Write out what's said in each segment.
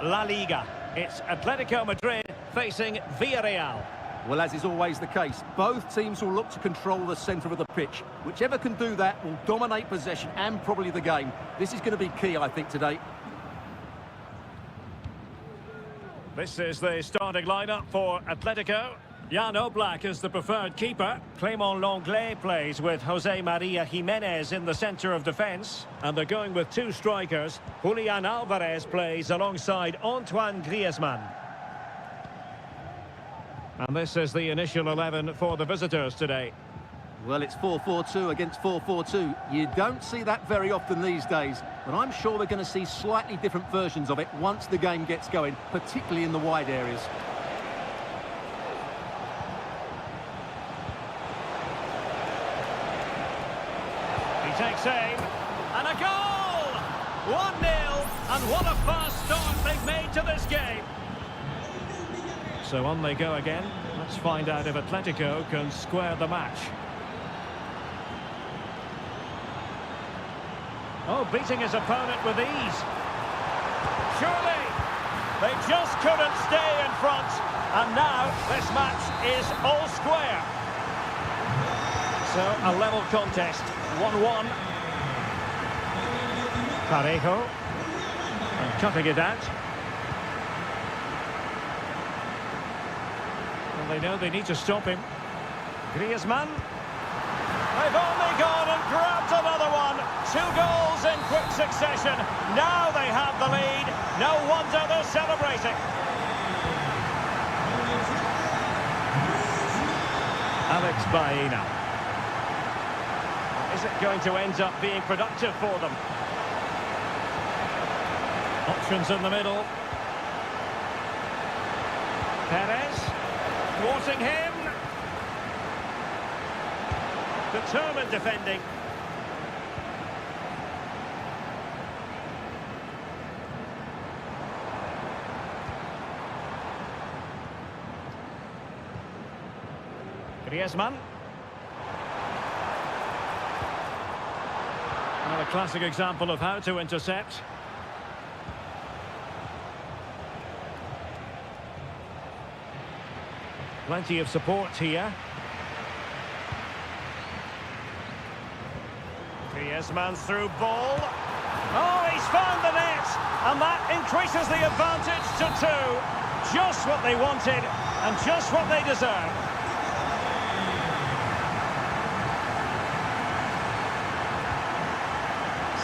La Liga. It's Atletico Madrid facing Villarreal. Well, as is always the case, both teams will look to control the centre of the pitch. Whichever can do that will dominate possession and probably the game. This is going to be key, I think, today. This is the starting lineup for Atletico. Jan Oblak is the preferred keeper. Clément Lenglet plays with Jose Maria Jimenez in the centre of defence. And they're going with two strikers. Julian Alvarez plays alongside Antoine Griezmann. And this is the initial 11 for the visitors today. Well, it's 4-4-2 against 4-4-2. You don't see that very often these days, but I'm sure we're going to see slightly different versions of it once the game gets going, particularly in the wide areas. He takes aim, and a goal! 1-0, and what a fast start they've made to this game. So on they go again. Let's find out if Atletico can square the match. Oh, beating his opponent with ease. Surely, they just couldn't stay in front. And now, this match is all square. So, a level contest, 1-1. Parejo. And cutting it out. Well, they know they need to stop him. Griezmann. They've only gone and grabbed another one. 2 goals in quick succession. Now they have the lead. No wonder they're celebrating. Alex Baena. Is it going to end up being productive for them? Options in the middle. Perez. Thwarting him. Determined defending. Griezmann. Another classic example of how to intercept. Plenty of support here. Griezmann's through ball. Oh, he's found the net! And that increases the advantage to 2. Just what they wanted, and just what they deserve.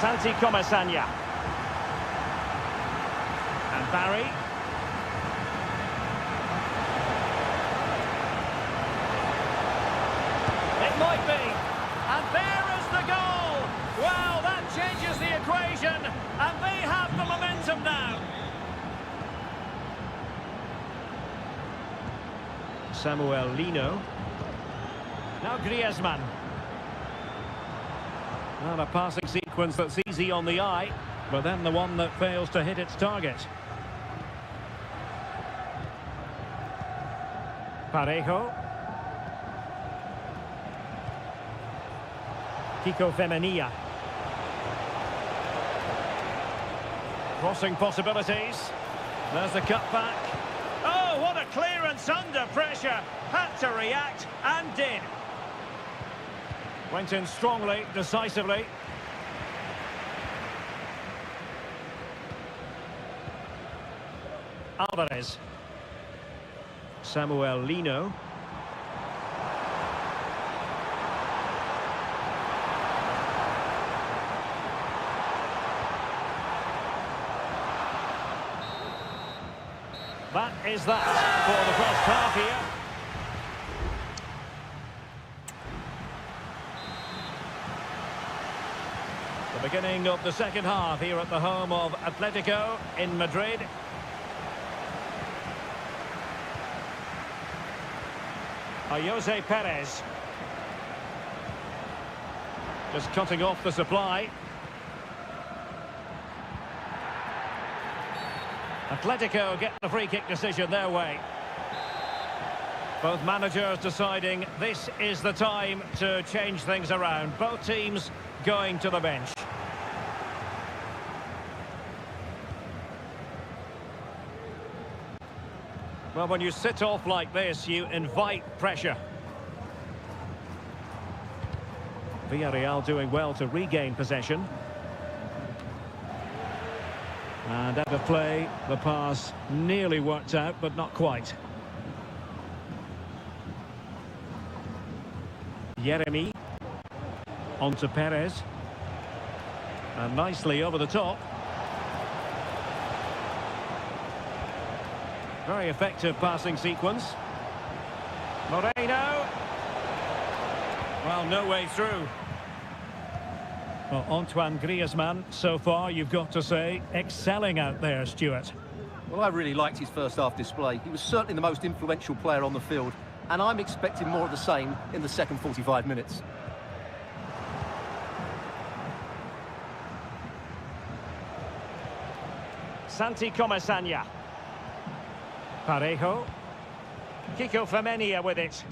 Santi Comasagna. And Barry. It might be. And there is the goal! Well, that changes the equation, and they have the momentum now. Samuel Lino. Now Griezmann. Well, a passing sequence that's easy on the eye, but then the one that fails to hit its target. Parejo. Kiko Femenia. Crossing possibilities. There's the cutback. Oh, what a clearance under pressure. Had to react and did. Went in strongly, decisively. Alvarez. Samuel Lino. That is that for the first half here. The beginning of the second half here at the home of Atletico in Madrid. Jose Perez. Just cutting off the supply. Atletico get the free kick decision their way. Both managers deciding this is the time to change things around. Both teams going to the bench. Well, when you sit off like this, you invite pressure. Villarreal doing well to regain possession. And out of play, the pass nearly worked out, but not quite. Jeremy. On to Perez. And nicely over the top. Very effective passing sequence. Moreno. Well, no way through. Well, Antoine Griezmann, so far, you've got to say, excelling out there, Stuart. Well, I really liked his first half display. He was certainly the most influential player on the field, and I'm expecting more of the same in the second 45 minutes. Santi Comesaña. Parejo. Kiko Femenia with it.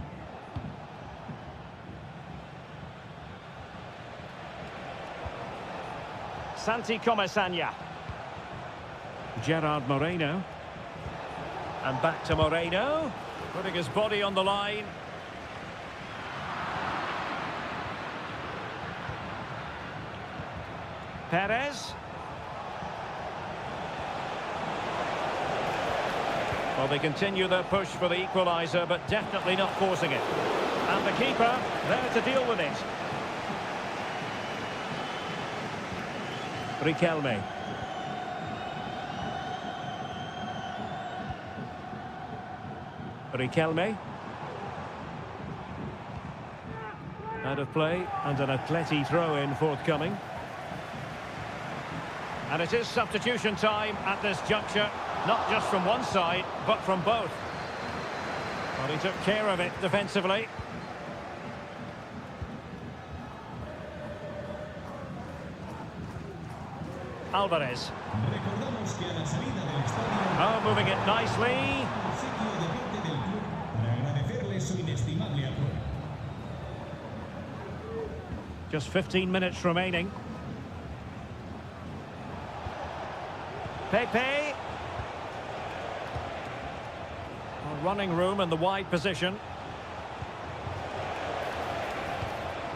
Santi Comesaña. Gerard Moreno. And back to Moreno. Putting his body on the line. Perez. Well, they continue their push for the equaliser, but definitely not forcing it. And the keeper there to deal with it. Riquelme. Riquelme. Out of play, and an Atleti throw-in forthcoming. And it is substitution time at this juncture, not just from one side, but from both. Well, he took care of it defensively. Alvarez. Oh, moving it nicely. Just 15 minutes remaining. Pepe. Running room in the wide position.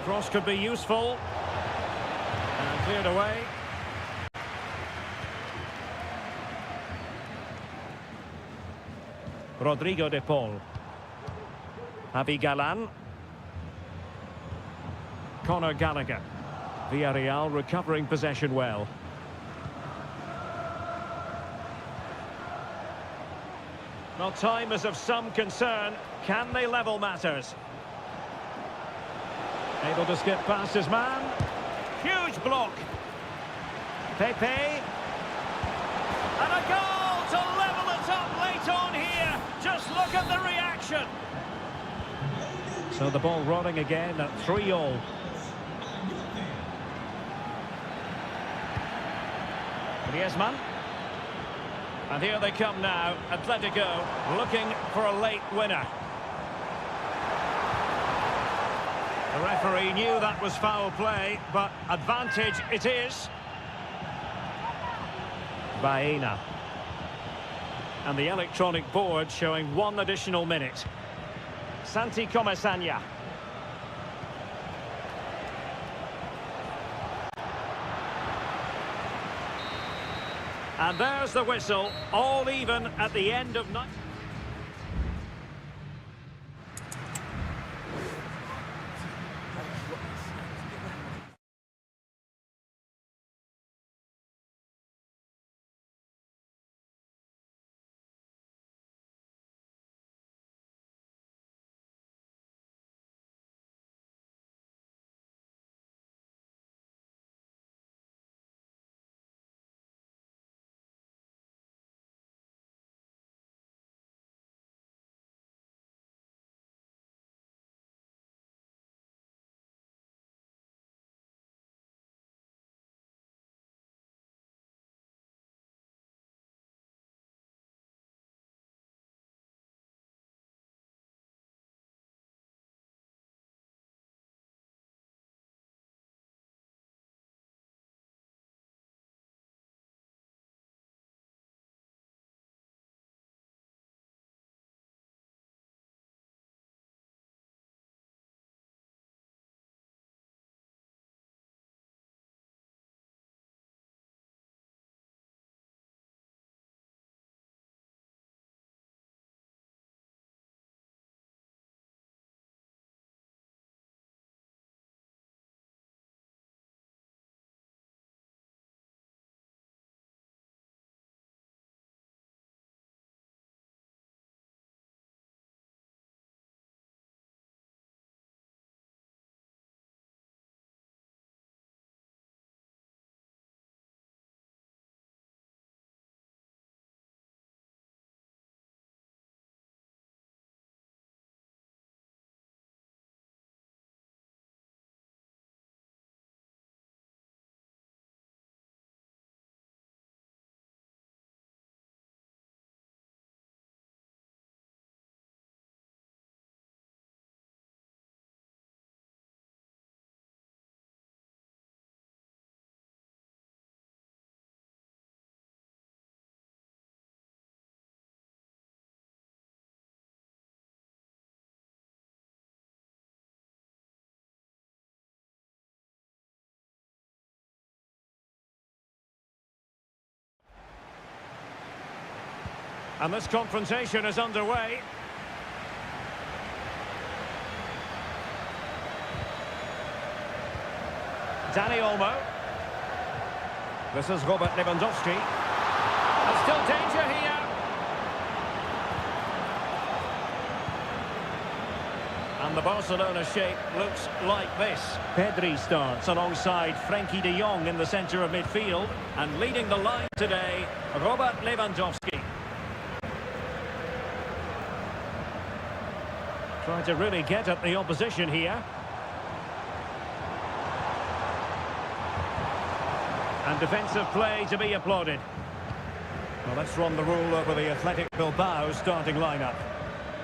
Cross could be useful. And cleared away. Rodrigo de Paul. Javi Galan. Conor Gallagher. Villarreal recovering possession well. Well, time is of some concern. Can they level matters? Able to skip past his man. Huge block. Pepe. And a goal to level it up late on here. Just look at the reaction. So the ball rolling again at 3-3. Griezmann. And here they come now, Atletico looking for a late winner. The referee knew that was foul play, but advantage it is. Baena. And the electronic board showing 1 additional minute. Santi Comesaña. And there's the whistle, all even at the end of night. And this confrontation is underway. Dani Olmo. This is Robert Lewandowski. And still danger here. And the Barcelona shape looks like this. Pedri starts alongside Frenkie de Jong in the centre of midfield. And leading the line today, Robert Lewandowski. Trying to really get at the opposition here. And defensive play to be applauded. Well, let's run the rule over the Athletic Bilbao starting lineup.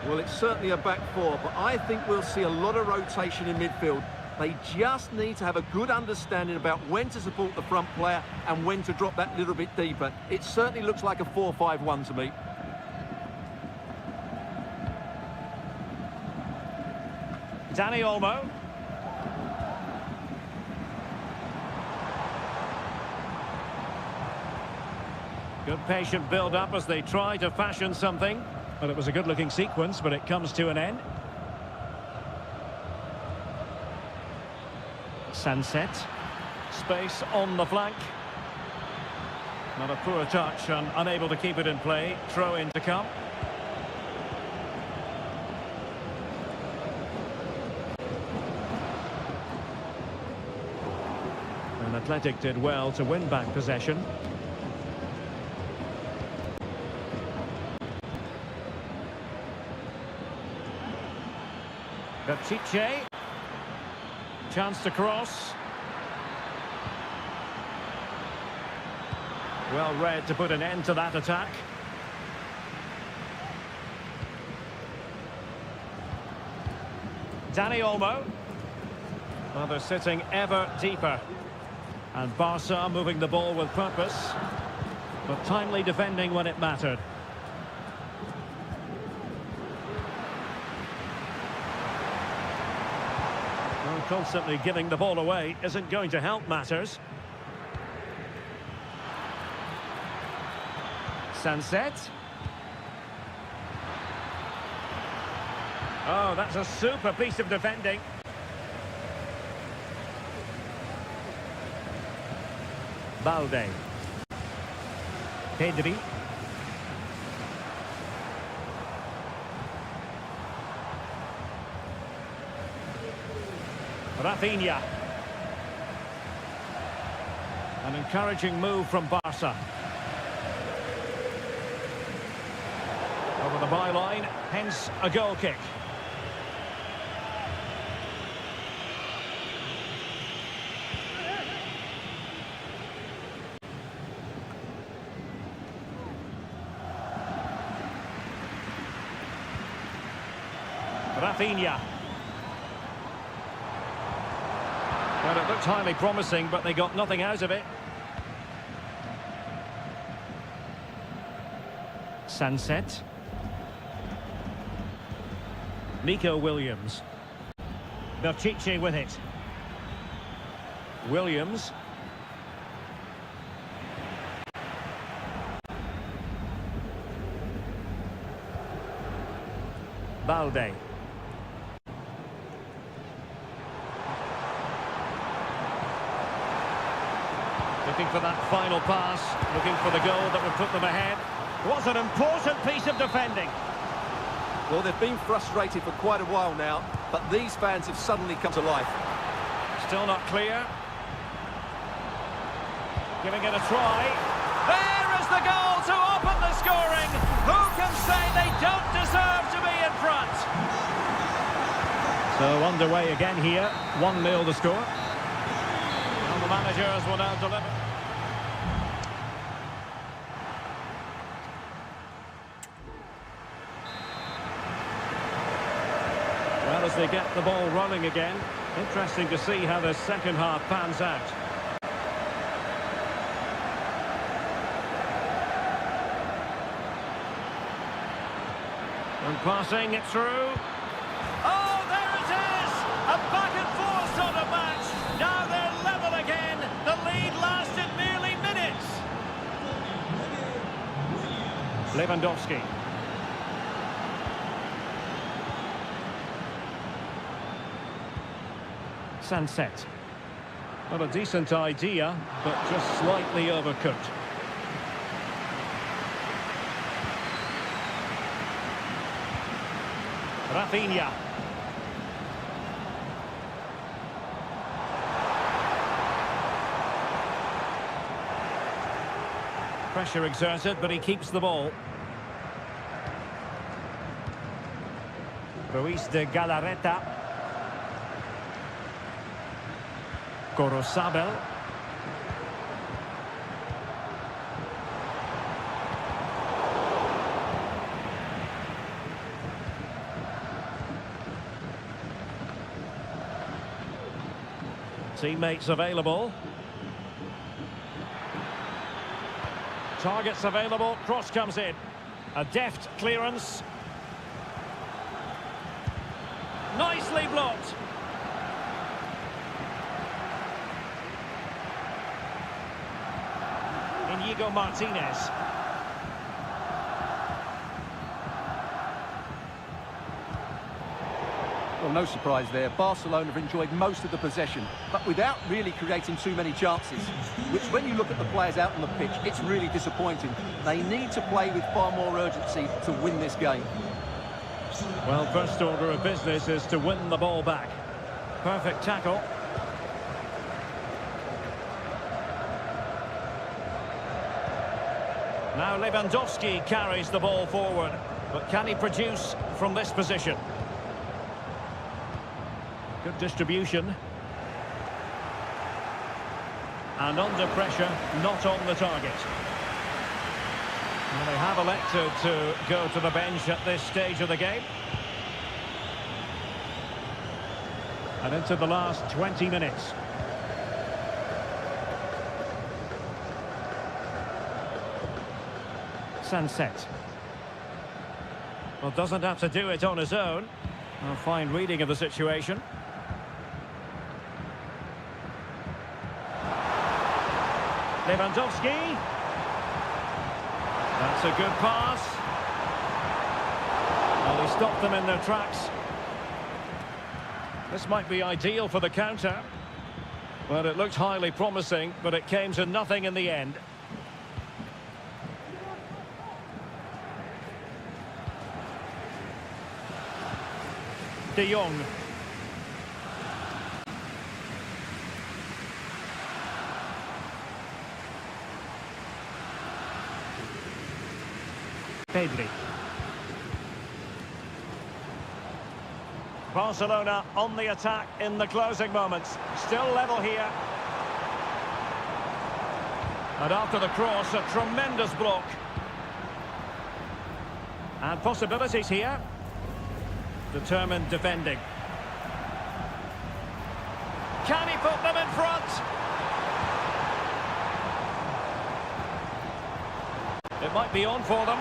Well, it's certainly a back four, but I think we'll see a lot of rotation in midfield. They just need to have a good understanding about when to support the front player and when to drop that little bit deeper. It certainly looks like a 4-5-1 to me. Dani Olmo. Good patient build-up as they try to fashion something. Well, it was a good-looking sequence, but it comes to an end. Sunset. Space on the flank. Not a poor touch and unable to keep it in play. Throw in to come. And Athletic did well to win back possession. Pichet. Chance to cross. Well read to put an end to that attack. Dani Olmo. Well, they're sitting ever deeper. And Barca moving the ball with purpose, but timely defending when it mattered. Constantly giving the ball away isn't going to help matters. Sunset. Oh, that's a super piece of defending. Balde. Pedri. Rafinha. An encouraging move from Barca. Over the byline, hence a goal kick. Rafinha. Well, it looked highly promising, but they got nothing out of it. Sunset. Nico Williams. Pichet with it. Williams. Balde. Looking for that final pass, looking for the goal that would put them ahead. Was an important piece of defending. Well, they've been frustrated for quite a while now, but these fans have suddenly come to life. Still not clear. Giving it a try. There is the goal to open the scoring. Who can say they don't deserve to be in front? So underway again here. 1-0 the score. And the managers will now deliver. Well, as they get the ball running again, interesting to see how the second half pans out. And passing it through. Oh, there it is! A back and forth sort of match. Now they're level again. The lead lasted merely minutes. Lewandowski. Sunset. Not a decent idea, but just slightly overcooked. Rafinha. Pressure exerted, but he keeps the ball. Ruiz de Galarreta. Corosabel. Teammates available. Targets available, cross comes in. A deft clearance. Nicely blocked. Inigo Martinez. Well, no surprise there. Barcelona have enjoyed most of the possession, but without really creating too many chances, which when you look at the players out on the pitch, it's really disappointing. They need to play with far more urgency to win this game. Well, first order of business is to win the ball back. Perfect tackle. Now Lewandowski carries the ball forward, but can he produce from this position? Good distribution. And under pressure, not on the target. Well, they have elected to go to the bench at this stage of the game. And into the last 20 minutes. Sunset. Well, doesn't have to do it on his own. A fine reading of the situation. Lewandowski. That's a good pass. Well, he stopped them in their tracks. This might be ideal for the counter. Well, it looked highly promising, but it came to nothing in the end. De Jong. Pedri. Barcelona on the attack in the closing moments. Still level here. And after the cross, a tremendous block. And possibilities here. Determined defending. Can he put them in front? It might be on for them.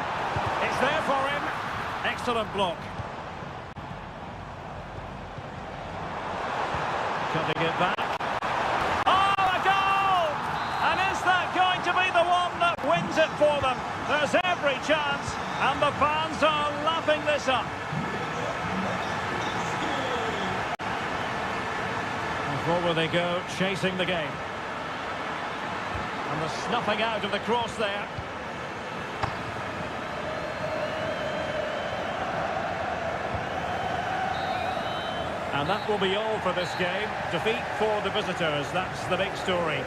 It's there for him. Excellent block. Cutting it back. Oh, a goal! And is that going to be the one that wins it for them? There's every chance, and the fans are lapping this up. And forward they go, chasing the game. And the snuffing out of the cross there. And that will be all for this game. Defeat for the visitors, that's the big story.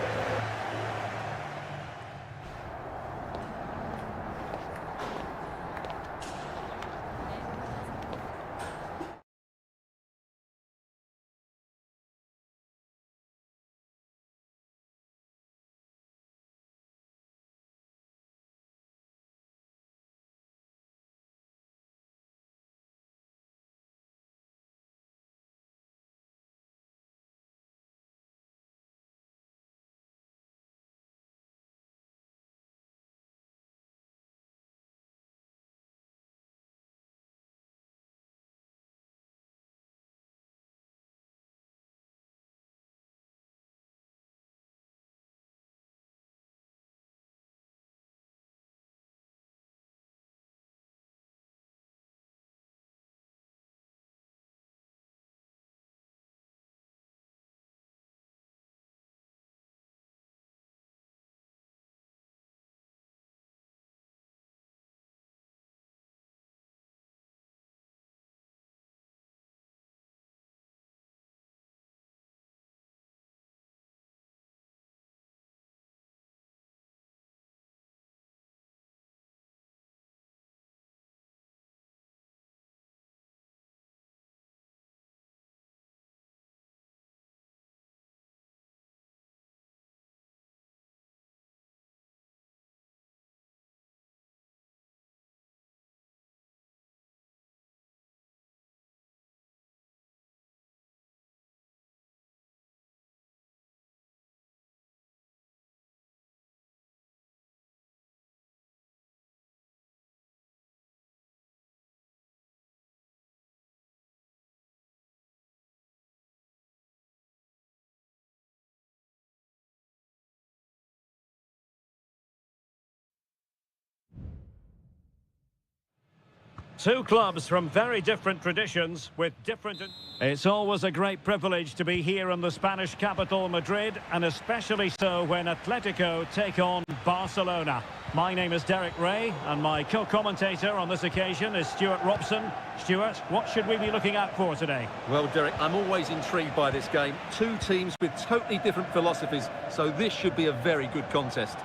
Two clubs from very different traditions with different... It's always a great privilege to be here in the Spanish capital, Madrid, and especially so when Atletico take on Barcelona. My name is Derek Ray, and my co-commentator on this occasion is Stuart Robson. Stuart, what should we be looking out for today? Well, Derek, I'm always intrigued by this game. Two teams with totally different philosophies, so this should be a very good contest.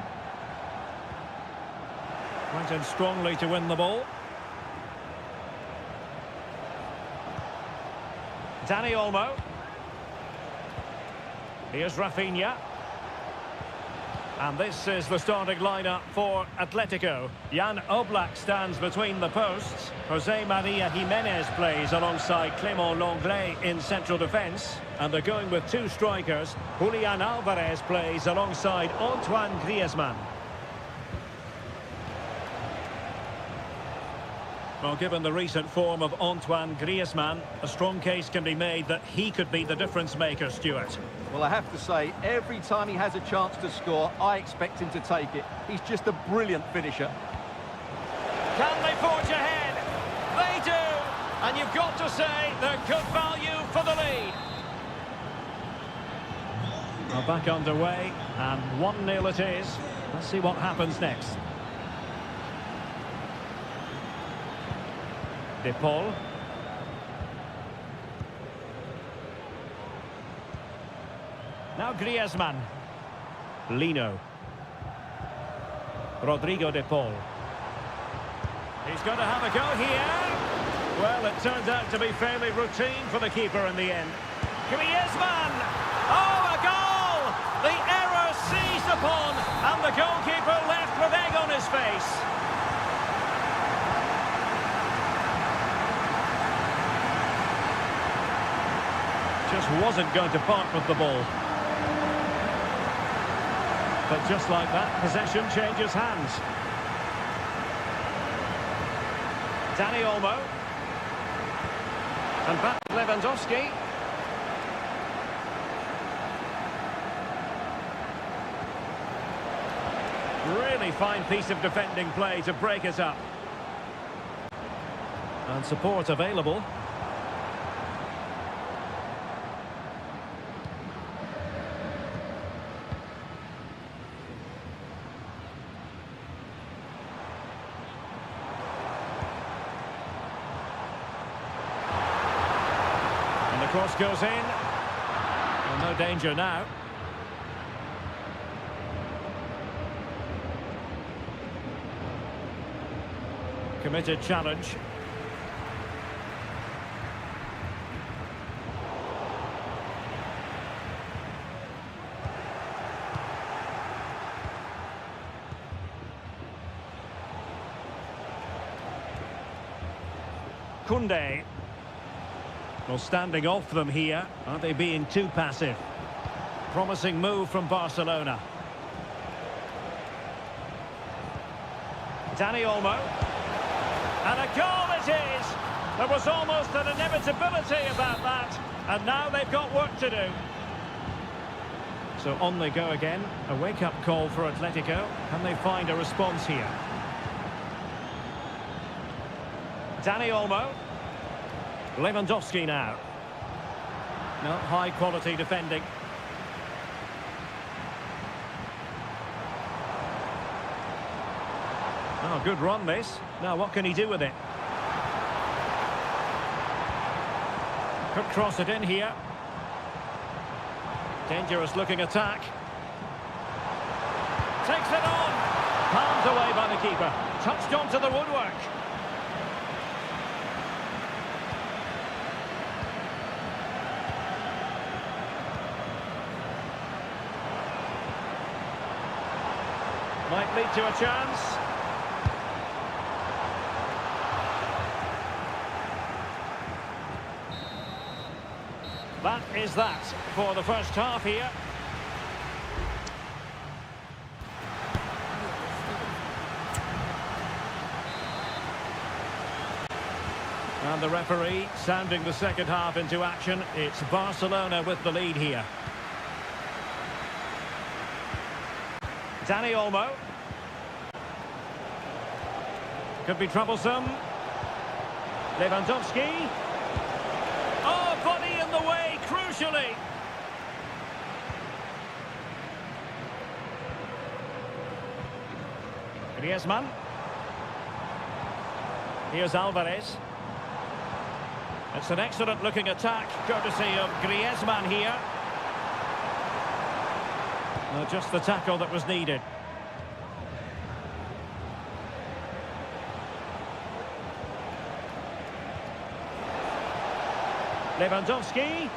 Went in strongly to win the ball. Dani Olmo. Here's Rafinha. And this is the starting lineup for Atletico. Jan Oblak stands between the posts. Jose Maria Jimenez plays alongside Clément Lenglet in central defence. And they're going with two strikers. Julian Alvarez plays alongside Antoine Griezmann. Well, given the recent form of Antoine Griezmann, a strong case can be made that he could be the difference maker, Stuart. Well, I have to say, every time he has a chance to score, I expect him to take it. He's just a brilliant finisher. Can they forge ahead? They do! And you've got to say they're good value for the lead. Well, back underway, and 1-0 it is. Let's see what happens next. De Paul. Now Griezmann. Lino. Rodrigo De Paul. He's going to have a go here. Well, it turned out to be fairly routine for the keeper in the end. Griezmann! Oh, a goal! The error seized upon, and the goalkeeper left with egg on his face. Just wasn't going to part with the ball. But just like that, possession changes hands. Dani Olmo. And back Lewandowski. Really fine piece of defending play to break it up. And support available. Cross goes in. Well, no danger now. Committed challenge. Koundé. Well, standing off them here. Are they being too passive? Promising move from Barcelona. Dani Olmo. And a goal it is! There was almost an inevitability about that. And now they've got work to do. So on they go again. A wake-up call for Atletico. Can they find a response here? Dani Olmo. Lewandowski now. No, high-quality defending. Oh, good run this. Now, what can he do with it? Could cross it in here. Dangerous-looking attack. Takes it on. Palmed away by the keeper. Touched onto the woodwork. Might lead to a chance. That is that for the first half here. And the referee sounding the second half into action. It's Barcelona with the lead here. Dani Olmo. Could be troublesome. Lewandowski. Oh, body in the way, crucially. Griezmann. Here's Alvarez. It's an excellent looking attack, courtesy of Griezmann here. Just the tackle that was needed. Lewandowski.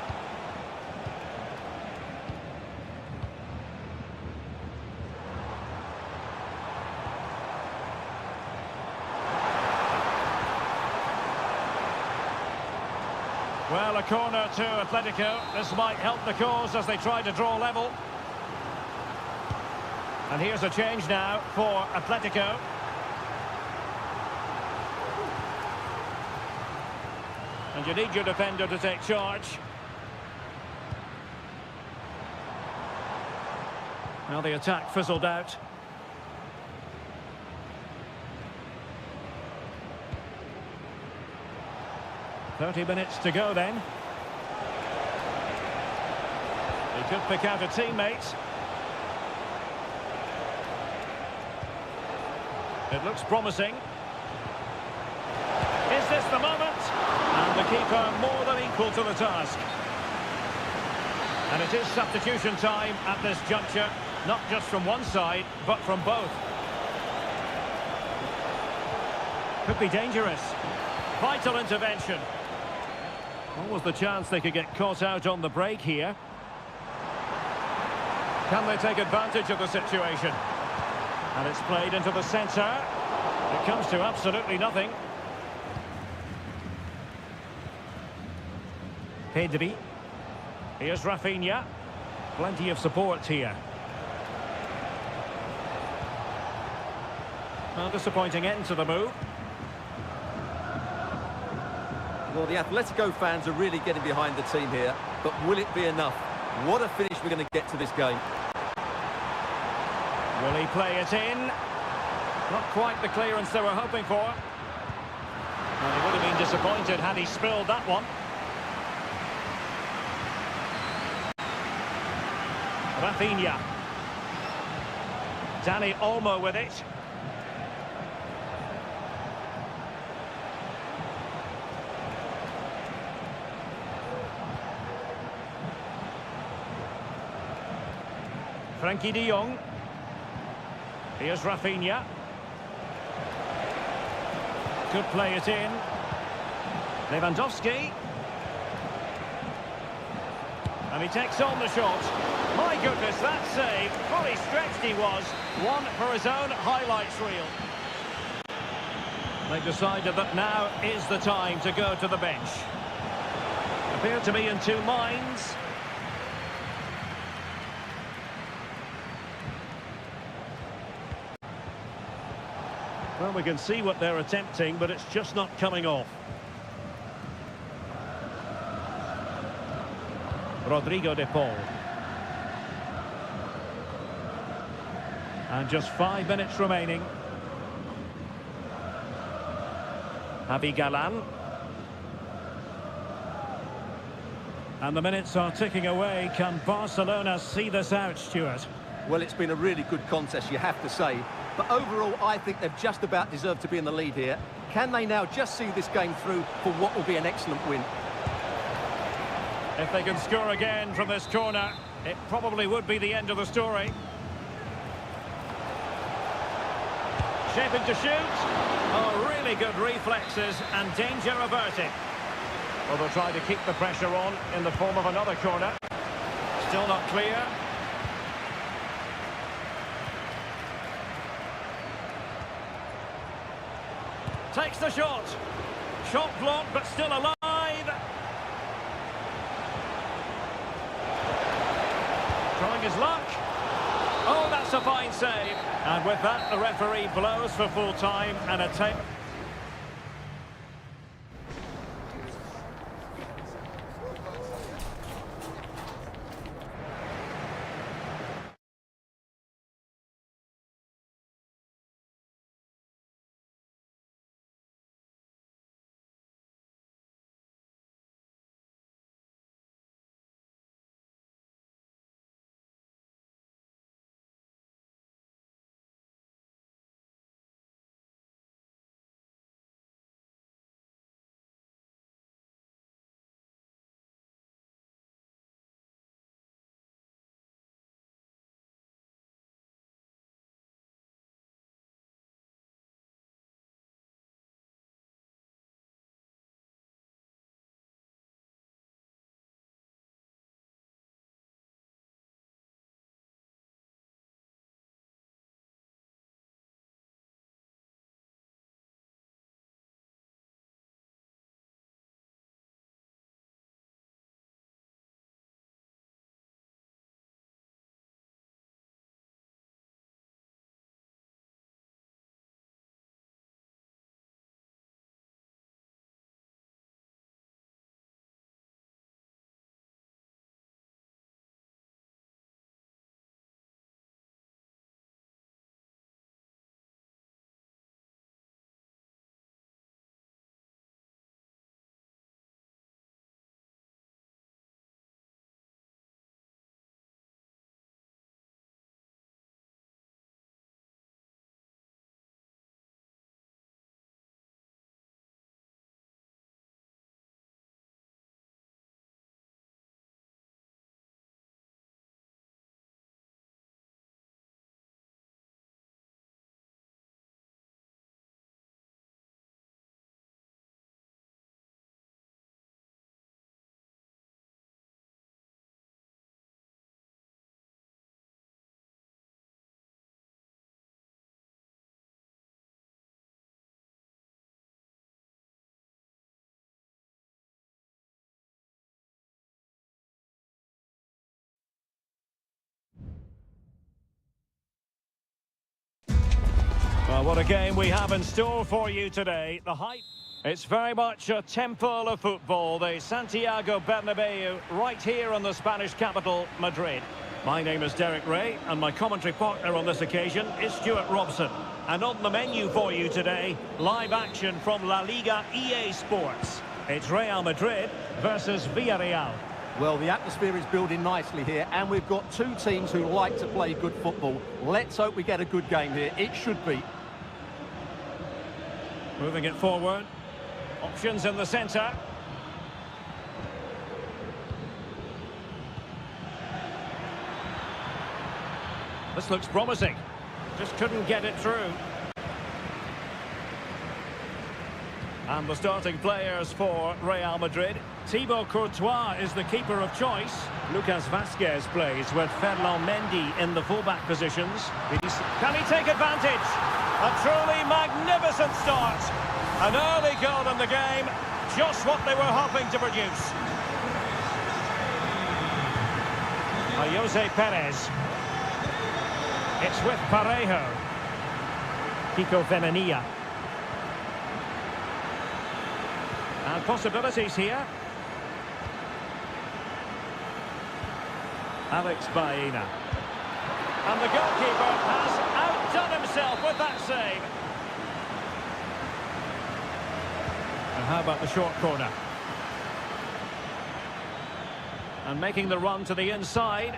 Well, a corner to Atletico. This might help the cause as they try to draw level. And here's a change now for Atletico. And you need your defender to take charge. Well, the attack fizzled out. "30 minutes to go then. He could pick out a teammate. It looks promising. Is this the moment? And the keeper more than equal to the task. And it is substitution time at this juncture, not just from one side, but from both. Could be dangerous. Vital intervention. What was the chance they could get caught out on the break here? Can they take advantage of the situation? And it's played into the centre. It comes to absolutely nothing. Pedri. Here's Rafinha. Plenty of support here. Well, disappointing end to the move. Well, the Atletico fans are really getting behind the team here, but will it be enough? What a finish we're going to get to this game. Will he play it in? Not quite the clearance they were hoping for. Well, he would have been disappointed had he spilled that one. Rafinha. Dani Olmo with it. Frankie de Jong. Here's Rafinha. Could play it in. Lewandowski. And he takes on the shot. My goodness, that save. Fully stretched he was. One for his own highlights reel. They've decided that now is the time to go to the bench. Appear to be in two minds. Well, we can see what they're attempting, but it's just not coming off. Rodrigo de Paul. And just 5 minutes remaining. Javi Galan. And the minutes are ticking away. Can Barcelona see this out, Stuart? Well, it's been a really good contest, you have to say. But overall, I think they've just about deserved to be in the lead here. Can they now just see this game through for what will be an excellent win? If they can score again from this corner, it probably would be the end of the story. Shaping to shoot. Oh, really good reflexes and danger averted. Well, they'll try to keep the pressure on in the form of another corner. Still not clear. Takes the shot. Shot blocked, but still alive. Trying his luck. Oh, that's a fine save. And with that, the referee blows for full time and a take. Well, what a game we have in store for you today. The hype. It's very much a temple of football, the Santiago Bernabeu, right here in the Spanish capital, Madrid. My name is Derek Ray, and my commentary partner on this occasion is Stuart Robson. And on the menu for you today, live action from La Liga EA Sports. It's Real Madrid versus Villarreal. Well, the atmosphere is building nicely here, and we've got two teams who like to play good football. Let's hope we get a good game here. It should be. Moving it forward. Options in the centre. This looks promising. Just couldn't get it through. And the starting players for Real Madrid. Thibaut Courtois is the keeper of choice. Lucas Vazquez plays with Ferland Mendy in the fullback positions. Can he take advantage? A truly magnificent start. An early goal in the game. Just what they were hoping to produce. Jose Perez. It's with Parejo. Kiko Femenia. And possibilities here. Alex Baena. And the goalkeeper has outdone himself with that save. And how about the short corner? And making the run to the inside.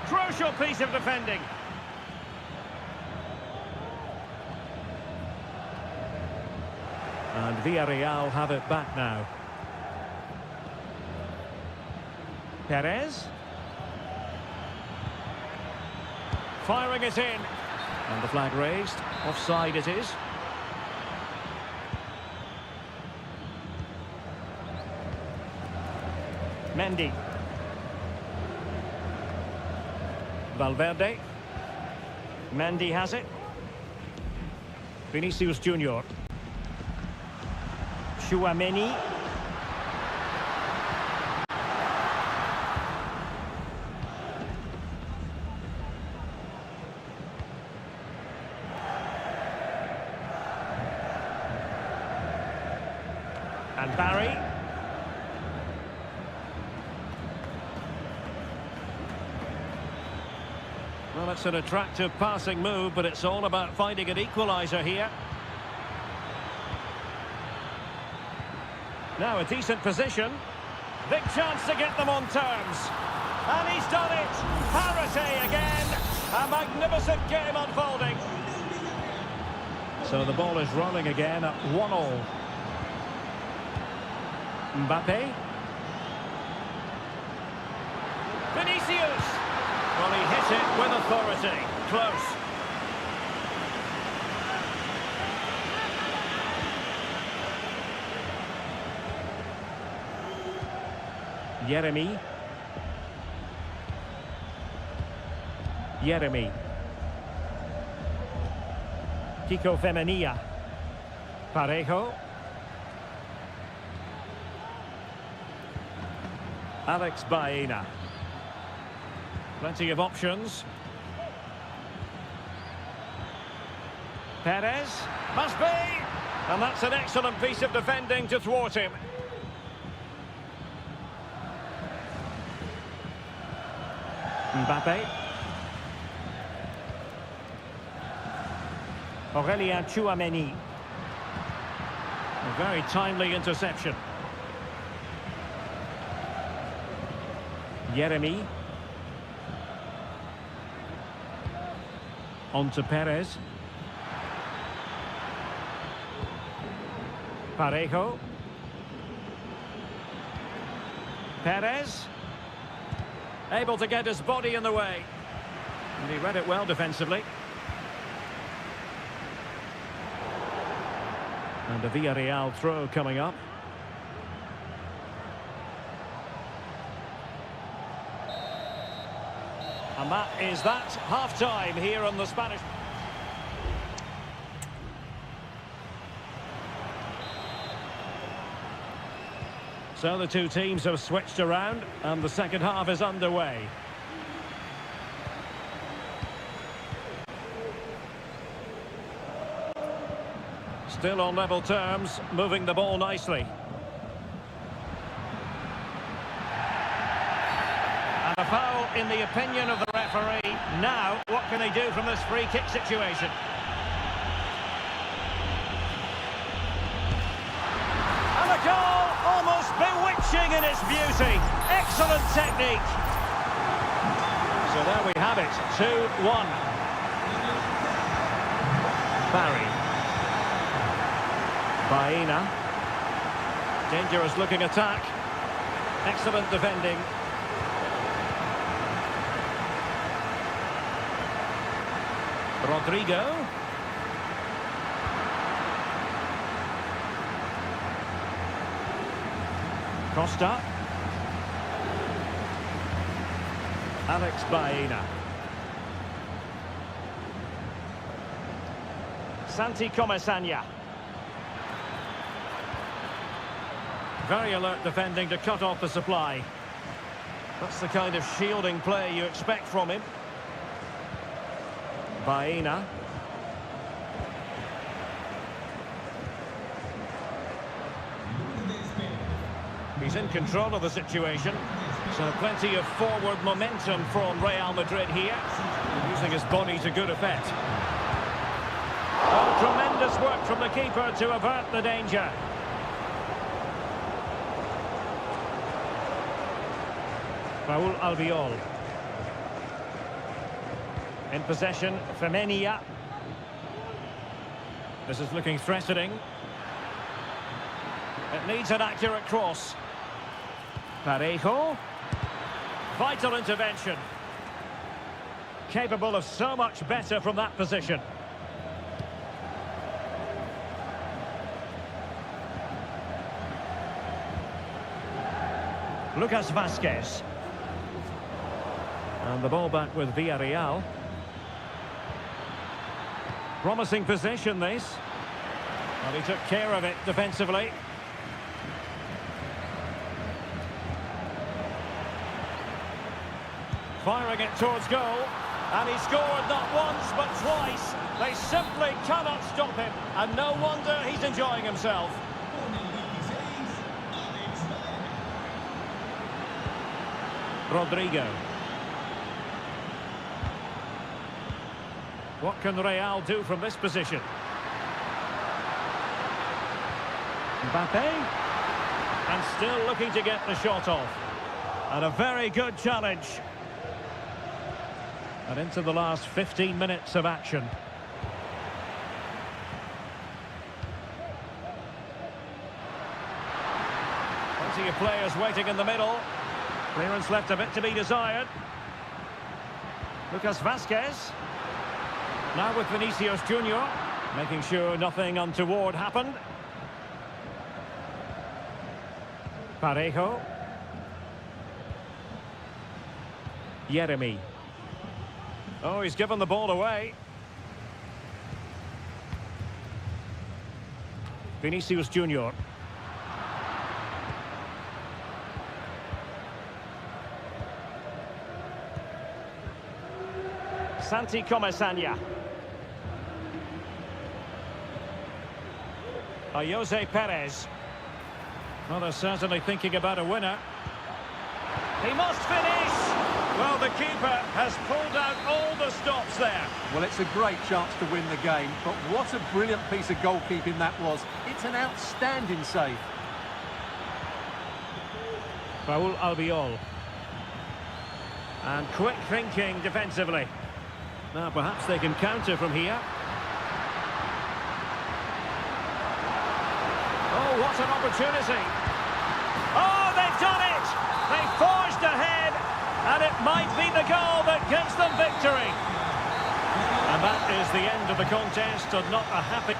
Crucial piece of defending. And Villarreal have it back now. Perez. Firing it in. And the flag raised. Offside it is. Mendy. Valverde. Mendy has it. Vinicius Junior. Chouameni. And Barry. Well, it's an attractive passing move, but it's all about finding an equaliser here. Now a decent position. Big chance to get them on terms. And he's done it. Parity again. A magnificent game unfolding. So the ball is rolling again at 1-1. Mbappe. Vinicius. Well, he hit it with authority. Close. Yeremy. Kiko Femenia. Parejo. Alex Baena. Plenty of options. Perez. Must be! And that's an excellent piece of defending to thwart him. Mbappe. Aurelien Chouameni. A very timely interception. Yeremy. On to Perez. Parejo. Perez. Able to get his body in the way. And he read it well defensively. And a Villarreal throw coming up. And that is that. Half-time here on the Spanish... So the two teams have switched around and the second half is underway. Still on level terms, moving the ball nicely. And a foul in the opinion of the referee. Now, what can they do from this free kick situation? And a goal, almost bewitching in its beauty. Excellent technique. So there we have it, 2-1. Barry. Baena. Dangerous looking attack. Excellent defending. Rodrigo. Costa. Alex Baena. Santi Comesaña. Very alert defending to cut off the supply. That's the kind of shielding play you expect from him. Baena. He's in control of the situation. So plenty of forward momentum from Real Madrid here. Using his body to good effect. Oh, tremendous work from the keeper to avert the danger. Raúl Albiol. In possession, Femenia. This is looking threatening. It needs an accurate cross. Parejo. Vital intervention. Capable of so much better from that position. Lucas Vázquez. And the ball back with Villarreal. Promising possession, this. Well, he took care of it defensively. Firing it towards goal. And he scored not once, but twice. They simply cannot stop him. And no wonder he's enjoying himself. Rodrigo. What can Real do from this position? Mbappe. And still looking to get the shot off. And a very good challenge. And into the last 15 minutes of action. Plenty of players waiting in the middle. Clearance left a bit to be desired. Lucas Vázquez. Now with Vinicius Junior, making sure nothing untoward happened. Parejo. Yeremy. Oh, he's given the ball away. Vinicius Junior. Santi Comesaña. Jose Perez. Well, they're certainly thinking about a winner. He must finish! Well, the keeper has pulled out all the stops there. Well, it's a great chance to win the game, but what a brilliant piece of goalkeeping that was. It's an outstanding save. Raúl Albiol. And quick thinking defensively. Now, perhaps they can counter from here. Oh, what an opportunity. Oh, they've done it! They forged ahead, and it might be the goal that gives them victory. And that is the end of the contest, and not a happy...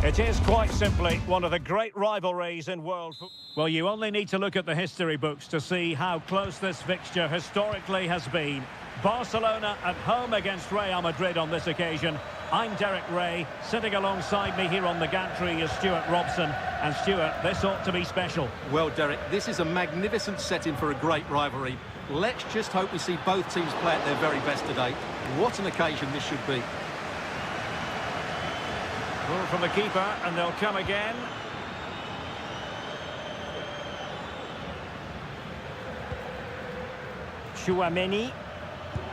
It is quite simply one of the great rivalries in world football. Well, you only need to look at the history books to see how close this fixture historically has been. Barcelona at home against Real Madrid on this occasion. I'm Derek Ray. Sitting alongside me here on the gantry is Stuart Robson. And Stuart, this ought to be special. Well, Derek, this is a magnificent setting for a great rivalry. Let's just hope we see both teams play at their very best today. What an occasion this should be. Ball from the keeper, and they'll come again. Chouameni.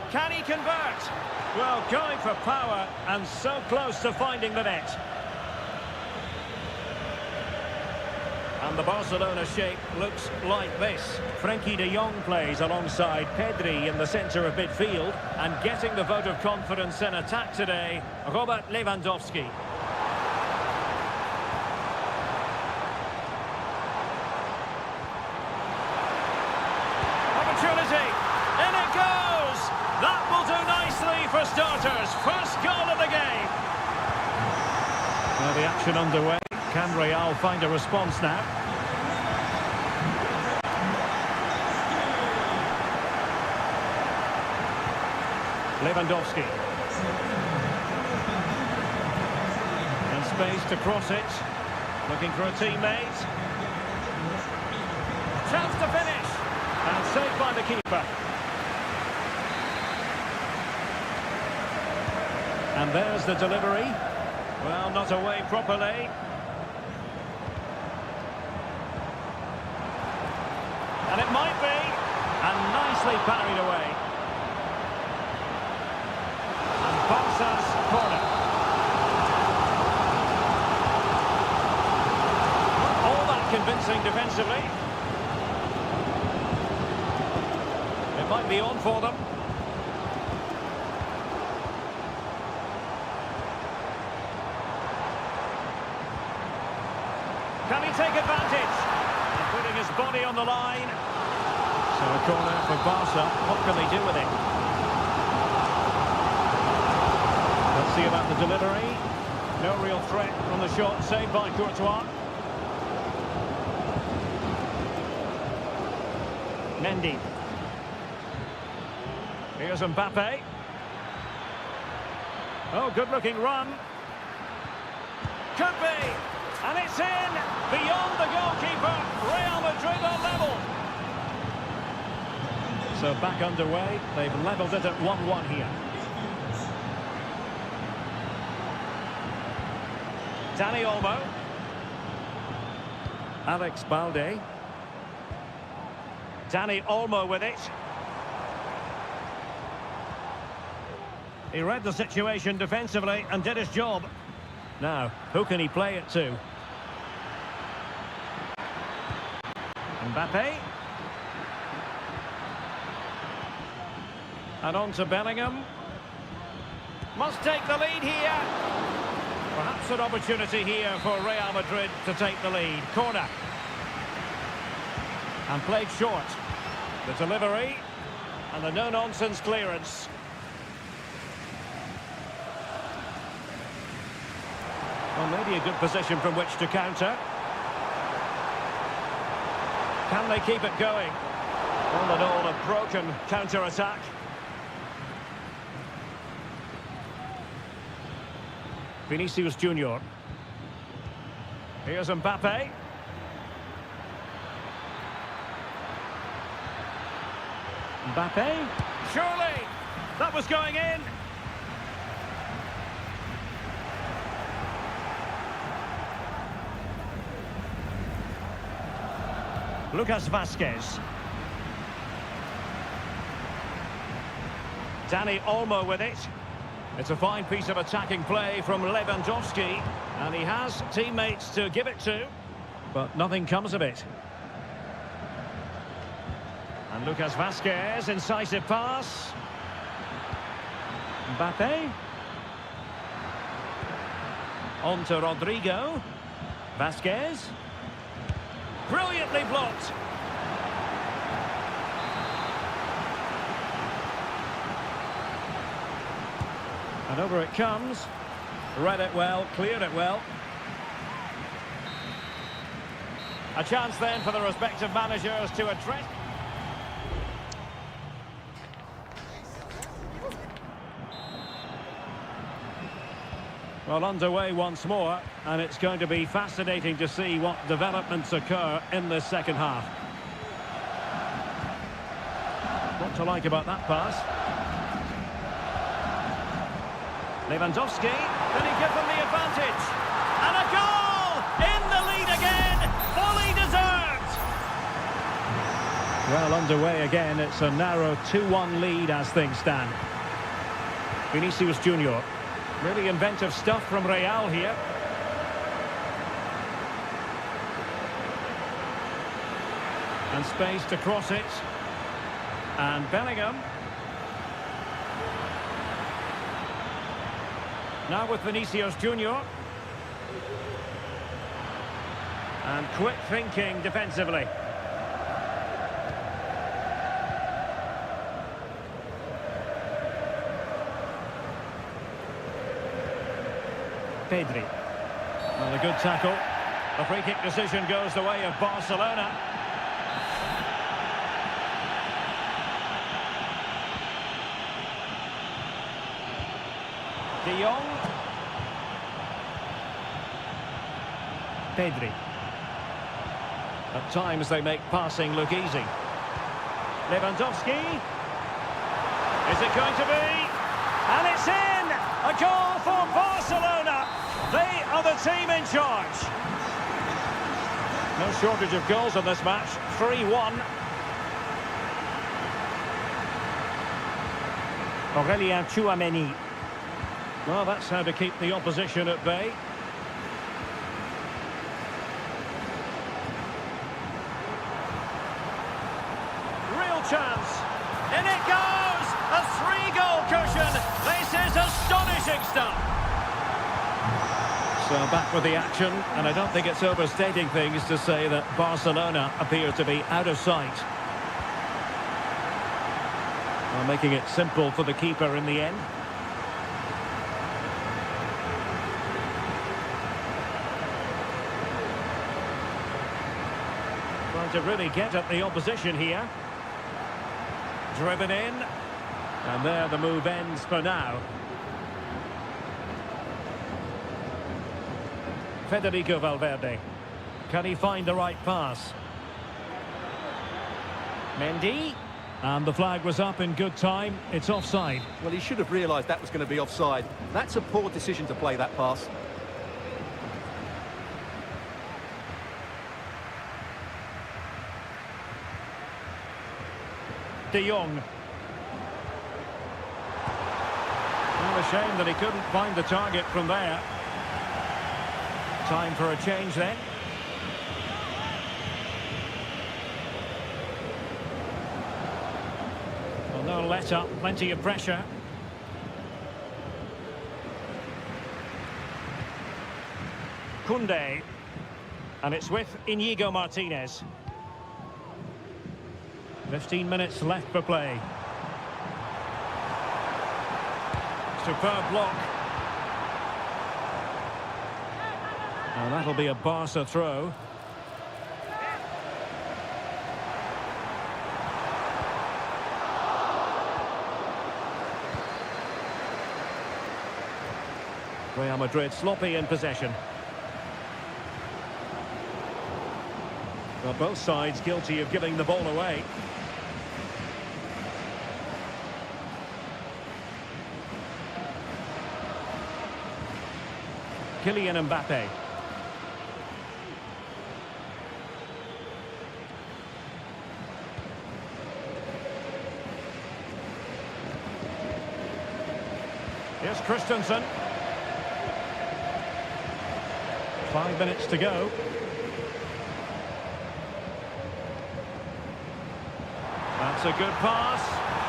Can he convert? Well, going for power and so close to finding the net. And the Barcelona shape looks like this. Frenkie de Jong plays alongside Pedri in the centre of midfield, and getting the vote of confidence in attack today, Robert Lewandowski. Opportunity, in it goes! That will do nicely for starters. First goal of the game. Well, the action underway. Can Real find a response now? Lewandowski. And space to cross it. Looking for a teammate. Chance to finish. And saved by the keeper. And there's the delivery. Well, not away properly. And it might be. And nicely parried away. And Barca's corner. Not all that convincing defensively. It might be on for them. Can he take advantage? And putting his body on the line. So a corner for Barca. What can they do with it? Let's see about the delivery. No real threat on the shot. Saved by Courtois. Mendy. Here's Mbappe. Oh, good-looking run. Could be. And it's in. Beyond the goalkeeper. Real Madrid are level. So back underway. They've levelled it at 1-1 here. Dani Olmo. Alex Balde. Dani Olmo with it. He read the situation defensively and did his job. Now, who can he play it to? Mbappe. And on to Bellingham. Must take the lead here. Perhaps an opportunity here for Real Madrid to take the lead. Corner. And played short. The delivery. And the no-nonsense clearance. Well, maybe a good position from which to counter. Can they keep it going? All in all, a broken counter-attack. Vinicius Junior. Here's Mbappe. Mbappe. Surely! That was going in! Lucas Vazquez. Dani Olmo with it. It's a fine piece of attacking play from Lewandowski, and he has teammates to give it to, but nothing comes of it. And Lucas Vazquez, incisive pass. Mbappe. On to Rodrigo. Vazquez. Brilliantly blocked. And over it comes. Read it well, cleared it well. A chance then for the respective managers to address. Well, underway once more, and it's going to be fascinating to see what developments occur in this second half. What to like about that pass? Lewandowski, can he give them the advantage? And a goal! In the lead again, fully deserved! Well, underway again, it's a narrow 2-1 lead as things stand. Vinicius Junior. Really inventive stuff from Real here. And space to cross it. And Bellingham. Now with Vinicius Junior. And quick thinking defensively. Pedri. Well, a good tackle. The free kick decision goes the way of Barcelona. De Jong. Pedri. At times they make passing look easy. Lewandowski. Is it going to be? And it's in! A goal for Barcelona! They are the team in charge. No shortage of goals in this match. 3-1. Aurelien Tchouameni. Well, that's how to keep the opposition at bay. Real chance. In it goes! A 3-goal cushion. This is astonishing stuff. So back with the action, and I don't think it's overstating things to say that Barcelona appear to be out of sight. Well, making it simple for the keeper in the end. Trying to really get at the opposition here. Driven in, and there the move ends for now. Federico Valverde. Can he find the right pass? Mendy. And the flag was up in good time. It's offside. Well, he should have realised that was going to be offside. That's a poor decision to play that pass. De Jong. Well, a shame that he couldn't find the target from there. Time for a change then. Well, no let up, plenty of pressure. Koundé. And it's with Inigo Martinez. 15 minutes left for play. Superb block. And that'll be a Barca throw. Real Madrid sloppy in possession. Well, both sides guilty of giving the ball away. Kylian Mbappe. Here's Christensen. 5 minutes to go. That's a good pass.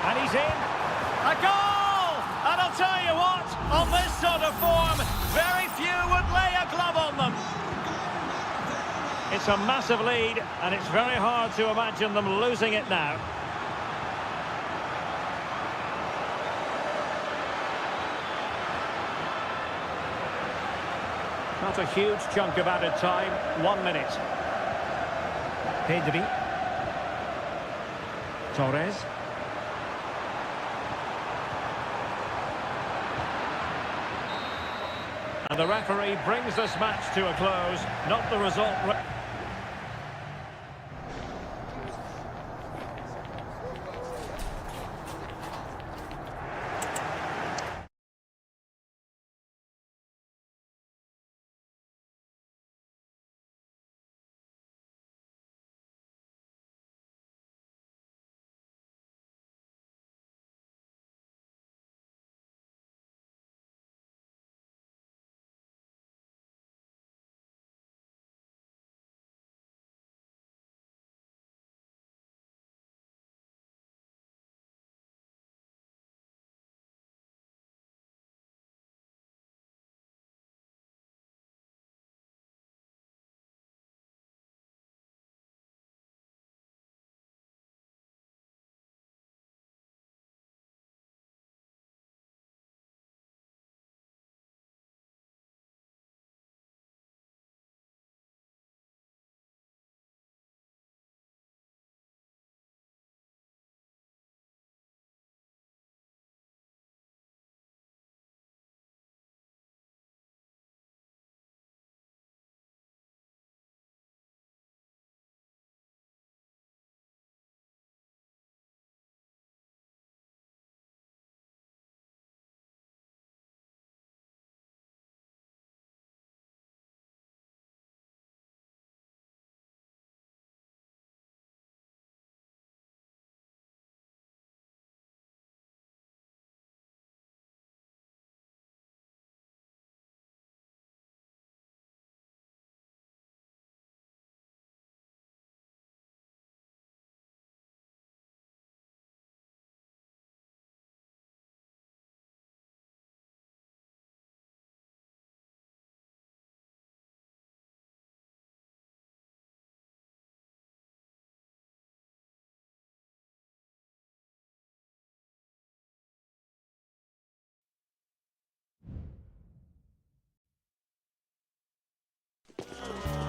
And he's in. A goal! And I'll tell you what, on this sort of form, very few would lay a glove on them. It's a massive lead, and it's very hard to imagine them losing it now. Not a huge chunk of added time, 1 minute. Pedri. Torres. And the referee brings this match to a close. Not the result.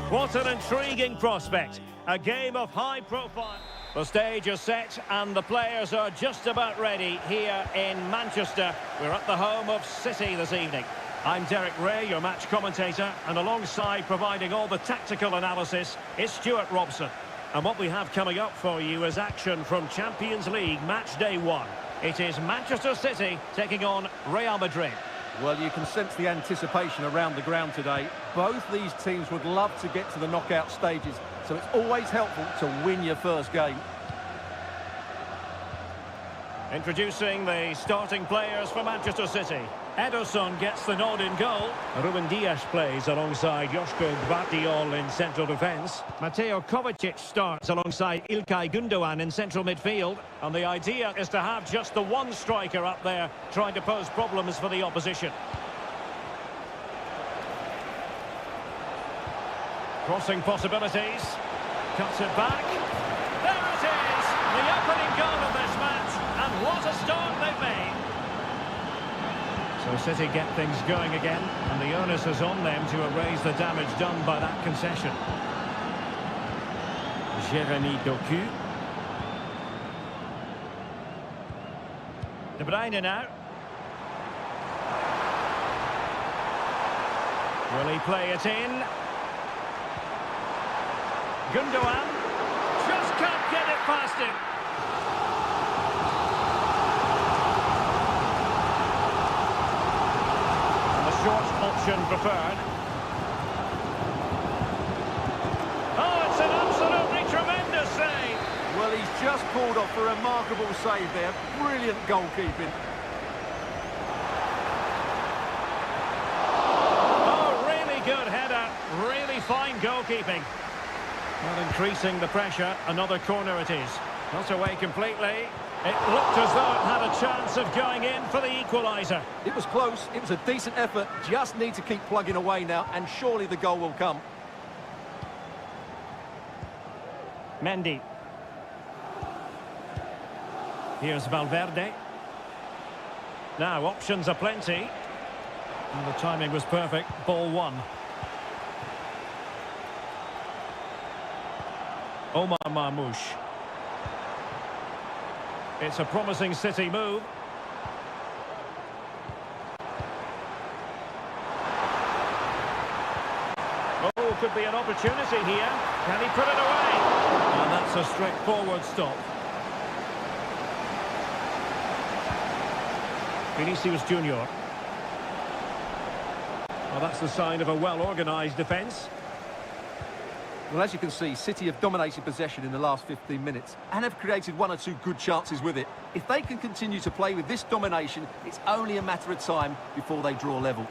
What an intriguing prospect. A game of high profile. The stage is set and the players are just about ready here in Manchester. We're at the home of City this evening. I'm Derek Ray, your match commentator, and alongside providing all the tactical analysis is Stuart Robson. And what we have coming up for you is action from Champions League match day 1. It is Manchester City taking on Real Madrid. Well, you can sense the anticipation around the ground today. Both these teams would love to get to the knockout stages, so it's always helpful to win your first game. Introducing the starting players for Manchester City. Ederson gets the nod in goal. Ruben Dias plays alongside Joško Gvardiol in central defence. Mateo Kovacic starts alongside Ilkay Gundogan in central midfield. And the idea is to have just the one striker up there trying to pose problems for the opposition. Crossing possibilities. Cuts it back. There it is! The opening goal of this match. And what a start they've made. So City get things going again, and the onus is on them to erase the damage done by that concession. Jeremy Doku. De Bruyne now. Will he play it in? Gundogan. Just can't get it past him. Short option preferred. Oh, it's an absolutely tremendous save. Well, he's just pulled off a remarkable save there. Brilliant goalkeeping. Oh, really good header. Really fine goalkeeping. Well, increasing the pressure. Another corner it is. Not away completely. It looked as though it had a chance of going in for the equaliser. It was close, it was a decent effort, just need to keep plugging away now, and surely the goal will come. Mendy. Here's Valverde. Now, options are plenty. And the timing was perfect. Ball one. Omar Marmoush. It's a promising City move. Oh, could be an opportunity here. Can he put it away? And that's a straightforward stop. Vinicius Junior. Well, that's the sign of a well-organised defence. Well, as you can see, City have dominated possession in the last 15 minutes and have created one or two good chances with it. If they can continue to play with this domination, it's only a matter of time before they draw level.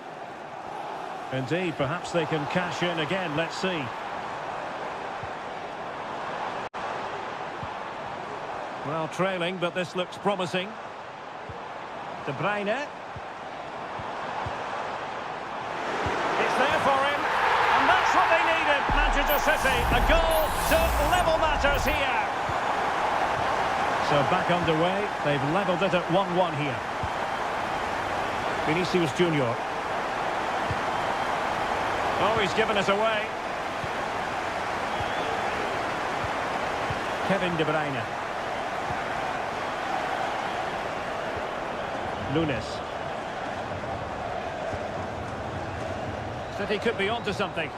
Indeed, perhaps they can cash in again. Let's see. Well, trailing, but this looks promising. De Bruyne. It's there for him. And that's what they needed, Manchester City. A goal to level matters here. So back underway. They've levelled it at 1-1 here. Vinicius Junior. Oh, he's given us away. Kevin De Bruyne. Nunes. City could be onto something.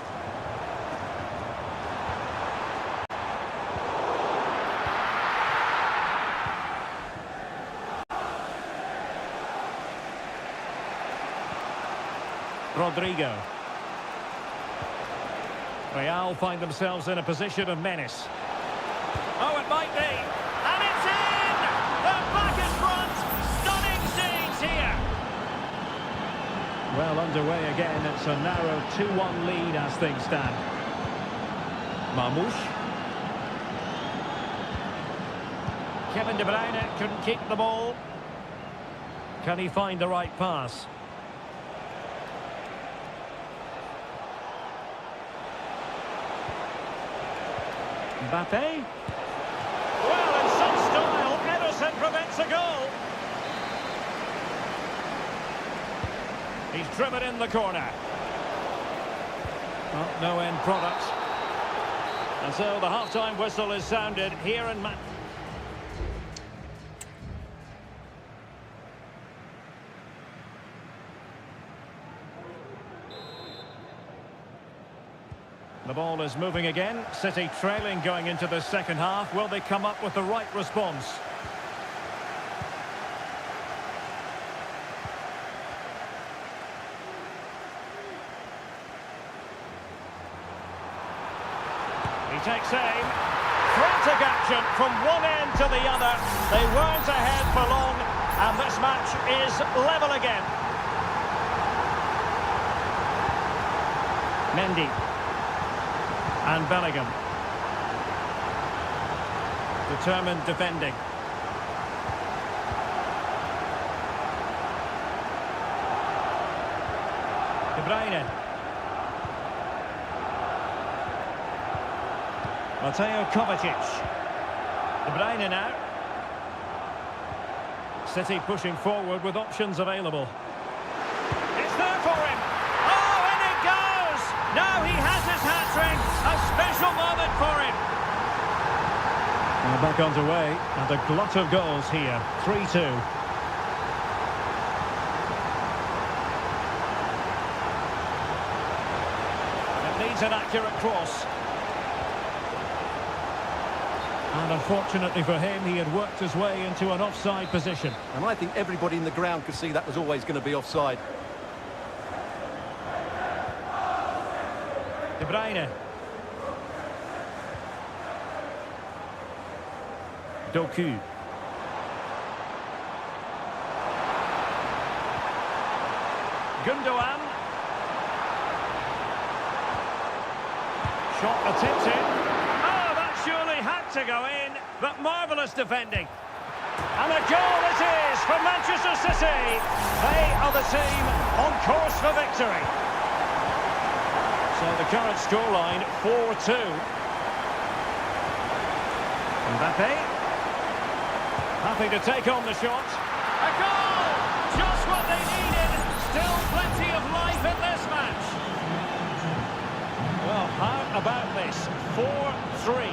Rodrigo. Real find themselves in a position of menace. Oh, it might be. And it's in! They're back in front. Stunning scenes here. Well, underway again. It's a narrow 2-1 lead as things stand. Marmoush. Kevin De Bruyne couldn't keep the ball. Can he find the right pass? Mbappe. Well, in some style, Ederson prevents a goal. He's driven in the corner. Well, no end product. And so the half-time whistle is sounded here in The ball is moving again. City trailing going into the second half. Will they come up with the right response? He takes aim. Frantic action from one end to the other. They weren't ahead for long, and this match is level again. Mendy. And Bellingham. Determined defending. De Bruyne. Mateo Kovacic. De Bruyne now. City pushing forward with options available. It's there for him. Oh, and it goes! Now he has his hat-trick. A special moment for him. Well, back underway, and a glut of goals here. 3-2. It needs an accurate cross. And unfortunately for him, he had worked his way into an offside position. And I think everybody in the ground could see that was always going to be offside. De Bruyne. Doku. Gundogan. Shot attempted. Oh, that surely had to go in, but marvellous defending. And a goal it is for Manchester City. They are the team on course for victory. So the current scoreline, 4-2. Mbappe. Happy to take on the shot. A goal! Just what they needed. Still plenty of life in this match. Well, how about this? 4-3.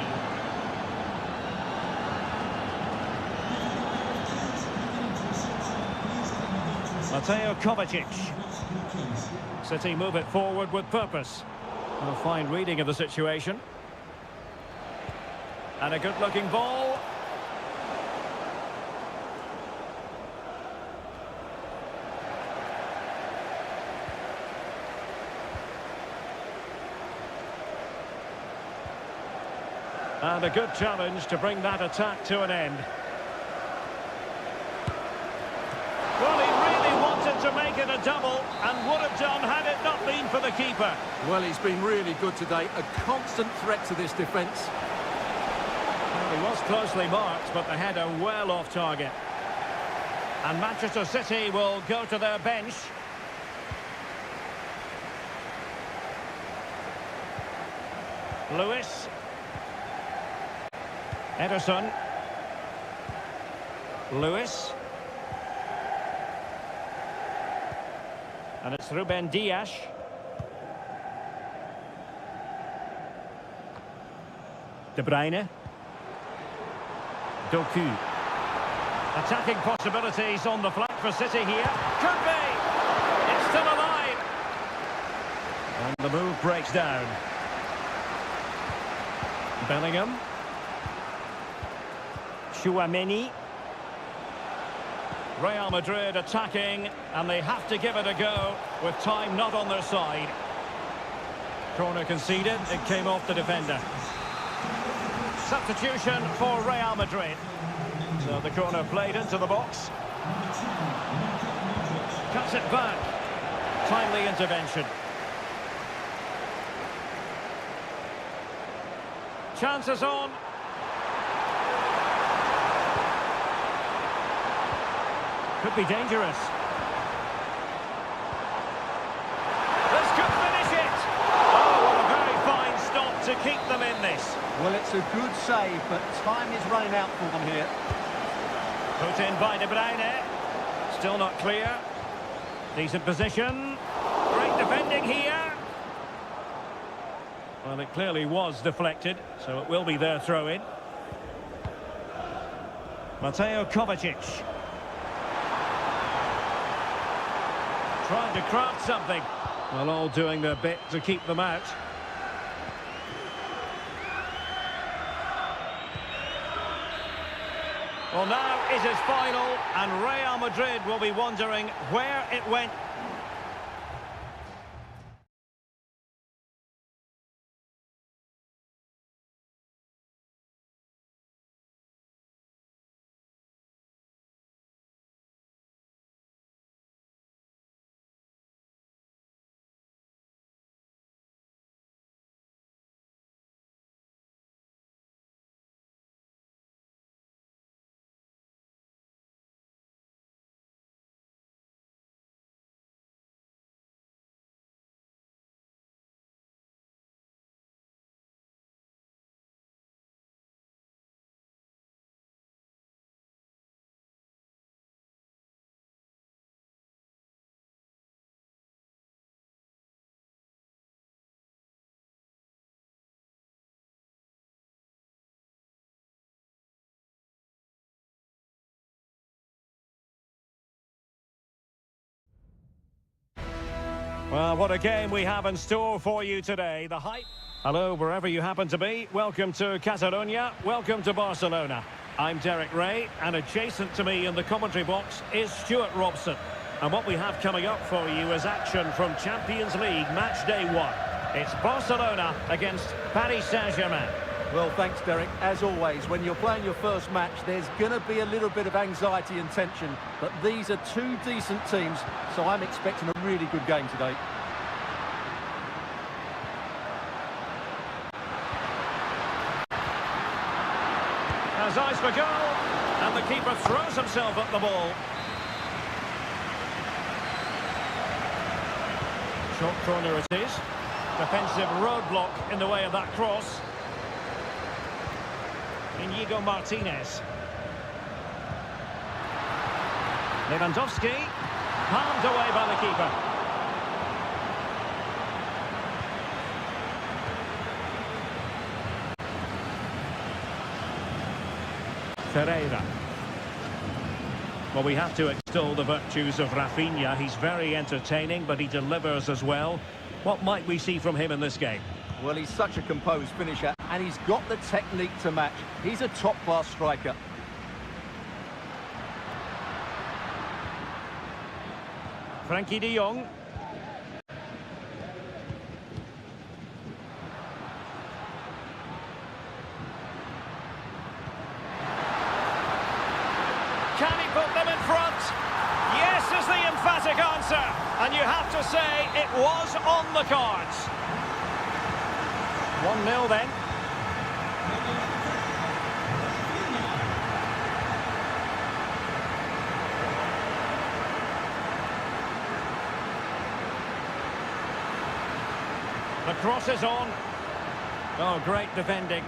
Mateo Kovacic. City move it forward with purpose. And a fine reading of the situation. And a good-looking ball. And a good challenge to bring that attack to an end. Well, he really wanted to make it a double and would have done had it not been for the keeper. Well, he's been really good today. A constant threat to this defence. Well, he was closely marked, but the header well off target. And Manchester City will go to their bench. Lewis. Ederson. Lewis. And it's Ruben Dias. De Bruyne. Doku. Attacking possibilities on the flank for City here. Could be! It's still alive! And the move breaks down. Bellingham. Chouameni. Real Madrid attacking, and they have to give it a go with time not on their side. Corner conceded, it came off the defender. Substitution for Real Madrid. So the corner played into the box. Cuts it back. Timely intervention. Chances on. Could be dangerous. This could finish it. Oh, what a very fine stop to keep them in this. Well, it's a good save, but time is running out for them here. Put in by De Bruyne. Still not clear. Decent position. Great defending here. Well, it clearly was deflected, so it will be their throw-in. Mateo Kovacic. Trying to craft something. Well, all doing their bit to keep them out. Well, now it is final, and Real Madrid will be wondering where it went. Well, what a game we have in store for you today. The hype. Hello, wherever you happen to be. Welcome to Catalonia. Welcome to Barcelona. I'm Derek Ray, and adjacent to me in the commentary box is Stuart Robson. And what we have coming up for you is action from Champions League match day 1. It's Barcelona against Paris Saint-Germain. Well, thanks, Derek. As always, when you're playing your first match, there's going to be a little bit of anxiety and tension. But these are two decent teams, so I'm expecting a really good game today. Has eyes for goal, and the keeper throws himself at the ball. Short corner it is. Defensive roadblock in the way of that cross. Inigo Martinez. Lewandowski. Palmed away by the keeper. Seria. Well, we have to extol the virtues of Rafinha. He's very entertaining, but he delivers as well. What might we see from him in this game? Well, he's such a composed finisher, and he's got the technique to match. He's a top-class striker. Frankie de Jong. Can he put them in front? Yes is the emphatic answer. And you have to say it was on the cards. 1-0 then. The cross is on. Oh, great defending.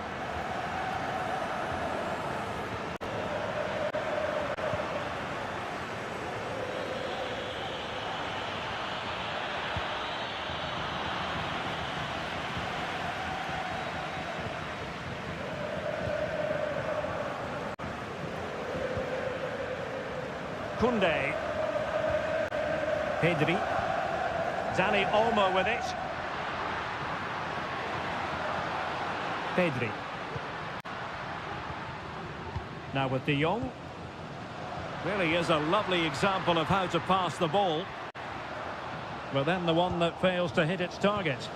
Koundé. Pedri. Dani Olmo with it. Pedri. Now with de Jong. Really is a lovely example of how to pass the ball. But then the one that fails to hit its target.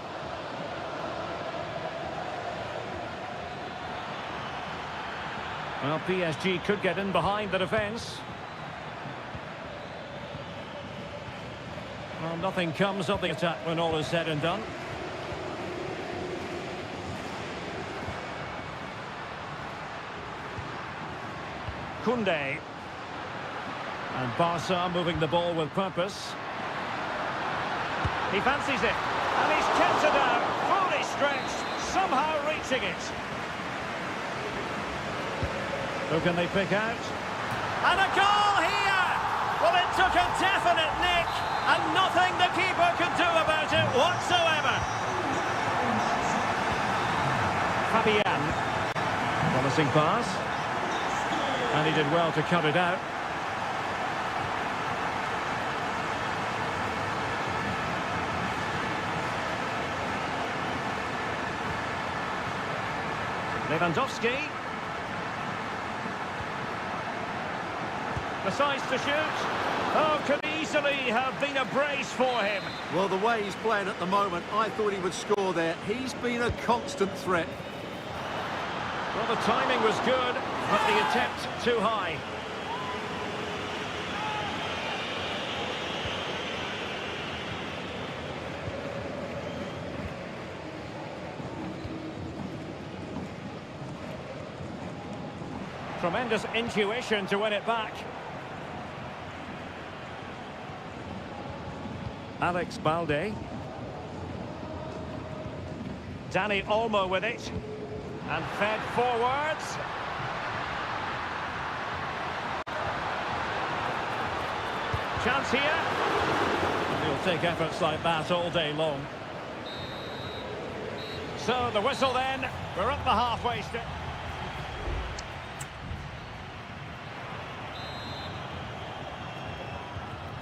Well, PSG could get in behind the defence. Well, nothing comes of the attack when all is said and done. Koundé. And Barca moving the ball with purpose. He fancies it. And he's kept it out. Fully stretched. Somehow reaching it. Who can they pick out? And a goal here! Well, it took a definite nick. And nothing the keeper could do about it whatsoever. Fabian. Promising pass. And he did well to cut it out. Lewandowski. Decides to shoot. Oh, could easily have been a brace for him. Well, the way he's playing at the moment, I thought he would score there. He's been a constant threat. Well, the timing was good, but the attempt too high. Tremendous intuition to win it back. Alex Balde. Dani Olmo with it. And fed forwards. Chance here. He'll take efforts like that all day long. So the whistle then. We're at the halfway stage.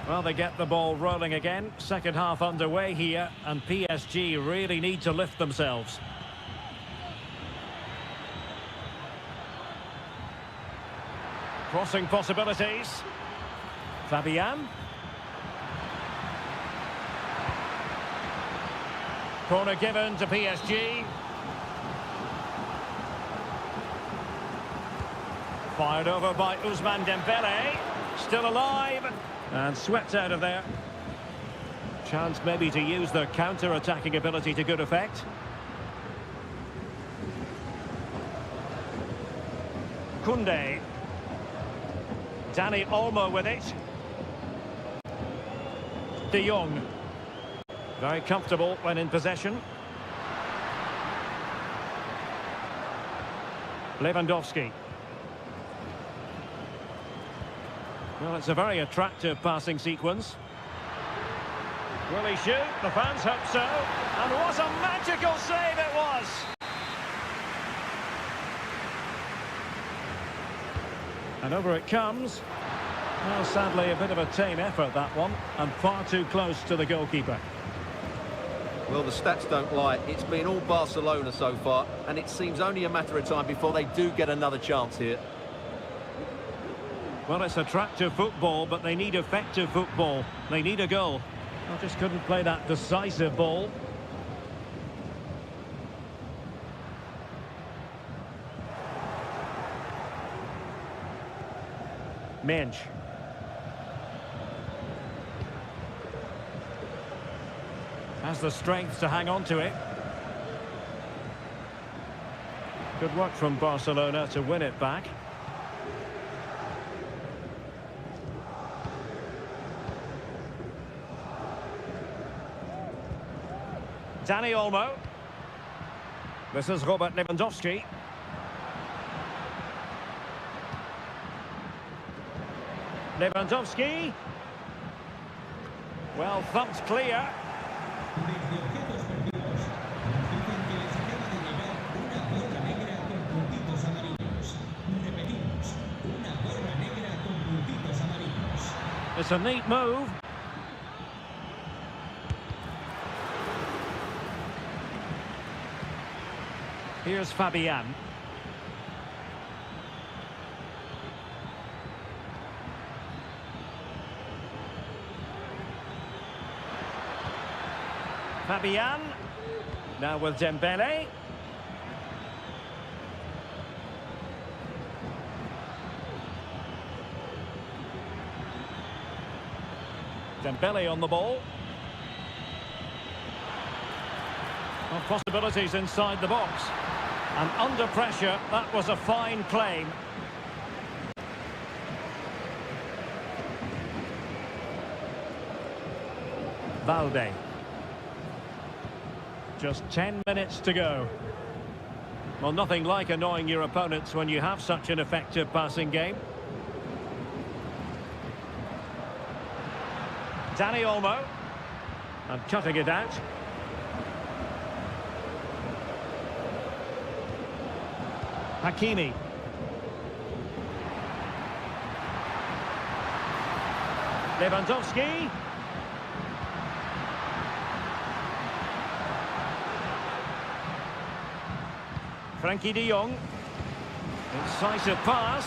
Well, they get the ball rolling again. Second half underway here, and PSG really need to lift themselves. Crossing possibilities. Fabian. Corner given to PSG. Fired over by Ousmane Dembele. Still alive. And swept out of there. Chance maybe to use their counter-attacking ability to good effect. Koundé. Dani Olmo with it. De Jong. Very comfortable when in possession. Lewandowski. Well, it's a very attractive passing sequence. Will he shoot? The fans hope so. And what a magical save it was! And over it comes. Well, sadly, a bit of a tame effort, that one, and far too close to the goalkeeper. Well, the stats don't lie. It's been all Barcelona so far, and it seems only a matter of time before they do get another chance here. Well, it's attractive football, but they need effective football. They need a goal. I just couldn't play that decisive ball. Mensch. Has the strength to hang on to it. Good work from Barcelona to win it back. Dani Olmo. This is Robert Lewandowski. Lewandowski. Well thumped clear. It's a neat move. Here's Fabian. Fabian. Now with Dembele. Dembele on the ball. Well, possibilities inside the box. And under pressure, that was a fine claim. Valde. Just 10 minutes to go. Well, nothing like annoying your opponents when you have such an effective passing game. Dani Olmo. And cutting it out. Hakimi. Lewandowski. Frankie de Jong. Incisive pass.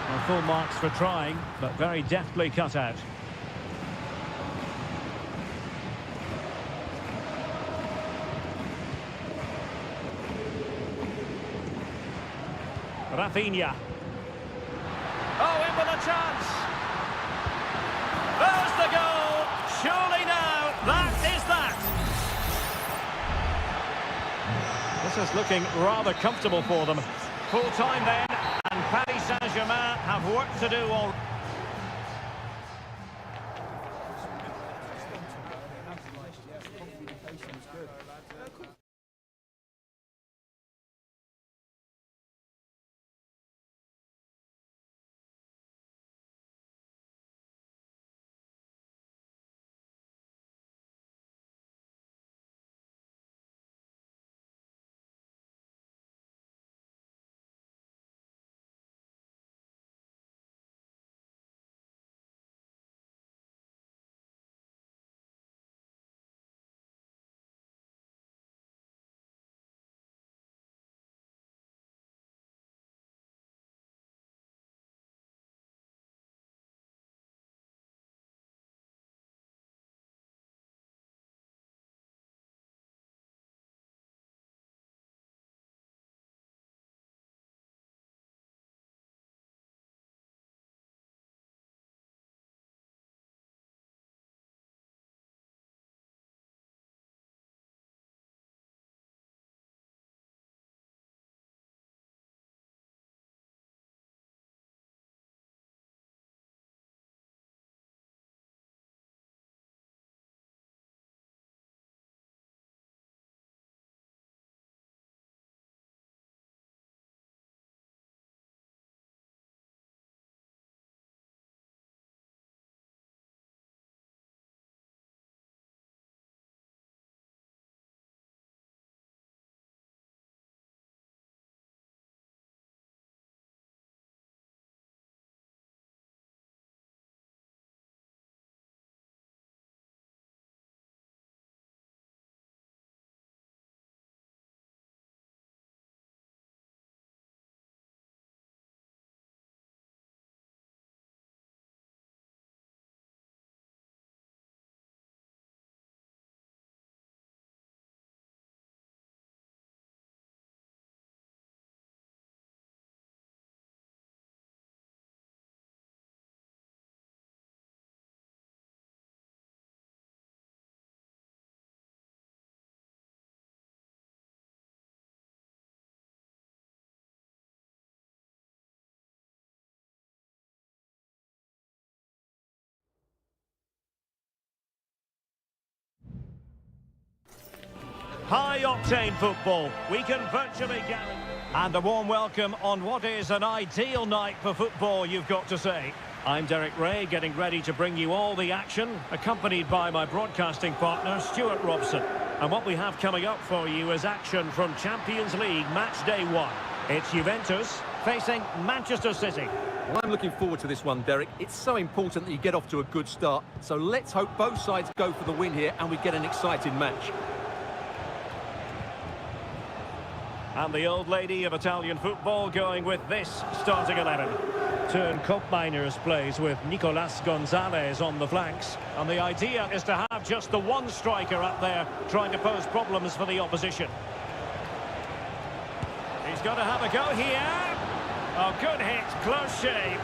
Well, full marks for trying, but very deftly cut out. Rafinha. Oh, in with a chance. There's the goal. Surely now, that is that. This is looking rather comfortable for them. Full time then, and Paris Saint-Germain have work to do already. High-octane football. We can virtually guarantee... And a warm welcome on what is an ideal night for football, you've got to say. I'm Derek Ray, getting ready to bring you all the action, accompanied by my broadcasting partner, Stuart Robson. And what we have coming up for you is action from Champions League Match Day 1. It's Juventus facing Manchester City. Well, I'm looking forward to this one, Derek. It's so important that you get off to a good start. So let's hope both sides go for the win here and we get an exciting match. And the old lady of Italian football going with this starting 11. Turn Miners plays with Nicolas Gonzalez on the flanks. And the idea is to have just the one striker up there trying to pose problems for the opposition. He's got to have a go here. Oh, good hit, close shave.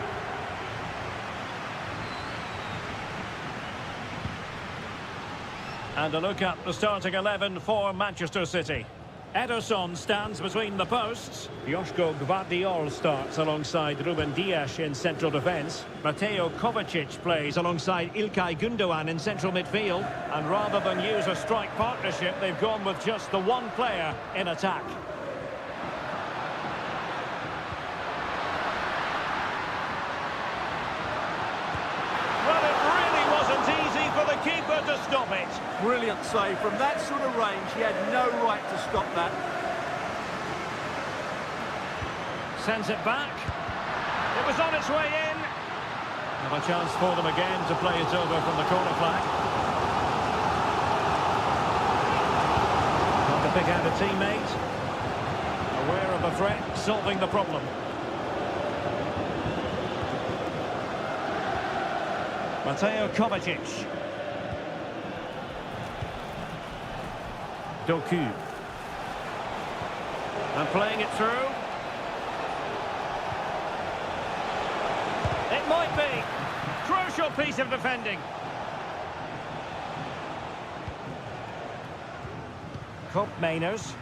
And a look at the starting 11 for Manchester City. Ederson stands between the posts. Joško Gvardiol starts alongside Ruben Dias in central defence. Mateo Kovacic plays alongside Ilkay Gundogan in central midfield. And rather than use a strike partnership, they've gone with just the one player in attack. Well, it really wasn't easy for the keeper to stop it. Brilliant save. From that sort of range, he had no right to stop that. Sends it back. It was on its way in. And a chance for them again to play it over from the corner flag. Not to pick out a teammate. Aware of the threat, solving the problem. Mateo Kovacic. Doku. And playing it through. It might be. Crucial piece of defending. Miners.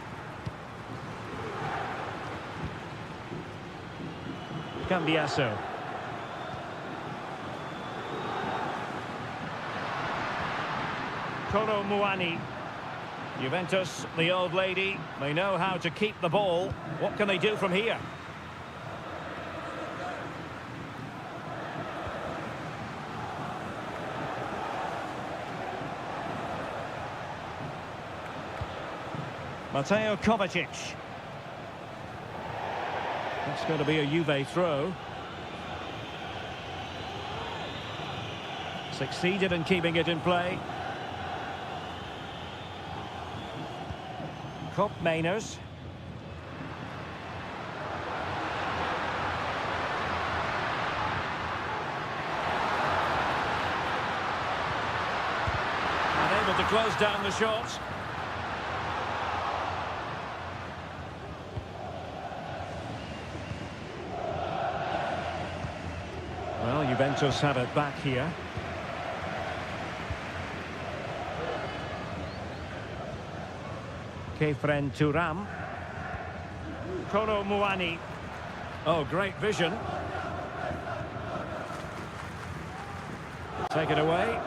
Cambiasso. Kolo Muani. Juventus, the old lady, they know how to keep the ball. What can they do from here? Mateo Kovacic. That's going to be a Juve throw. Succeeded in keeping it in play. Miners. And able to close down the shot. Well, Juventus have it back here. Kefren Turam. Kolo Muani. Oh, great vision. Take it away.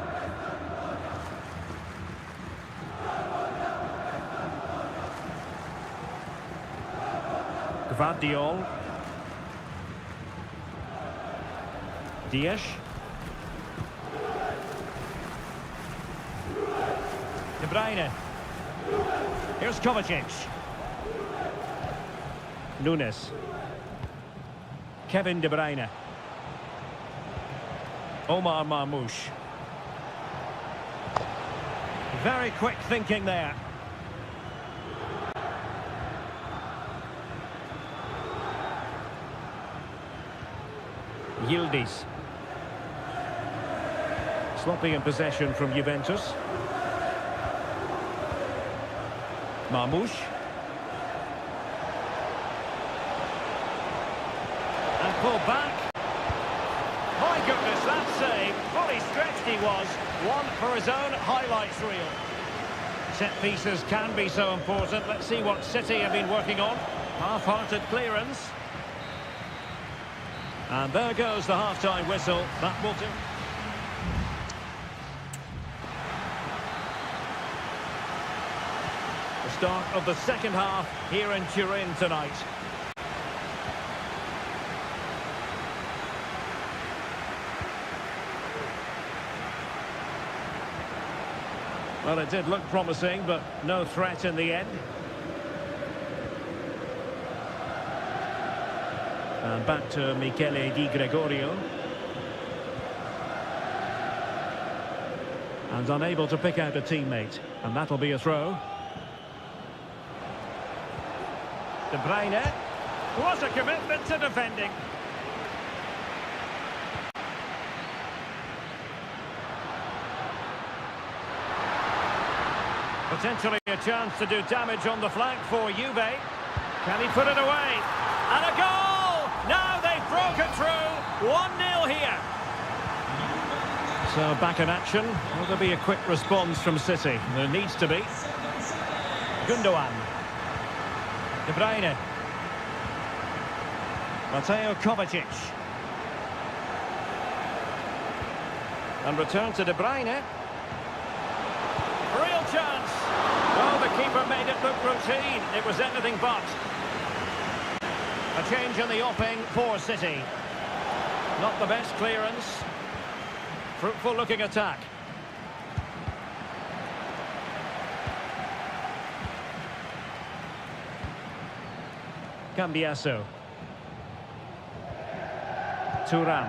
Gvardiol. Dias. De Bruyne. Here's Kovacic. Nunes. Kevin De Bruyne. Omar Marmoush. Very quick thinking there. Yildiz. Sloppy in possession from Juventus. Marmoush. And pulled back. My goodness, that save. Fully stretched he was. One for his own highlights reel. Set pieces can be so important. Let's see what City have been working on. Half-hearted clearance. And there goes the half-time whistle. That will do. The start of the second half here in Turin tonight. Well, it did look promising, but no threat in the end. And back to Michele Di Gregorio. And unable to pick out a teammate. And that'll be a throw. De Bruyne. What a commitment to defending. Potentially a chance to do damage on the flank for Juve. Can he put it away? And a goal! Now they've broken through. 1-0 here. So back in action. Will there be a quick response from City? There needs to be. Gundogan. De Bruyne. Mateo Kovacic. And return to De Bruyne. Real chance. Well, the keeper made it look routine. It was anything but. A change in the offing for City. Not the best clearance. Fruitful looking attack. Cambiasso. Thuram.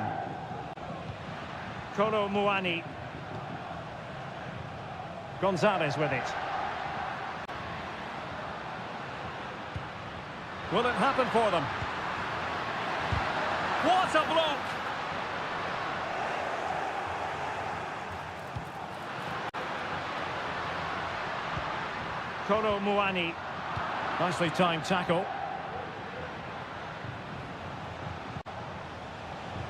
Kolo Muani. Gonzalez with it. Will it happen for them? What a block! Kolo Muani. Nicely timed tackle.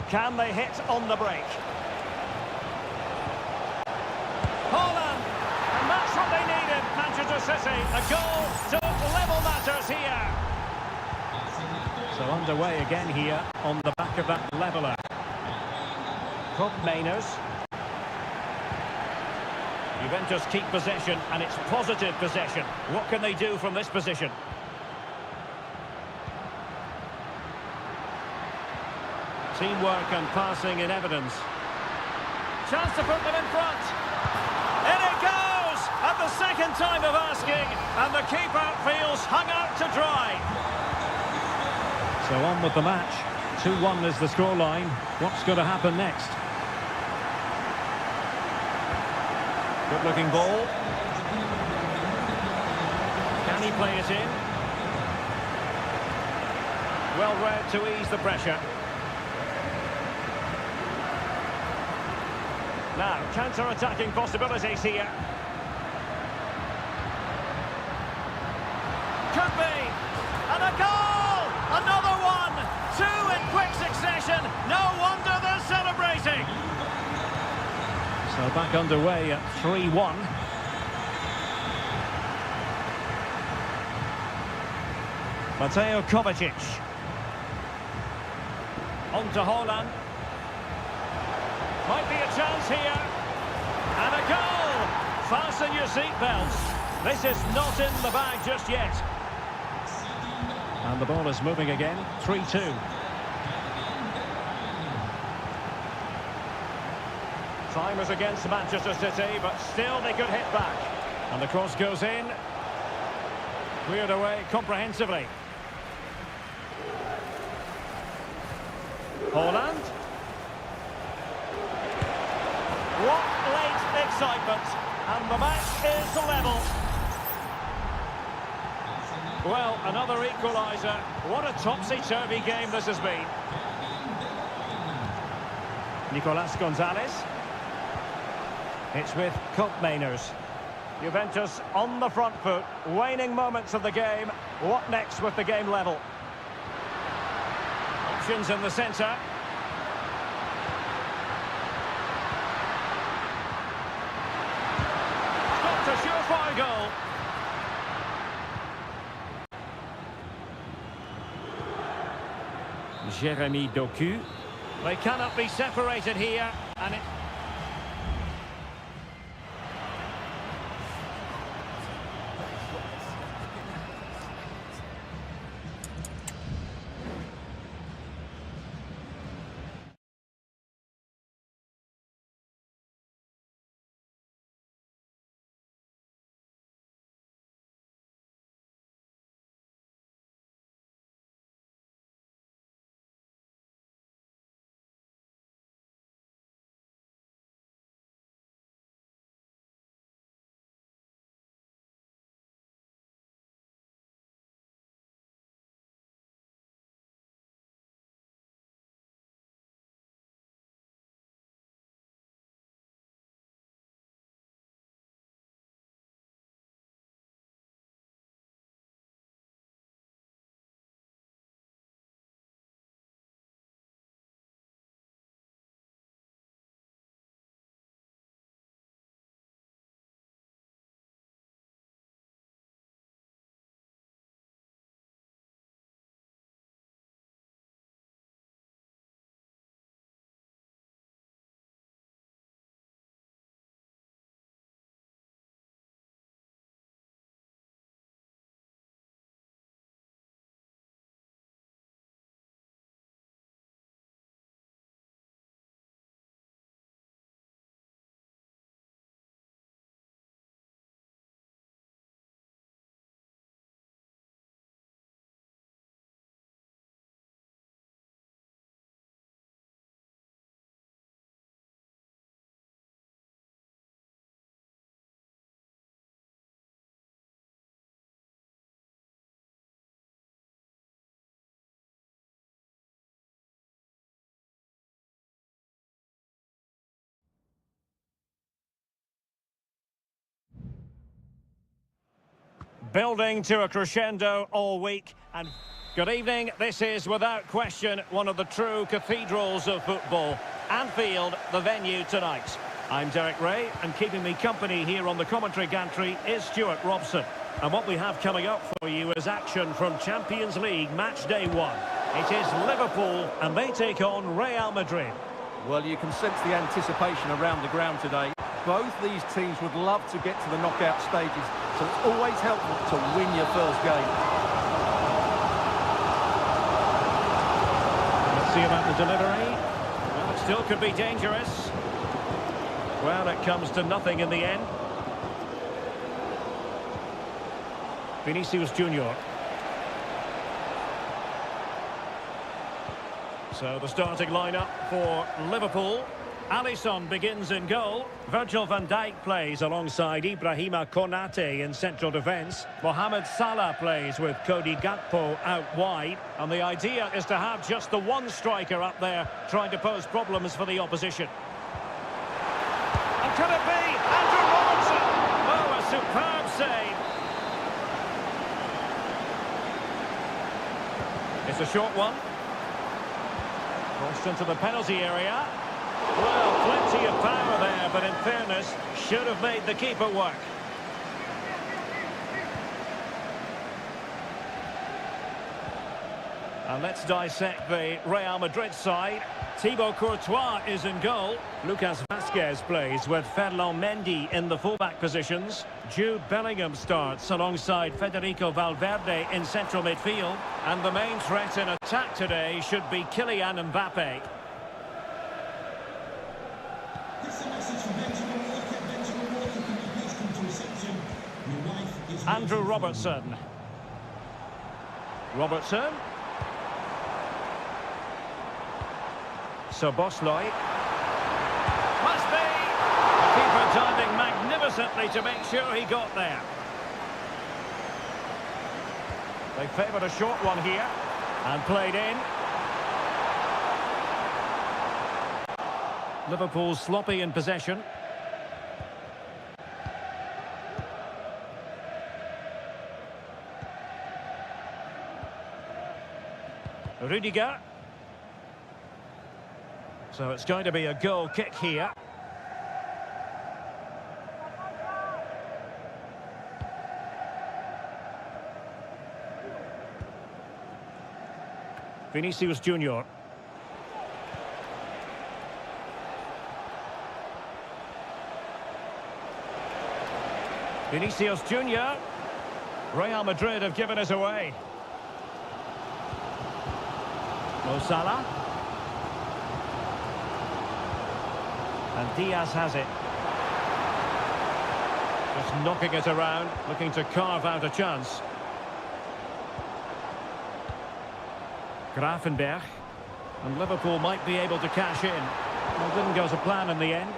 Can they hit on the break? Haaland! And that's what they needed, Manchester City. A goal to level matters here. So underway again here on the back of that leveller. Mainers. Juventus keep possession, and it's positive possession. What can they do from this position? Teamwork and passing in evidence. Chance to put them in front. In it goes! At the second time of asking, and the keeper feels hung out to dry. So on with the match. 2-1 is the scoreline. What's going to happen next? Good looking ball. Can he play it in? Well read to ease the pressure. Now, counter-attacking possibilities here. Could be! And a goal! Another one! Two in quick succession! No wonder they're celebrating! So back underway at 3-1. Mateo Kovacic. On to Haaland. Might be a chance here. And a goal! Fasten your seatbelts. This is not in the bag just yet. And the ball is moving again. 3-2. Time is against Manchester City, but still they could hit back. And the cross goes in. Cleared away comprehensively. Haaland. What late excitement. And the match is level. Well, another equaliser. What a topsy-turvy game this has been. Nicolas Gonzalez. It's with Mainers. Juventus on the front foot. Waning moments of the game. What next with the game level? Options in the centre. Got a surefire goal. Jeremy Doku. They cannot be separated here, and it... Building to a crescendo all week. And good evening. This is without question one of the true cathedrals of football. Anfield, the venue tonight. I'm Derek Ray, and keeping me company here on the commentary gantry is Stuart Robson. And what we have coming up for you is action from Champions League match day 1. It is Liverpool, and they take on Real Madrid. Well, you can sense the anticipation around the ground today. Both these teams would love to get to the knockout stages, so it's always helpful to win your first game. Let's see about the delivery. Well, it still could be dangerous. Well, it comes to nothing in the end. Vinicius Junior. So the starting lineup for Liverpool. Alisson begins in goal. Virgil van Dijk plays alongside Ibrahima Konate in central defence. Mohamed Salah plays with Cody Gakpo out wide. And the idea is to have just the one striker up there trying to pose problems for the opposition. And could it be Andrew Robertson? Oh, a superb save. It's a short one. Crossed into the penalty area. Well, plenty of power there, but in fairness, should have made the keeper work. And let's dissect the Real Madrid side. Thibaut Courtois is in goal. Lucas Vazquez plays with Ferland Mendy in the fullback positions. Jude Bellingham starts alongside Federico Valverde in central midfield. And the main threat in attack today should be Kylian Mbappe. Andrew Robertson. Robertson. So Bosloy. Must be! The keeper diving magnificently to make sure he got there. They favoured a short one here. And played in. Liverpool sloppy in possession. Rudiger. So it's going to be a goal kick here. Vinicius Junior. Vinicius Junior. Real Madrid have given us away. Mo Salah. And Diaz has it. Just knocking it around, looking to carve out a chance. Gravenberch. And Liverpool might be able to cash in. Well, didn't go to plan in the end.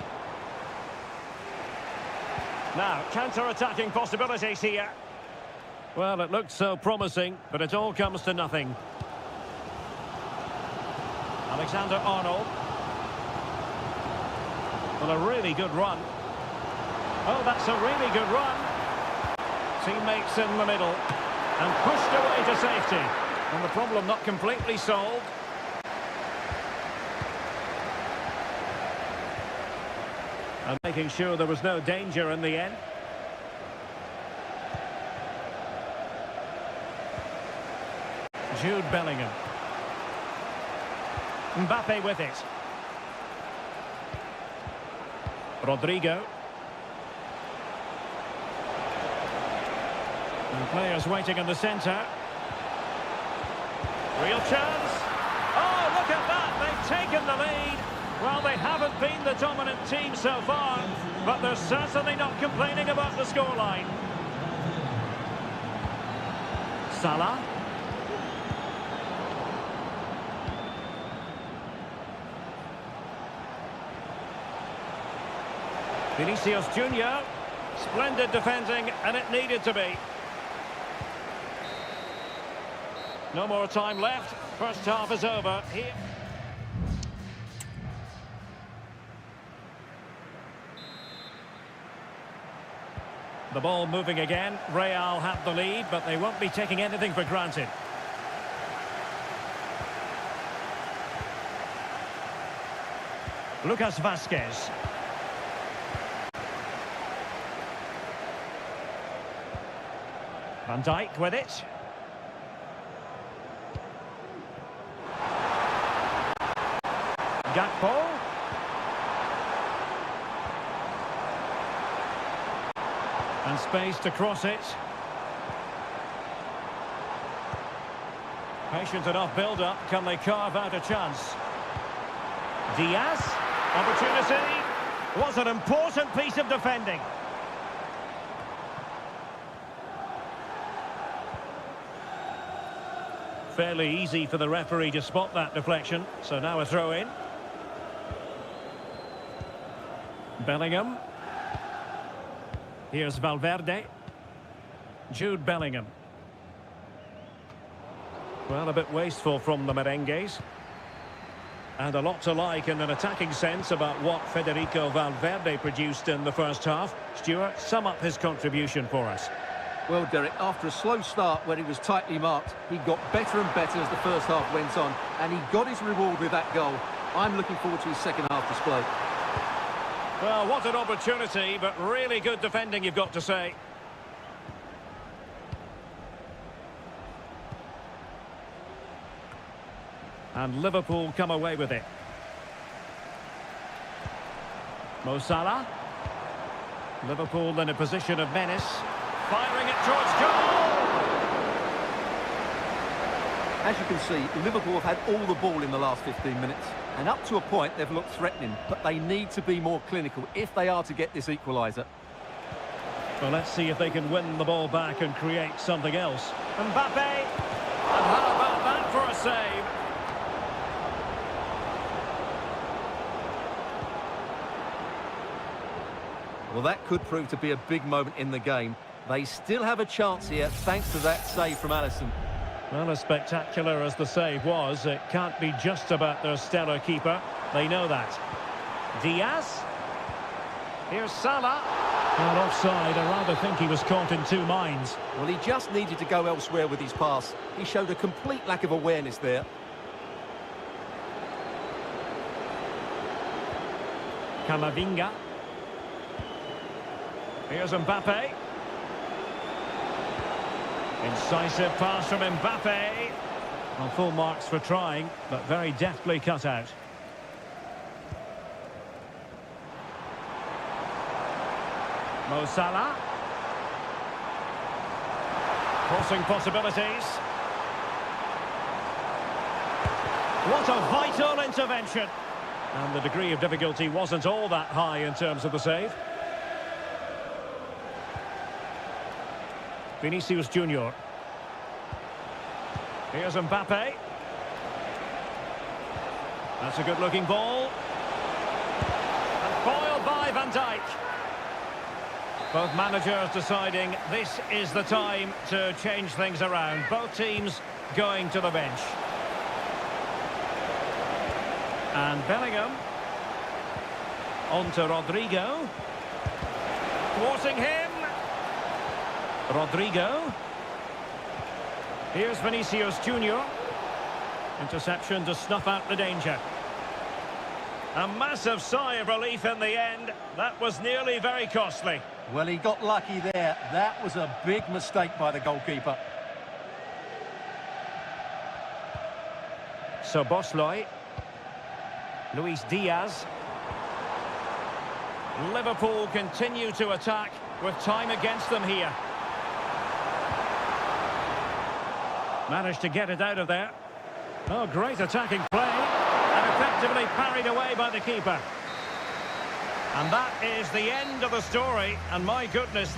Now, counter-attacking possibilities here. Well, it looked so promising, but it all comes to nothing. Alexander-Arnold. Well, a really good run. Oh, that's a really good run. Teammates in the middle. And pushed away to safety. And the problem not completely solved. And making sure there was no danger in the end. Jude Bellingham. Mbappe with it. Rodrigo. And players waiting in the centre. Real chance. Oh, look at that. They've taken the lead. Well, they haven't been the dominant team so far, but they're certainly not complaining about the scoreline. Salah. Vinicius Junior. Splendid defending, and it needed to be. No more time left. First half is over. Here. The ball moving again. Real have the lead, but they won't be taking anything for granted. Lucas Vazquez. Van Dijk with it. Gakpo. And space to cross it. Patient enough build-up. Can they carve out a chance? Diaz. Opportunity. Was an important piece of defending. Fairly easy for the referee to spot that deflection. So now a throw-in. Bellingham. Here's Valverde. Jude Bellingham. Well, a bit wasteful from the merengues. And a lot to like in an attacking sense about what Federico Valverde produced in the first half. Stuart, sum up his contribution for us. Well, Derek, after a slow start where he was tightly marked, he got better and better as the first half went on, and he got his reward with that goal. I'm looking forward to his second half display. Well, what an opportunity, but really good defending, you've got to say. And Liverpool come away with it. Mo Salah. Liverpool in a position of menace. Firing it towards goal! As you can see, Liverpool have had all the ball in the last 15 minutes. And up to a point, they've looked threatening. But they need to be more clinical if they are to get this equaliser. Well, let's see if they can win the ball back and create something else. Mbappe! And how about that for a save? Well, that could prove to be a big moment in the game. They still have a chance here, thanks to that save from Alisson. Well, as spectacular as the save was, it can't be just about their stellar keeper. They know that. Diaz. Here's Salah. Well, offside. I rather think he was caught in two minds. Well, he just needed to go elsewhere with his pass. He showed a complete lack of awareness there. Camavinga. Here's Mbappe. Incisive pass from Mbappe. On full marks for trying, but very deftly cut out. Mo Salah. Crossing possibilities. What a vital intervention. And the degree of difficulty wasn't all that high in terms of the save. Vinicius Junior. Here's Mbappe. That's a good-looking ball. And foiled by Van Dijk. Both managers deciding this is the time to change things around. Both teams going to the bench. And Bellingham. On to Rodrigo. Thwarting him. Rodrigo. Here's Vinicius Junior. Interception to snuff out the danger. A massive sigh of relief in the end. That was nearly very costly. Well, he got lucky there. That was a big mistake by the goalkeeper. Szoboszlai. Luis Diaz. Liverpool continue to attack with time against them here. Managed to get it out of there. Oh, great attacking play. And effectively parried away by the keeper. And that is the end of the story. And my goodness...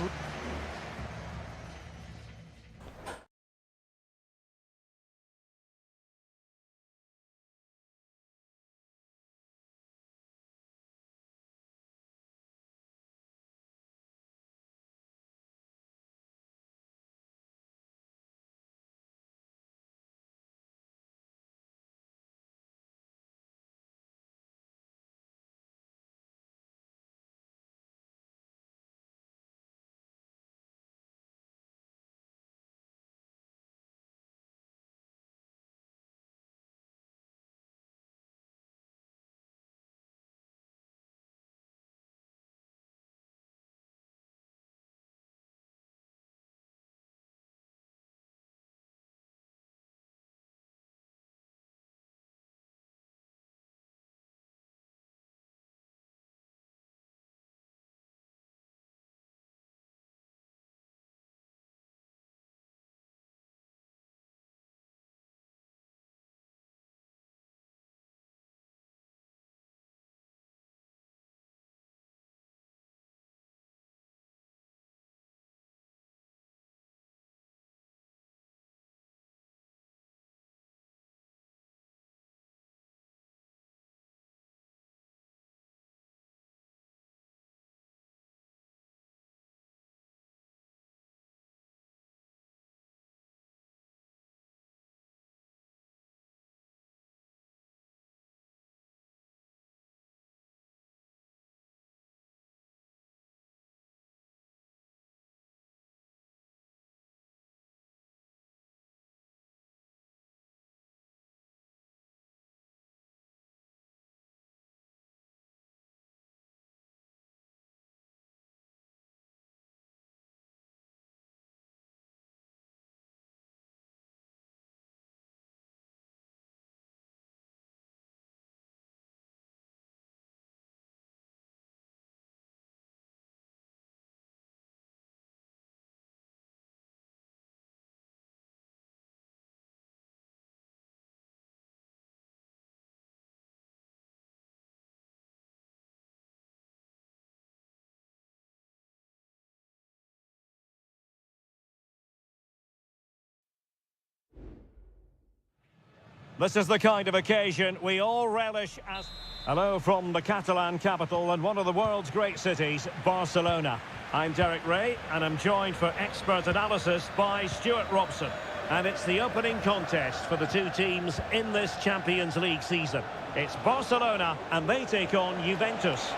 This is the kind of occasion we all relish as... Hello from the Catalan capital and one of the world's great cities, Barcelona. I'm Derek Ray and I'm joined for expert analysis by Stuart Robson. And it's the opening contest for the two teams in this Champions League season. It's Barcelona and they take on Juventus.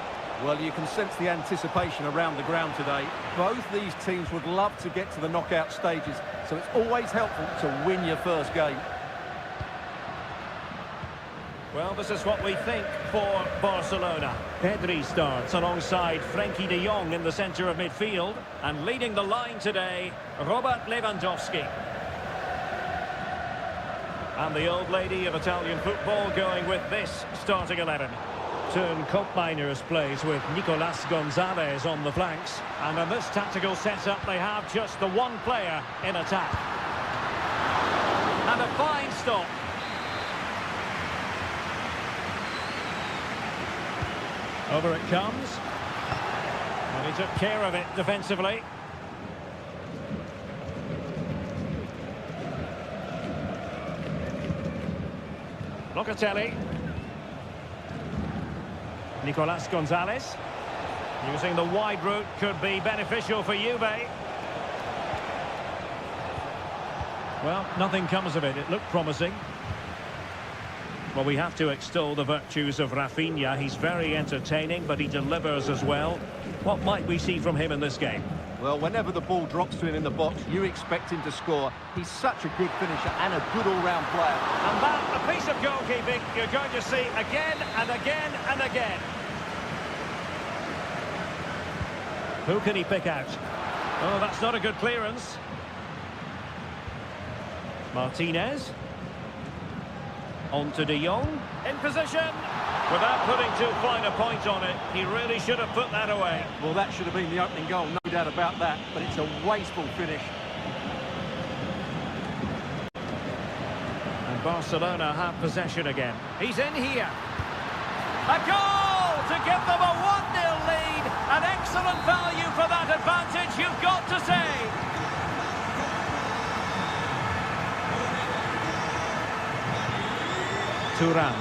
Well, you can sense the anticipation around the ground today. Both these teams would love to get to the knockout stages, so it's always helpful to win your first game. Well, this is what we think for Barcelona. Pedri starts alongside Frenkie de Jong in the centre of midfield. And leading the line today, Robert Lewandowski. And the old lady of Italian football going with this starting 11. Turn Koopmeiners plays with Nicolas Gonzalez on the flanks. And in this tactical setup, they have just the one player in attack. And a fine stop. Over it comes. And he took care of it defensively. Locatelli. Nicolas Gonzalez. Using the wide route could be beneficial for Juve. Well, nothing comes of it. It looked promising. Well, we have to extol the virtues of Rafinha. He's very entertaining, but he delivers as well. What might we see from him in this game? Well, whenever the ball drops to him in the box, you expect him to score. He's such a good finisher and a good all-round player. And that, a piece of goalkeeping you're going to see again and again and again. Who can he pick out? Oh, that's not a good clearance. Martinez. On to de Jong. In position. Without putting too fine a point on it, he really should have put that away. Well, that should have been the opening goal, no doubt about that. But it's a wasteful finish. And Barcelona have possession again. He's in here. A goal to give them a 1-0 lead. An excellent value for that advantage, you've got to say. Turan.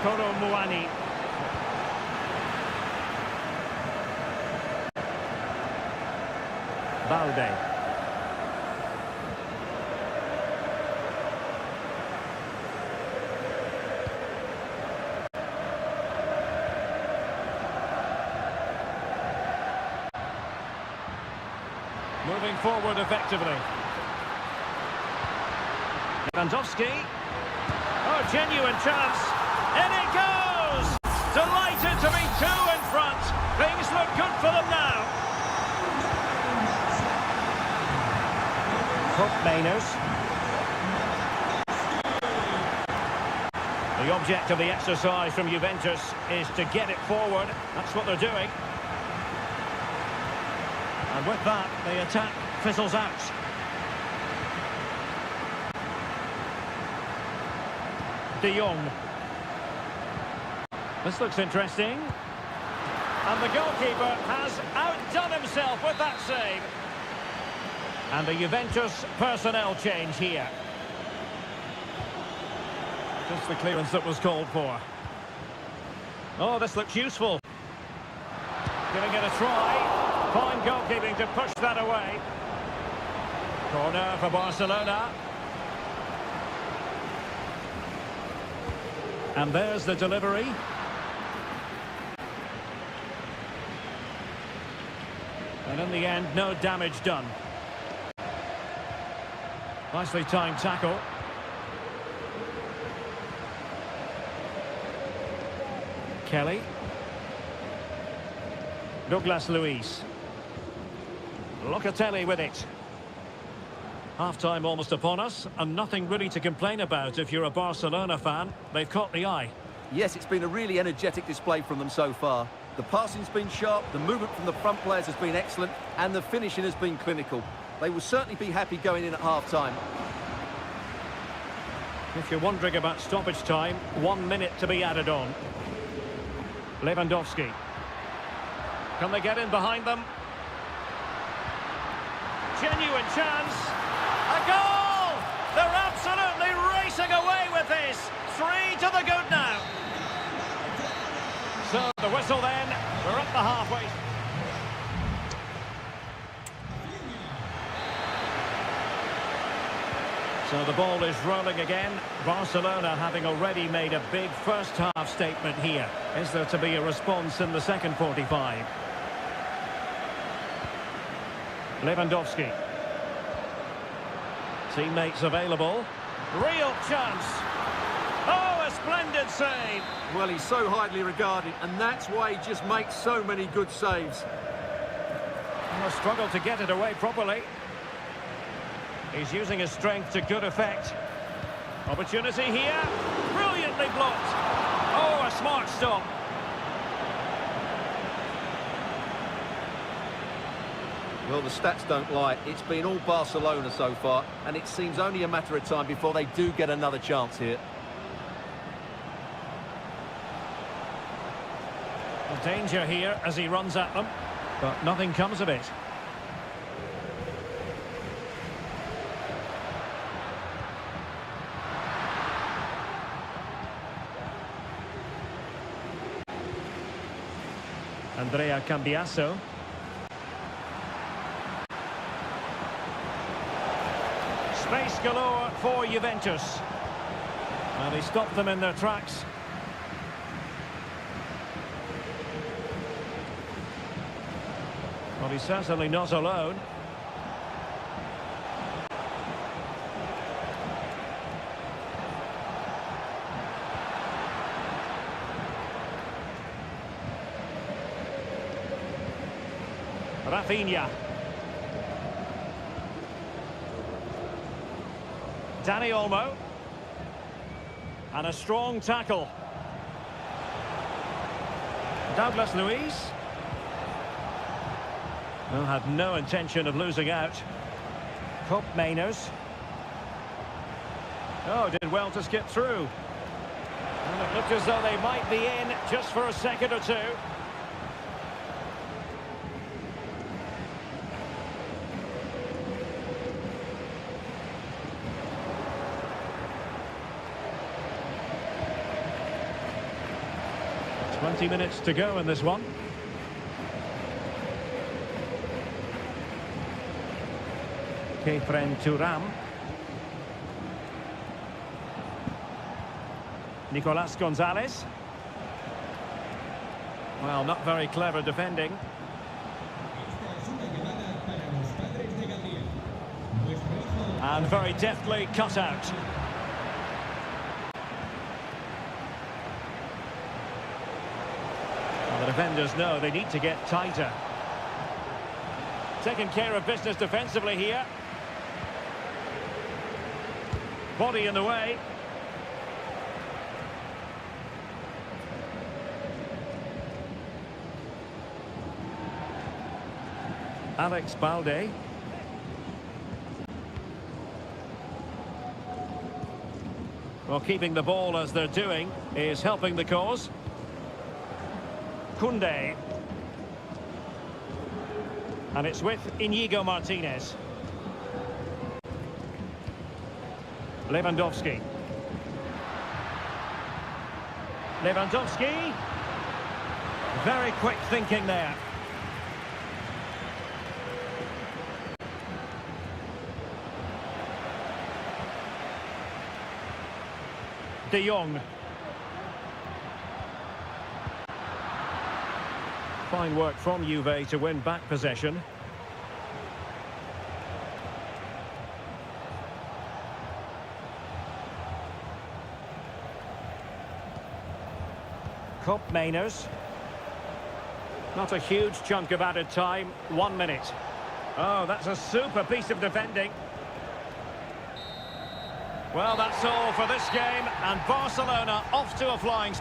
Koro Muani. Balde. Moving forward effectively. Lewandowski. Oh, genuine chance. In it goes! Delighted to be two in front. Things look good for them now. Koopmeiners. The object of the exercise from Juventus is to get it forward. That's what they're doing. And with that, the attack fizzles out. De Jong. This looks interesting. And the goalkeeper has outdone himself with that save. And the Juventus personnel change here. Just the clearance that was called for. Oh, this looks useful. Giving it a try. Fine goalkeeping to push that away. Corner for Barcelona. And there's the delivery. And in the end, no damage done. Nicely timed tackle. Kelly. Douglas Luiz. Locatelli with it. Half-time almost upon us, and nothing really to complain about if you're a Barcelona fan. They've caught the eye. Yes, it's been a really energetic display from them so far. The passing's been sharp, the movement from the front players has been excellent, and the finishing has been clinical. They will certainly be happy going in at half-time. If you're wondering about stoppage time, 1 minute to be added on. Lewandowski. Can they get in behind them? Genuine chance. goal! They're absolutely racing away with this. 3 to the good now. So the whistle then. We're at the halfway. So the ball is rolling again. Barcelona having already made a big first half statement here. Is there to be a response in the second 45? Lewandowski. Teammates available. Real chance. Oh, a splendid save. Well, he's so highly regarded, and that's why he just makes so many good saves. Well, struggled to get it away properly. He's using his strength to good effect. Opportunity here. Brilliantly blocked. Oh, a smart stop. Well, the stats don't lie. It's been all Barcelona so far, and it seems only a matter of time before they do get another chance here. Danger here as he runs at them, but nothing comes of it. Andrea Cambiasso. Space galore for Juventus. And he stopped them in their tracks. Well, he's certainly not alone. Rafinha. Dani Olmo. And a strong tackle. Douglas Luiz. Well, had no intention of losing out. Cup Mainers. Oh, did well to skip through. And it looked as though they might be in just for a second or two. Twenty minutes to go in this one. Kefren Turam. Nicolas Gonzalez. Well, not very clever defending. And very deftly cut out. Well, the defenders know they need to get tighter. Taking care of business defensively here. Body in the way. Alex Balde. Well, keeping the ball as they're doing is helping the cause. Koundé. And it's with Inigo Martinez. Lewandowski. Lewandowski. Very quick thinking there. De Jong. Fine work from Juve to win back possession. Cup Mainers. Not a huge chunk of added time. 1 minute. Oh, that's a super piece of defending. Well, that's all for this game, and Barcelona off to a flying...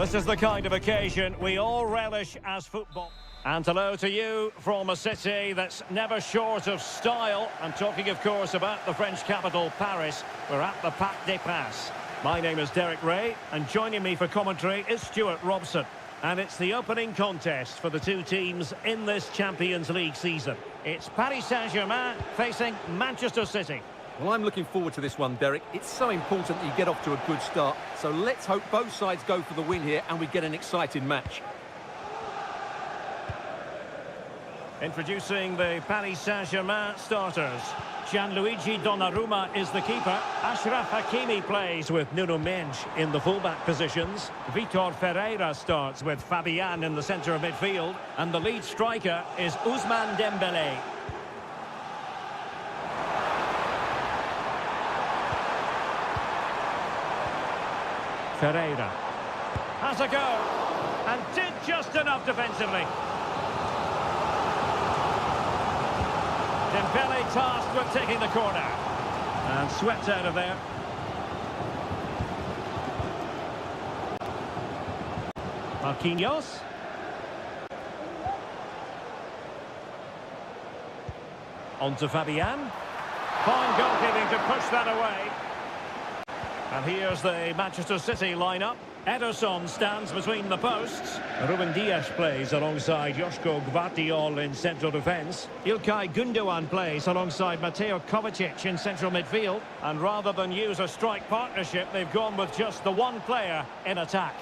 This is the kind of occasion we all relish as football. And hello to you from a city that's never short of style. I'm talking, of course, about the French capital, Paris. We're at the Parc des Princes. My name is Derek Ray, and joining me for commentary is Stuart Robson. And it's the opening contest for the two teams in this Champions League season. It's Paris Saint-Germain facing Manchester City. Well, I'm looking forward to this one, Derek. It's so important that you get off to a good start. So let's hope both sides go for the win here and we get an exciting match. Introducing the Paris Saint-Germain starters. Gianluigi Donnarumma is the keeper. Achraf Hakimi plays with Nuno Mendes in the fullback positions. Vitor Ferreira starts with Fabian in the centre of midfield. And the lead striker is Ousmane Dembélé. Ferreira has a go and did just enough defensively. Dembele tasked with taking the corner and swept out of there. Marquinhos. On to Fabian. Fine goalkeeping to push that away. And here's the Manchester City lineup. Ederson stands between the posts. Ruben Dias plays alongside Joško Gvardiol in central defence. Ilkay Gundogan plays alongside Mateo Kovacic in central midfield. And rather than use a strike partnership, they've gone with just the one player in attack.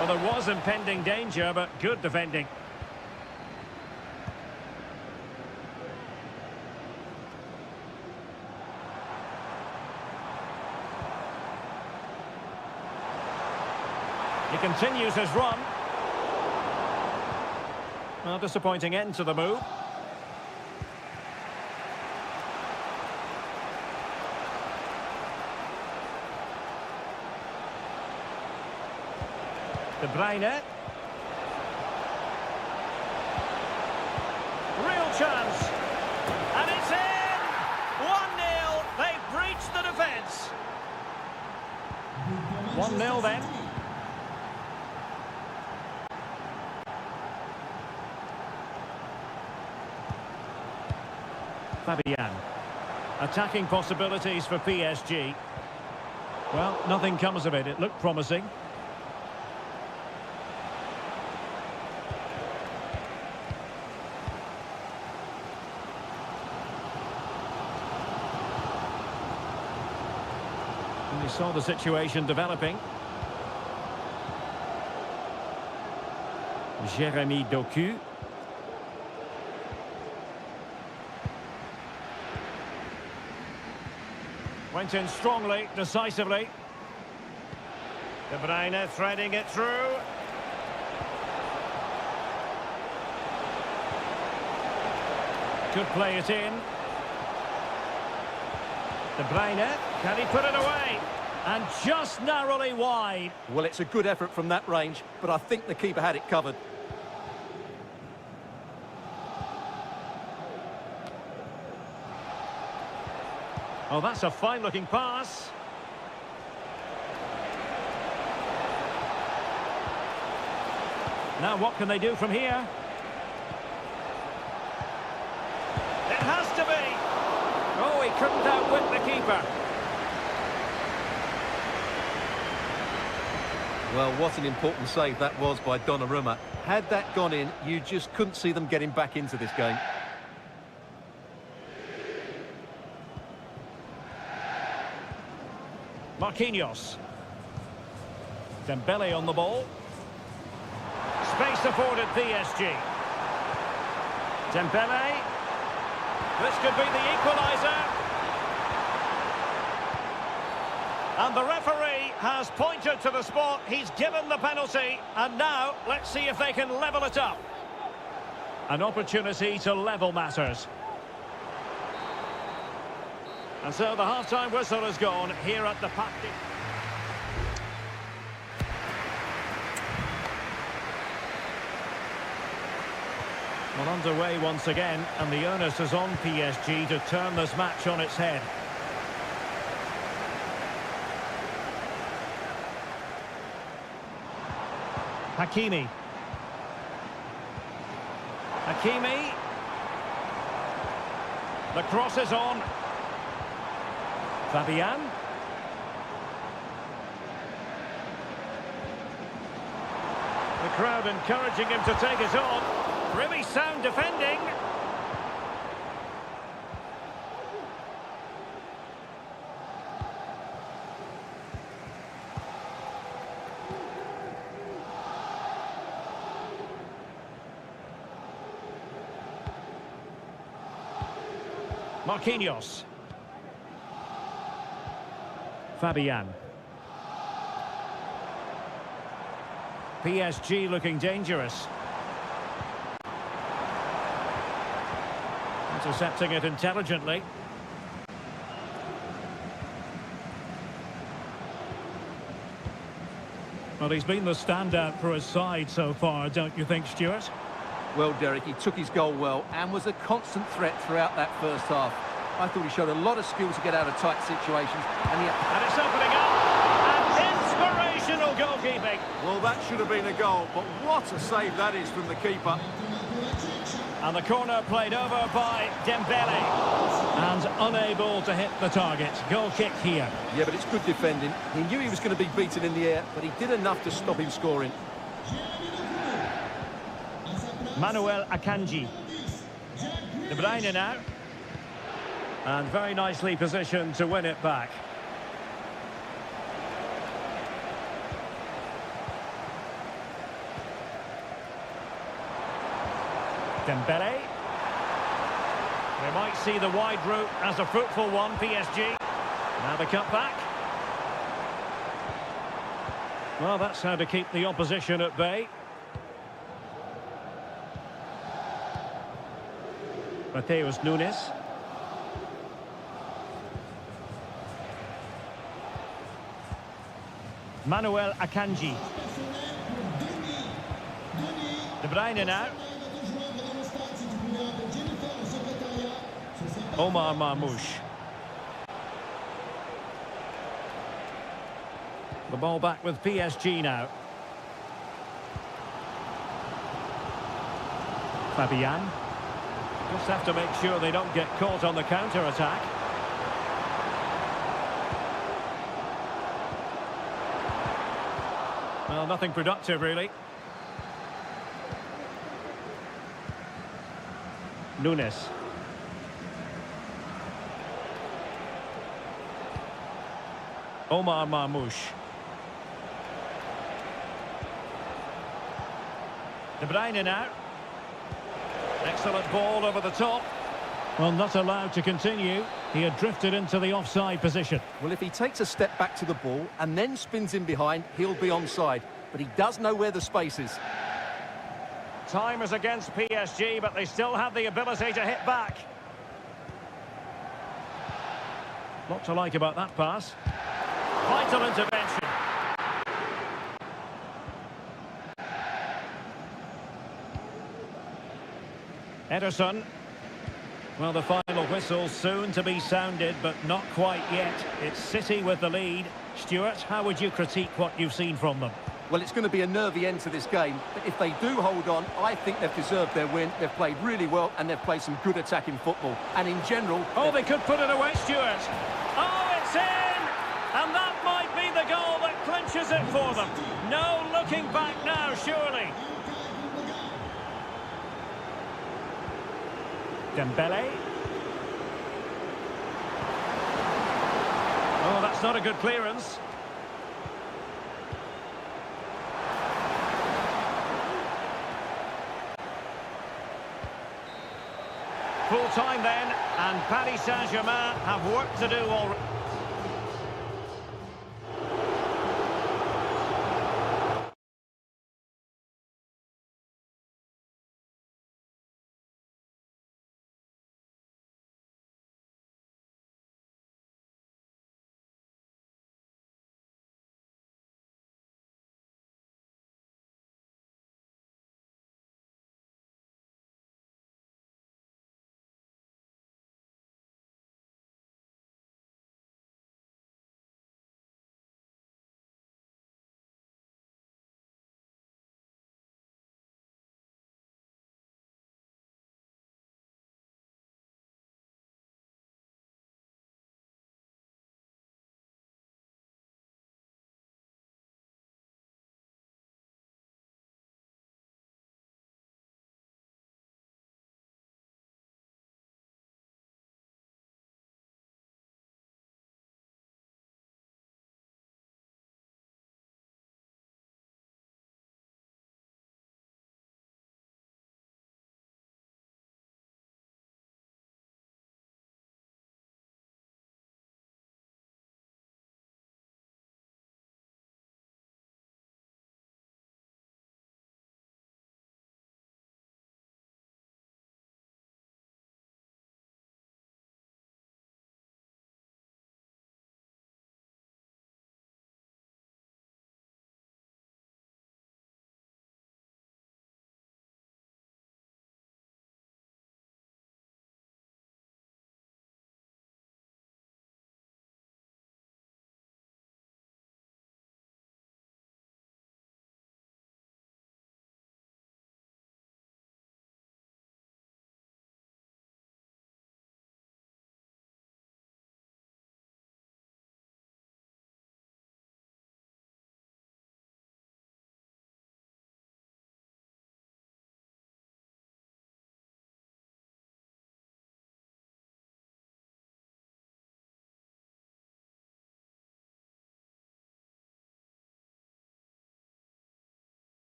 Well, there was impending danger, but good defending. He continues his run. Well, disappointing end to the move. De Bruyne. Real chance. And it's in! 1-0. They've breached the defence. 1-0 then. Fabian. Attacking possibilities for PSG. Well, nothing comes of it. It looked promising. And you saw the situation developing. Jérémy Doku. Went in strongly, decisively. De Bruyne threading it through. Could play it in. De Bruyne, can he put it away? And just narrowly wide. Well, it's a good effort from that range, but I think the keeper had it covered. Oh, that's a fine-looking pass. Now what can they do from here? It has to be. Oh, he couldn't outwit the keeper. Well, what an important save that was by Donnarumma. Had that gone in, you just couldn't see them getting back into this game. Marquinhos. Dembele on the ball. Space afforded PSG. Dembele. This could be the equaliser. And the referee has pointed to the spot. He's given the penalty. And now, let's see if they can level it up. An opportunity to level matters. And so the half-time whistle has gone here at the Parc des Princes. Well, underway once again, and the onus is on PSG to turn this match on its head. Hakimi. Hakimi. The cross is on. Fabian. The crowd encouraging him to take it on. Really sound defending. Marquinhos. Fabian. PSG looking dangerous. Intercepting it intelligently. Well, he's been the standout for his side so far, don't you think, Stuart? Well, Derek, he took his goal well and was a constant threat throughout that first half. I thought he showed a lot of skill to get out of tight situations. And it's opening up. And inspirational goalkeeping. Well, that should have been a goal, but what a save that is from the keeper. And the corner played over by Dembele. And unable to hit the target. Goal kick here. Yeah, but it's good defending. He knew he was going to be beaten in the air, but he did enough to stop him scoring. Manuel Akanji. De Bruyne now. And very nicely positioned to win it back. Dembele. They might see the wide route as a fruitful one, PSG. Now the cutback. Well, that's how to keep the opposition at bay. Mateus Nunes. Manuel Akanji. De Bruyne now. Omar Marmoush. The ball back with PSG now. Fabian. Just have to make sure they don't get caught on the counter-attack. Well, nothing productive, really. Nunes. Omar Marmoush. De Bruyne now. Excellent ball over the top. Well, not allowed to continue. He had drifted into the offside position. Well, if he takes a step back to the ball and then spins in behind, he'll be onside. But he does know where the space is. Time is against PSG, but they still have the ability to hit back. Lot to like about that pass. Vital intervention. Ederson. Well, the final whistle soon to be sounded, but not quite yet. It's City with the lead. Stuart, how would you critique what you've seen from them? Well, it's going to be a nervy end to this game, but if they do hold on, I think they've deserved their win. They've played really well, and they've played some good attacking football. And in general... Oh, they could put it away, Stuart. Oh, it's in! And that might be the goal that clinches it for them. No looking back now, surely. Dembele. Oh, that's not a good clearance. Full time then, and Paris Saint-Germain have work to do already.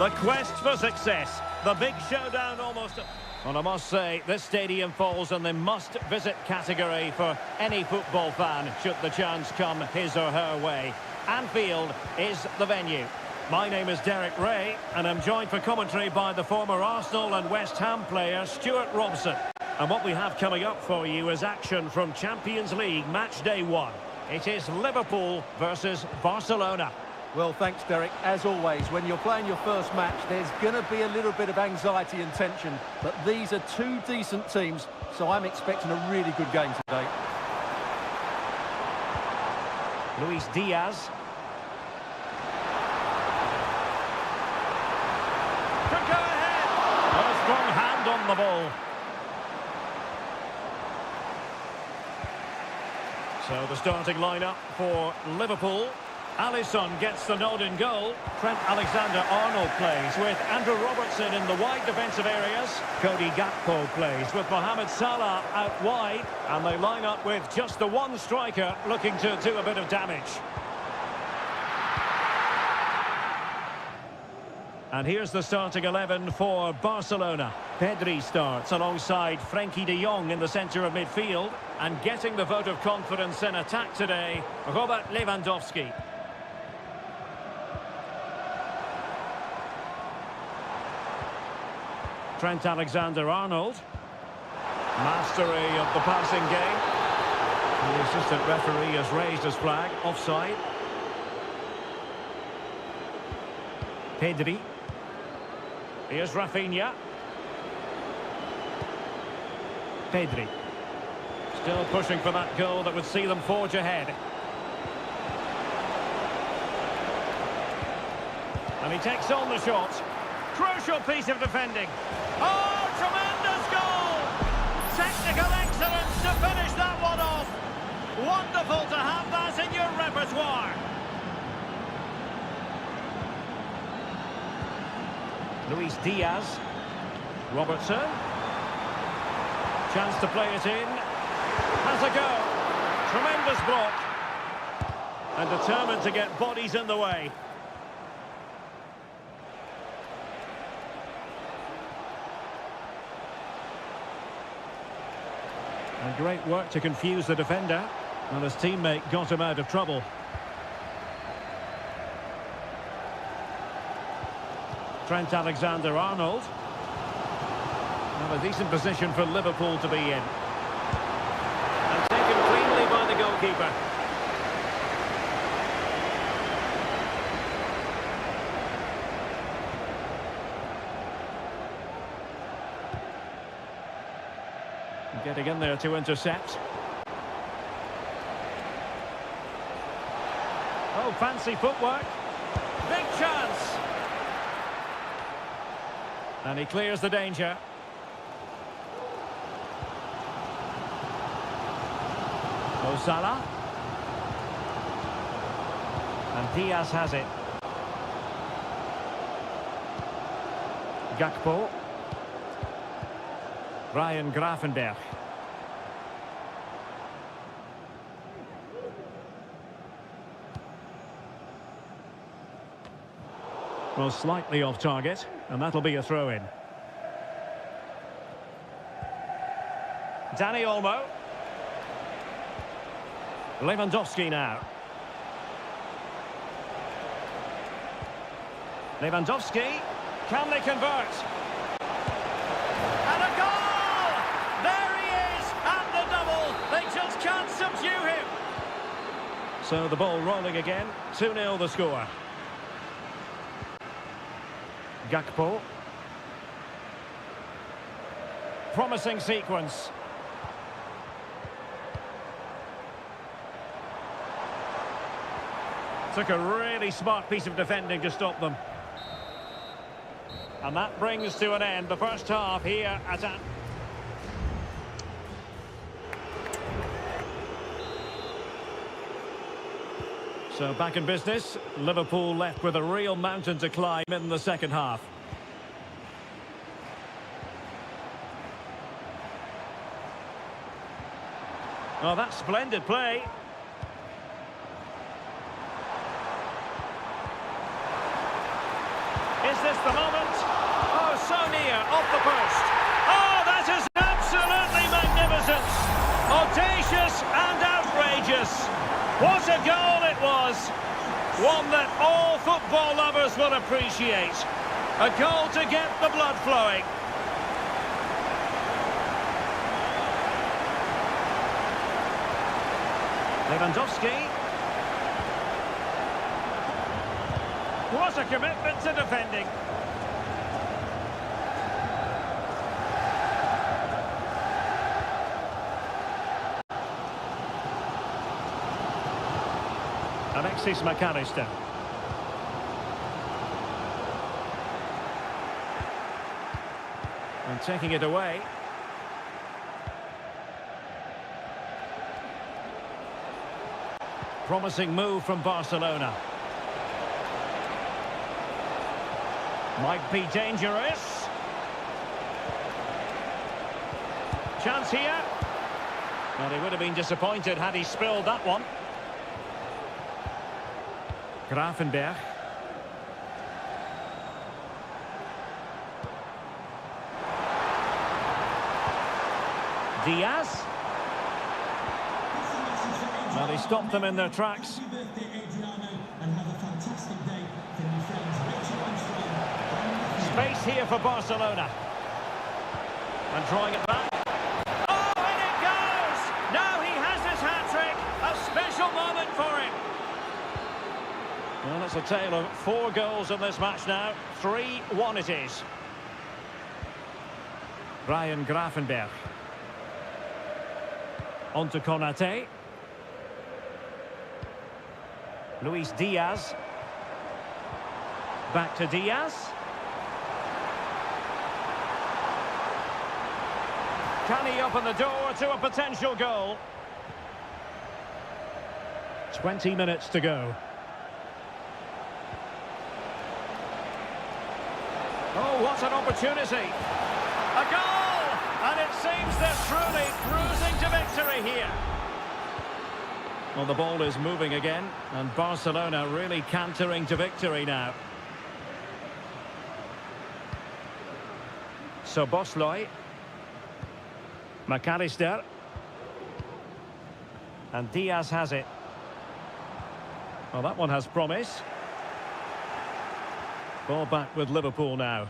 The quest for success. The big showdown almost... Well, I must say, this stadium falls in the must-visit category for any football fan, should the chance come his or her way. Anfield is the venue. My name is Derek Ray, and I'm joined for commentary by the former Arsenal and West Ham player Stuart Robson. And what we have coming up for you is action from Champions League match day 1. It is Liverpool versus Barcelona. Well, thanks, Derek. As always, when you're playing your first match, there's going to be a little bit of anxiety and tension. But these are two decent teams, so I'm expecting a really good game today. Luis Diaz. Could go ahead. A strong hand on the ball. So the starting lineup for Liverpool. Alisson gets the nod in goal. Trent Alexander-Arnold plays with Andrew Robertson in the wide defensive areas. Cody Gakpo plays with Mohamed Salah out wide. And they line up with just the one striker looking to do a bit of damage. And here's the starting 11 for Barcelona. Pedri starts alongside Frenkie de Jong in the centre of midfield. And getting the vote of confidence in attack today, Robert Lewandowski. Trent Alexander-Arnold. Mastery of the passing game. The assistant referee has raised his flag. Offside. Pedri. Here's Rafinha. Pedri. Still pushing for that goal that would see them forge ahead. And he takes on the shot. Crucial piece of defending. Oh, tremendous goal! Technical excellence to finish that one off. Wonderful to have that in your repertoire. Luis Diaz. Robertson. Chance to play it in. Has a go. Tremendous block. And determined to get bodies in the way. And great work to confuse the defender. And his teammate got him out of trouble. Trent Alexander-Arnold. Well, a decent position for Liverpool to be in. And taken cleanly by the goalkeeper. Getting in there to intercept. Oh, fancy footwork. Big chance. And he clears the danger. Mo Salah. And Diaz has it. Gakpo. Ryan Gravenberch. Well, slightly off target, and that'll be a throw-in. Dani Olmo. Lewandowski now. Lewandowski. Can they convert? And a goal! There he is! And the double! They just can't subdue him! So the ball rolling again. 2-0 the score. Gakpo. Promising sequence. Took a really smart piece of defending to stop them. And that brings to an end the first half here at Anfield. So back in business, Liverpool left with a real mountain to climb in the second half. Well, that's splendid play. Is this the moment? Oh, so near, off the post. Oh, that is absolutely magnificent. Audacious and outrageous. What a goal it was. One that all football lovers will appreciate. A goal to get the blood flowing. Lewandowski. What a commitment to defending. Alexis McAllister. And taking it away. Promising move from Barcelona. Might be dangerous. Chance here. Well, he would have been disappointed had he spilled that one. Grafenberg. Diaz. Well, he stopped them in their tracks. Space here for Barcelona. And drawing it back. Oh, and it goes! Now he has his hat-trick. A special moment for him. Well, it's a tale of 4 goals in this match now. 3-1 it is. Brian Grafenberg. On to Konate. Luis Diaz. Back to Diaz. Can he open the door to a potential goal? 20 minutes to go. Oh, what an opportunity. A goal! And it seems they're truly cruising to victory here. Well, the ball is moving again, and Barcelona really cantering to victory now. So Bosloy. McAllister. And Diaz has it. Well, that one has promise. Ball back with Liverpool now.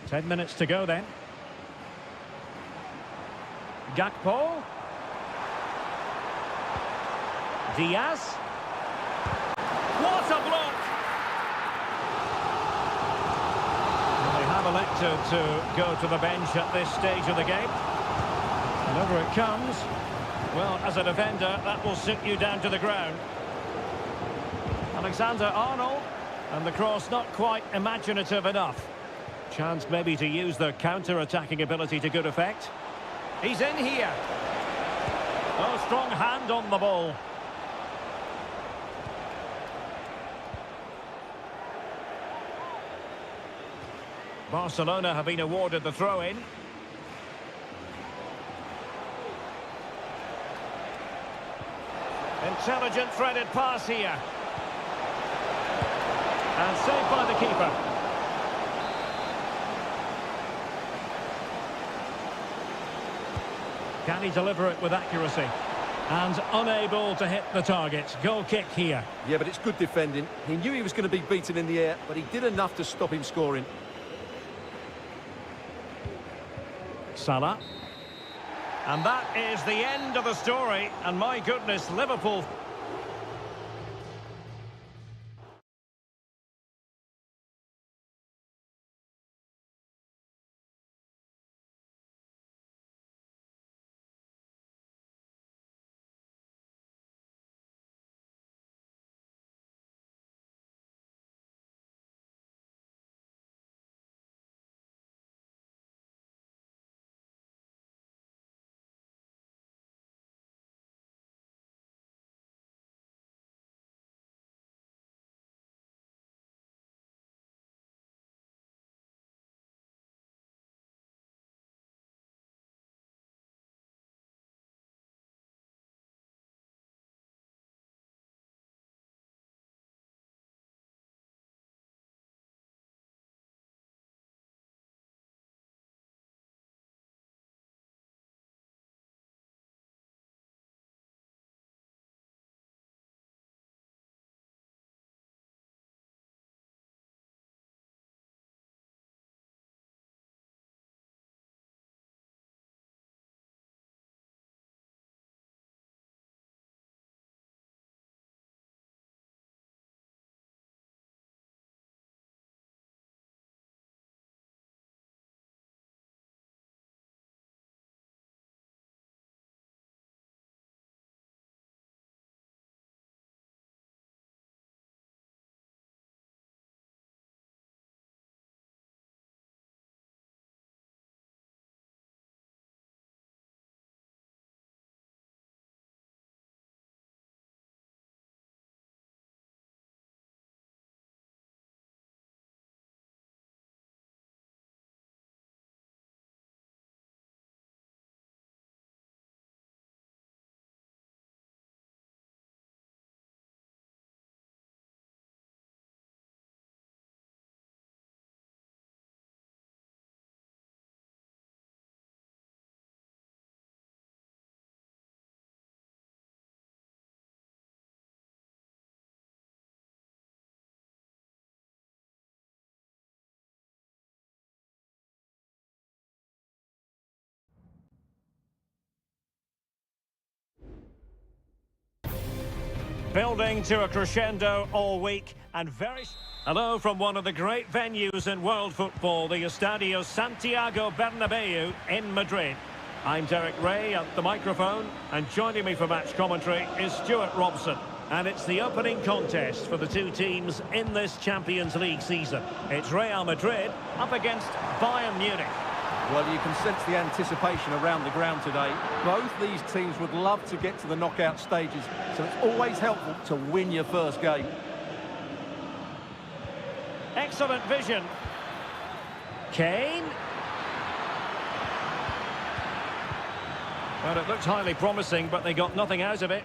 Ten minutes to go then. Gakpo. Diaz. What a block! Well, they have elected to go to the bench at this stage of the game. And over it comes. Well, as a defender, that will sit you down to the ground. Alexander-Arnold. And the cross not quite imaginative enough. Chance maybe to use their counter-attacking ability to good effect. He's in here. Oh, strong hand on the ball. Barcelona have been awarded the throw-in. Intelligent threaded pass here. And saved by the keeper. Can he deliver it with accuracy? And unable to hit the target. Goal kick here. Yeah, but it's good defending. He knew he was going to be beaten in the air, but he did enough to stop him scoring. Salah. And that is the end of the story. And my goodness, Liverpool Building to a crescendo all week and very... Hello from one of the great venues in world football, the Estadio Santiago Bernabeu in Madrid. I'm Derek Ray at the microphone, and joining me for match commentary is Stuart Robson. And it's the opening contest for the two teams in this Champions League season. It's Real Madrid up against Bayern Munich. Well, you can sense the anticipation around the ground today. Both these teams would love to get to the knockout stages, so it's always helpful to win your first game. Excellent vision. Kane. Well, it looked highly promising, but they got nothing out of it.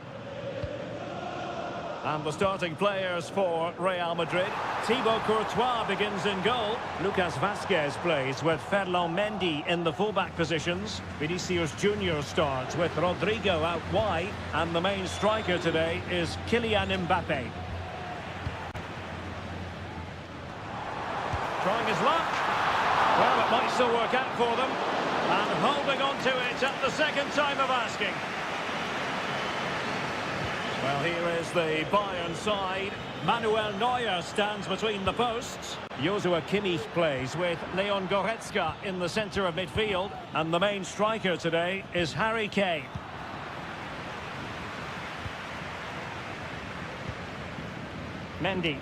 And the starting players for Real Madrid. Thibaut Courtois begins in goal. Lucas Vazquez plays with Ferland Mendy in the fullback positions. Vinicius Junior starts with Rodrigo out wide. And the main striker today is Kylian Mbappe. Trying his luck. Well, it might still work out for them. And holding on to it at the second time of asking. Well, here is the Bayern side. Manuel Neuer stands between the posts. Joshua Kimmich plays with Leon Goretzka in the centre of midfield. And the main striker today is Harry Kane. Mendy.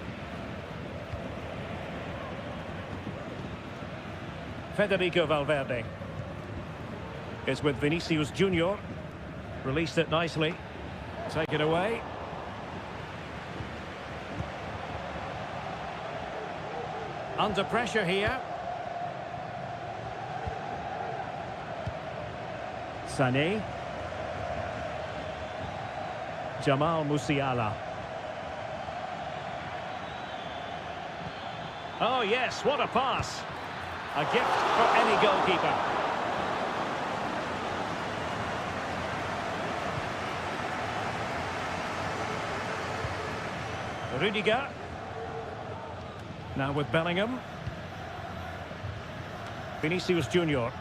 Federico Valverde is with Vinicius Junior. Released it nicely. Take it away. Under pressure here. Sané. Jamal Musiala. Oh yes, what a pass. A gift for any goalkeeper. Rudiger. Now with Bellingham. Vinicius Junior.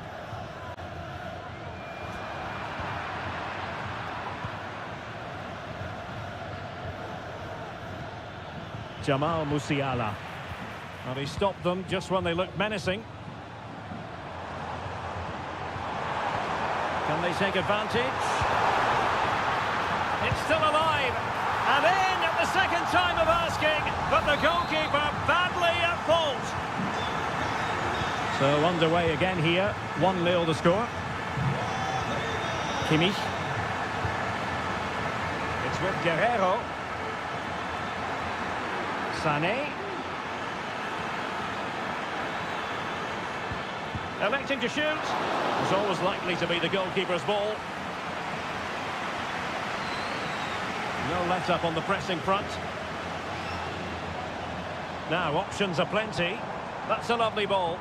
Jamal Musiala. And he stopped them just when they looked menacing. Can they take advantage? It's still alive. And in at the second time of asking, but the goalkeeper badly at fault. So underway again here, 1-0 the score. Kimmich. It's with Guerrero. Sané. Electing to shoot. It's always likely to be the goalkeeper's ball. No let-up on the pressing front. Now, options are plenty. That's a lovely ball.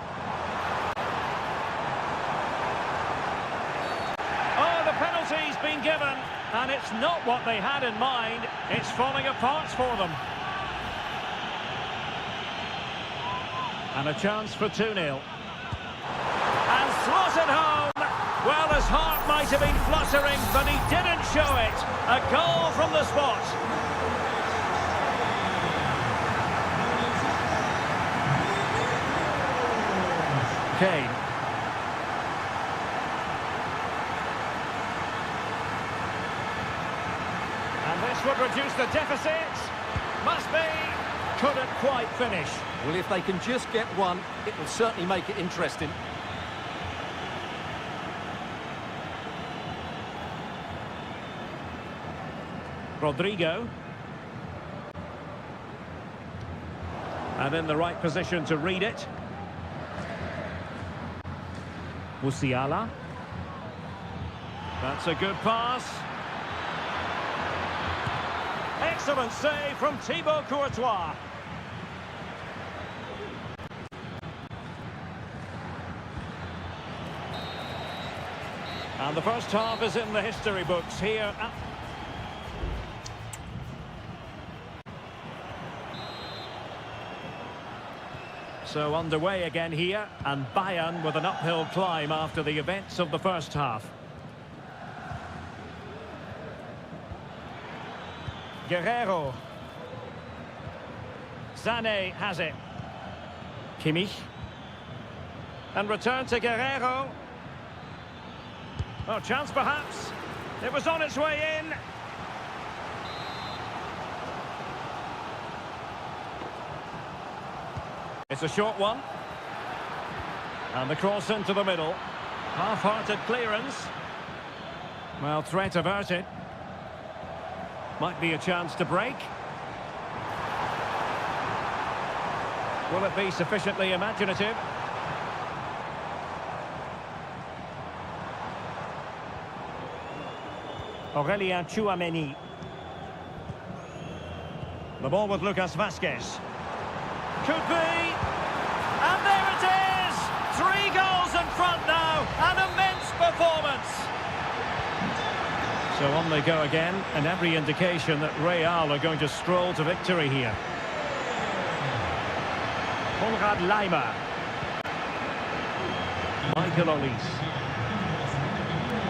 Oh, the penalty's been given. And it's not what they had in mind. It's falling apart for them. And a chance for 2-0. And slotted home. Well, his heart might have been fluttering, but he didn't show it. A goal from the spot. Kane. And this would reduce the deficit. Must be. Couldn't quite finish. Well, if they can just get one, it will certainly make it interesting. Rodrigo. And in the right position to read it. Musiala. That's a good pass. Excellent save from Thibaut Courtois. And the first half is in the history books here at... So underway again here, and Bayern with an uphill climb after the events of the first half. Guerrero. Sané has it. Kimmich. And return to Guerrero. Oh, chance perhaps. It was on its way in. It's a short one. And the cross into the middle. Half-hearted clearance. Well, threat averted. Might be a chance to break. Will it be sufficiently imaginative? Aurelien Tchouameni. The ball with Lucas Vazquez. Could be. And there it is! 3 goals in front now. An immense performance. So on they go again, and every indication that Real are going to stroll to victory here. Konrad Laimer. Michael Olise.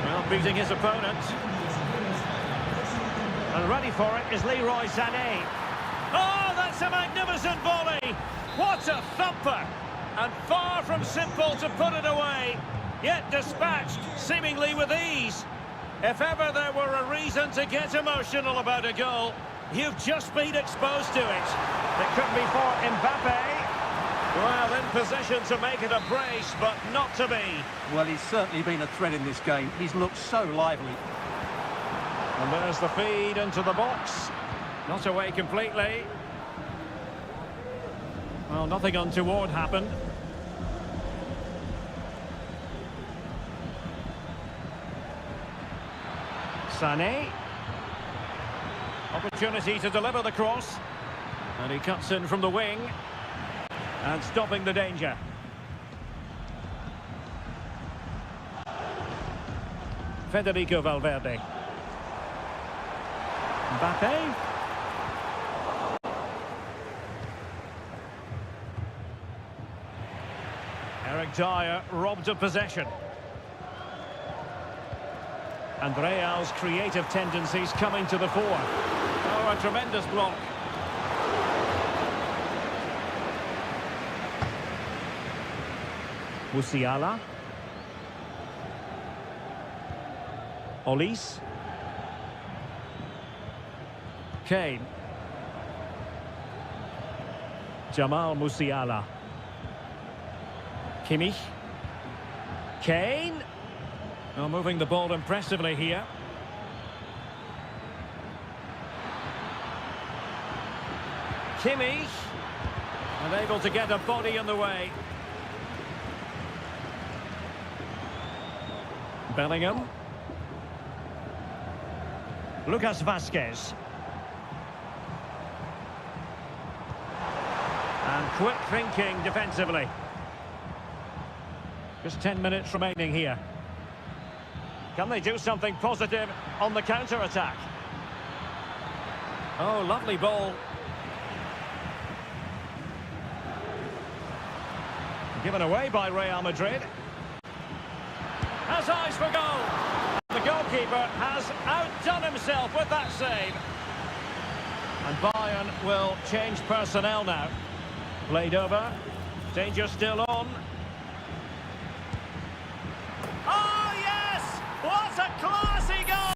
Well, beating his opponent. And ready for it is Leroy Sané. Oh, that's a magnificent volley! What a thumper! And far from simple to put it away, yet dispatched seemingly with ease. If ever there were a reason to get emotional about a goal, you've just been exposed to it. It could be for Mbappe. Well, in position to make it a brace, but not to be. Well, he's certainly been a threat in this game. He's looked so lively. And there's the feed into the box. Not away completely. Well, nothing untoward happened. Sané. Opportunity to deliver the cross. And he cuts in from the wing. And stopping the danger. Federico Valverde. Mbappe. Eric Dyer robbed of possession. And Real's creative tendencies coming to the fore. Oh, a tremendous block. Musiala. Olise. Kane. Jamal Musiala. Kimmich. Kane. Oh, moving the ball impressively here. Kimmich. Unable to get a body in the way. Bellingham. Lucas Vazquez. And quick thinking defensively. Just 10 minutes remaining here. Can they do something positive on the counter-attack? Oh, lovely ball. Given away by Real Madrid. Has eyes for goal. The goalkeeper has outdone himself with that save. And Bayern will change personnel now. Played over. Danger still on. Oh, yes! What a classy goal!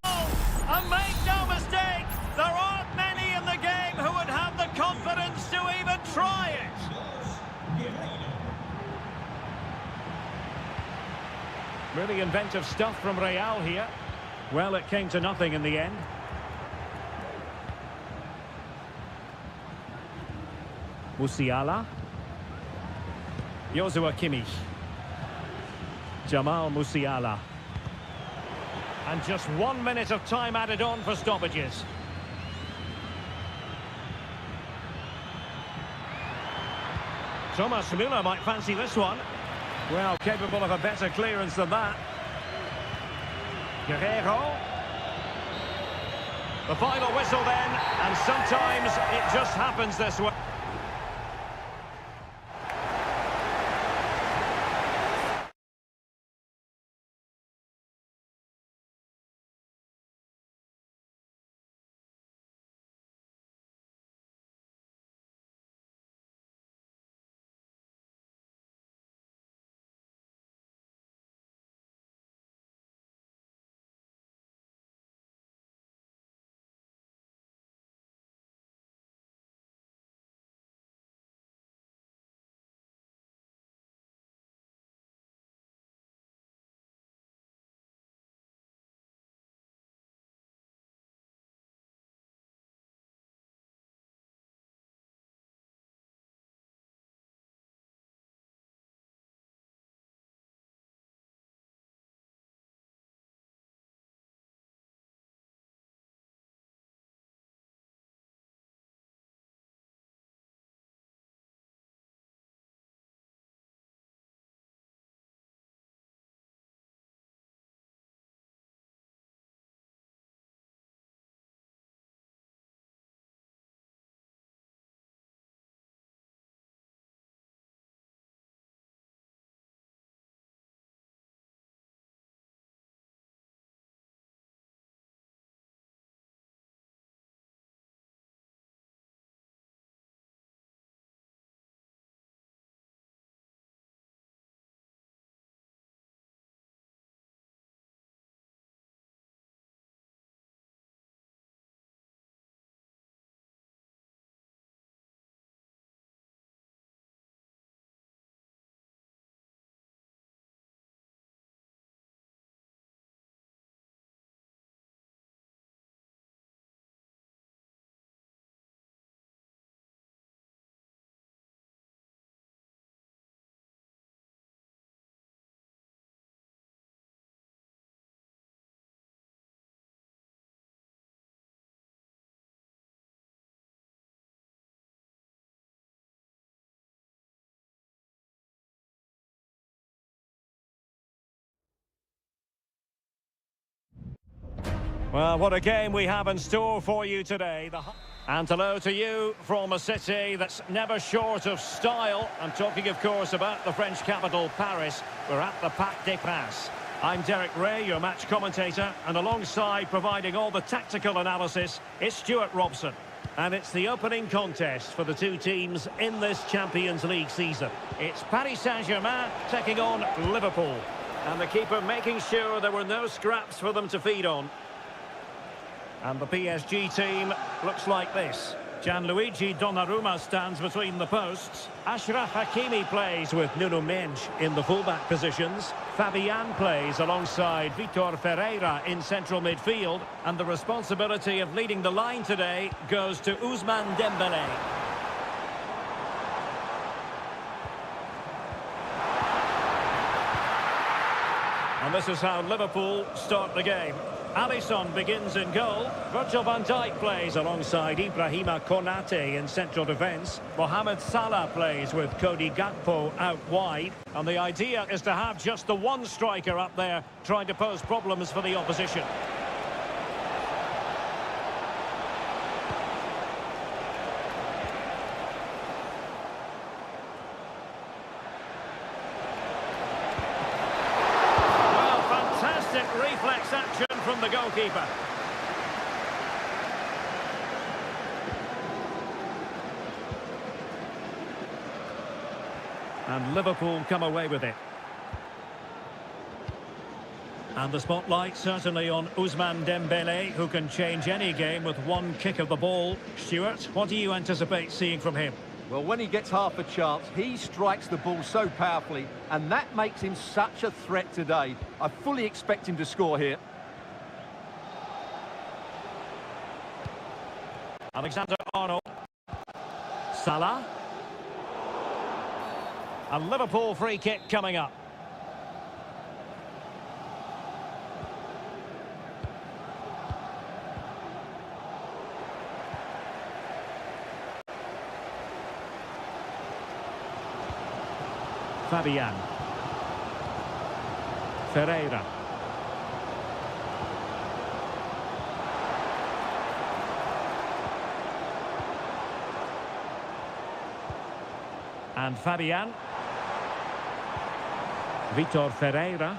And make no mistake, there aren't many in the game who would have the confidence to even try it. Really inventive stuff from Real here. Well, it came to nothing in the end. Musiala. Joshua Kimmich. Jamal Musiala. And just 1 minute of time added on for stoppages. Thomas Müller might fancy this one. Well, capable of a better clearance than that. Guerrero. The final whistle then, and sometimes it just happens this way. Well, what a game we have in store for you today. And hello to you from a city that's never short of style. I'm talking, of course, about the French capital, Paris. We're at the Parc des Princes. I'm Derek Ray, your match commentator, and alongside providing all the tactical analysis is Stuart Robson. And it's the opening contest for the two teams in this Champions League season. It's Paris Saint-Germain taking on Liverpool. And the keeper making sure there were no scraps for them to feed on. And the PSG team looks like this. Gianluigi Donnarumma stands between the posts. Achraf Hakimi plays with Nuno Mendes in the fullback positions. Fabian plays alongside Vitor Ferreira in central midfield. And the responsibility of leading the line today goes to Ousmane Dembélé. And this is how Liverpool start the game. Alisson begins in goal. Virgil van Dijk plays alongside Ibrahima Konate in central defence. Mohamed Salah plays with Cody Gakpo out wide. And the idea is to have just the one striker up there trying to pose problems for the opposition. Well, fantastic reflex action from the goalkeeper. And Liverpool come away with it. And the spotlight certainly on Ousmane Dembélé, who can change any game with one kick of the ball. Stuart, what do you anticipate seeing from him? Well, when he gets half a chance, he strikes the ball so powerfully, and that makes him such a threat today. I fully expect him to score here. Alexander-Arnold. Salah. A Liverpool free kick coming up. Fabian. Ferreira. And Fabian. Vitor Ferreira.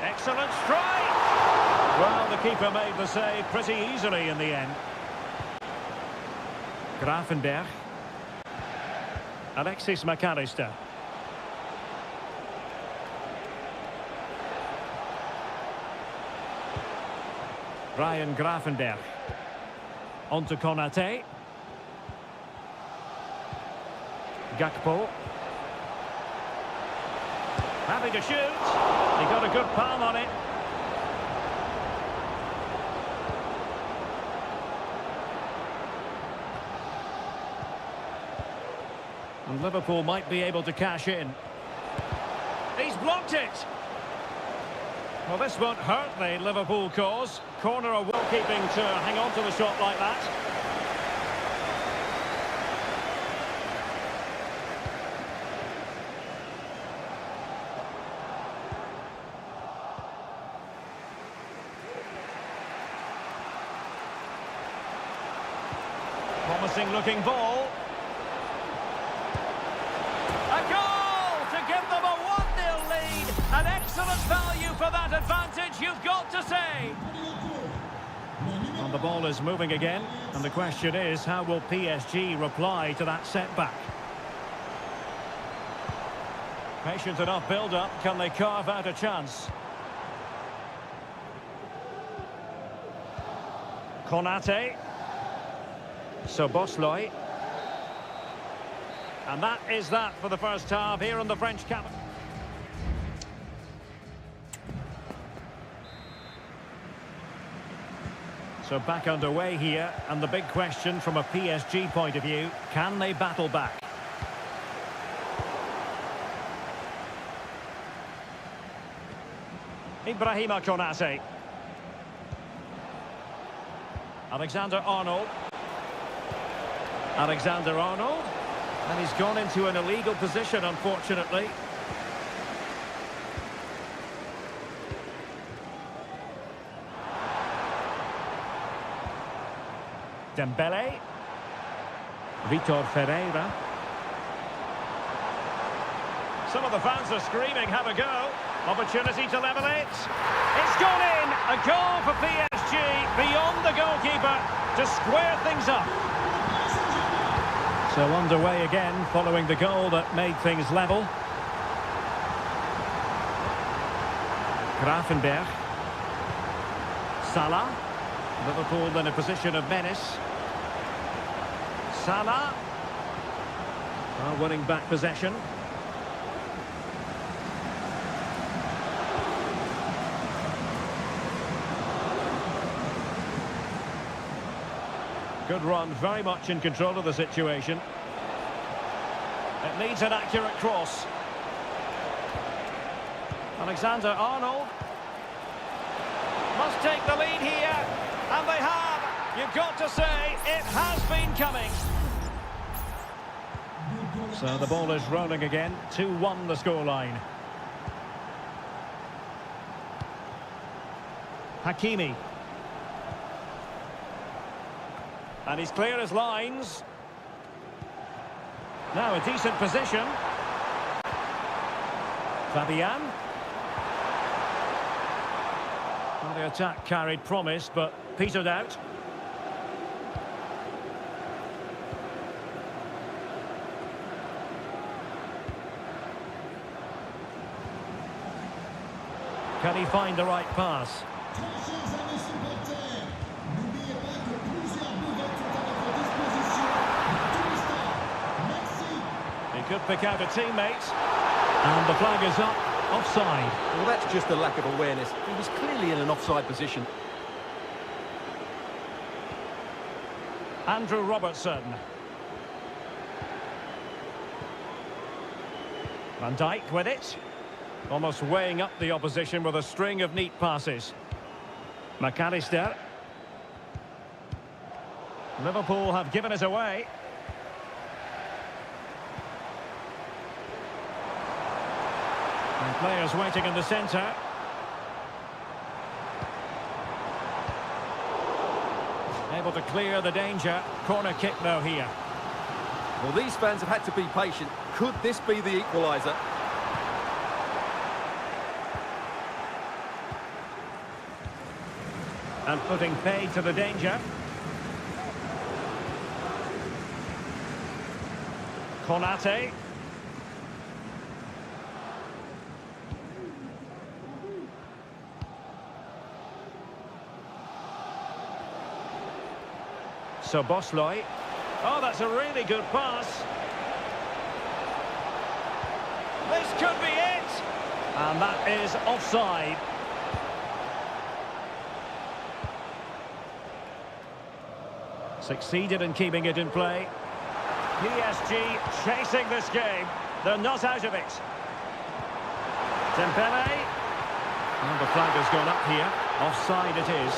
Excellent strike! Well, the keeper made the save pretty easily in the end. Gravenberch. Alexis McAllister. Ryan Gravenberch. On to Konate. Gakpo. Having to shoot. He got a good palm on it. And Liverpool might be able to cash in. He's blocked it. Well, this won't hurt the Liverpool cause. Corner are well keeping to hang on to the shot like that. Promising looking ball. A goal to give them a 1-0 lead. An excellent value for that advantage, you've got to say. And the ball is moving again. And the question is, how will PSG reply to that setback? Patient enough build-up. Can they carve out a chance? Konate. Sobosloy. And that is that for the first half here in the French capital. So back underway here, and the big question from a PSG point of view, can they battle back? Ibrahima Konate. Alexander-Arnold. Alexander-Arnold. And he's gone into an illegal position, unfortunately. Dembele. Vitor Ferreira. Some of the fans are screaming, have a go. Opportunity to level it. It's gone in. A goal for PSG beyond the goalkeeper to square things up. So underway again following the goal that made things level. Grafenberg. Salah. Liverpool in a position of menace. Salah. Winning back possession. Good run, very much in control of the situation. It needs an accurate cross. Alexander-Arnold must take the lead here, and they have. You've got to say, it has been coming. So the ball is rolling again, 2-1 the scoreline. Hakimi. And he's clear as lines. Now a decent position. Fabian. Well, the attack carried promise, but petered out. Can he find the right pass? He could pick out a teammate. And the flag is up. Offside. Well, that's just a lack of awareness. He was clearly in an offside position. Andrew Robertson. Van Dijk with it. Almost weighing up the opposition with a string of neat passes. McAllister. Liverpool have given it away. And players waiting in the centre. Able to clear the danger. Corner kick though here. Well, these fans have had to be patient. Could this be the equaliser? And putting paid to the danger. Konate. So Bosloy. Oh, that's a really good pass. This could be it. And that is offside. Succeeded in keeping it in play. PSG chasing this game. They're not out of it. Dembele. And the flag has gone up here. Offside it is.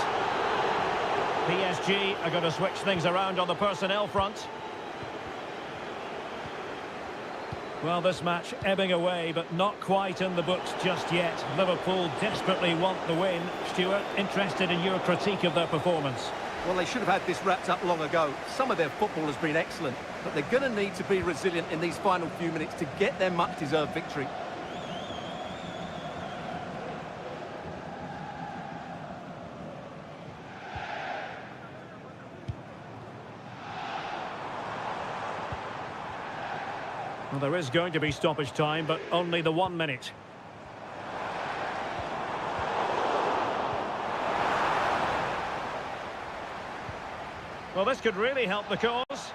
PSG are going to switch things around on the personnel front. Well, this match ebbing away, but not quite in the books just yet. Liverpool desperately want the win. Stuart, interested in your critique of their performance. Well, they should have had this wrapped up long ago. Some of their football has been excellent, but they're going to need to be resilient in these final few minutes to get their much-deserved victory. Well, there is going to be stoppage time, but only the 1 minute. Well, this could really help the cause.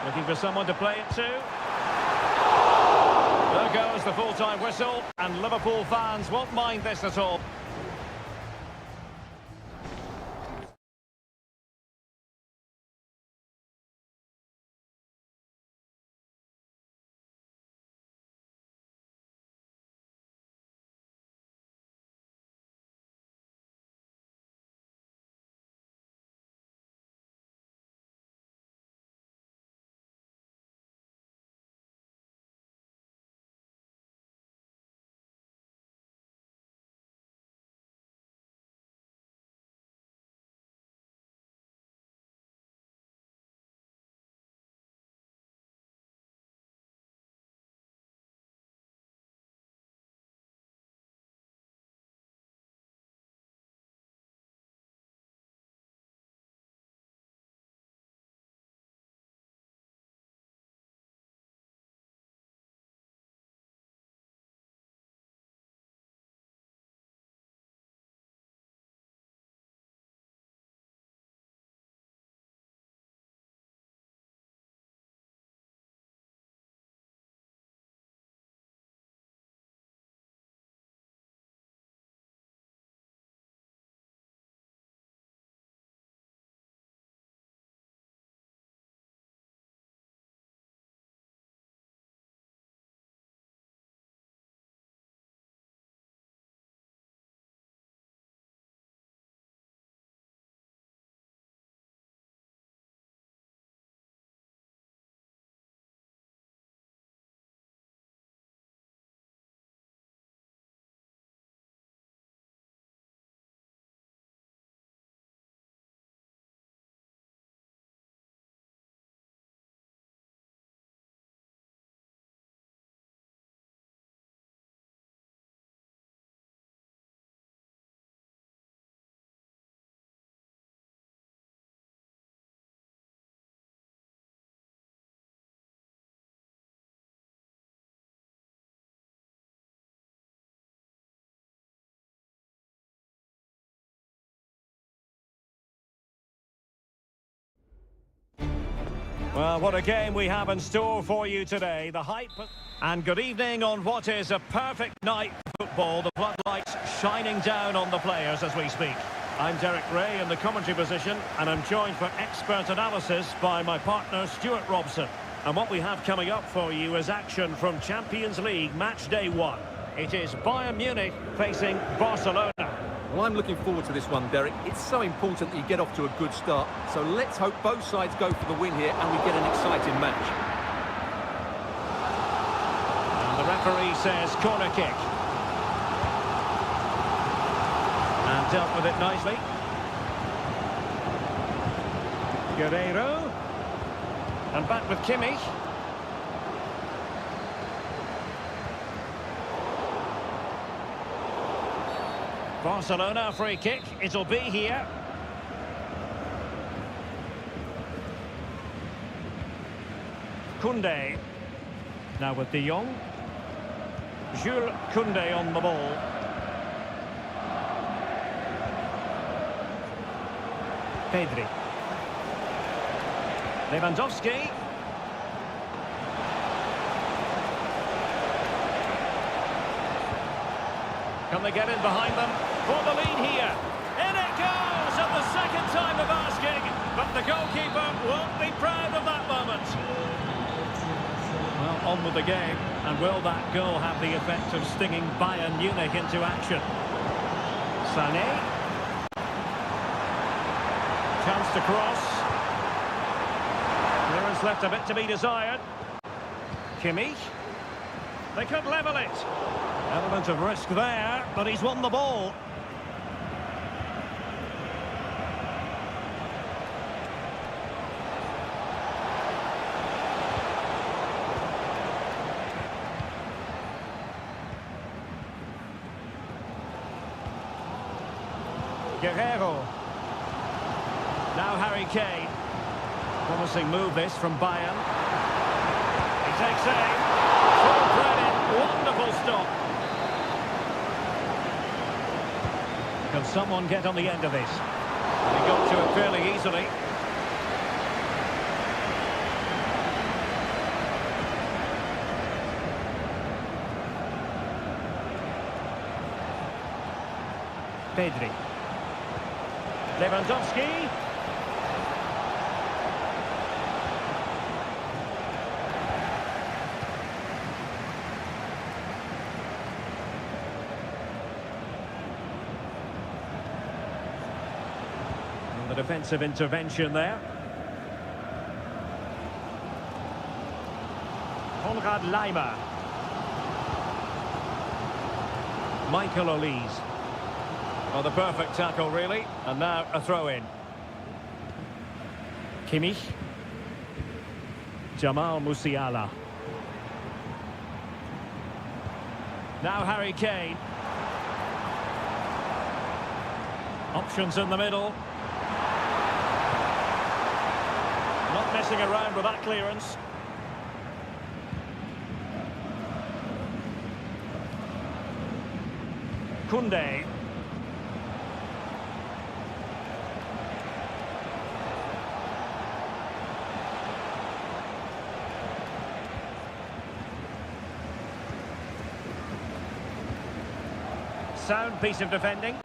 Looking for someone to play it to. There goes the full-time whistle, and Liverpool fans won't mind this at all. Well, what a game we have in store for you today. The hype and good evening on what is a perfect night for football. The floodlights shining down on the players as we speak. I'm Derek Ray in the commentary position, and I'm joined for expert analysis by my partner Stuart Robson. And what we have coming up for you is action from Champions League match day 1. It is Bayern Munich facing Barcelona. Well, I'm looking forward to this one, Derek. It's so important that you get off to a good start. So let's hope both sides go for the win here and we get an exciting match. And the referee says corner kick. And dealt with it nicely. Guerreiro. And back with Kimmich. Barcelona free kick, it'll be here. Koundé. Now with De Jong. Jules Koundé on the ball. Pedri. Lewandowski. Can they get in behind them? For the lead here. In it goes at the second time of asking. But the goalkeeper won't be proud of that moment. Well, on with the game. And will that goal have the effect of stinging Bayern Munich into action? Sané. Chance to cross. Clearance left a bit to be desired. Kimmich. They could level it. Element of risk there, but he's won the ball. Guerreiro. Now Harry Kane. Promising move this from Bayern. He takes aim. Full credit. Wonderful stop. Can someone get on the end of this? He got to it fairly easily. Pedri. Lewandowski. The defensive intervention there. Konrad Laimer. Michael Olise. Well, the perfect tackle, really. And now a throw-in. Kimmich. Jamal Musiala. Now Harry Kane. Options in the middle. Not messing around with that clearance. Koundé. Sound piece of defending.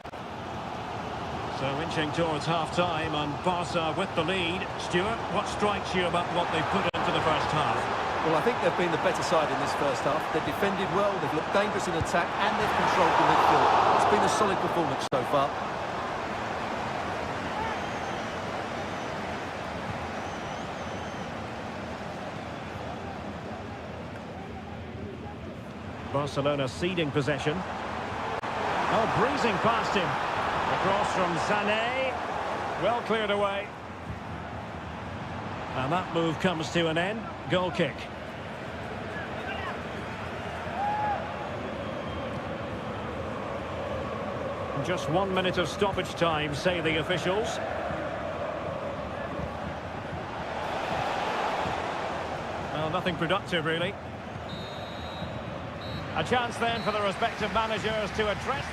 So inching towards half-time and Barca with the lead. Stuart, what strikes you about what they put into the first half? Well, I think they've been the better side in this first half. They've defended well, they've looked dangerous in attack, and they've controlled the midfield. It's been a solid performance so far. Barcelona ceding possession. Oh, breezing past him. Across from Sané. Well cleared away. And that move comes to an end. Goal kick. Just 1 minute of stoppage time, say the officials. Well, nothing productive, really. A chance then for the respective managers to address.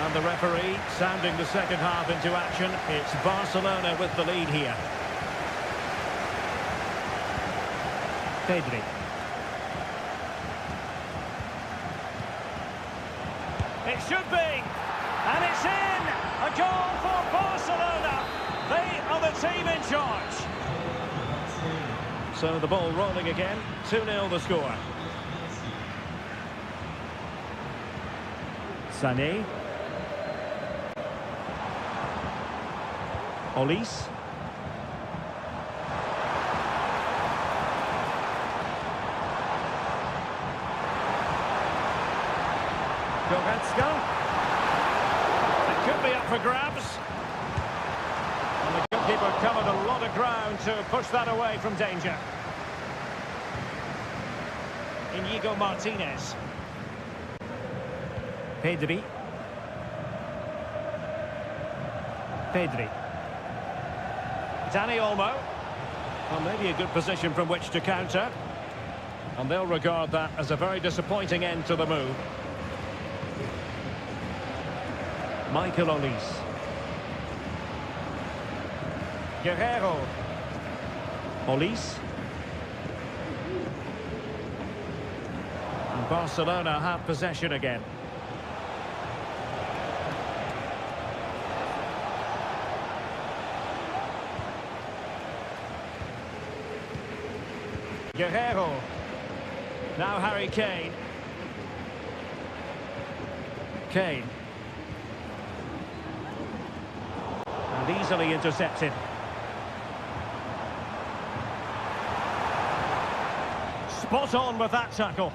And the referee sounding the second half into action. It's Barcelona with the lead here. Pedri. It should be. And it's in. A goal for Barcelona. They are the team in charge. So the ball rolling again. 2-0 the score. Sané. Olise. Goretzka. It could be up for grabs. And the goalkeeper covered a lot of ground to push that away from danger. Inigo Martinez. Pedri. Pedri. Dani Olmo. Well, maybe a good position from which to counter. And they'll regard that as a very disappointing end to the move. Michael Olise. Guerrero. Olise. And Barcelona have possession again. Guerrero. Now Harry Kane. Kane. And easily intercepted. Spot on with that tackle.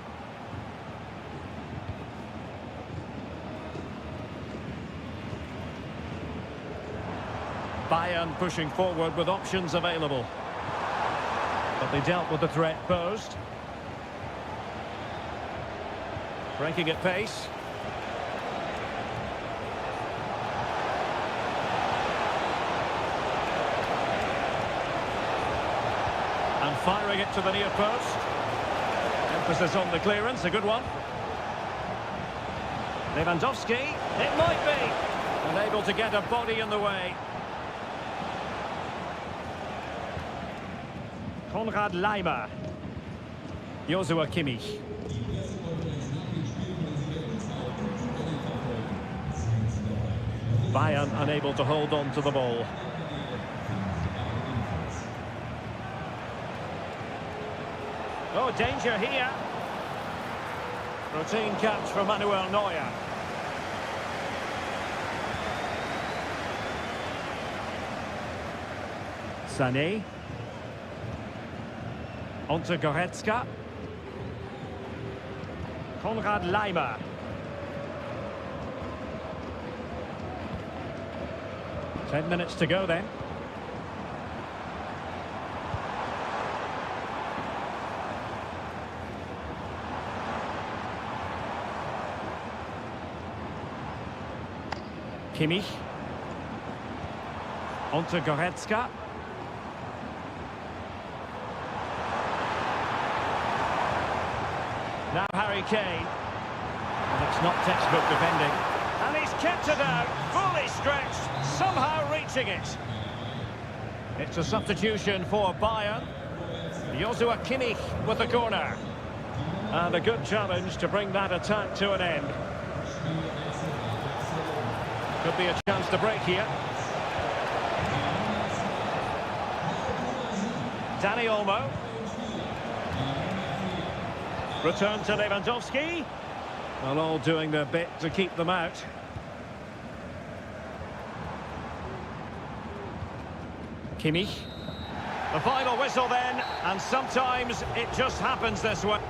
Bayern pushing forward with options available. But they dealt with the threat posed. Breaking at pace. And firing it to the near post. Emphasis on the clearance, a good one. Lewandowski, it might be. Unable to get a body in the way. Konrad Laimer. Joshua Kimmich. Bayern unable to hold on to the ball. Oh, danger here. Routine catch for Manuel Neuer. Sané. Onto Goretzka. Konrad Laimer. Ten minutes to go then. Kimmich. Onto Goretzka. Now Harry Kane. And it's not textbook defending. And he's kept it out, fully stretched, somehow reaching it. It's a substitution for Bayern. Joshua Kimmich with the corner. And a good challenge to bring that attack to an end. Could be a chance to break here. Dani Olmo. Return to Lewandowski. Well, all doing their bit to keep them out. Kimmich. The final whistle then, and sometimes it just happens this way.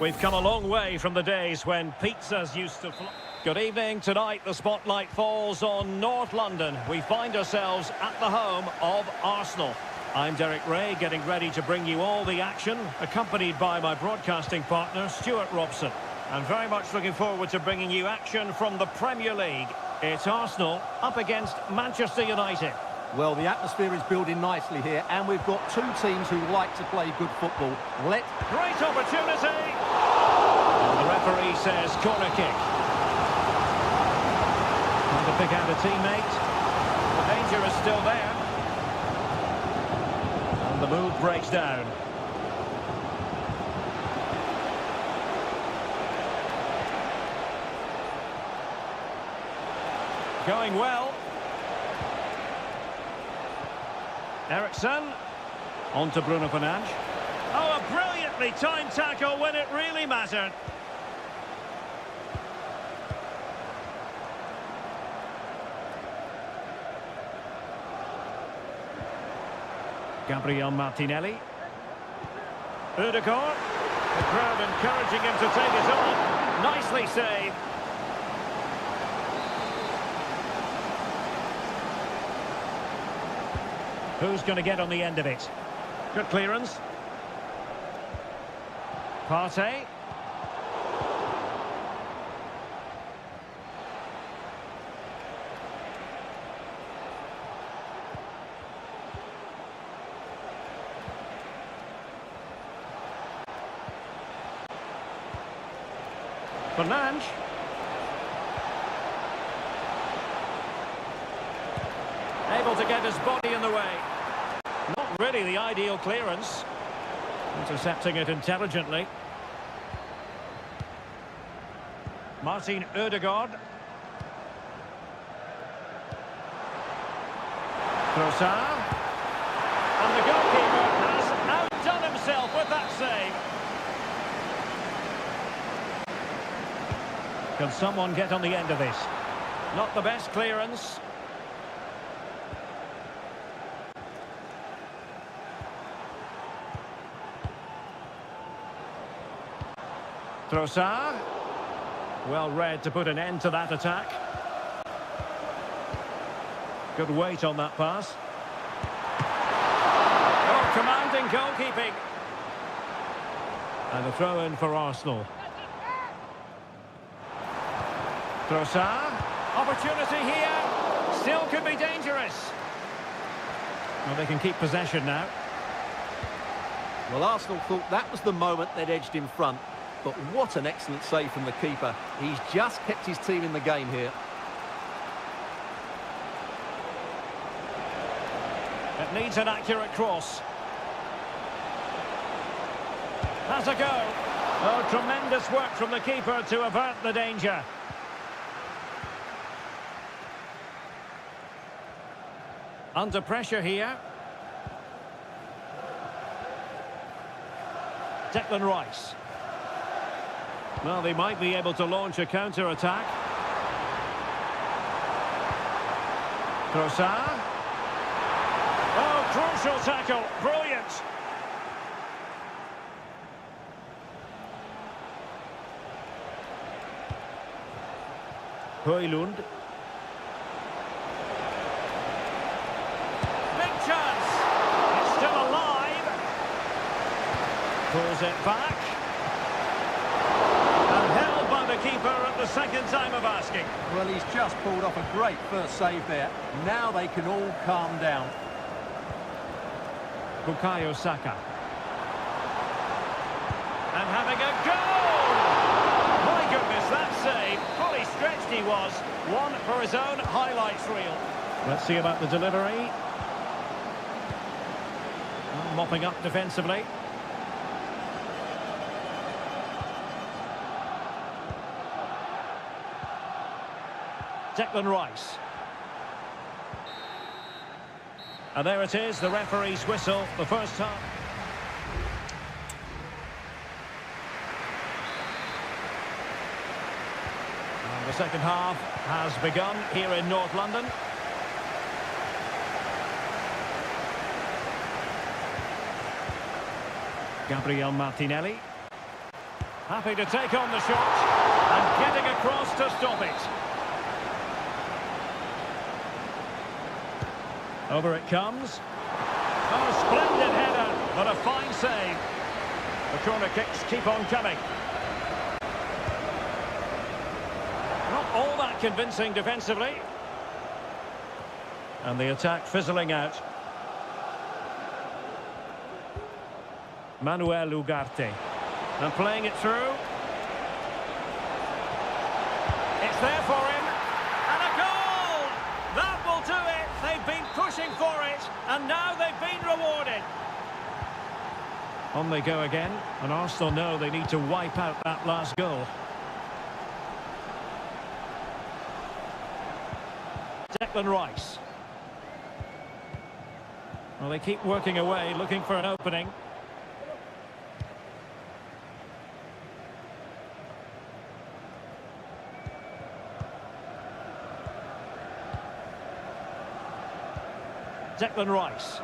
We've come a long way from the days when pizzas used to fly. Good evening. Tonight the spotlight falls on North London. We find ourselves at the home of Arsenal. I'm Derek Ray, getting ready to bring you all the action, accompanied by my broadcasting partner, Stuart Robson. I'm very much looking forward to bringing you action from the Premier League. It's Arsenal up against Manchester United. Well, the atmosphere is building nicely here, and we've got two teams who like to play good football. Great opportunity! And the referee says corner kick. Trying to pick out a teammate. The danger is still there. And the move breaks down. Going well. Eriksson. On to Bruno Fernandes. Oh, a brilliantly timed tackle when it really mattered. Gabriel Martinelli. Ødegaard. The crowd encouraging him to take it on. Nicely saved. Who's going to get on the end of it? Good clearance. Partey. Fernandes. Able to get his body in the way. Not really the ideal clearance. Intercepting it intelligently. Martin Ødegaard. Trossard. And the goalkeeper has outdone himself with that save. Can someone get on the end of this? Not the best clearance. Trossard. Well read to put an end to that attack. Good weight on that pass. Oh, commanding goalkeeping. And a throw-in for Arsenal. Trossard. Opportunity here. Still could be dangerous. Well, they can keep possession now. Well, Arsenal thought that was the moment they'd edged in front. But what an excellent save from the keeper. He's just kept his team in the game here. It needs an accurate cross. Has a go. Oh, tremendous work from the keeper to avert the danger. Under pressure here. Declan Rice. Well, they might be able to launch a counter-attack. Trossard. Oh, crucial tackle. Brilliant. Højlund. Big chance. It's still alive. Pulls it back. The keeper at the second time of asking. Well, he's just pulled off a great first save there. Now they can all calm down. Bukayo Saka. And having a goal! My goodness, that save. Fully stretched he was. One for his own highlights reel. Let's see about the delivery. Mopping up defensively. Declan Rice. And there it is, the referee's whistle, the first half. And the second half has begun here in North London. Gabriel Martinelli. Happy to take on the shot and getting across to stop it. Over it comes. Oh, splendid header, but a fine save. The corner kicks keep on coming. Not all that convincing defensively. And the attack fizzling out. Manuel Ugarte. And playing it through. It's there for him. And a goal! That will do it. They've been pushing for it. And now they've been rewarded. On they go again. And Arsenal know they need to wipe out that last goal. Declan Rice. Well, they keep working away, looking for an opening. Declan Rice.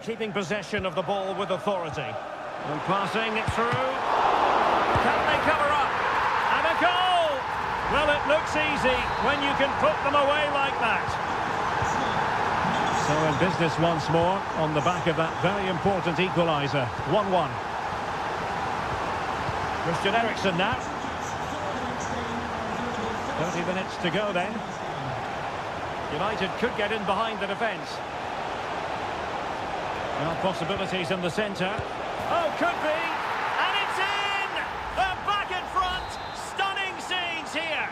Keeping possession of the ball with authority. And passing it through. Can they cover up? And a goal! Well, it looks easy when you can put them away like that. So in business once more on the back of that very important equaliser. 1-1. Christian Eriksen now. 30 minutes to go then. United could get in behind the defence. Well, possibilities in the centre. Oh, could be! And it's in! They're back in front! Stunning scenes here!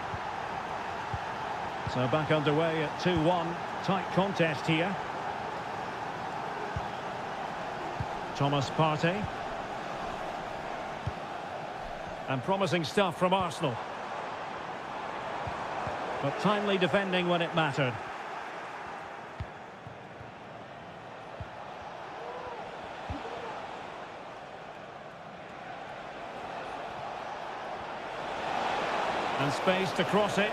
So back underway at 2-1. Tight contest here. Thomas Partey. And promising stuff from Arsenal. But timely defending when it mattered. And space to cross it.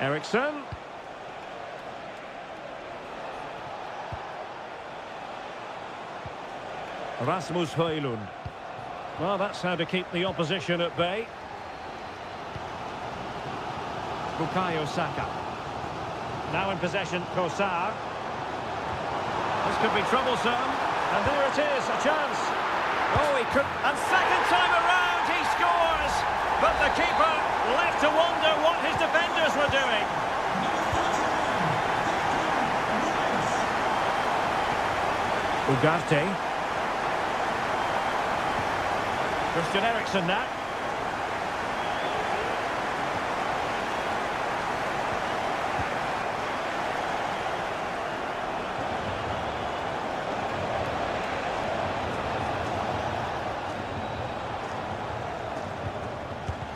Eriksen. Rasmus Højlund. Well, that's how to keep the opposition at bay. Bukayo Saka. Now in possession, Kosar. This could be troublesome. And there it is, a chance. Oh, he could... And second time around, he scores! But the keeper left to wonder what his defenders were doing. Ugarte. Christian Eriksen now.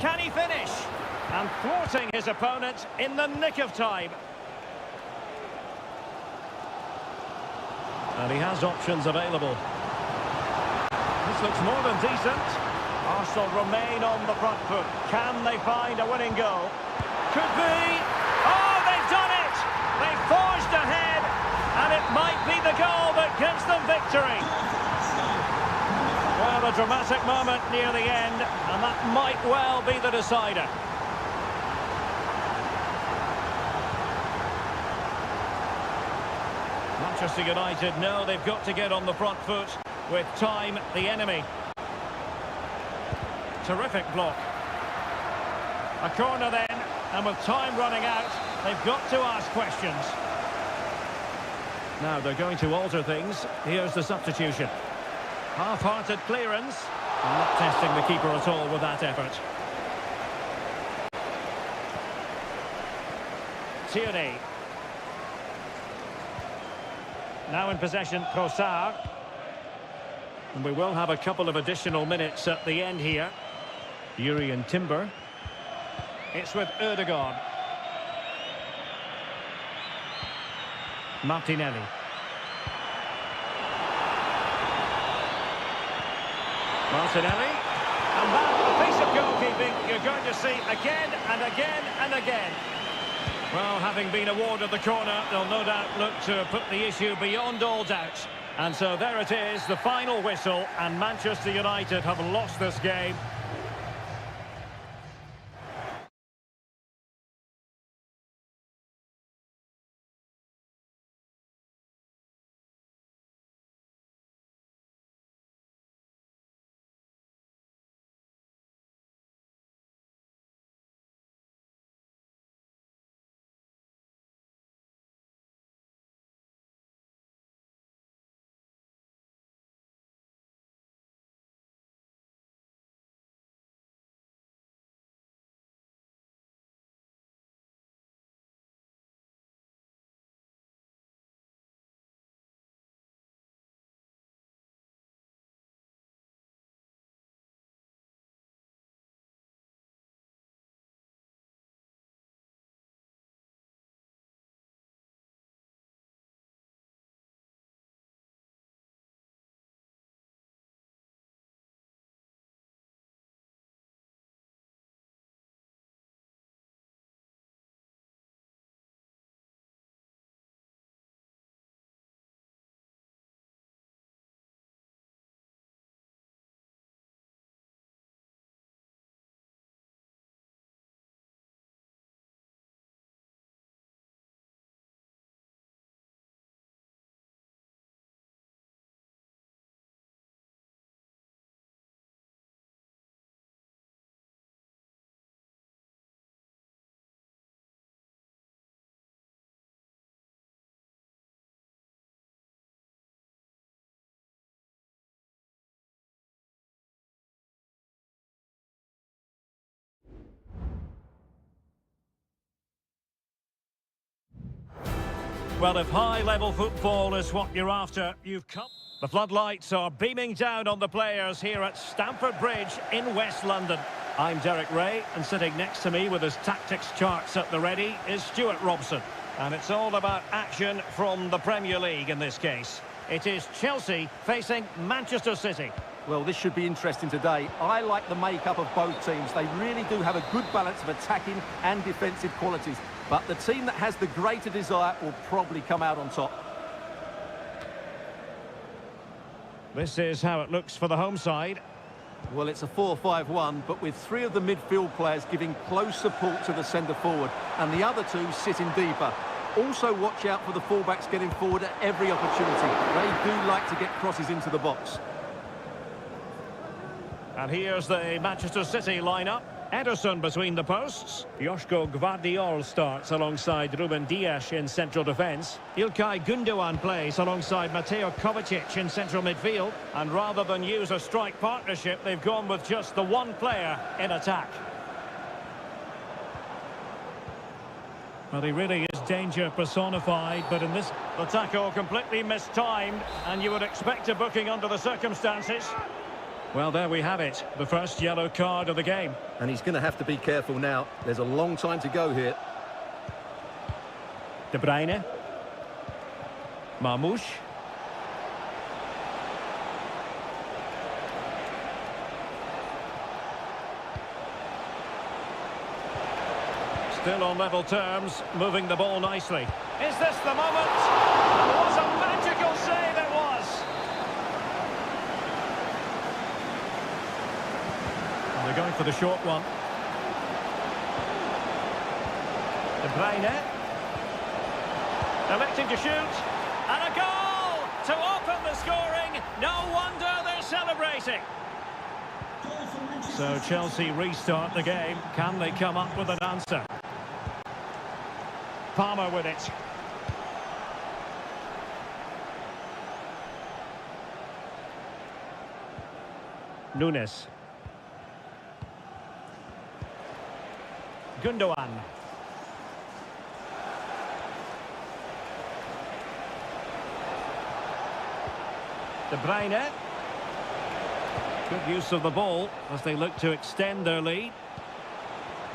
Can he finish? And thwarting his opponent in the nick of time. And he has options available. This looks more than decent. Arsenal remain on the front foot. Can they find a winning goal? Could be. Oh, they've done it! They've forged ahead, and it might be the goal that gives them victory. Well, a dramatic moment near the end, and that might well be the decider. Manchester United know they've got to get on the front foot with time the enemy. Terrific block. A corner then, and with time running out, they've got to ask questions. Now they're going to alter things. Here's the substitution. Half-hearted clearance. And not testing the keeper at all with that effort. Tierney. Now in possession, Kosar. And we will have a couple of additional minutes at the end here. Yuri and Timber. It's with Ødegaard. Martinelli. Martinelli. And that, a piece of goalkeeping you're going to see again and again and again. Well, having been awarded the corner, they'll no doubt look to put the issue beyond all doubt. And so there it is, the final whistle, and Manchester United have lost this game. Well, if high-level football is what you're after, you've come. The floodlights are beaming down on the players here at Stamford Bridge in West London. I'm Derek Ray, and sitting next to me with his tactics charts at the ready is Stuart Robson. And it's all about action from the Premier League in this case. It is Chelsea facing Manchester City. Well, this should be interesting today. I like the makeup of both teams. They really do have a good balance of attacking and defensive qualities. But the team that has the greater desire will probably come out on top. This is how it looks for the home side. Well, it's a 4-5-1, but with three of the midfield players giving close support to the centre forward, and the other two sitting deeper. Also watch out for the fullbacks getting forward at every opportunity. They do like to get crosses into the box. And here's the Manchester City lineup. Ederson between the posts. Joško Gvardiol starts alongside Ruben Dias in central defence. İlkay Gündoğan plays alongside Mateo Kovacic in central midfield. And rather than use a strike partnership, they've gone with just the one player in attack. Well, he really is danger personified, but in this, the tackle completely mistimed, and you would expect a booking under the circumstances. Well, there we have it, the first yellow card of the game. And he's going to have to be careful now. There's a long time to go here. De Bruyne. Marmoush. Still on level terms, moving the ball nicely. Is this the moment? What a magical save it was! They're going for the short one. De Bruyne. Electing to shoot. And a goal to open the scoring. No wonder they're celebrating. So Chelsea restart the game. Can they come up with an answer? Palmer with it. Nunes. Gündoğan. De Bruyne. Good use of the ball as they look to extend their lead.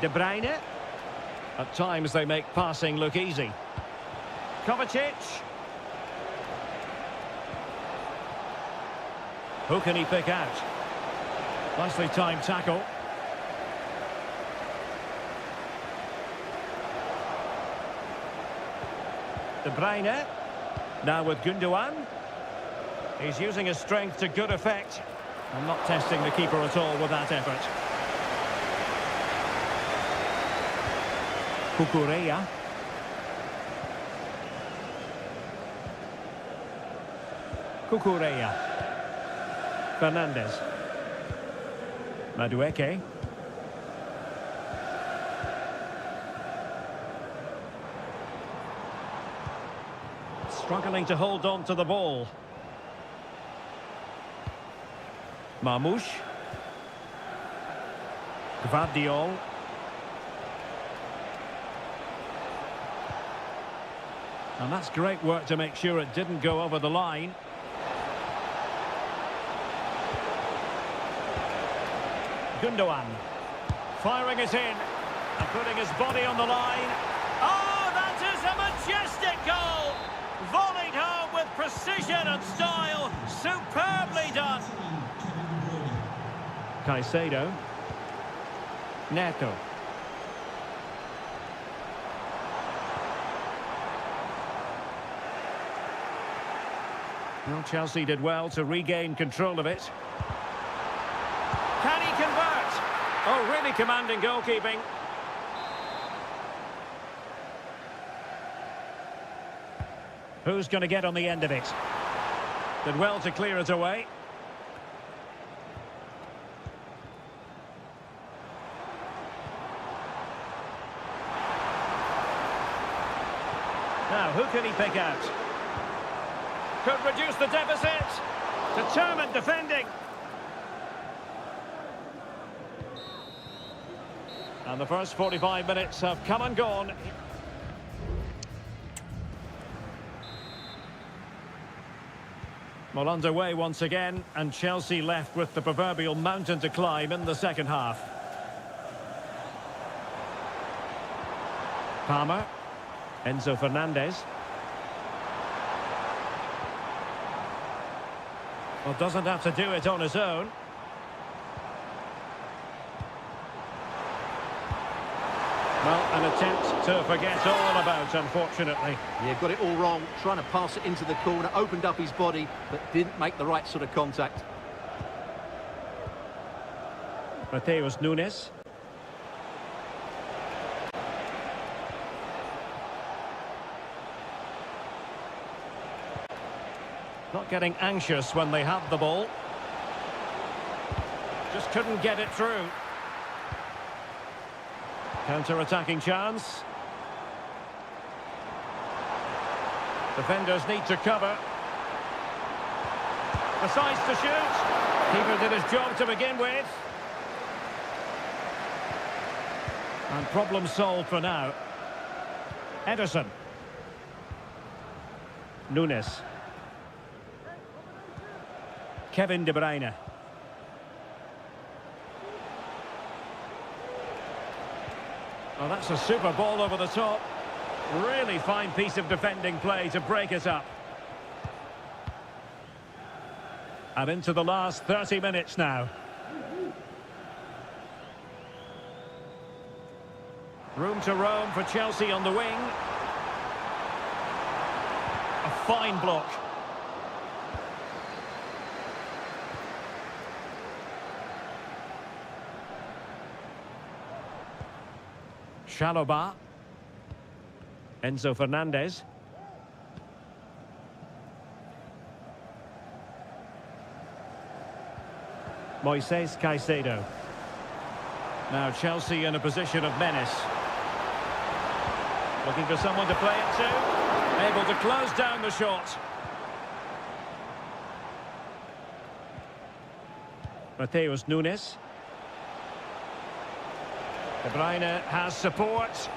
De Bruyne. At times they make passing look easy. Kovacic. Who can he pick out? Nicely timed tackle. De Bruyne. Now with Gundogan. He's using his strength to good effect. And not testing the keeper at all with that effort. Cucurella. Cucurella. Fernandez. Madueke. Struggling to hold on to the ball. Marmoush. Gvardiol. And that's great work to make sure it didn't go over the line. Gundogan. Firing it in. And putting his body on the line. Oh, that is a majestic goal! Volleyed home with precision and style. Superbly done. Caicedo. Neto. Well, Chelsea did well to regain control of it. Can he convert? Oh, really commanding goalkeeping. Who's going to get on the end of it? Did well to clear it away. Now, who can he pick out? Could reduce the deficit. Determined defending. And the first 45 minutes have come and gone. Well, underway once again, and Chelsea left with the proverbial mountain to climb in the second half. Palmer. Enzo Fernandez. Well, doesn't have to do it on his own. Well, an attempt to forget all about, unfortunately. Yeah, got it all wrong. Trying to pass it into the corner, opened up his body, but didn't make the right sort of contact. Mateus Nunes. Not getting anxious when they have the ball. Just couldn't get it through. Counter-attacking chance. Defenders need to cover. Decides to shoot. Keeper did his job to begin with. And problem solved for now. Ederson. Nunes. Kevin De Bruyne. Well, that's a super ball over the top. Really fine piece of defending play to break it up. And into the last 30 minutes now. Room to roam for Chelsea on the wing. A fine block. Chalobah. Enzo Fernandez. Moises Caicedo. Now Chelsea in a position of menace. Looking for someone to play it to. Able to close down the shot. Mateus Nunes. De Bruyne has support.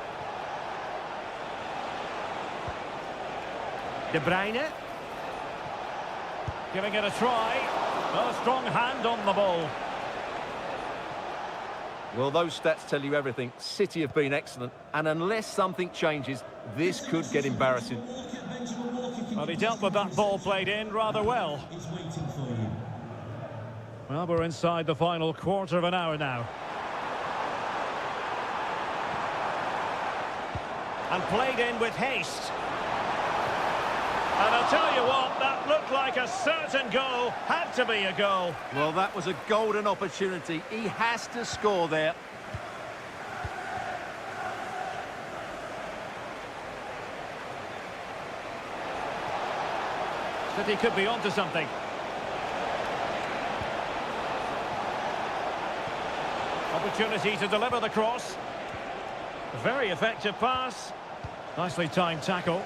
De Bruyne. Giving it a try. A strong hand on the ball. Well, those stats tell you everything. City have been excellent, and unless something changes, this could get embarrassing. Well, he dealt with that ball played in rather well. Well, we're inside the final quarter of an hour now. And played in with haste. And I'll tell you what, that looked like a certain goal. Had to be a goal. Well, that was a golden opportunity. He has to score there. City could be onto something. Opportunity to deliver the cross. Very effective pass. Nicely timed tackle.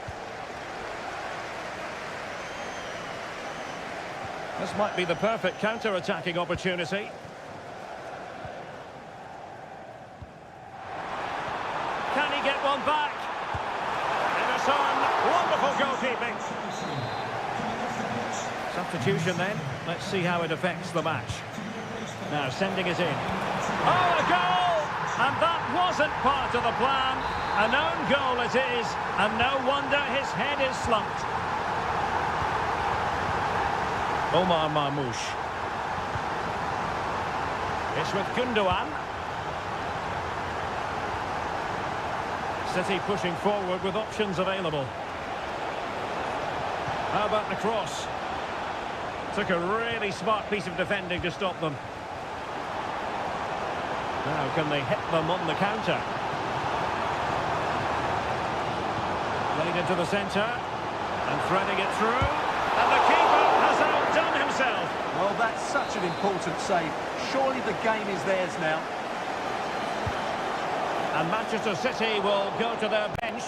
This might be the perfect counter-attacking opportunity. Can he get one back? Ederson, wonderful goalkeeping. Substitution then. Let's see how it affects the match. Now sending it in. Oh, a goal! And that wasn't part of the plan. A known goal it is, and no wonder his head is slumped. Omar Marmoush. It's with Gundogan. City pushing forward with options available. How about the cross? Took a really smart piece of defending to stop them. Now can they hit them on the counter? Played into the centre and threading it through, and the keeper has outdone himself. Well, that's such an important save. Surely the game is theirs now. And Manchester City will go to their bench.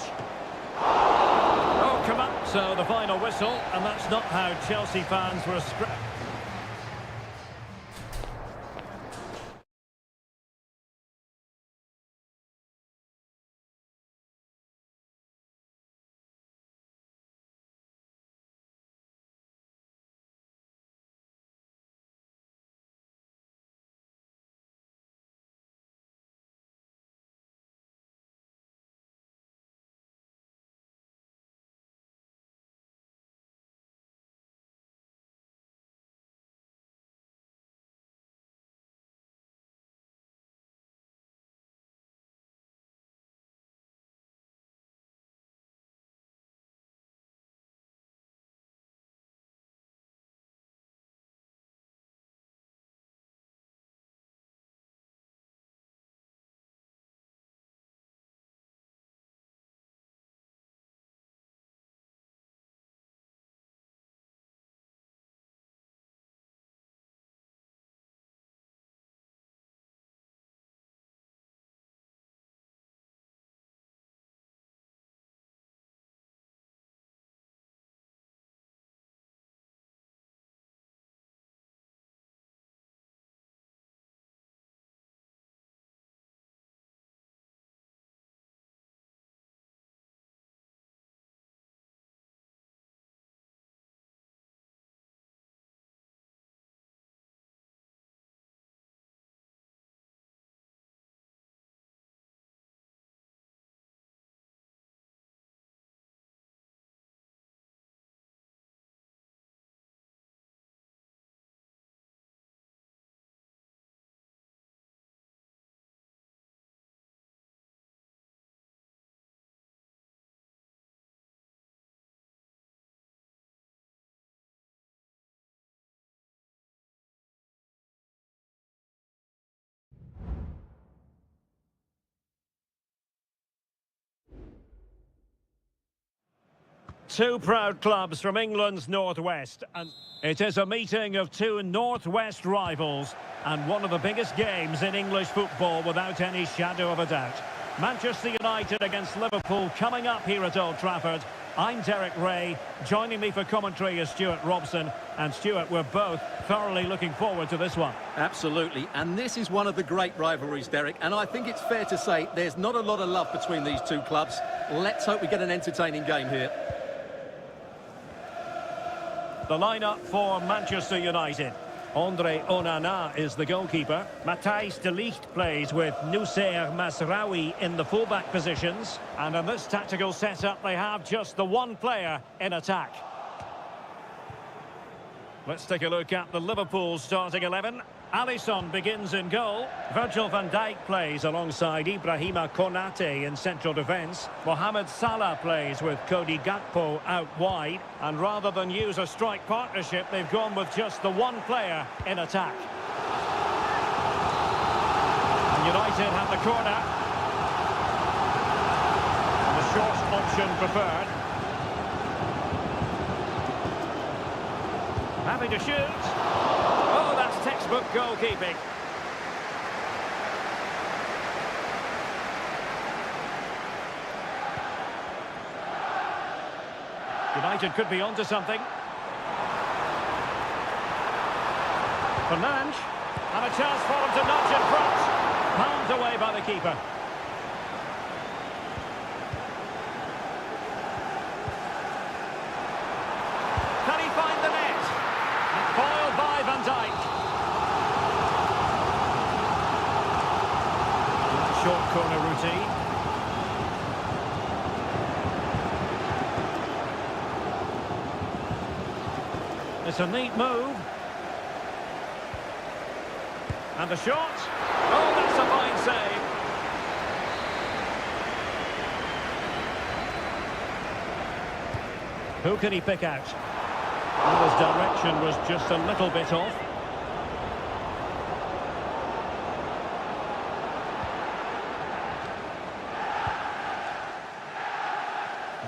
Oh, come up. So the final whistle, and that's not how Chelsea fans were two proud clubs from England's northwest, and it is a meeting of two northwest rivals and one of the biggest games in English football without any shadow of a doubt. Manchester United against Liverpool coming up here at Old Trafford. I'm Derek Ray. Joining me for commentary is Stuart Robson. And Stuart, we're both thoroughly looking forward to this one. Absolutely, and this is one of the great rivalries, Derek, and I think it's fair to say there's not a lot of love between these two clubs. Let's hope we get an entertaining game here. The lineup for Manchester United. Andre Onana is the goalkeeper. Matthijs de Ligt plays with Noussair Masraoui in the fullback positions. And in this tactical setup, they have just the one player in attack. Let's take a look at the Liverpool starting 11. Alisson begins in goal. Virgil van Dijk plays alongside Ibrahima Konate in central defence. Mohamed Salah plays with Cody Gakpo out wide. And rather than use a strike partnership, they've gone with just the one player in attack. And United have the corner. And the short option preferred. Having to shoot. Oh, that's textbook goalkeeping. United could be onto something. Fernandes. And a chance for him to nudge in front. Palmed away by the keeper. Can he find the net? Foiled by Van Dijk. Short corner routine. It's a neat move. And the shot. Oh, that's a fine save. Who can he pick out? Well, his direction was just a little bit off.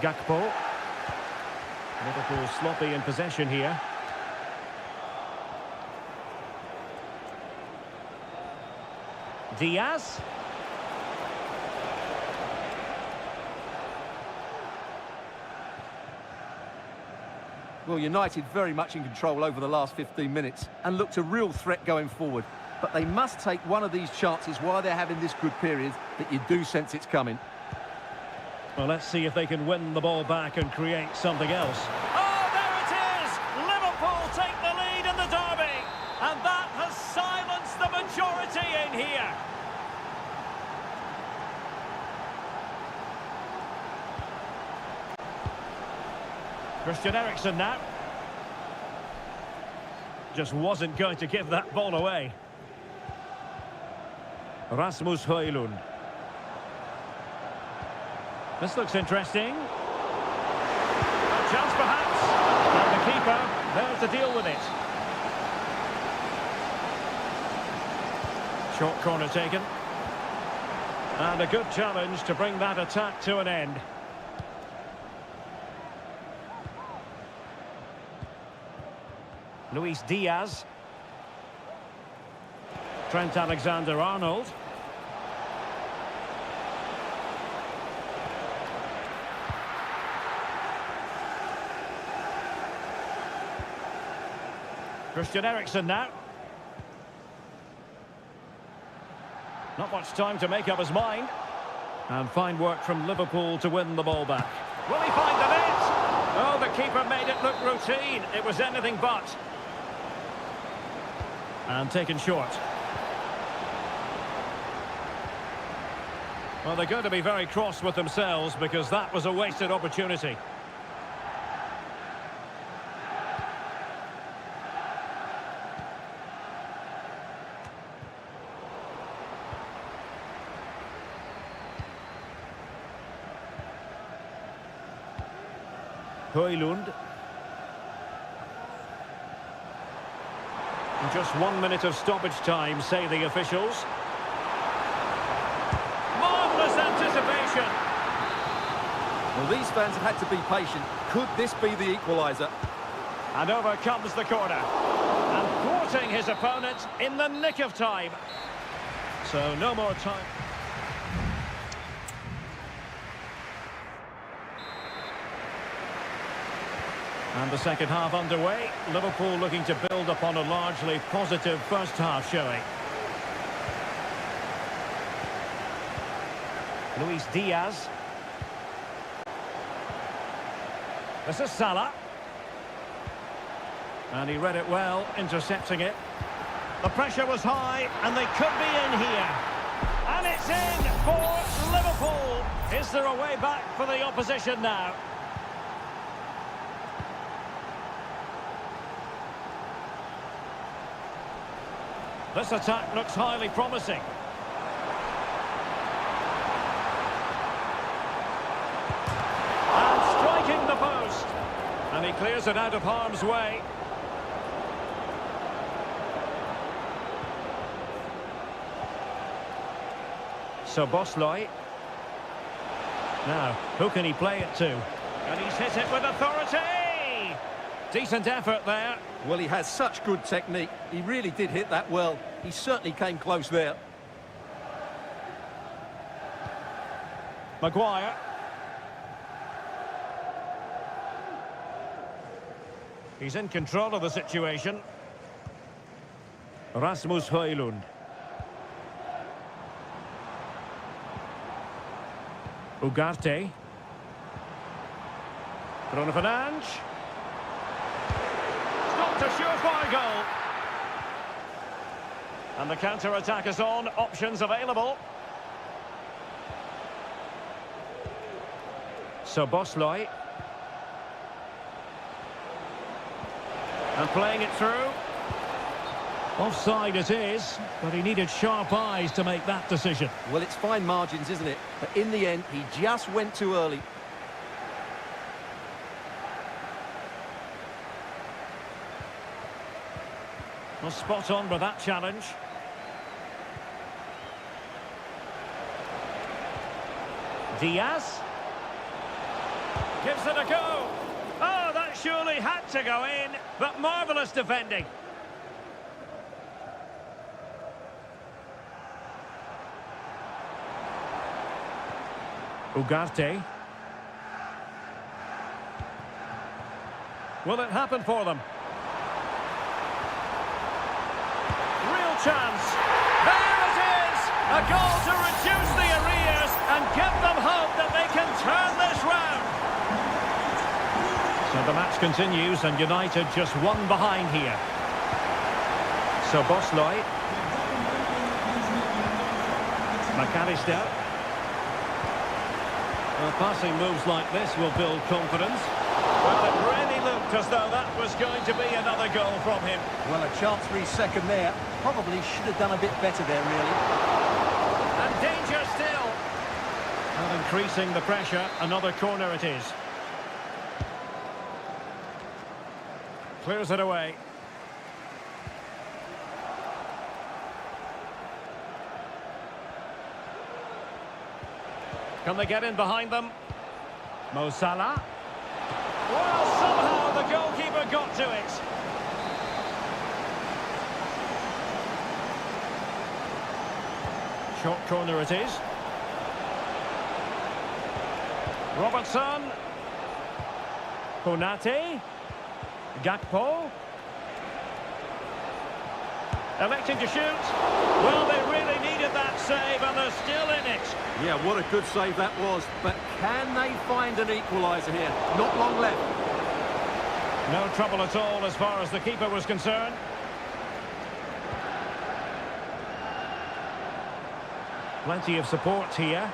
Gakpo. Liverpool sloppy in possession here. Diaz. Well, United very much in control over the last 15 minutes and looked a real threat going forward. But they must take one of these chances while they're having this good period that you do sense it's coming. Well, let's see if they can win the ball back and create something else. Oh, there it is! Liverpool take the lead in the derby. And that has silenced the majority in here. Christian Eriksen now. Just wasn't going to give that ball away. Rasmus Højlund. This looks interesting. A chance perhaps. And the keeper there to deal with it. Short corner taken. And a good challenge to bring that attack to an end. Luis Diaz. Trent Alexander-Arnold. Christian Eriksen now. Not much time to make up his mind. And fine work from Liverpool to win the ball back. Will he find the net? Oh, the keeper made it look routine. It was anything but. And taken short. Well, they're going to be very cross with themselves because that was a wasted opportunity. Højlund. Just 1 minute of stoppage time, say the officials. Marvellous anticipation. Well, these fans have had to be patient. Could this be the equaliser? And over comes the corner. And thwarting his opponent in the nick of time. So no more time. And the second half underway. Liverpool looking to build upon a largely positive first half showing. Luis Diaz. This is Salah. And he read it well, intercepting it. The pressure was high, and they could be in here. And it's in for Liverpool. Is there a way back for the opposition now? This attack looks highly promising. And striking the post. And he clears it out of harm's way. So Bosloy. Now, who can he play it to? And he's hit it with authority! Decent effort there. Well, he has such good technique. He really did hit that well. He certainly came close there. Maguire. He's in control of the situation. Rasmus Højlund. Ugarte. Bruno Fernandes. Stopped a surefire goal. And the counter-attack is on. Options available. So Bosloy. And playing it through. Offside it is, but he needed sharp eyes to make that decision. Well, it's fine margins, isn't it? But in the end, he just went too early. Well, spot on with that challenge. Diaz. Gives it a go. Oh, that surely had to go in, but marvellous defending. Ugarte. Will it happen for them? Real chance. There it is! A goal to reduce the arrears and give them hope that they can turn this round. So the match continues and United just one behind here. So Bosloy. McAllister. Well, passing moves like this will build confidence. Well, it really looked as though that was going to be another goal from him. Well, a chance for his second there. Probably should have done a bit better there, really. And danger still. And increasing the pressure, another corner it is. Clears it away. Can they get in behind them? Mo Salah. Well, somehow the goalkeeper got to it. Short corner it is. Robertson. Konate. Gakpo. Electing to shoot. Well, they really needed that save and they're still in it. Yeah, what a good save that was. But can they find an equaliser here? Not long left. No trouble at all as far as the keeper was concerned. Plenty of support here.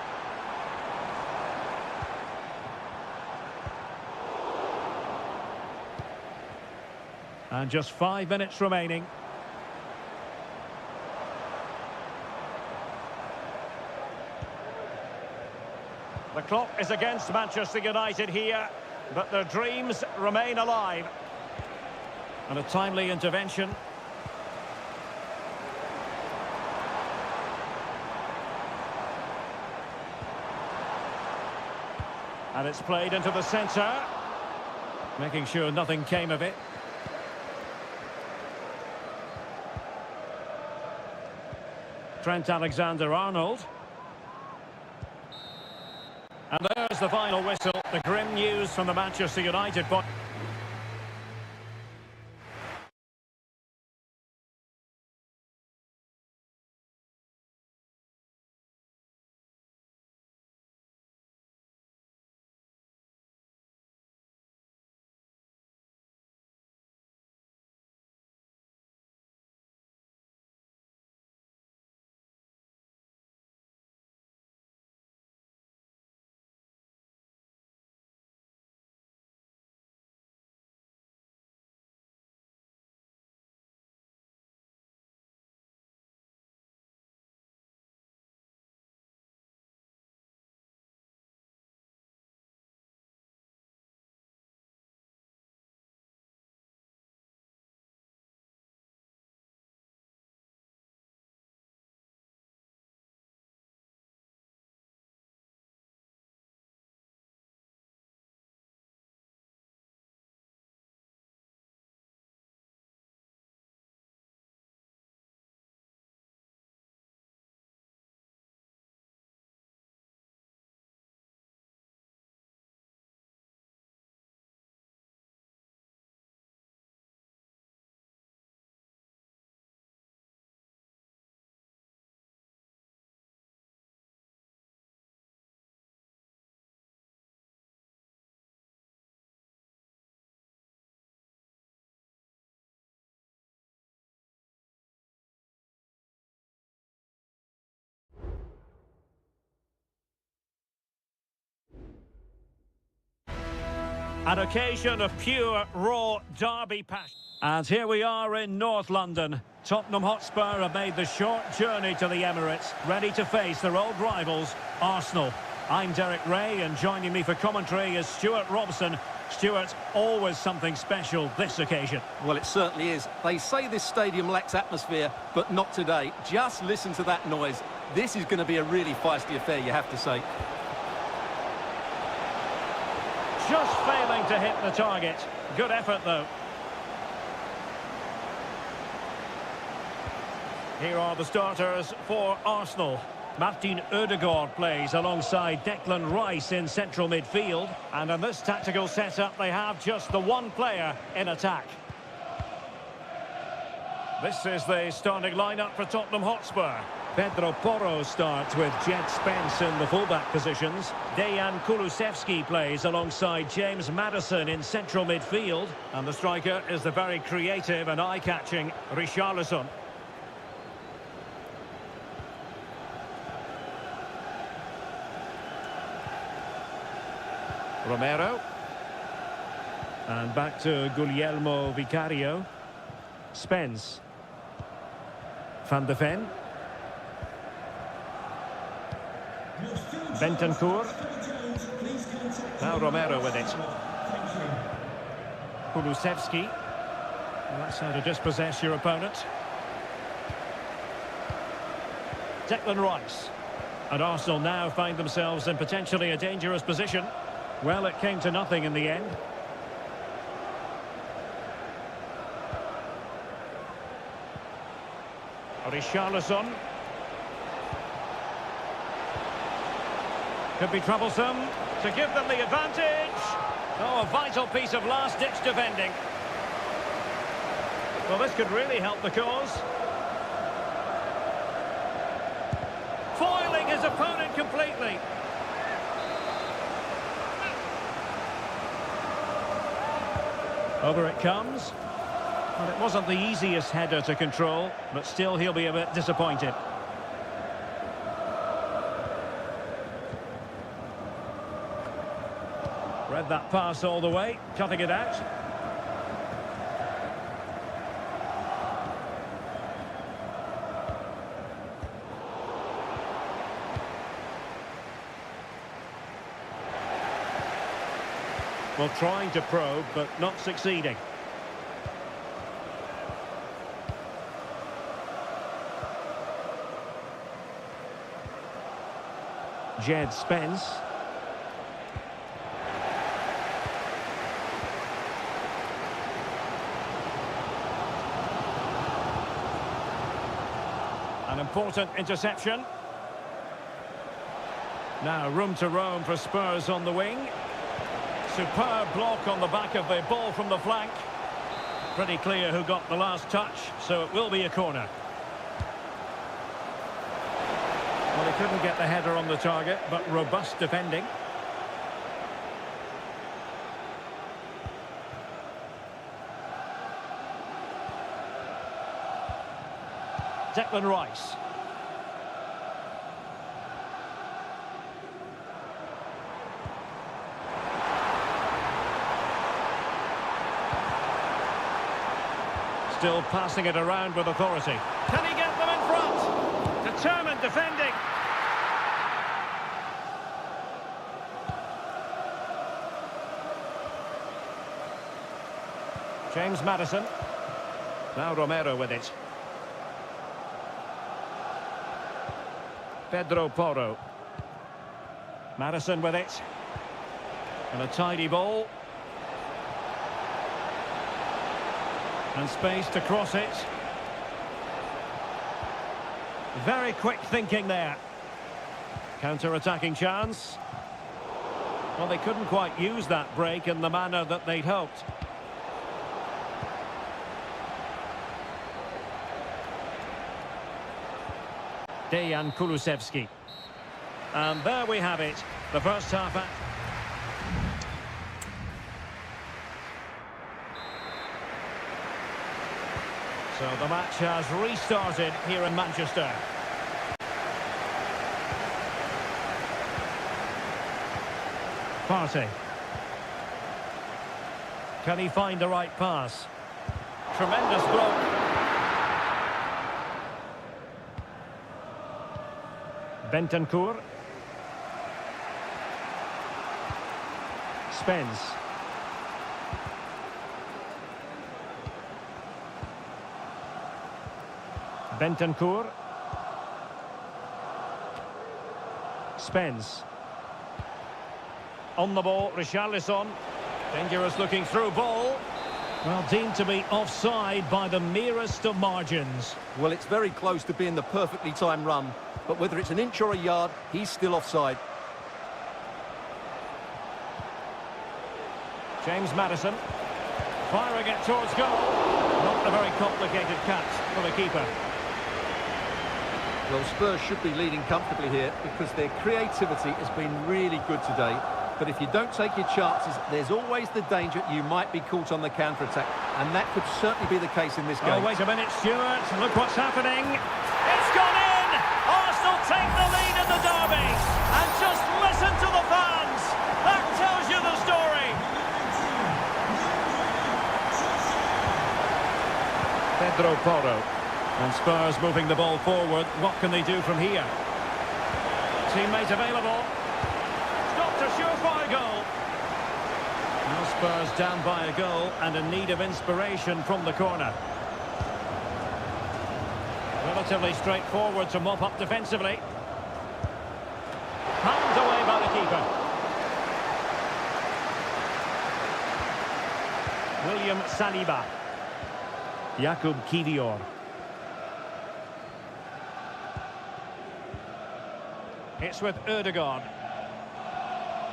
And just 5 minutes remaining. The clock is against Manchester United here, but their dreams remain alive. And a timely intervention. And it's played into the centre, making sure nothing came of it. Trent Alexander-Arnold. And there's the final whistle, the grim news from the Manchester United An occasion of pure, raw derby passion. And here we are in North London. Tottenham Hotspur have made the short journey to the Emirates, ready to face their old rivals, Arsenal. I'm Derek Ray, and joining me for commentary is Stuart Robson. Stuart, always something special this occasion. Well, it certainly is. They say this stadium lacks atmosphere, but not today. Just listen to that noise. This is going to be a really feisty affair, you have to say. Just failing to hit the target. Good effort, though. Here are the starters for Arsenal. Martin Ødegaard plays alongside Declan Rice in central midfield. And in this tactical setup, they have just the one player in attack. This is the starting lineup for Tottenham Hotspur. Pedro Porro starts with Jed Spence in the fullback positions. Dejan Kulusevski plays alongside James Maddison in central midfield. And the striker is the very creative and eye-catching Richarlison. Romero. And back to Guglielmo Vicario. Spence. Van de Ven. Bentancur. Now Romero with it. Kulusevski. Well, that's how to dispossess your opponent. Declan Rice. And Arsenal now find themselves in potentially a dangerous position. Well, it came to nothing in the end. Richarlison. Could be troublesome to give them the advantage. Oh, a vital piece of last-ditch defending. Well, this could really help the cause. Foiling his opponent completely. Over it comes. Well, it wasn't the easiest header to control, but still he'll be a bit disappointed. Read that pass all the way, cutting it out. Well, trying to probe, but not succeeding. Jed Spence. An important interception. Now room to roam for Spurs on the wing. Superb block on the back of the ball from the flank. Pretty clear who got the last touch, so it will be a corner. Well, he couldn't get the header on the target, but robust defending. Declan Rice. Still passing it around with authority. Can he get them in front? Determined defending. James Maddison. Now Romero with it. Pedro Porro. Maddison with it. And a tidy ball. And space to cross it. Very quick thinking there. Counter-attacking chance. Well, they couldn't quite use that break in the manner that they'd hoped. Dejan Kulusevski. And there we have it. The first half. So the match has restarted here in Manchester. Partey. Can he find the right pass? Tremendous block. Bentancur. Spence. Bentancur. Spence. On the ball, Richarlison. Dangerous looking through ball. Well, deemed to be offside by the merest of margins. Well, it's very close to being the perfectly timed run, but whether it's an inch or a yard, he's still offside. James Maddison. Firing it towards goal. Not a very complicated catch for the keeper. Well, Spurs should be leading comfortably here because their creativity has been really good today. But if you don't take your chances, there's always the danger you might be caught on the counter-attack. And that could certainly be the case in this game. Oh, wait a minute, Stuart. Look what's happening. It's gone in! Arsenal take the lead in the derby. And just listen to the fans. That tells you the story. Pedro Porro. And Spurs moving the ball forward. What can they do from here? Teammate available. Stopped a surefire goal. Now Spurs down by a goal and in need of inspiration from the corner. Relatively straightforward to mop up defensively. Palmed away by the keeper. William Saliba. Jakub Kivior. It's with Ødegaard.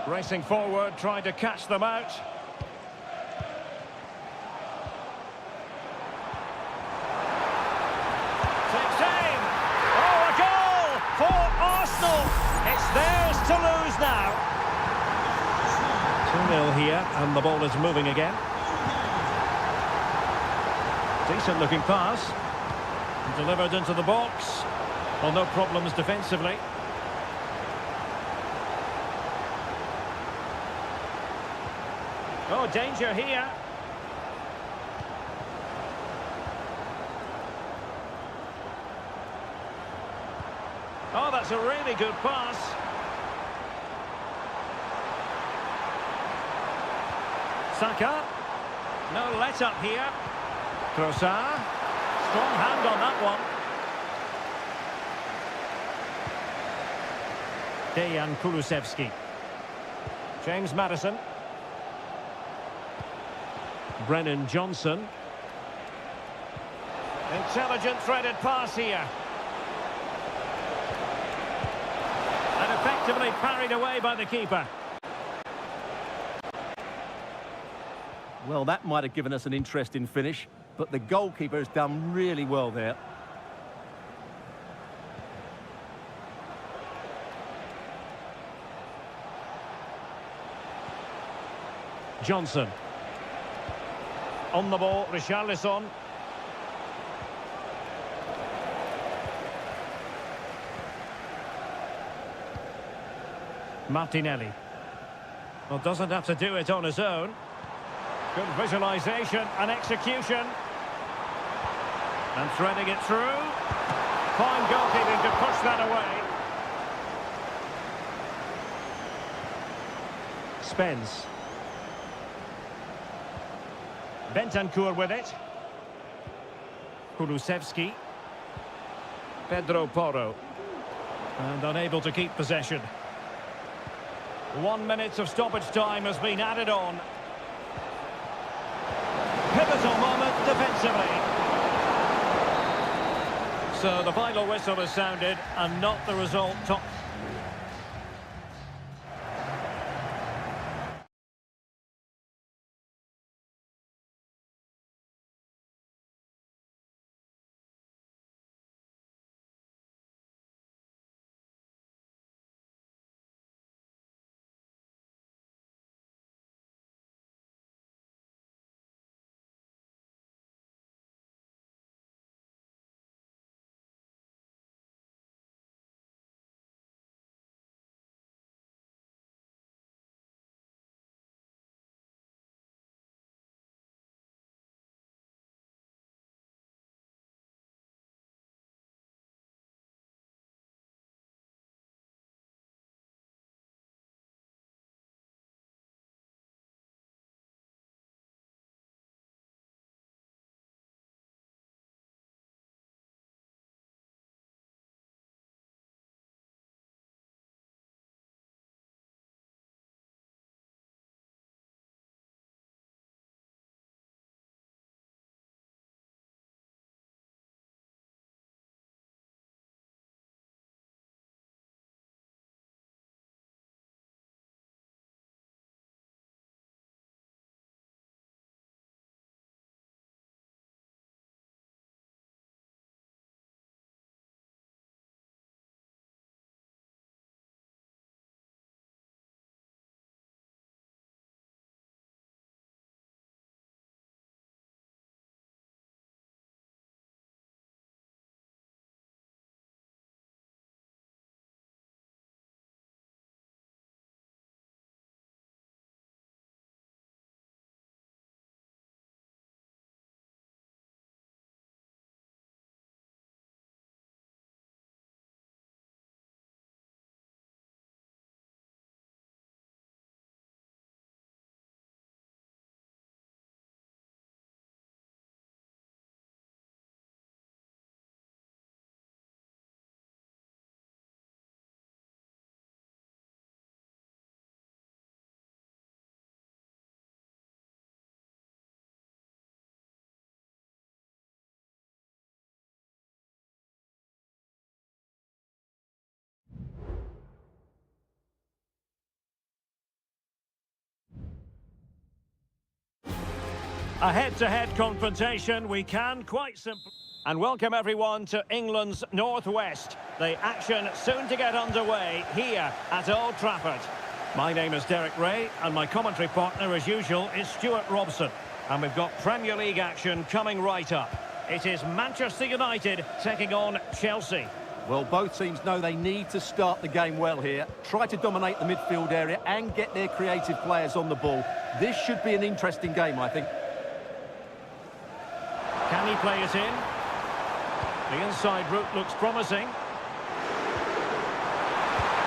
Racing forward, trying to catch them out. Takes aim. Oh, a goal for Arsenal. It's theirs to lose now. 2-0 here, and the ball is moving again. Decent looking pass. Delivered into the box. Well, no problems defensively. Oh, danger here. Oh, that's a really good pass. Saka. No let-up here. Trossard. Strong hand on that one. Dejan Kulusevski. James Maddison. Brennan Johnson. Intelligent threaded pass here. And effectively parried away by the keeper. Well, that might have given us an interesting finish, but the goalkeeper has done really well there. Johnson. On the ball, Richarlison. Martinelli. Well, doesn't have to do it on his own. Good visualisation and execution. And threading it through. Fine goalkeeping to push that away. Spence. Bentancur with it. Kulusevski. Pedro Porro. And unable to keep possession. 1 minute of stoppage time has been added on. Pivotal moment defensively. So the final whistle is sounded and not the result top. A head-to-head confrontation, we can quite simply... And welcome everyone to England's Northwest. The action soon to get underway here at Old Trafford. My name is Derek Ray, and my commentary partner, as usual, is Stuart Robson. And we've got Premier League action coming right up. It is Manchester United taking on Chelsea. Well, both teams know they need to start the game well here. Try to dominate the midfield area and get their creative players on the ball. This should be an interesting game, I think. Can he play it in? The inside route looks promising.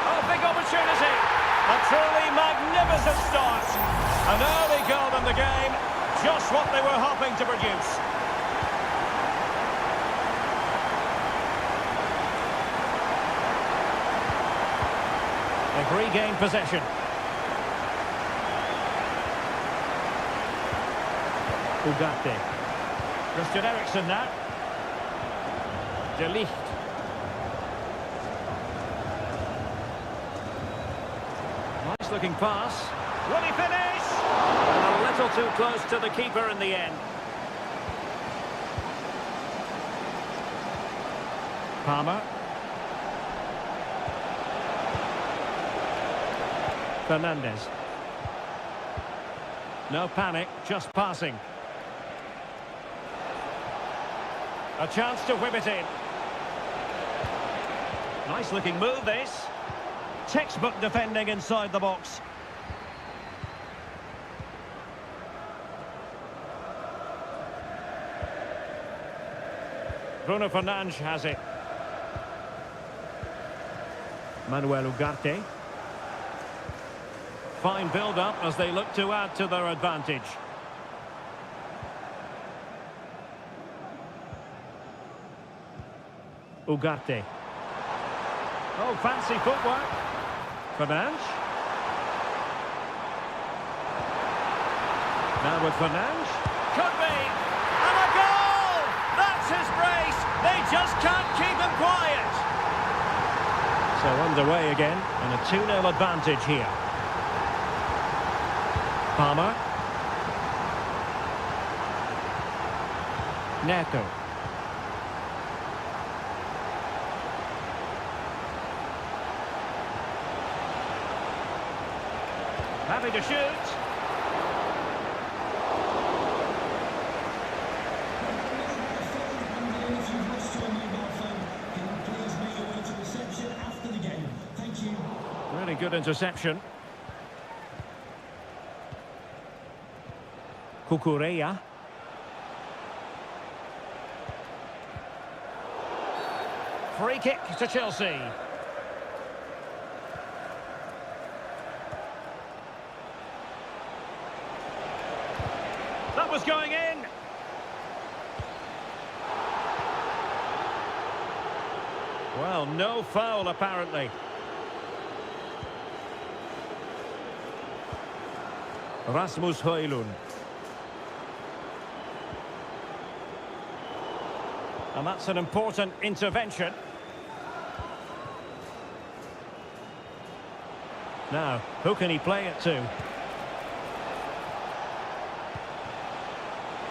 Oh, big opportunity! A truly magnificent start. An early goal in the game. Just what they were hoping to produce. They've regained possession. Ugarte. Christian Eriksen now. De Ligt. Nice looking pass. Will he finish? And a little too close to the keeper in the end. Palmer. Fernandes. No panic, just passing. A chance to whip it in. Nice looking move this. Textbook defending inside the box. Bruno Fernandes has it. Manuel Ugarte. Fine build-up as they look to add to their advantage. Ugarte. Oh, fancy footwork. Fernandes. Now with Fernandes. Could be. And a goal! That's his brace. They just can't keep him quiet. So underway again, and a 2-0 advantage here. Palmer. Neto. Happy to shoot. Really good interception. Cucurella. Free kick to Chelsea. That was going in. Well, no foul apparently. Rasmus Højlund. And that's an important intervention. Now, who can he play it to?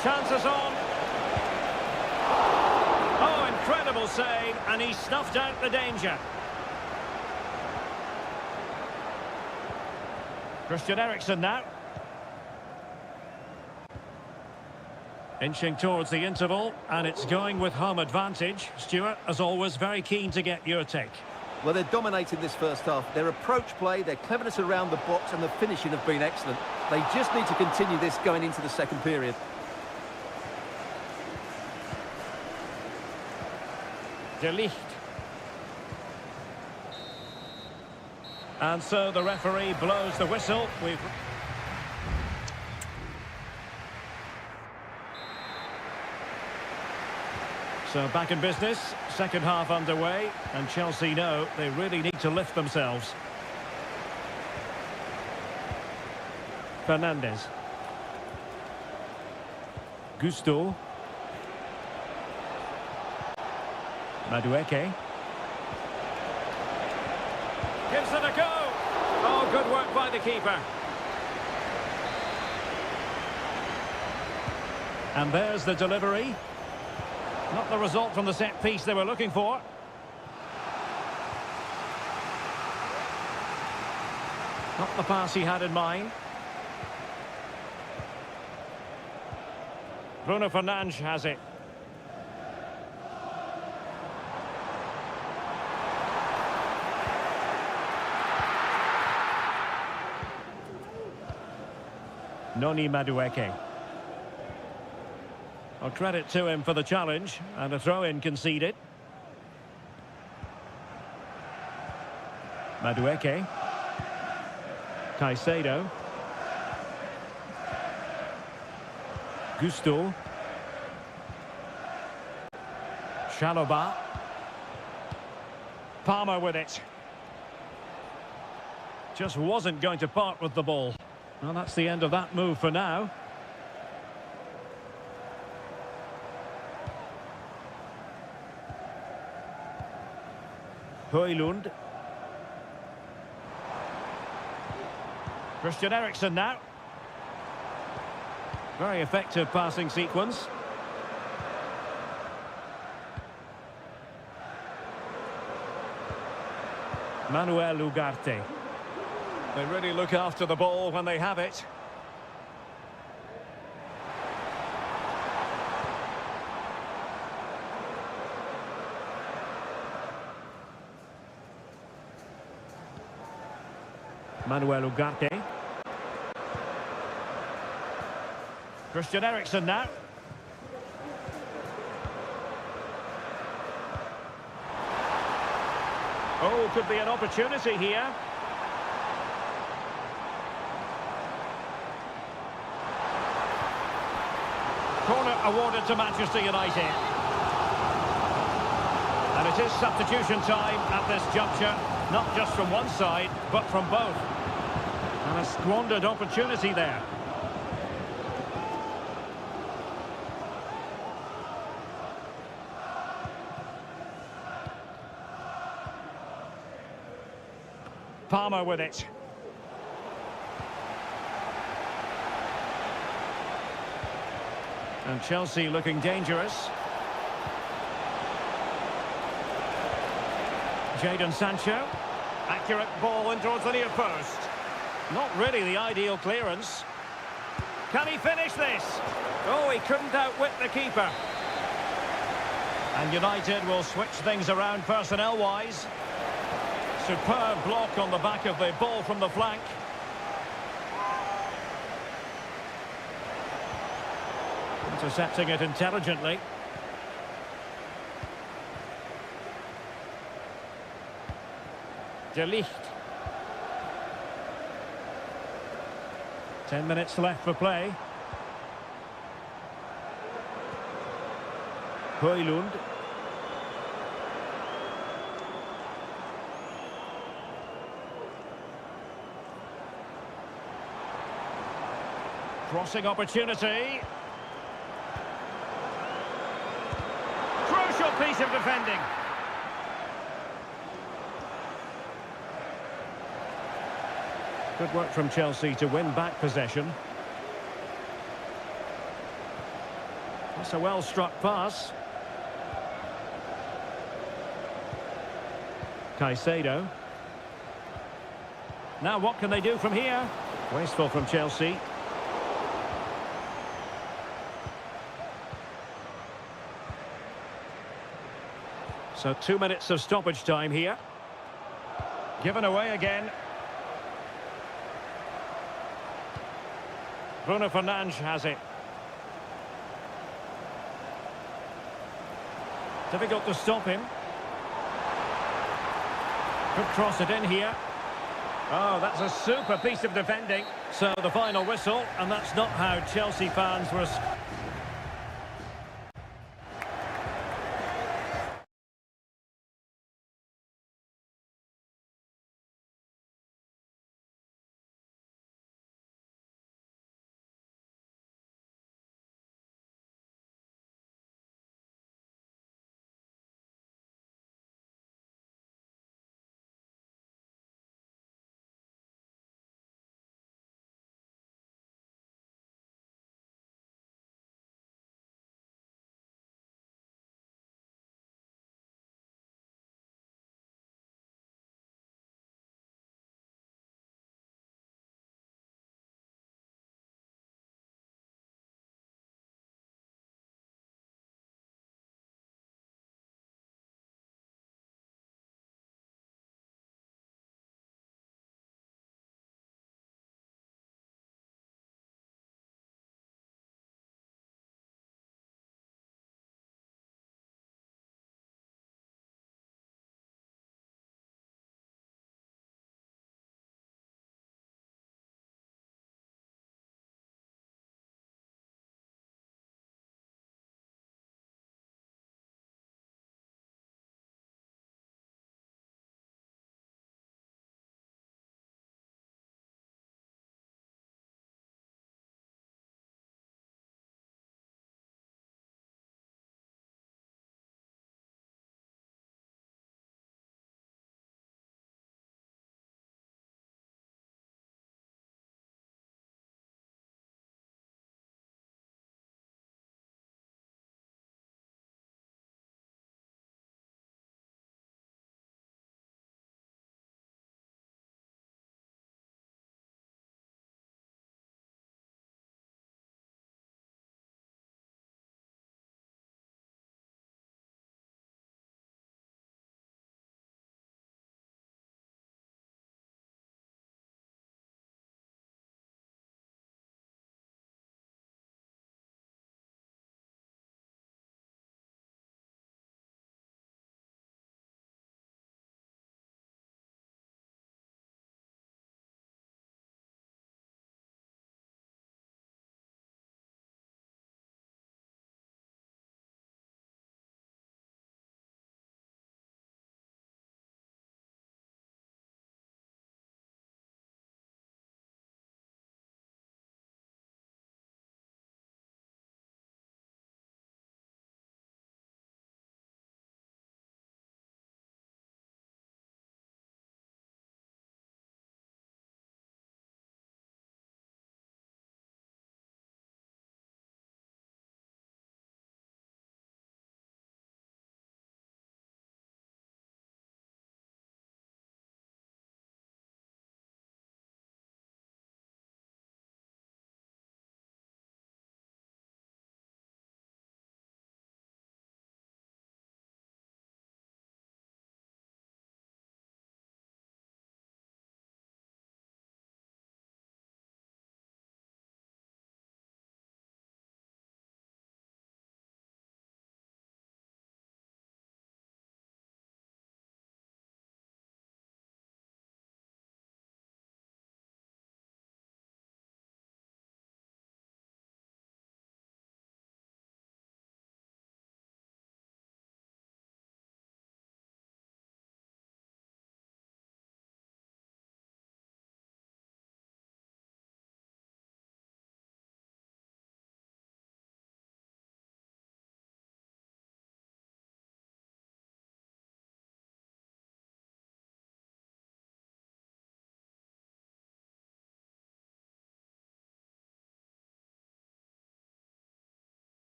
Chances on. Oh, incredible save, and he snuffed out the danger. Christian Eriksen now. Inching towards the interval, and it's going with home advantage. Stuart, as always, very keen to get your take. Well, they're dominating this first half. Their approach play, their cleverness around the box and the finishing have been excellent. They just need to continue this going into the second period. De Ligt. And so the referee blows the whistle. So back in business, second half underway, and Chelsea know they really need to lift themselves. Fernandes. Gusto. Madueke. Gives it a go. Oh, good work by the keeper. And there's the delivery. Not the result from the set piece they were looking for. Not the pass he had in mind. Bruno Fernandes has it. Noni Madueke. Well, credit to him for the challenge, and a throw-in conceded. Madueke. Caicedo. Gusto. Chalobah. Palmer with it. Just wasn't going to part with the ball. Well, that's the end of that move for now. Højlund. Christian Eriksen now. Very effective passing sequence. Manuel Ugarte. They really look after the ball when they have it. Manuel Ugarte. Christian Eriksen now. Oh, could be an opportunity here. Corner awarded to Manchester United. And it is substitution time at this juncture, not just from one side, but from both. And a squandered opportunity there. Palmer with it. And Chelsea looking dangerous. Jadon Sancho. Accurate ball in towards the near post. Not really the ideal clearance. Can he finish this? Oh, he couldn't outwit the keeper. And United will switch things around personnel-wise. Superb block on the back of the ball from the flank. Intercepting it intelligently. De Ligt. 10 minutes left for play. Højlund. Crossing opportunity. Crucial piece of defending. Good work from Chelsea to win back possession. That's a well-struck pass. Caicedo. Now what can they do from here? Wasteful from Chelsea. So 2 minutes of stoppage time here. Given away again. Bruno Fernandes has it. Difficult to stop him. Could cross it in here. Oh, that's a super piece of defending. So the final whistle, and that's not how Chelsea fans were...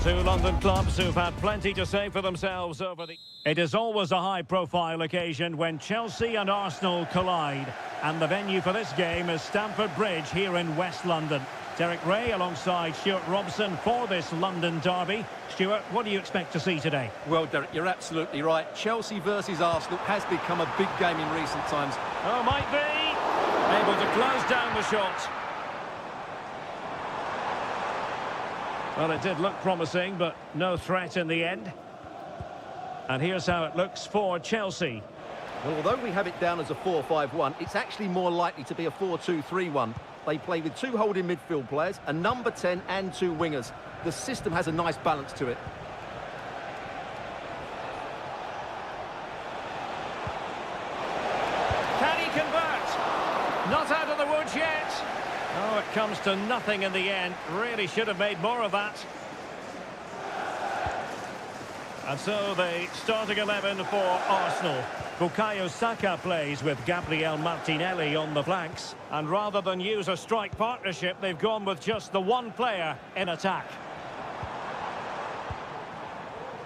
Two London clubs who've had plenty to say for themselves over the... It is always a high-profile occasion when Chelsea and Arsenal collide. And the venue for this game is Stamford Bridge here in West London. Derek Ray alongside Stuart Robson for this London derby. Stuart, what do you expect to see today? Well, Derek, you're absolutely right. Chelsea versus Arsenal has become a big game in recent times. Oh, might be. Able to close down the shot. Well, it did look promising, but no threat in the end. And here's how it looks for Chelsea. Well, although we have it down as a 4-5-1, it's actually more likely to be a 4-2-3-1. They play with two holding midfield players, a number 10 and two wingers. The system has a nice balance to it. Can he convert? Not out of the woods yet. Oh, it comes to nothing in the end. Really should have made more of that. And so the starting 11 for Arsenal. Bukayo Saka plays with Gabriel Martinelli on the flanks. And rather than use a strike partnership, they've gone with just the one player in attack.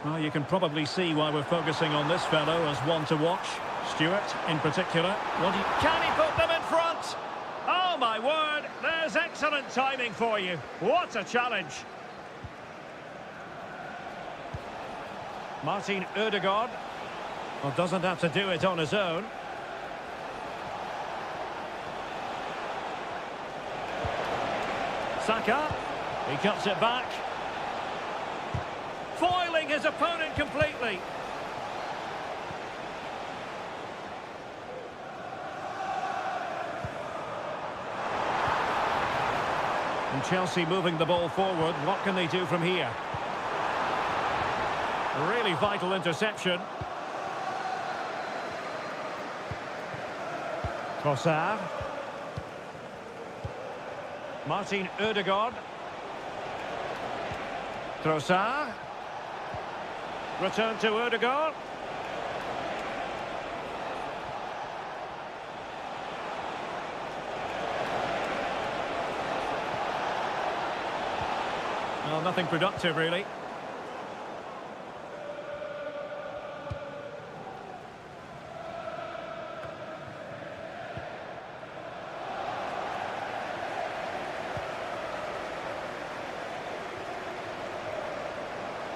Well, you can probably see why we're focusing on this fellow as one to watch. Stuart, in particular. Can he put them in front? Oh, my word. There's excellent timing for you. What a challenge. Martin Ødegaard. Well, doesn't have to do it on his own. Saka. He cuts it back. Foiling his opponent completely. And Chelsea moving the ball forward. What can they do from here? A really vital interception. Trossard. Martin Ødegaard. Trossard. Return to Ødegaard. Well, nothing productive, really.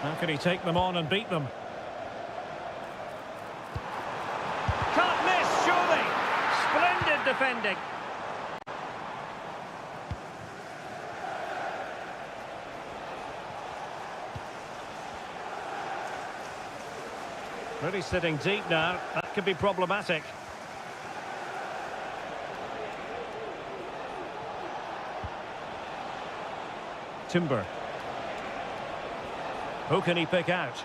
How can he take them on and beat them? Can't miss, surely! Splendid defending. Really sitting deep now. That could be problematic. Timber. Who can he pick out?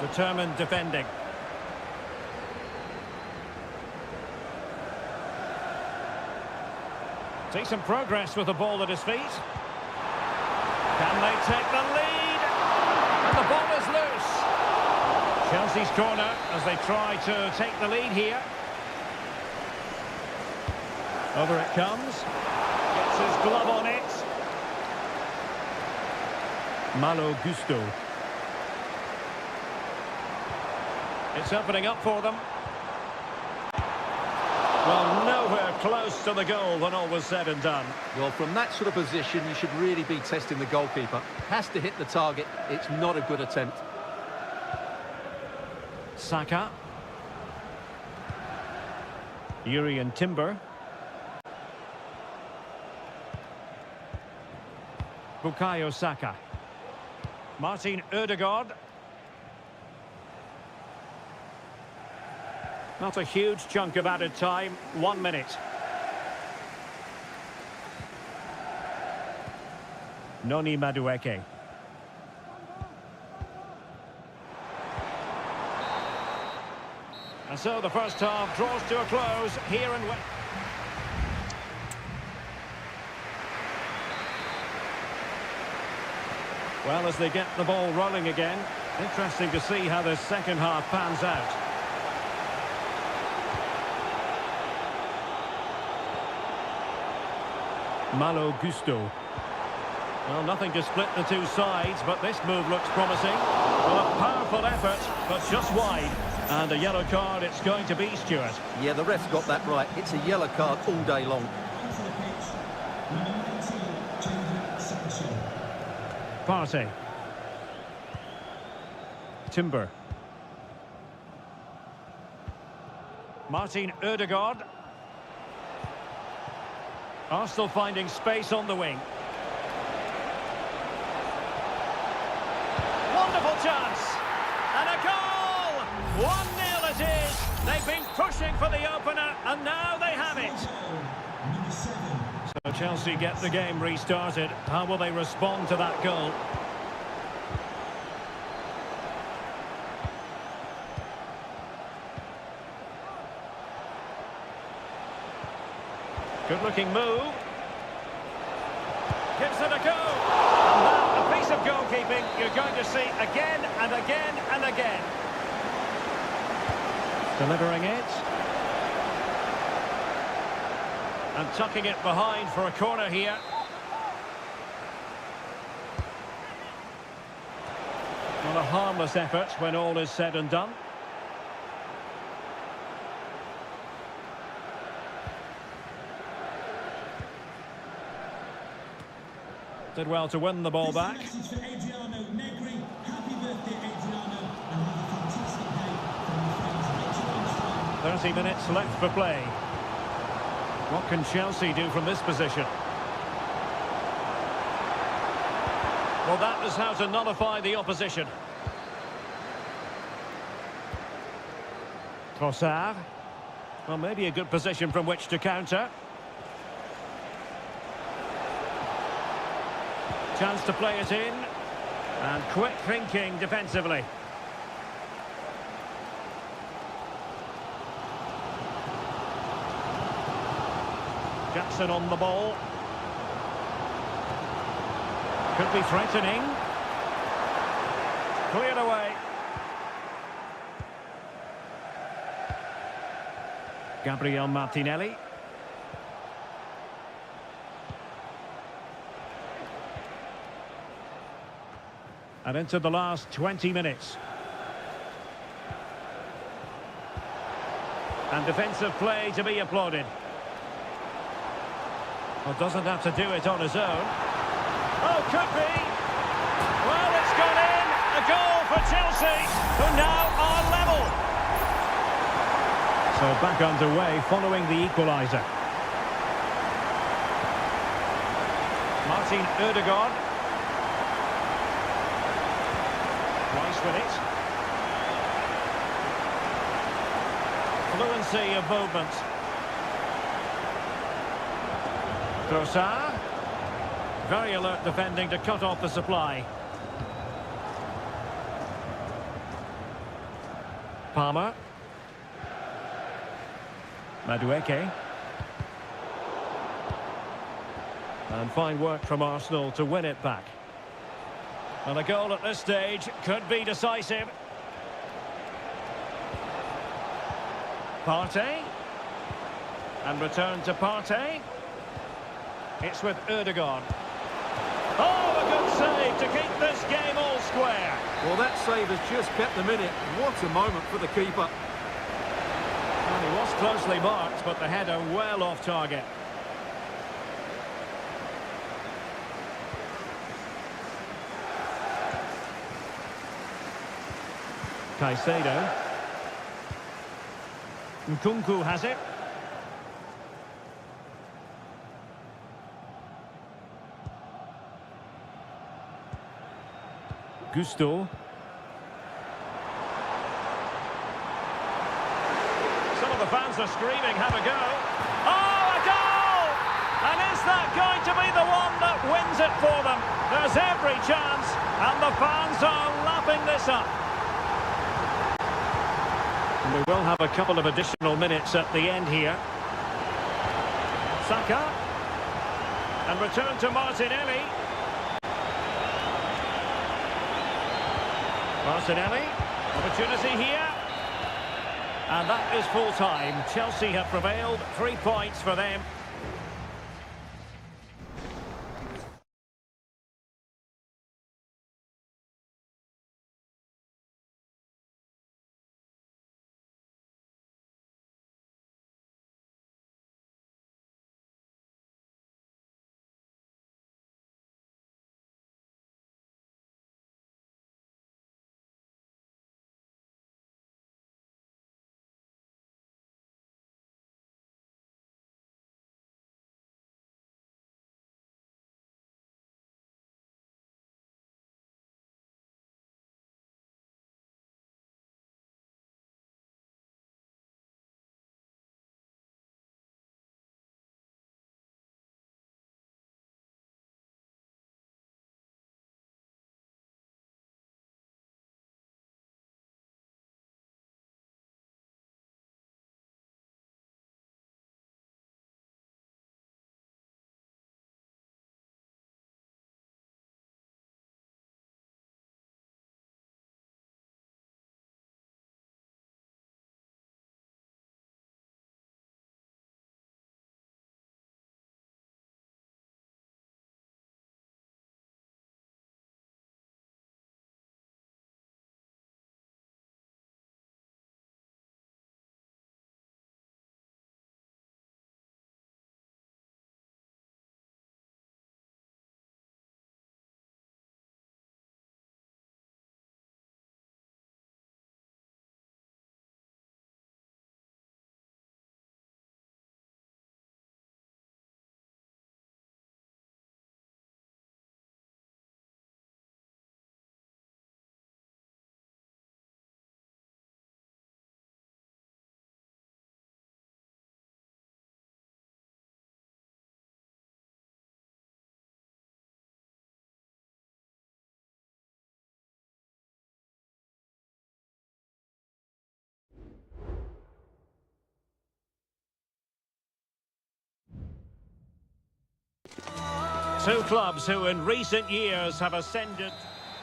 Determined defending. Decent progress with the ball at his feet. Can they take the lead? And the ball is loose. Chelsea's corner as they try to take the lead here. Over it comes. Gets his glove on it. Malo Gusto. It's opening up for them. Well, nowhere close to the goal when all was said and done. Well, from that sort of position, you should really be testing the goalkeeper. Has to hit the target. It's not a good attempt. Saka. Yuri and Timber. Bukayo Saka. Martin Ødegaard. Not a huge chunk of added time. 1 minute. Noni Madueke. And so the first half draws to a close here in West. Well, as they get the ball rolling again, interesting to see how the second half pans out. Malo Gusto. Well, nothing to split the two sides, but this move looks promising. Well, a powerful effort, but just wide. And a yellow card it's going to be, Stuart. Yeah, the ref's got that right. It's a yellow card all day long. Partey. Timber. Martin Ødegaard. Arsenal finding space on the wing. Wonderful chance. And a goal! 1-0 it is. They've been pushing for the opener, and now they have it. So Chelsea get the game restarted. How will they respond to that goal? Good-looking move. Gives it a go. And that, a piece of goalkeeping you're going to see again and again and again. Delivering it. And tucking it behind for a corner here. Not a harmless effort when all is said and done. Did well to win the ball back. 30 minutes left for play. What can Chelsea do from this position? Well, that is how to nullify the opposition. Trossard. Well, maybe a good position from which to counter. Chance to play it in. And quick thinking defensively. Jackson on the ball. Could be threatening. Cleared away. Gabriel Martinelli. And into the last 20 minutes. And defensive play to be applauded. Well, doesn't have to do it on his own. Oh, could be. Well, it's gone in. A goal for Chelsea, who now are level. So back underway following the equaliser. Martin Ødegaard. Rice with it. Fluency of movement. Trossard. Very alert defending to cut off the supply. Palmer. Madueke. And fine work from Arsenal to win it back. And a goal at this stage could be decisive. Partey. And return to Partey. It's with Ødegaard. Oh, a good save to keep this game all square. Well, that save has just kept them in it. What a moment for the keeper. Well, he was closely marked, but the header well off target. Caicedo. Nkunku has it. Gusto. Some of the fans are screaming, have a go. Oh, a goal! And is that going to be the one that wins it for them? There's every chance, and the fans are lapping this up. And we will have a couple of additional minutes at the end here. Saka. And return to Martinelli. Martinelli, opportunity here. And that is full time. Chelsea have prevailed, 3 points for them. Two clubs who in recent years have ascended.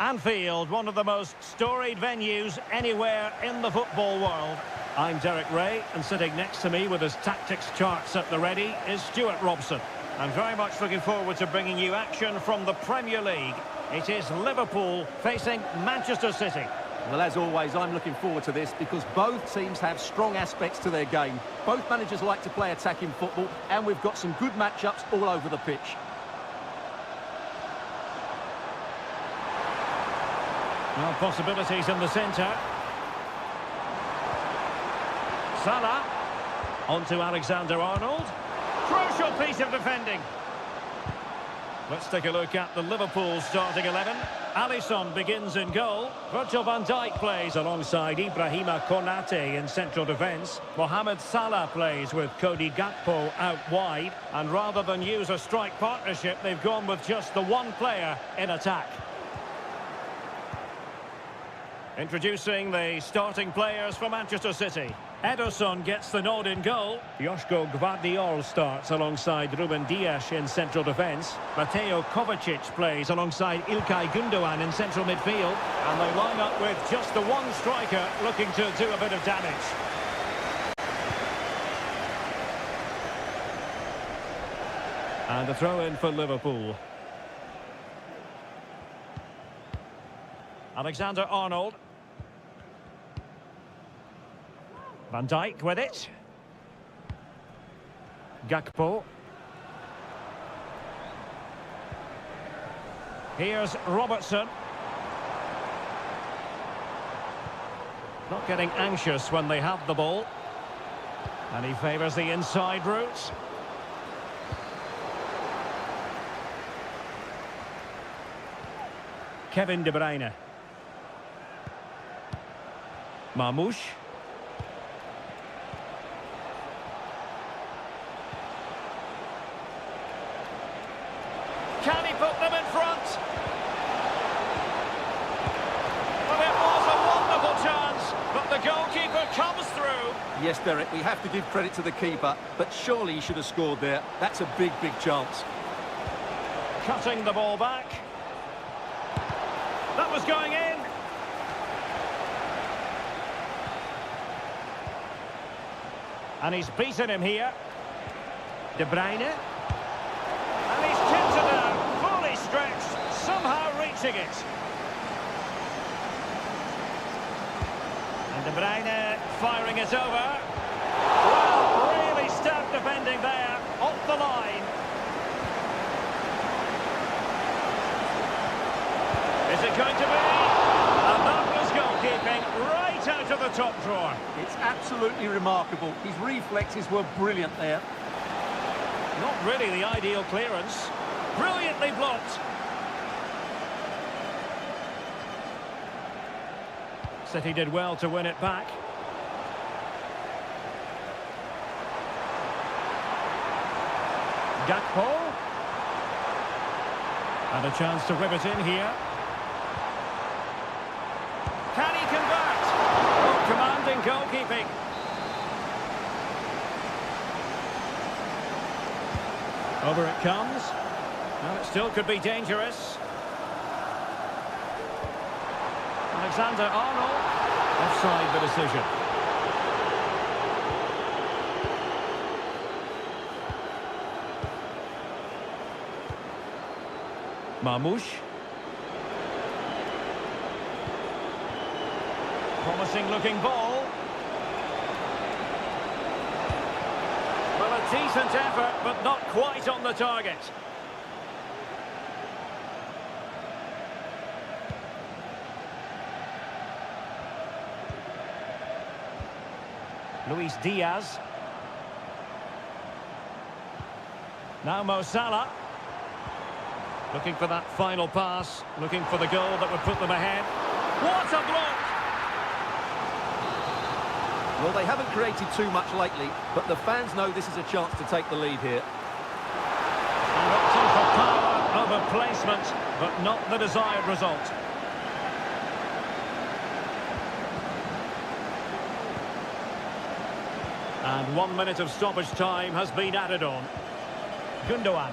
Anfield, one of the most storied venues anywhere in the football world. I'm Derek Ray, and sitting next to me with his tactics charts at the ready is Stuart Robson. I'm very much looking forward to bringing you action from the Premier League. It is Liverpool facing Manchester City. Well, as always, I'm looking forward to this because both teams have strong aspects to their game. Both managers like to play attacking football, and we've got some good matchups all over the pitch. Well, possibilities in the centre. Salah. On to Alexander-Arnold. Crucial piece of defending. Let's take a look at the Liverpool starting 11. Alisson begins in goal. Virgil van Dijk plays alongside Ibrahima Konate in central defence. Mohamed Salah plays with Cody Gakpo out wide. And rather than use a strike partnership, they've gone with just the one player in attack. Introducing the starting players for Manchester City. Ederson gets the nod in goal. Joško Gvardiol starts alongside Ruben Dias in central defence. Mateo Kovacic plays alongside Ilkay Gundogan in central midfield. And they line up with just the one striker looking to do a bit of damage. And a throw-in for Liverpool. Alexander-Arnold. Van Dijk with it. Gakpo. Here's Robertson. Not getting anxious when they have the ball. And he favours the inside route. Kevin De Bruyne. Marmoush. Can he put them in front? Well, it was a wonderful chance, but the goalkeeper comes through. Yes, Derek, we have to give credit to the keeper, but surely he should have scored there. That's a big, big chance. Cutting the ball back. That was going in. And he's beaten him here. De Bruyne. And he's tipped it down, fully stretched, somehow reaching it. And De Bruyne firing it over. Well, really stout defending there, off the line. Is it going to be? And that was goalkeeping right out of the top drawer. It's absolutely remarkable. His reflexes were brilliant there. Not really the ideal clearance. Brilliantly blocked. City did well to win it back. Gakpo. And a chance to rip it in here. Can he convert? Oh, commanding goalkeeping. Over it comes. Well, it still could be dangerous. Alexander-Arnold. Offside the decision. Marmoush. Promising looking ball. Well, a decent effort, but not quite on the target. Luis Diaz. Now Mo Salah. Looking for that final pass. Looking for the goal that would put them ahead. What a block! Well, they haven't created too much lately, but the fans know this is a chance to take the lead here. And opting for power over placement, but not the desired result. And 1 minute of stoppage time has been added on. Gundogan.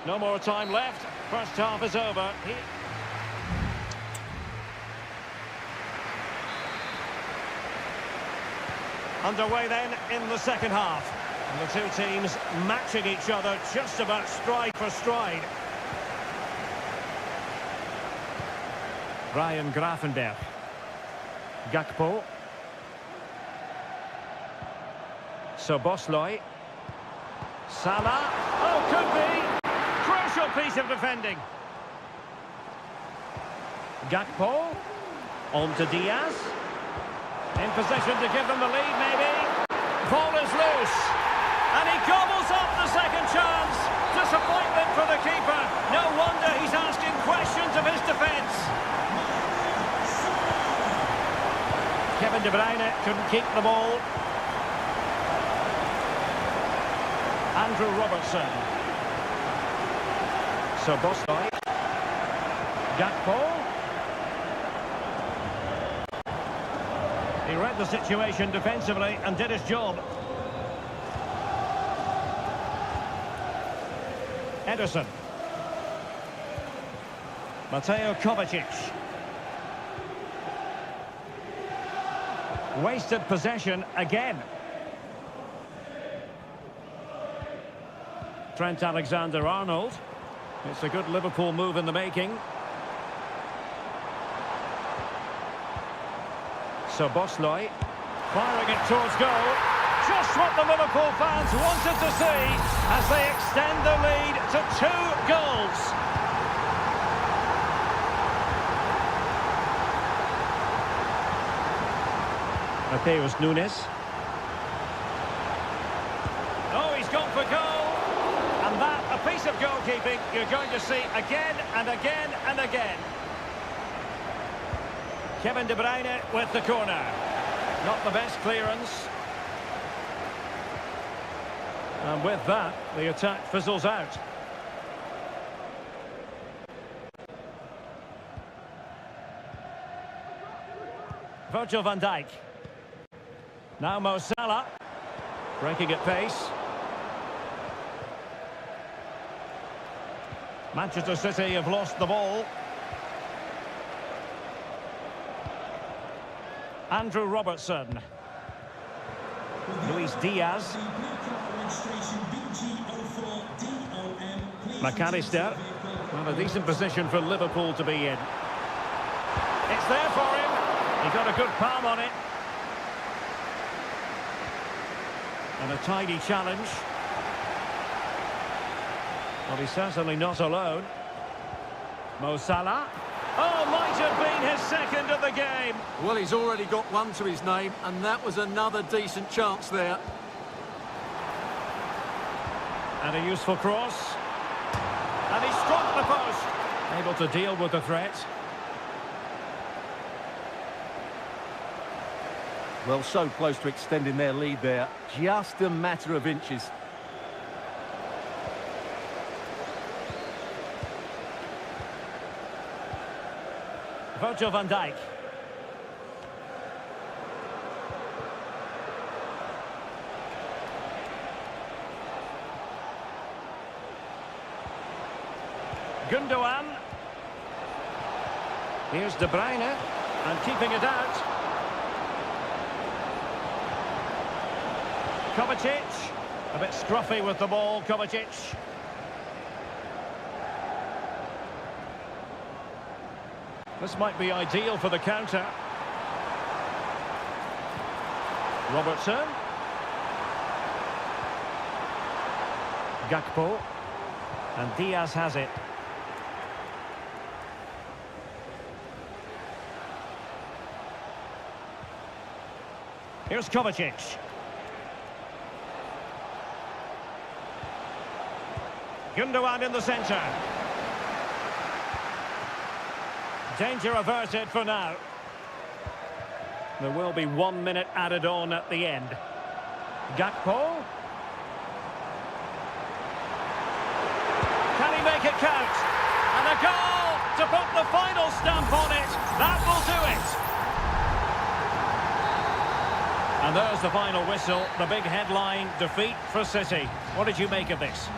No more time left. First half is over. Underway then in the second half. And the two teams matching each other just about stride for stride. Ryan Grafenberg. Gakpo. Soboslai. Salah. Oh, could be. Crucial piece of defending. Gakpo. On to Diaz. In position to give them the lead, maybe. Ball is loose. And he gobbles up the second chance. Disappointment for the keeper. No wonder he's asking questions of his defence. Kevin De Bruyne couldn't keep the ball. Andrew Robertson. Soboslai. Gakpo. He read the situation defensively and did his job. Ederson. Mateo Kovacic. Wasted possession again. Trent Alexander-Arnold. It's a good Liverpool move in the making. Soboslai. Firing it towards goal. Just what the Liverpool fans wanted to see as they extend the lead to 2 goals. Mateus Nunes. Oh, he's gone for goal. And that, a piece of goalkeeping you're going to see again and again and again. Kevin De Bruyne with the corner. Not the best clearance. And with that, the attack fizzles out. Virgil van Dijk. Now Mo Salah. Breaking at pace. Manchester City have lost the ball. Andrew Robertson. Luis Diaz. McAllister. Well, a decent position for Liverpool to be in. It's there for him. He got a good palm on it. And a tidy challenge. Well, he's certainly not alone. Mo Salah. Oh, might have been his second of the game. Well, he's already got one to his name, and that was another decent chance there. And a useful cross. And he struck the post. Able to deal with the threat. Well, so close to extending their lead there. Just a matter of inches. Virgil van Dijk. Gundogan. Here's De Bruyne, and keeping it out. Kovacic. A bit scruffy with the ball, Kovacic. This might be ideal for the counter. Robertson. Gakpo. And Diaz has it. Here's Kovacic. Gundogan in the centre. Danger averted for now. There will be 1 minute added on at the end. Gakpo. Can he make it count? And a goal to put the final stamp on it. That will do it. And there's the final whistle. The big headline, defeat for City. What did you make of this?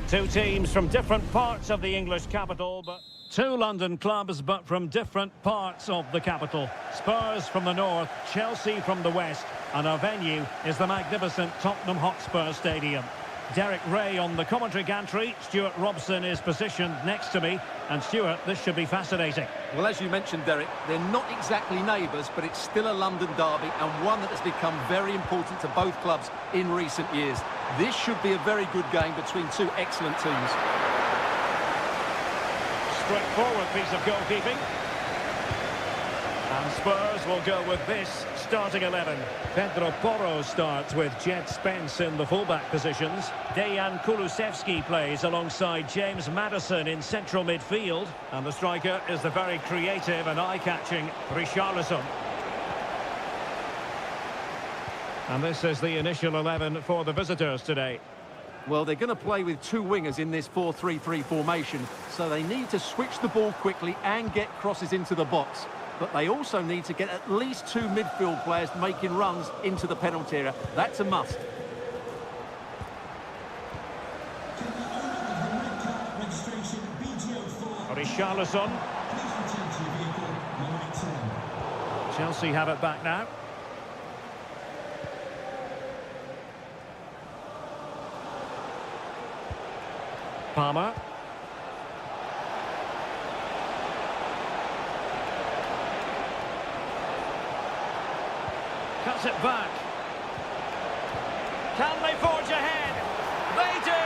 Two teams from different parts of the English capital, but two London clubs, but from different parts of the capital. Spurs from the north, Chelsea from the west, and our venue is the magnificent Tottenham Hotspur Stadium. Derek Ray on the commentary gantry. Stuart Robson is positioned next to me. And Stuart, this should be fascinating. Well, as you mentioned, Derek, they're not exactly neighbours, but it's still a London derby and one that has become very important to both clubs in recent years. This should be a very good game between two excellent teams. Straightforward piece of goalkeeping. And Spurs will go with this starting 11. Pedro Porro starts with Jed Spence in the fullback positions. Dejan Kulusevski plays alongside James Maddison in central midfield. And the striker is the very creative and eye-catching Richarlison. And this is the initial 11 for the visitors today. Well, they're going to play with two wingers in this 4-3-3 formation, so they need to switch the ball quickly and get crosses into the box. But they also need to get at least two midfield players making runs into the penalty area. That's a must. Richarlison. Chelsea have it back now. Palmer. Cuts it back. Can they forge ahead? They do!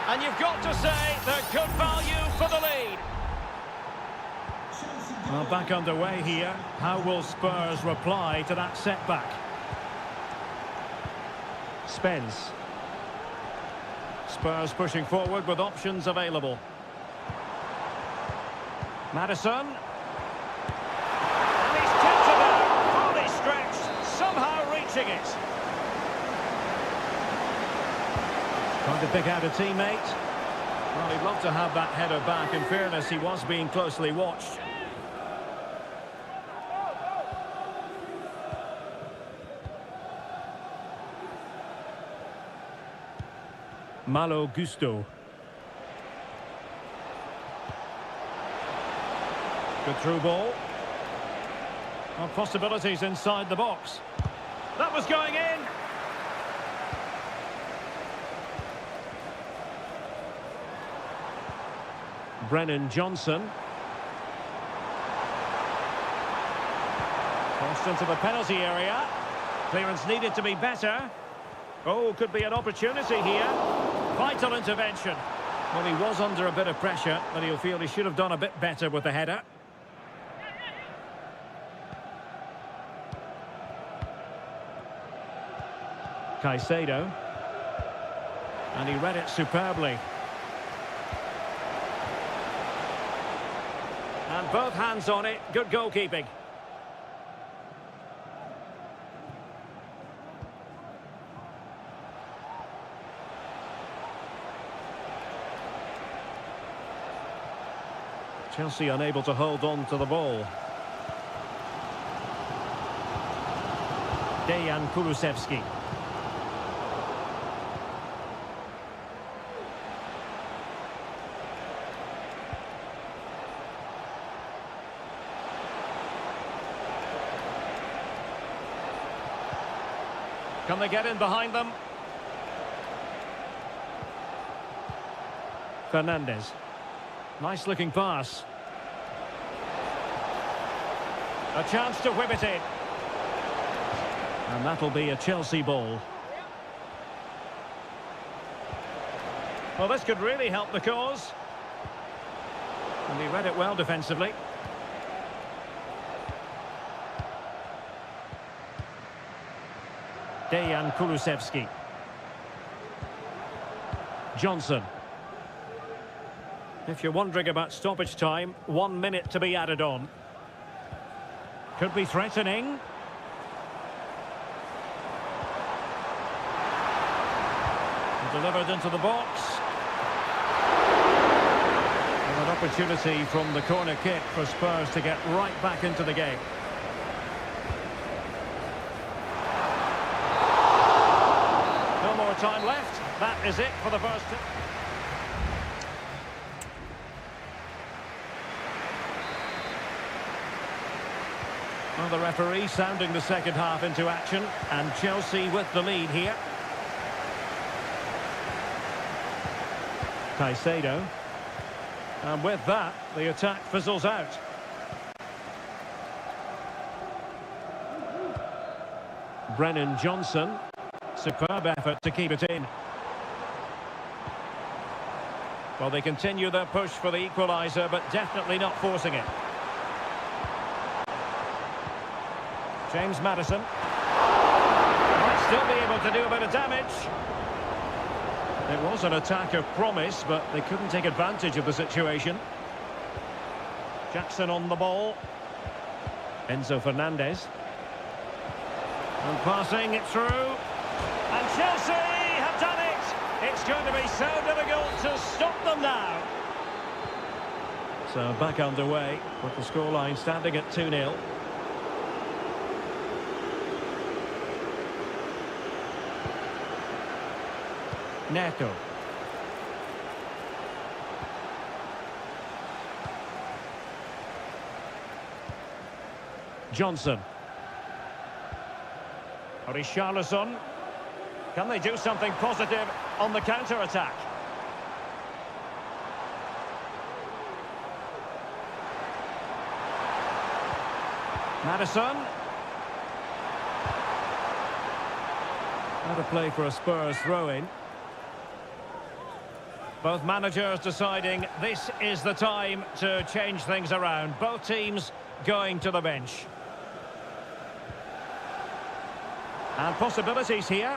And you've got to say they're good value for the lead. Well, back underway here. How will Spurs reply to that setback? Spence. Spurs pushing forward with options available. Maddison. And he's tipped it out. Fully stretched. Somehow reaching it. Trying to pick out a teammate. Well, he'd love to have that header back. In fairness, he was being closely watched. Malo Gusto. Good through ball. Well, possibilities inside the box. That was going in. Brennan Johnson. Crossed into the penalty area. Clearance needed to be better. Oh, could be an opportunity here. Vital intervention. Well, he was under a bit of pressure, but he'll feel he should have done a bit better with the header. Caicedo. And he read it superbly. And both hands on it. Good goalkeeping. Chelsea unable to hold on to the ball. Dejan Kulusevski. Can they get in behind them? Fernandez. Nice looking pass. A chance to whip it in. And that'll be a Chelsea ball. Well, this could really help the cause. And he read it well defensively. Dejan Kulusevski. Johnson. If you're wondering about stoppage time, 1 minute to be added on. Could be threatening. Delivered into the box. And an opportunity from the corner kick for Spurs to get right back into the game. No more time left. That is it for the first. Well, the referee sounding the second half into action, and Chelsea with the lead here. Caicedo. And with that, the attack fizzles out. Brennan Johnson. Superb effort to keep it in. Well, they continue their push for the equaliser, but definitely not forcing it. James Maddison. Might still be able to do a bit of damage. It was an attack of promise, but they couldn't take advantage of the situation. Jackson on the ball. Enzo Fernandez. And passing it through. And Chelsea have done it! It's going to be so difficult to stop them now. So back underway with the scoreline standing at 2-0. Neto. Johnson. Richarlison. Can they do something positive on the counter-attack? Maddison. Out of play for a Spurs throw-in. Both managers deciding this is the time to change things around. Both teams going to the bench. And possibilities here.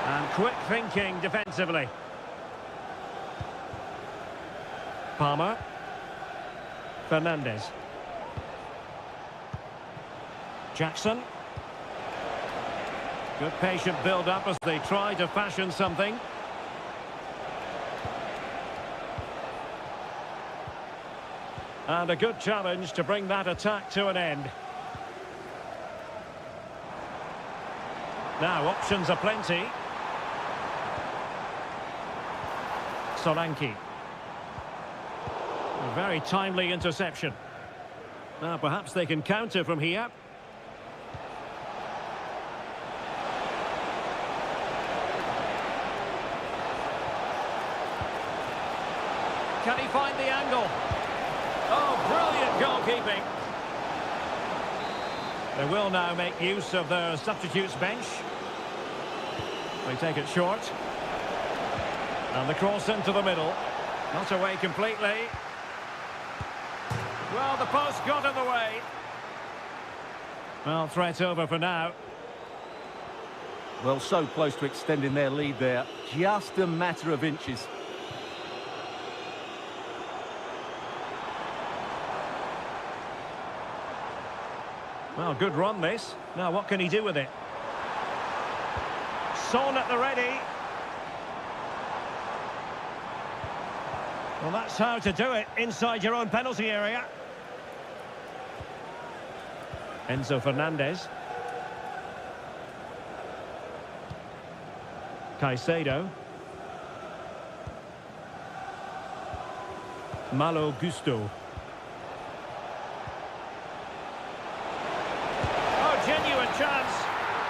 And quick thinking defensively. Palmer. Fernandez. Jackson. Good patient build-up as they try to fashion something. And a good challenge to bring that attack to an end. Now, options are plenty. Solanke. A very timely interception. Now, perhaps they can counter from here. Can he find the angle? Oh, brilliant goalkeeping. They will now make use of their substitutes bench. They take it short. And the cross into the middle. Not away completely. Well, the post got in the way. Well, threat over for now. Well, so close to extending their lead there. Just a matter of inches. Well, good run this. Now, what can he do with it? Son at the ready. Well, that's how to do it inside your own penalty area. Enzo Fernandez. Caicedo. Malo Gusto. Genuine chance,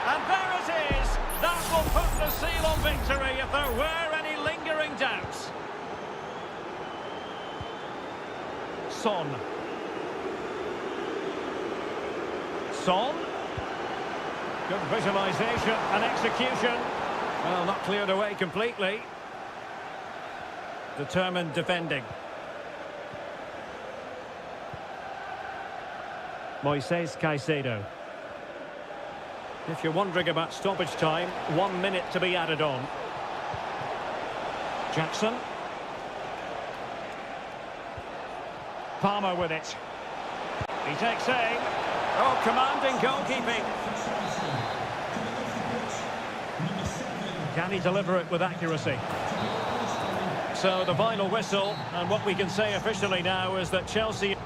and there it is. That will put the seal on victory if there were any lingering doubts. Son. Good visualisation and execution. Well, not cleared away completely. Determined defending. Moises Caicedo. If you're wondering about stoppage time, 1 minute to be added on. Jackson. Palmer with it. He takes aim. Oh, commanding goalkeeping. Can he deliver it with accuracy? So the final whistle, and what we can say officially now is that Chelsea...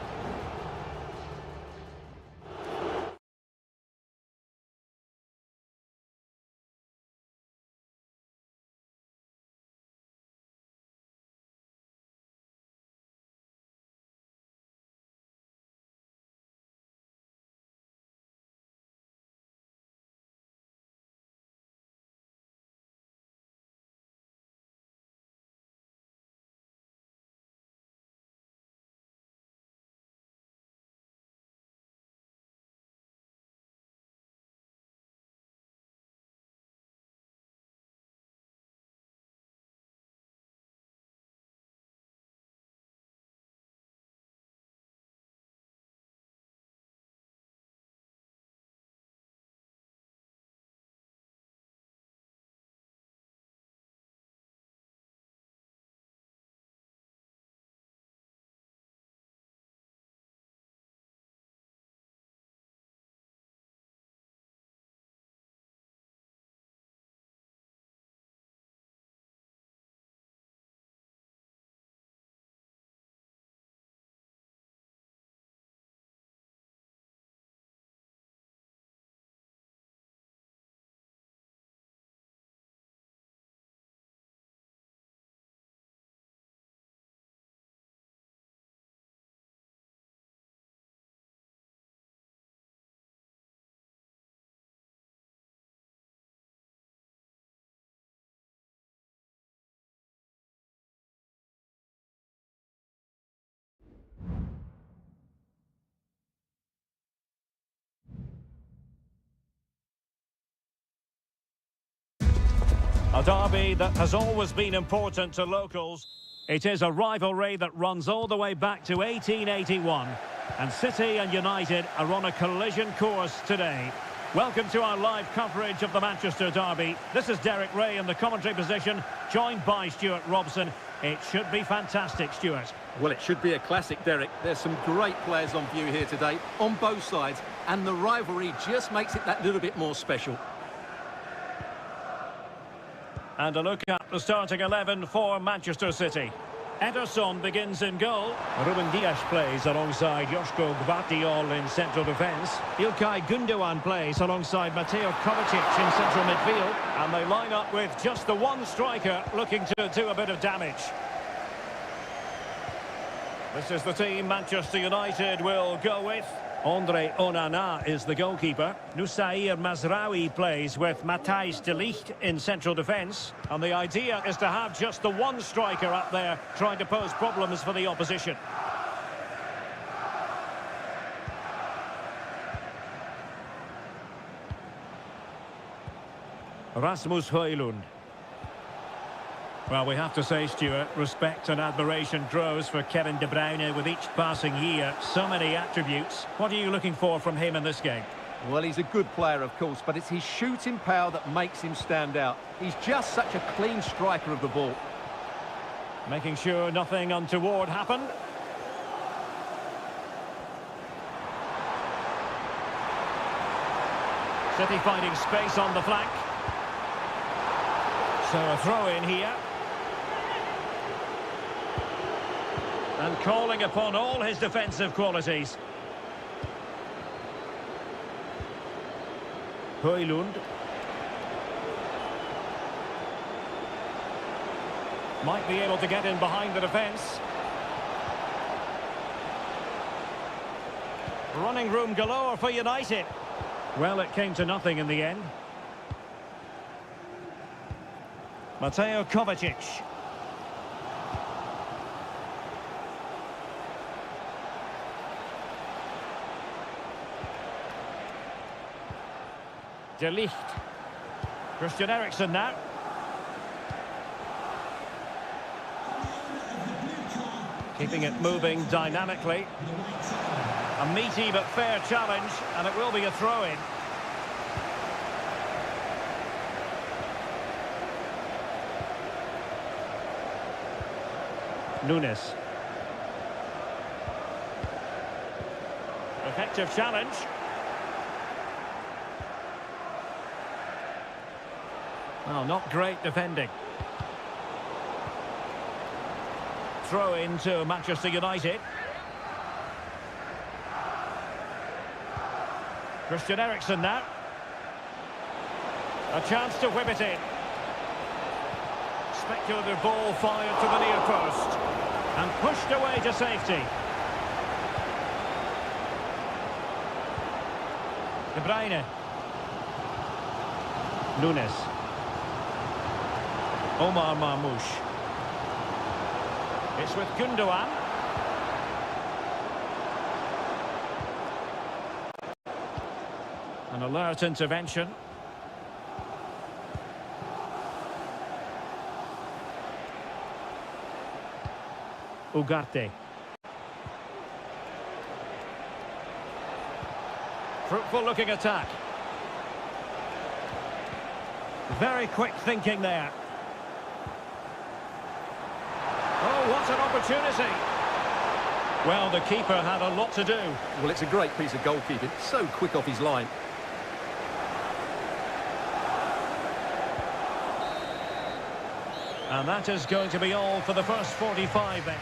A derby that has always been important to locals. It is a rivalry that runs all the way back to 1881. And City and United are on a collision course today. Welcome to our live coverage of the Manchester derby. This is Derek Ray in the commentary position, joined by Stuart Robson. It should be fantastic, Stuart. Well, it should be a classic, Derek. There's some great players on view here today, on both sides, and the rivalry just makes it that little bit more special. And a look at the starting 11 for Manchester City. Ederson begins in goal. Ruben Dias plays alongside Joško Gvardiol in central defence. İlkay Gündoğan plays alongside Mateo Kovacic in central midfield. And they line up with just the one striker looking to do a bit of damage. This is the team Manchester United will go with. Andre Onana is the goalkeeper. Nusair Mazraoui plays with Matthijs de Ligt in central defence. And the idea is to have just the one striker up there trying to pose problems for the opposition. Rasmus Højlund. Well, we have to say, Stuart, respect and admiration grows for Kevin De Bruyne with each passing year. So many attributes. What are you looking for from him in this game? Well, he's a good player, of course, but it's his shooting power that makes him stand out. He's just such a clean striker of the ball. Making sure nothing untoward happened. City finding space on the flank. So a throw in here. And calling upon all his defensive qualities. Højlund. Might be able to get in behind the defence. Running room galore for United. Well, it came to nothing in the end. Mateo Kovacic. De Ligt. Christian Eriksen now. Keeping it moving dynamically. A meaty but fair challenge, and it will be a throw-in. Nunes. Effective challenge. Oh, not great defending. Throw into Manchester United. Christian Eriksen now. A chance to whip it in. Speculative ball fired to the near post. And pushed away to safety. De Bruyne. Nunes. Omar Marmoush. It's with Gündoğan. An alert intervention. Ugarte. Fruitful looking attack. Very quick thinking there. Oh, what an opportunity. Well, the keeper had a lot to do. Well, it's a great piece of goalkeeping. So quick off his line. And that is going to be all for the first 45 then.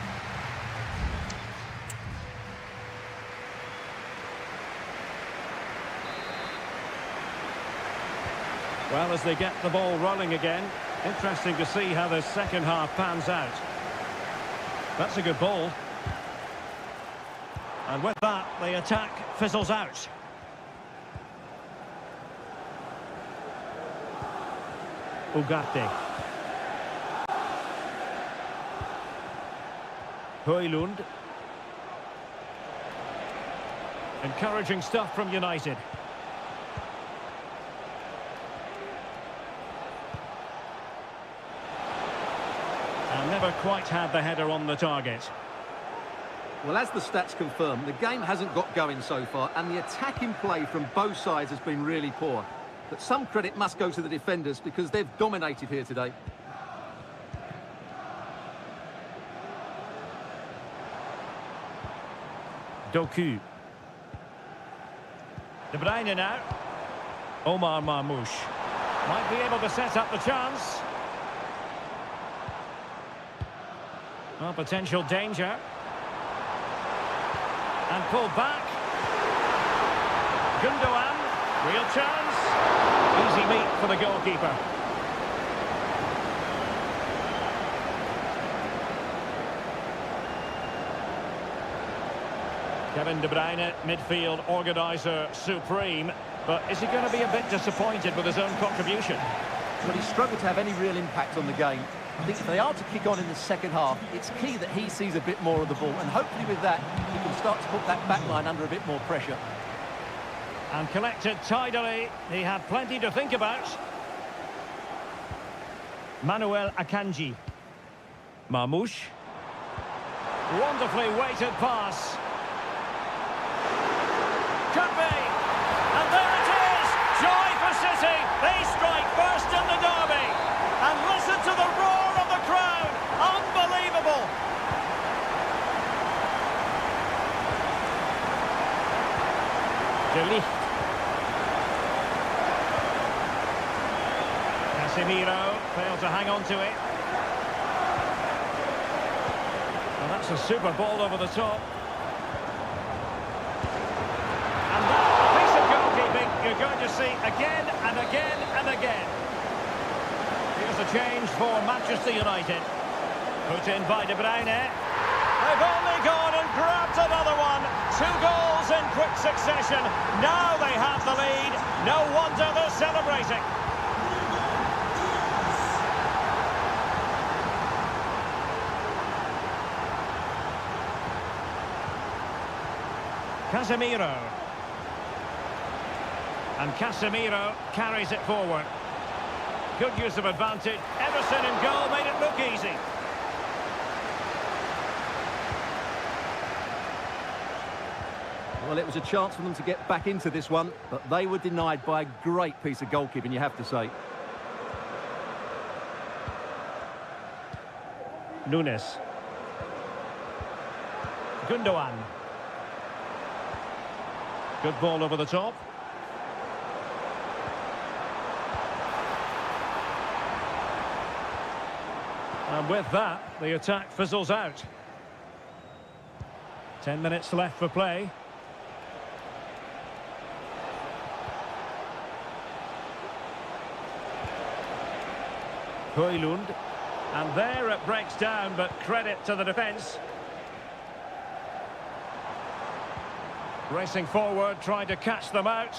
Well, as they get the ball rolling again, interesting to see how the second half pans out. That's a good ball. And with that, the attack fizzles out. Ugarte. Højlund. Encouraging stuff from United. never quite had the header on the target. Well, as the stats confirm, the game hasn't got going so far, and the attacking play from both sides has been really poor. But some credit must go to the defenders because they've dominated here today. Doku. De Bruyne now. Omar Marmoush. Might be able to set up the chance. Well, potential danger. And pulled back. Gundogan. Real chance. Easy meet for the goalkeeper. Kevin De Bruyne, midfield organiser supreme. But is he going to be a bit disappointed with his own contribution? But he struggled to have any real impact on the game. I think if they are to kick on in the second half, it's key that he sees a bit more of the ball. And hopefully with that, he can start to put that back line under a bit more pressure. And collected tidily. He had plenty to think about. Manuel Akanji. Marmoush. Wonderfully weighted pass. Could be. And there it is. Joy for City. They strike first in the derby. And listen to the roar of the crowd. Unbelievable. De Ligt. Casemiro failed to hang on to it. Well, that's a super ball over the top. And that's a piece of goalkeeping you're going to see again and again and again. Here's a change for Manchester United. Put in by De Bruyne. They've only gone and grabbed another one. 2 goals in quick succession. Now they have the lead. No wonder they're celebrating. Casemiro. And Casemiro carries it forward. Good use of advantage. Everson in goal made it look easy. Well, it was a chance for them to get back into this one, but they were denied by a great piece of goalkeeping, you have to say. Nunes. Gundogan. Good ball over the top. And with that, the attack fizzles out. 10 minutes left for play. Højlund. And there it breaks down, but credit to the defence. Racing forward, trying to catch them out.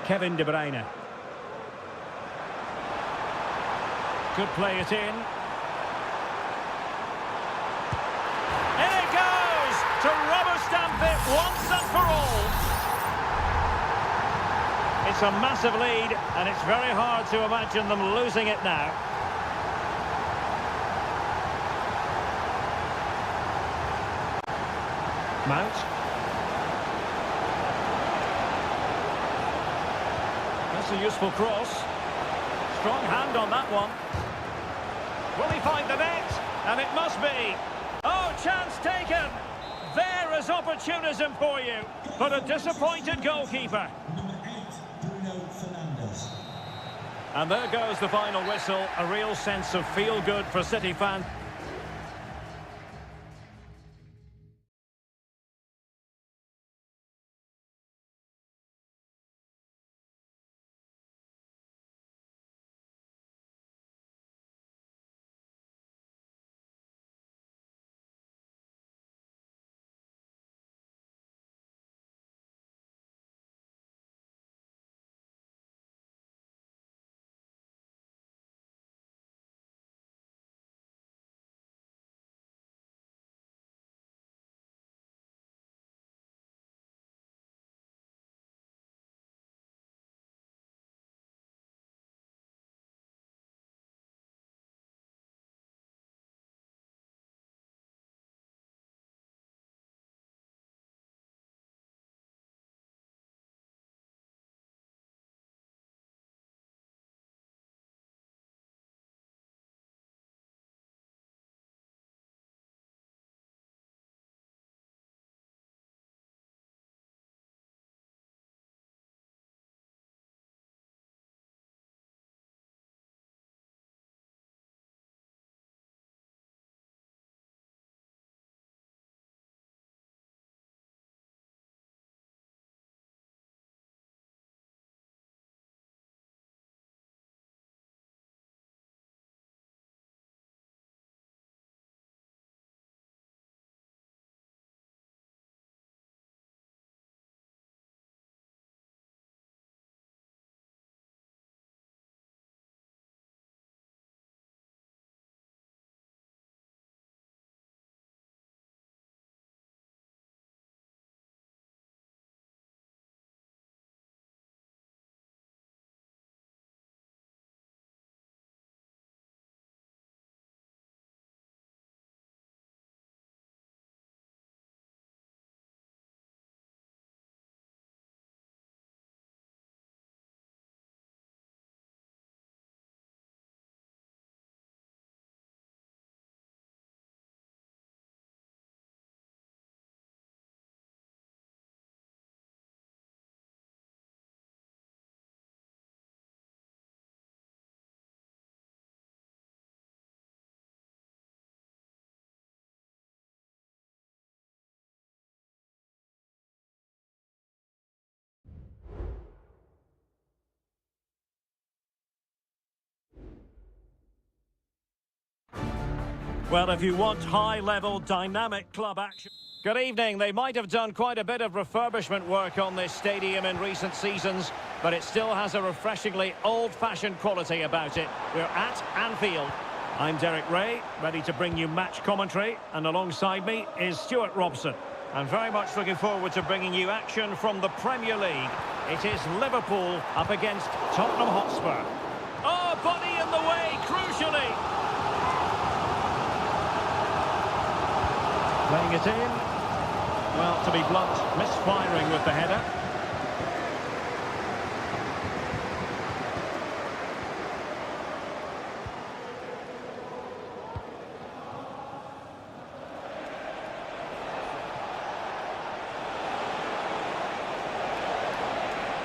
Kevin De Bruyne. Could play it in. In it goes! To rubber stamp it once and for all. It's a massive lead, and it's very hard to imagine them losing it now. Mount. That's a useful cross. Strong hand on that one. Will he find the net? And it must be. Oh, chance taken. There is opportunism for you. But a disappointed goalkeeper. And there goes the final whistle. A real sense of feel-good for City fans. Well, if you want high-level, dynamic club action... Good evening. They might have done quite a bit of refurbishment work on this stadium in recent seasons, but it still has a refreshingly old-fashioned quality about it. We're at Anfield. I'm Derek Ray, ready to bring you match commentary, and alongside me is Stuart Robson. I'm very much looking forward to bringing you action from the Premier League. It is Liverpool up against Tottenham Hotspur. Oh, body in the way, crucially. Playing it in. Well, to be blunt, misfiring with the header.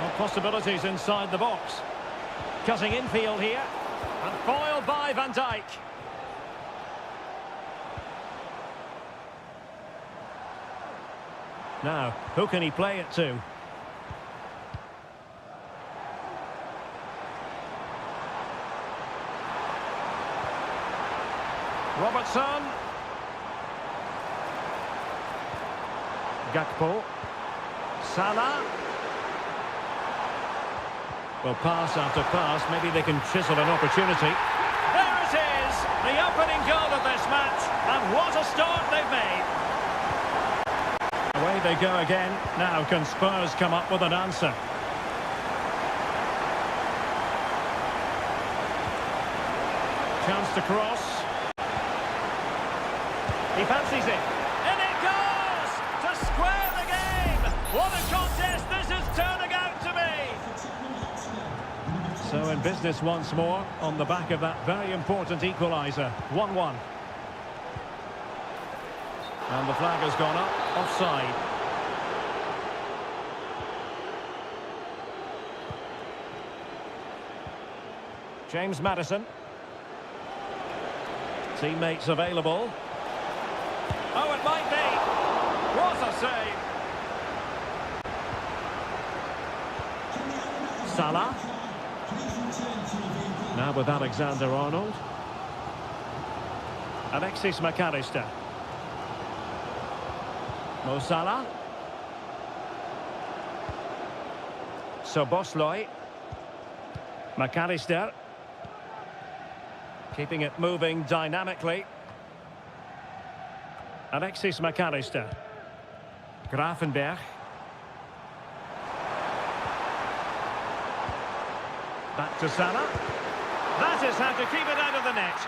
Well, possibilities inside the box. Cutting infield here. And foiled by Van Dijk. Now, who can he play it to? Robertson. Gakpo. Salah. Well, pass after pass, maybe they can chisel an opportunity. There it is! The opening goal of this match, and what a start they've made! Away they go again. Now can Spurs come up with an answer? Chance to cross. He fancies it. And it goes! To square the game! What a contest this is turning out to be! So in business once more, on the back of that very important equaliser. 1-1. And the flag has gone up, offside. James Maddison. Teammates available. Oh, it might be. What a save. Salah. Now with Alexander-Arnold. Alexis McAllister. Mo Salah. Szoboszlai. McAllister. Keeping it moving dynamically. Alexis McAllister. Grafenberg. Back to Salah. That is how to keep it out of the net.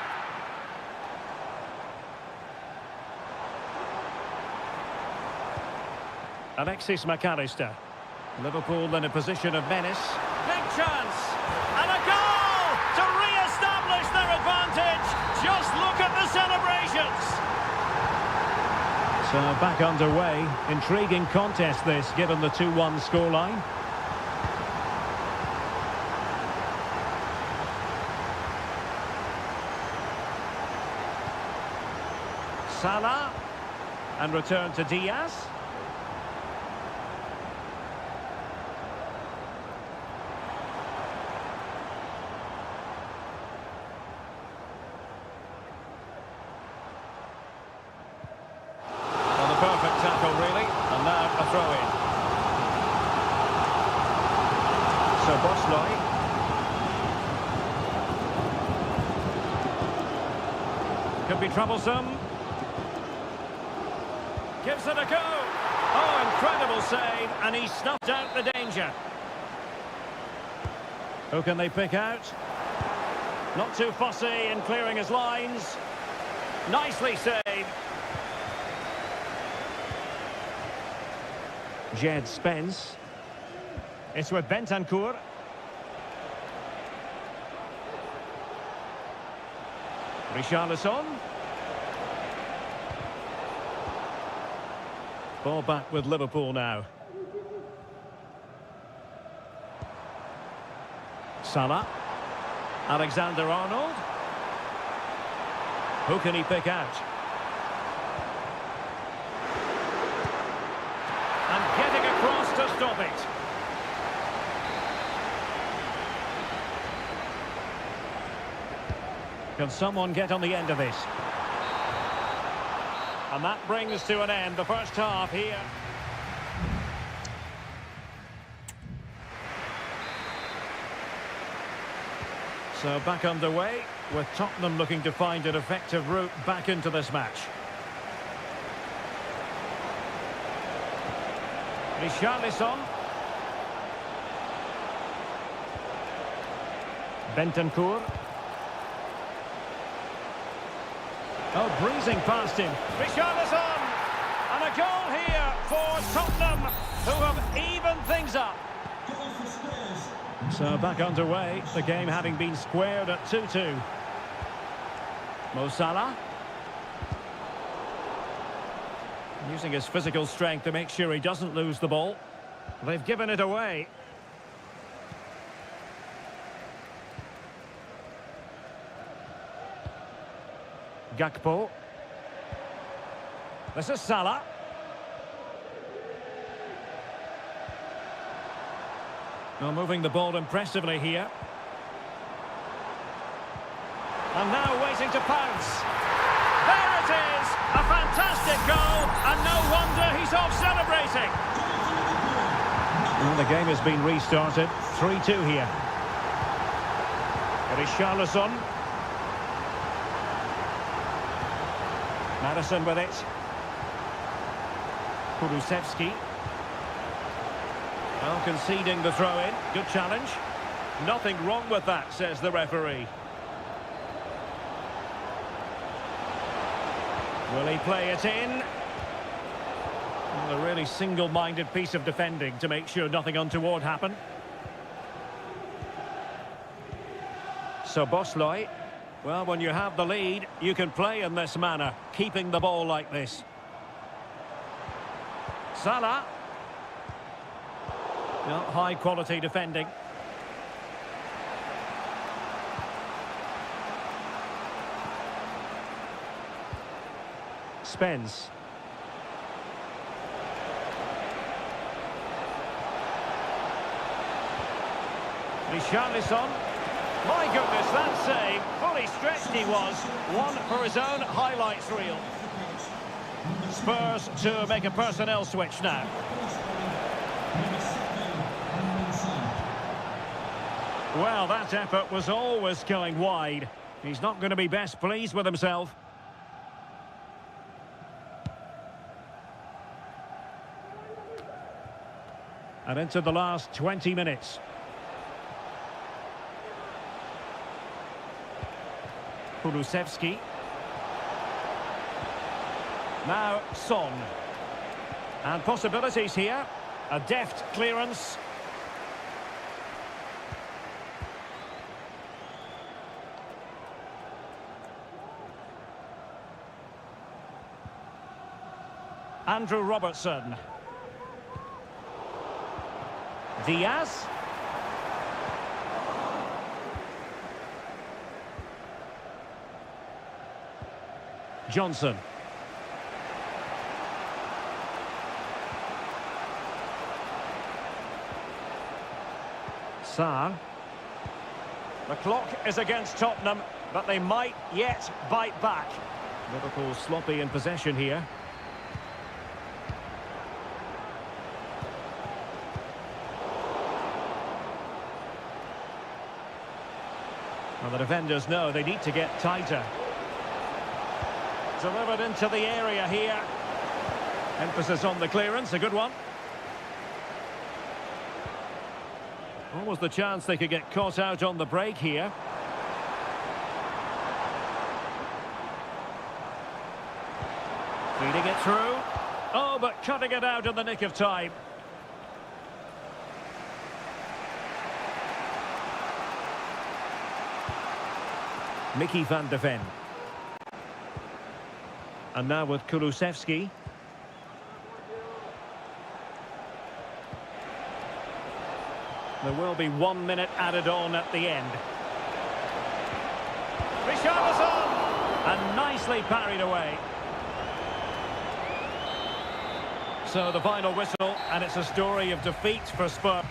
Alexis McAllister. Liverpool in a position of menace. Big chance! And a goal to re-establish their advantage! Just look at the celebrations! So back underway. Intriguing contest this, given the 2-1 scoreline. Salah. And return to Diaz. Perfect tackle, really. And now a throw-in. Szoboszlai. Could be troublesome. Gives it a go. Oh, incredible save. And he snuffed out the danger. Who can they pick out? Not too fussy in clearing his lines. Nicely saved. Jed Spence. It's with Bentancur. Richarlison. Ball back with Liverpool now. Salah. Alexander-Arnold. Who can he pick out? And getting across to stop it. Can someone get on the end of this? And that brings to an end the first half here. So back underway, with Tottenham looking to find an effective route back into this match. Richarlison. Bentancur. Oh, breezing past him. Richarlison! And a goal here for Tottenham, who have evened things up. So back underway, the game having been squared at 2-2. Mo Salah. Using his physical strength to make sure he doesn't lose the ball. They've given it away. Gakpo. This is Salah. Well, moving the ball impressively here. And now waiting to pounce. There it is! A fantastic goal, and no wonder he's off celebrating. Well, the game has been restarted. 3-2 here. Richarlison. Madison with it. Kulusevski. Well, conceding the throw-in. Good challenge. Nothing wrong with that, says the referee. Will he play it in? Well, a really single-minded piece of defending to make sure nothing untoward happened. So Bosloy. Well, when you have the lead, you can play in this manner, keeping the ball like this. Salah. No, high-quality defending. Spence. Richarlison. My goodness, that save. Fully stretched he was. One for his own highlights reel. Spurs to make a personnel switch now. Well, that effort was always going wide. He's not going to be best pleased with himself. And into the last 20 minutes. Kulusevski. Now Son. And possibilities here. A deft clearance. Andrew Robertson. Diaz. Johnson. Sarr. The clock is against Tottenham, but they might yet bite back. Liverpool sloppy in possession here. Well, the defenders know they need to get tighter. Delivered into the area here. Emphasis on the clearance, a good one. What was the chance they could get caught out on the break here? Feeding it through. Oh, but cutting it out in the nick of time. Mickey van de Ven. And now with Kulusevski. There will be 1 minute added on at the end. Richarlison! And nicely parried away. So the final whistle, and it's a story of defeat for Spurs.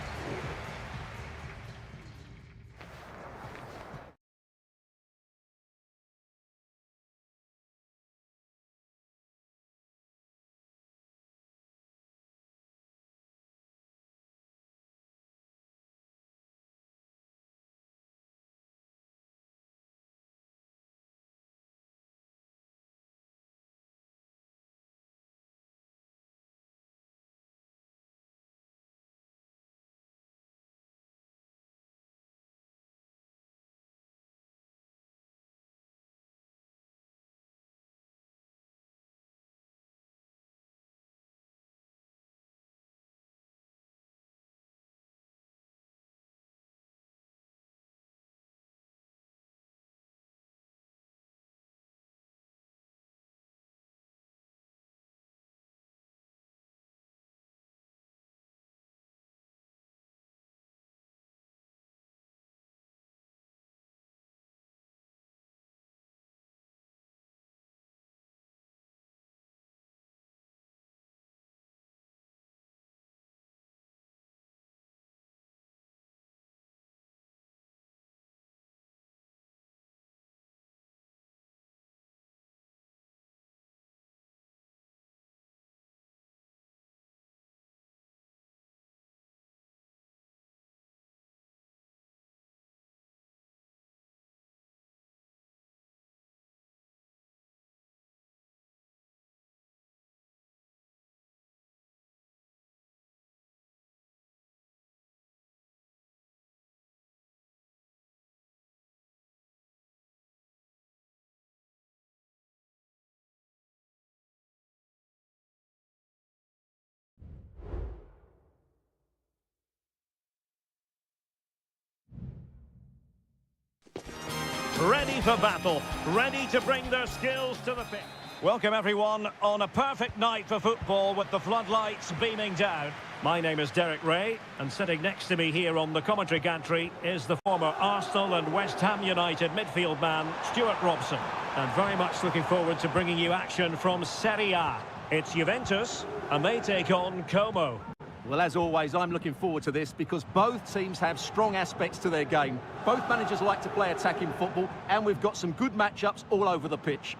ready for battle, ready to bring their skills to the pitch. Welcome everyone on a perfect night for football with the floodlights beaming down. My name is Derek Ray, and sitting next to me here on the commentary gantry is the former Arsenal and West Ham United midfield man, Stuart Robson. And very much looking forward to bringing you action from Seria. It's Juventus, and they take on Como. Well, as always, I'm looking forward to this because both teams have strong aspects to their game. Both managers like to play attacking football, and we've got some good matchups all over the pitch.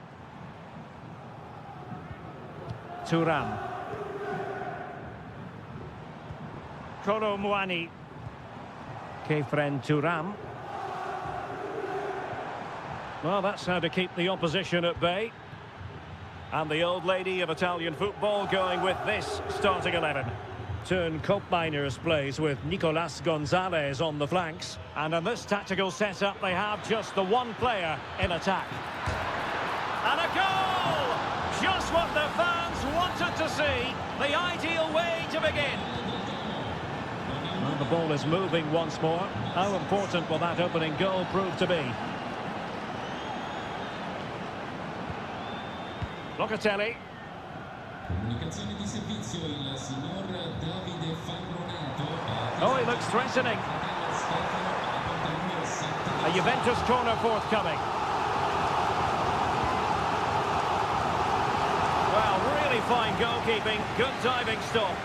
Thuram. Kolo Muani. Kefren Thuram. Well, that's how to keep the opposition at bay. And the old lady of Italian football going with this starting 11. Turn Koopmeiners plays with Nicolas Gonzalez on the flanks. And in this tactical setup, they have just the one player in attack. And a goal! Just what the fans wanted to see. The ideal way to begin. Well, the ball is moving once more. How important will that opening goal prove to be? Locatelli. Comunicazione di servizio il signor Davide Fangronato. Oh, he looks threatening. A Juventus corner forthcoming. Well, really fine goalkeeping, good diving stop.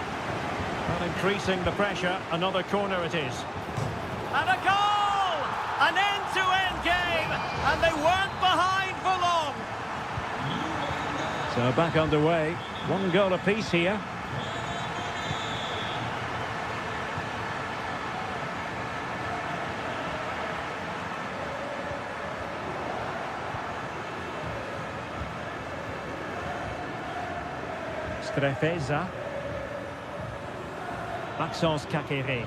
Well, increasing the pressure, another corner it is. And a goal! An end-to-end game, and they weren't behind for long. So back underway, one goal apiece here. Strefeza. Maxence Kakere.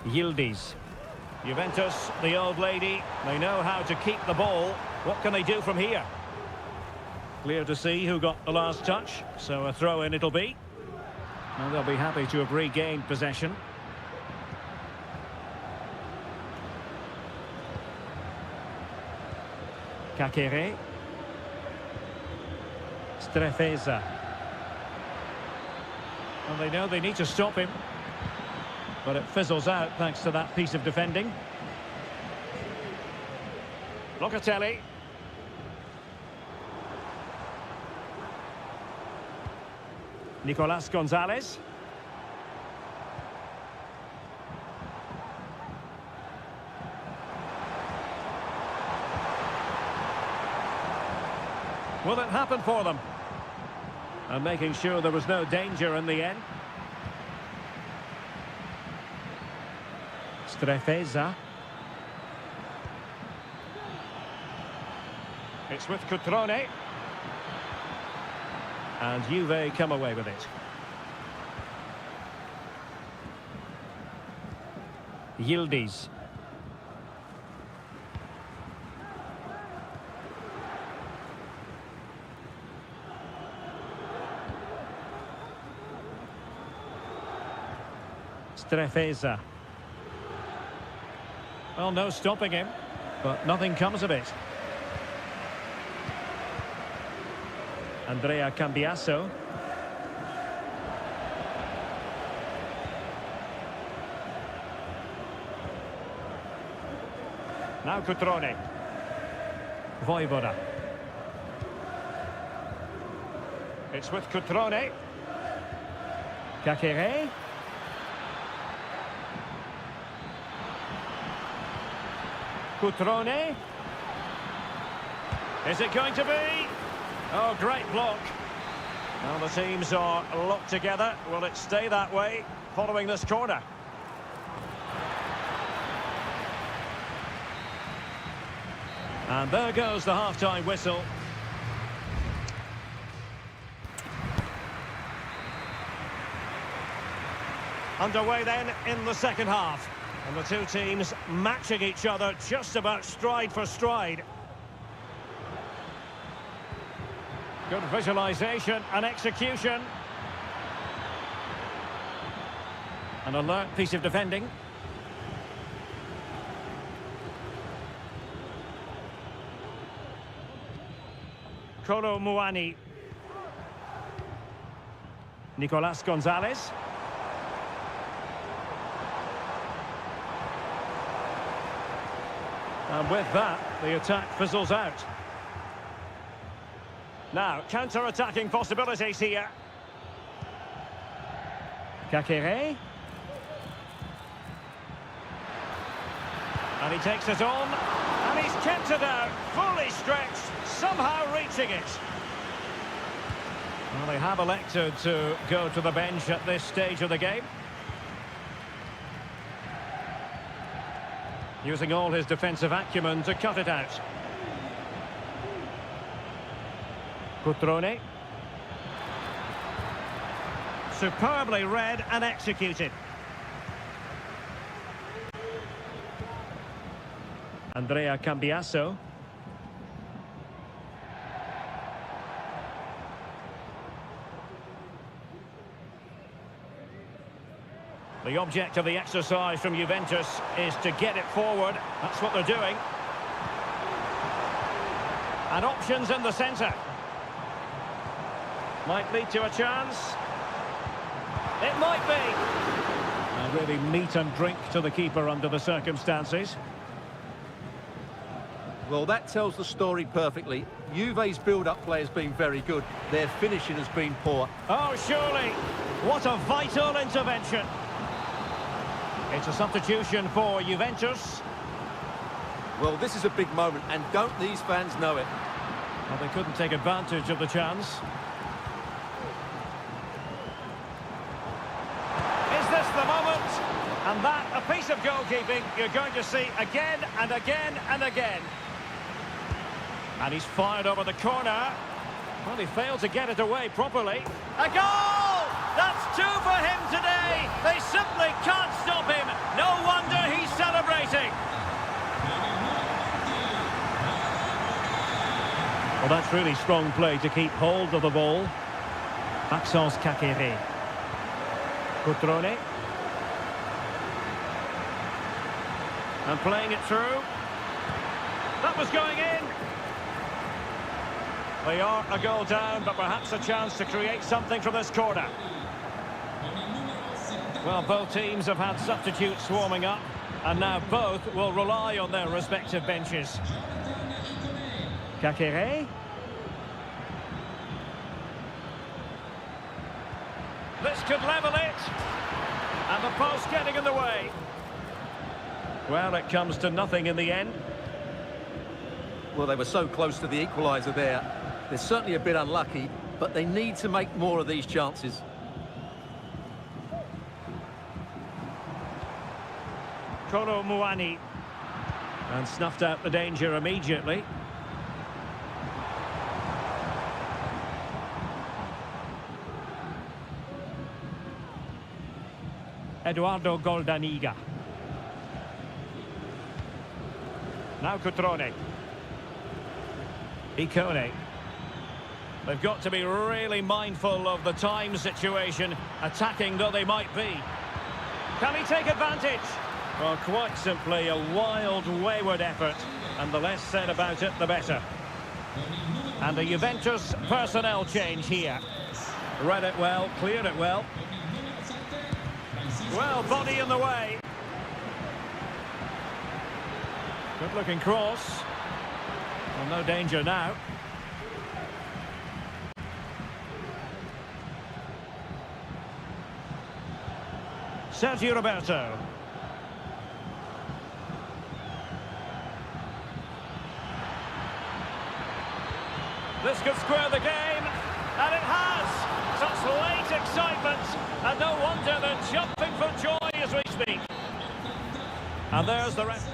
Yildiz. Juventus, the old lady, they know how to keep the ball. What can they do from here? Clear to see who got the last touch, so a throw-in it'll be. And they'll be happy to have regained possession. Kakere. Strefeza. And they know they need to stop him. But it fizzles out thanks to that piece of defending. Locatelli. Nicolas Gonzalez. Will it happen for them? And making sure there was no danger in the end. Strefeza. It's with Cutrone. And Juve come away with it. Yildiz. Strefeza. Well, no stopping him, but nothing comes of it. Andrea Cambiasso. Now Cutrone. Voivoda. It's with Cutrone. Kakere. Cutrone. Is it going to be? Oh, great block. Well, the teams are locked together. Will it stay that way following this corner? And there goes the half-time whistle. Underway then in the second half. And the two teams matching each other just about stride for stride. Good visualization and execution. An alert piece of defending. Kolo Muani. Nicolas Gonzalez. And with that, the attack fizzles out. Now, counter-attacking possibilities here. Kakere. And he takes it on. And he's kept it out, fully stretched, somehow reaching it. Well, they have elected to go to the bench at this stage of the game. Using all his defensive acumen to cut it out. Cutrone. Superbly read and executed. Andrea Cambiasso. The object of the exercise from Juventus is to get it forward. That's what they're doing. And options in the centre. Might lead to a chance. It might be. And really meat and drink to the keeper under the circumstances. Well, that tells the story perfectly. Juve's build-up play has been very good. Their finishing has been poor. Oh, surely. What a vital intervention. It's a substitution for Juventus. Well, this is a big moment, and don't these fans know it? Well, they couldn't take advantage of the chance. Is this the moment? And that, a piece of goalkeeping you're going to see again and again and again. And he's fired over the corner. Well, he failed to get it away properly. A goal! That's two for him today. They simply can't stop him. No wonder he's celebrating. Well, that's really strong play to keep hold of the ball. Maxence Kakere. Cutrone. And playing it through. That was going in. They are a goal down, but perhaps a chance to create something from this corner. Well, both teams have had substitutes warming up, and now both will rely on their respective benches. Kakere. This could level it. And the post getting in the way. Well, it comes to nothing in the end. Well, they were so close to the equaliser there. They're certainly a bit unlucky, but they need to make more of these chances. Kolo Muani. And snuffed out the danger immediately. Eduardo Goldaniga. Now Cutrone. Icone. They've got to be really mindful of the time situation, attacking though they might be. Can he take advantage? Well, quite simply a wild, wayward effort, and the less said about it, the better. And the Juventus personnel change here. Read it well, cleared it well. Well, body in the way. Good-looking cross. Well, no danger now. Sergio Roberto. This could square the game, and it has. Such late excitement, and no wonder they're jumping for joy as we speak. And there's the rest.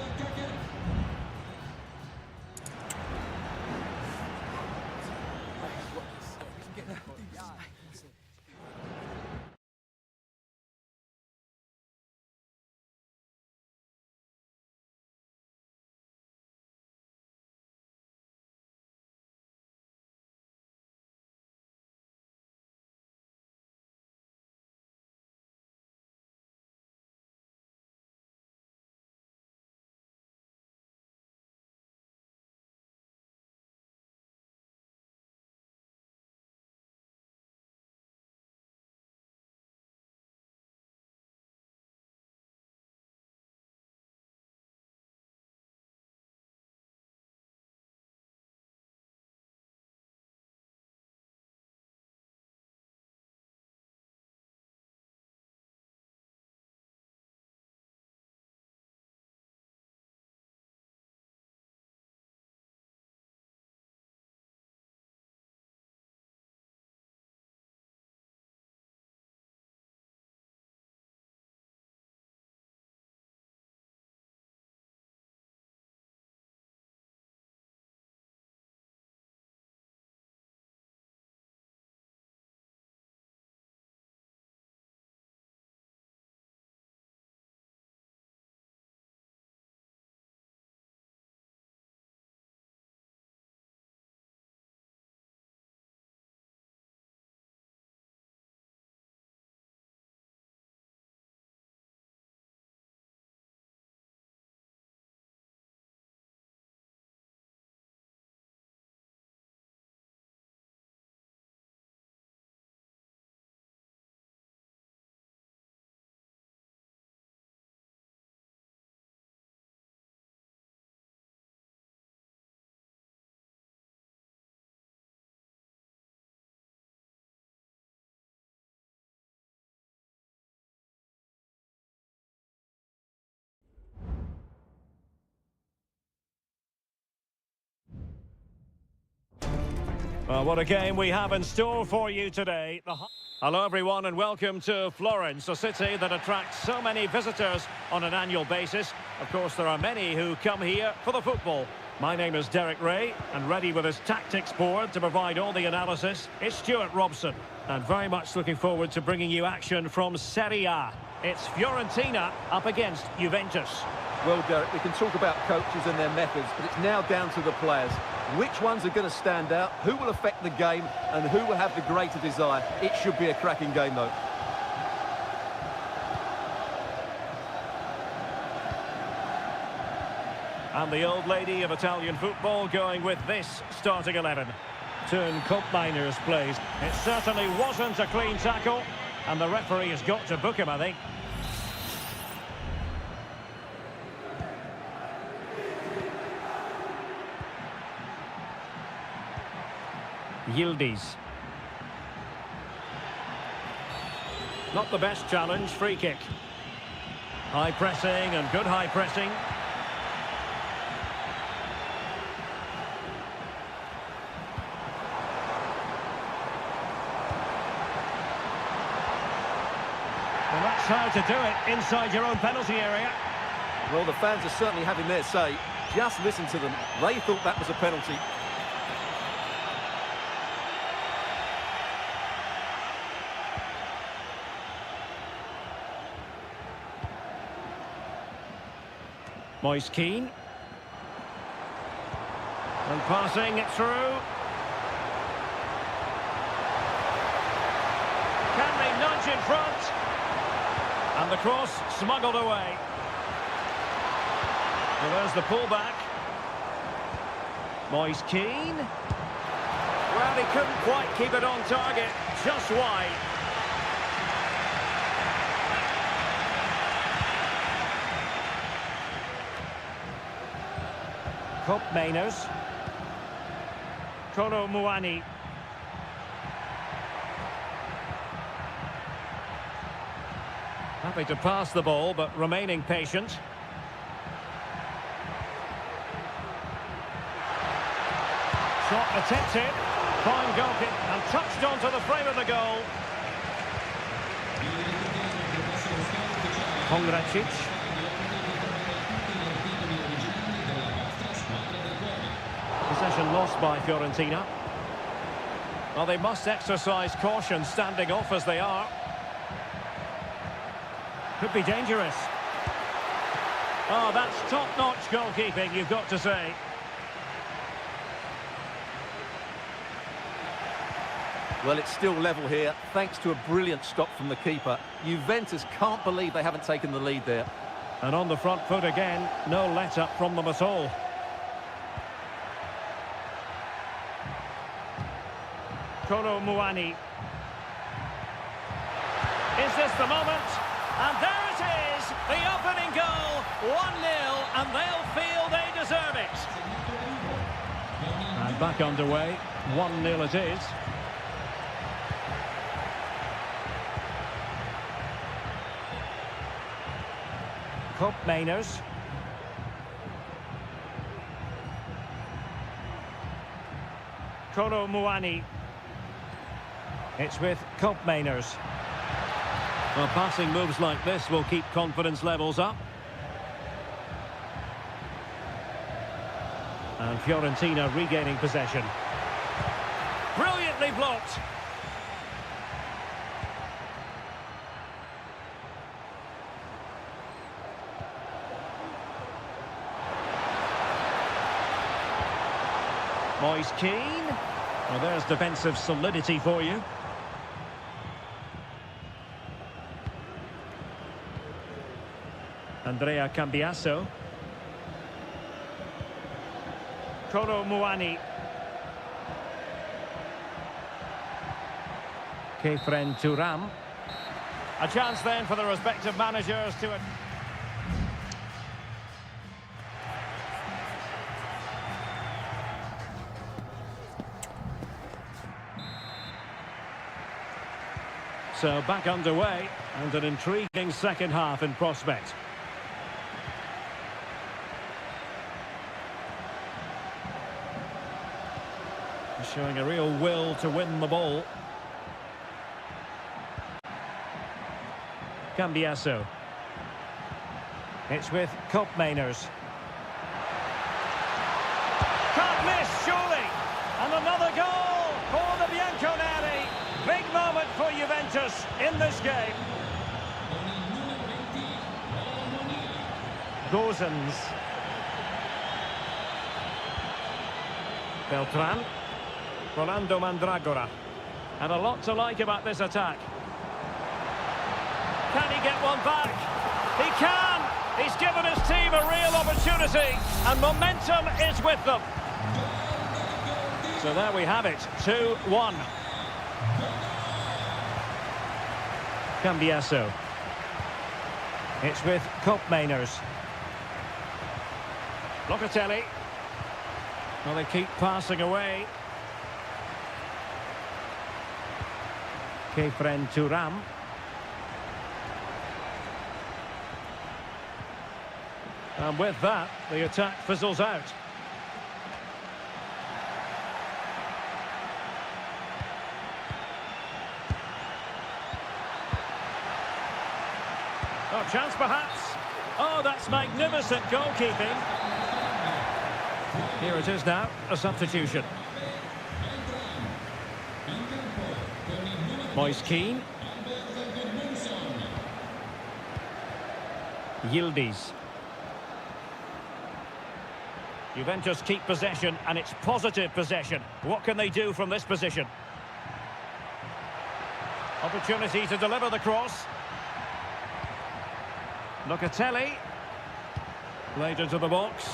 Well, what a game we have in store for you today. Hello everyone and welcome to Florence, a city that attracts so many visitors on an annual basis. Of course, there are many who come here for the football. My name is Derek Ray, and ready with his tactics board to provide all the analysis is Stuart Robson. And very much looking forward to bringing you action from Seria. It's Fiorentina up against Juventus. Well, Derek, we can talk about coaches and their methods, but it's now down to the players. Which ones are going to stand out, who will affect the game, and who will have the greater desire? It should be a cracking game, though. And the old lady of Italian football going with this starting 11. Turn Miners plays. It certainly wasn't a clean tackle, and the referee has got to book him, I think. Yildiz. Not the best challenge, free kick. High pressing and good high pressing. Well, that's how to do it inside your own penalty area. Well, the fans are certainly having their say. Just listen to them. They thought that was a penalty. Moise Keane. And passing it through. Can they nudge in front? And the cross smuggled away. Well, there's the pullback. Moise Keane. Well, he couldn't quite keep it on target. Just wide. Mainers. Kolo Muani. Happy to pass the ball, but remaining patient. Shot attempted. Fine goal kick and touched onto the frame of the goal. Kongracic. Possession lost by Fiorentina. Well, they must exercise caution standing off as they are. Could be dangerous. Oh, that's top-notch goalkeeping, you've got to say. Well, it's still level here, thanks to a brilliant stop from the keeper. Juventus can't believe they haven't taken the lead there. And on the front foot again, no let-up from them at all. Kolo Muani. Is this the moment? And there it is! The opening goal! 1-0, and they'll feel they deserve it. And back underway. 1-0 it is. Mainers. Kolo Muani. It's with Mainers. Well, passing moves like this will keep confidence levels up. And Fiorentina regaining possession. Brilliantly blocked. Moise Keane. Well, there's defensive solidity for you. Andrea Cambiasso. Kolo Muani. Kefren Turam. A chance then for the respective managers to... So back underway, and an intriguing second half in prospect. Showing a real will to win the ball. Cambiasso. It's with Koopmeiners. Can't miss, surely. And another goal for the Bianconeri. Big moment for Juventus in this game. Gozens. Beltran. Rolando Mandragora. And a lot to like about this attack. Can he get one back? He can! He's given his team a real opportunity, and momentum is with them. So there we have it, 2-1. Cambiasso. It's with Koopmeiners. Locatelli. Well, they keep passing away. Kefren Turam. And with that, the attack fizzles out. Oh, chance perhaps. Oh, that's magnificent goalkeeping. Here it is now, a substitution. Moise Keane. Yildiz. Juventus keep possession, and it's positive possession. What can they do from this position? Opportunity to deliver the cross. Locatelli. Played into the box.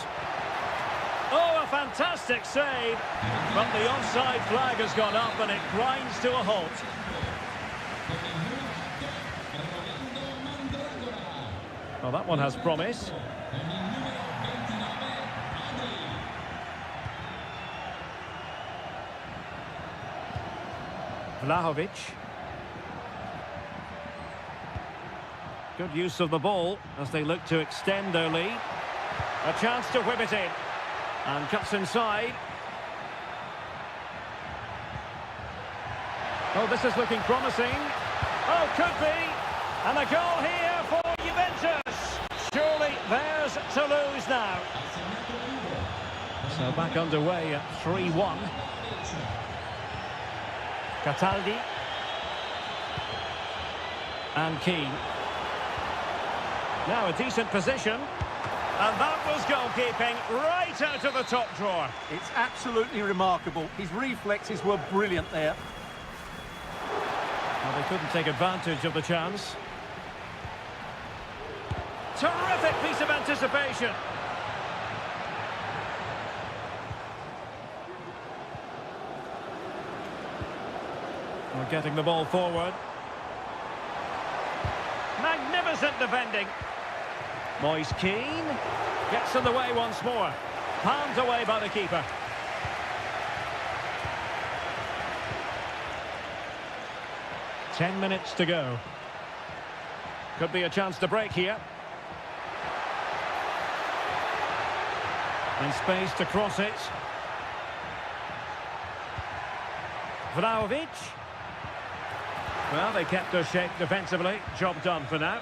Oh, a fantastic save. But the offside flag has gone up and it grinds to a halt. Well, that one has promise. Vlahovic. Good use of the ball as they look to extend their lead. A chance to whip it in. And cuts inside. Oh, this is looking promising. Oh, could be. And a goal here for Juventus. Surely theirs to lose now. So back underway at 3-1. Cataldi. And Keane. Now a decent position. And that was goalkeeping right out of the top drawer. It's absolutely remarkable. His reflexes were brilliant there. Well, they couldn't take advantage of the chance. Terrific piece of anticipation. We're getting the ball forward. Magnificent defending. Moise Keane gets in the way once more. Palmed away by the keeper. Ten minutes to go. Could be a chance to break here. In space to cross it. Vlahovic. Well, they kept their shape defensively. Job done for now.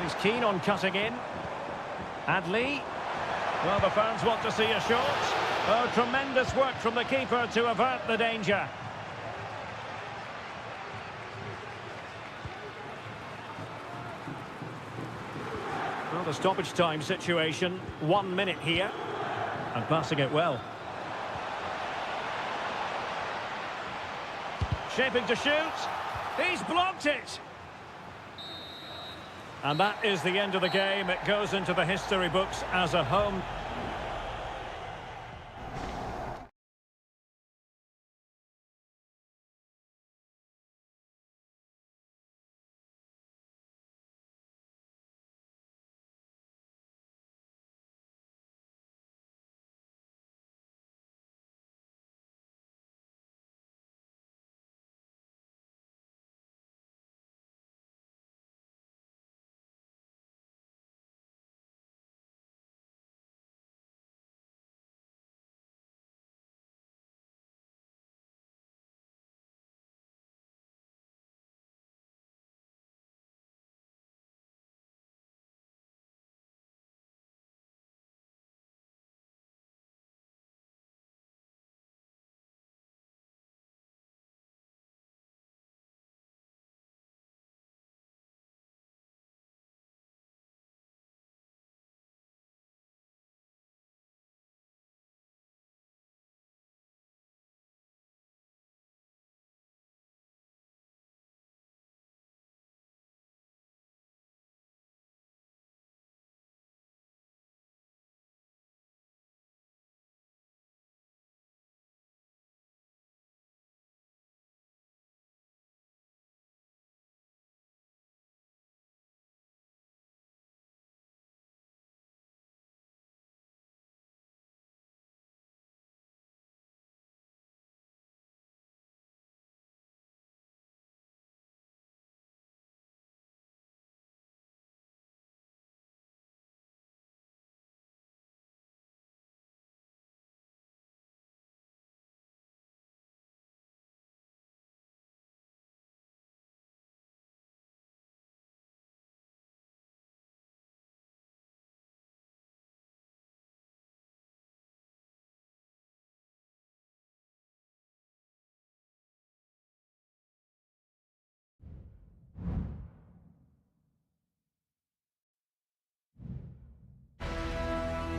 He's keen on cutting in. Adley. Well, the fans want to see a shot. Oh, tremendous work from the keeper to avert the danger. Well, the stoppage time situation. 1 minute here. And passing it well. Shaping to shoot. He's blocked it. And that is the end of the game. It goes into the history books as a home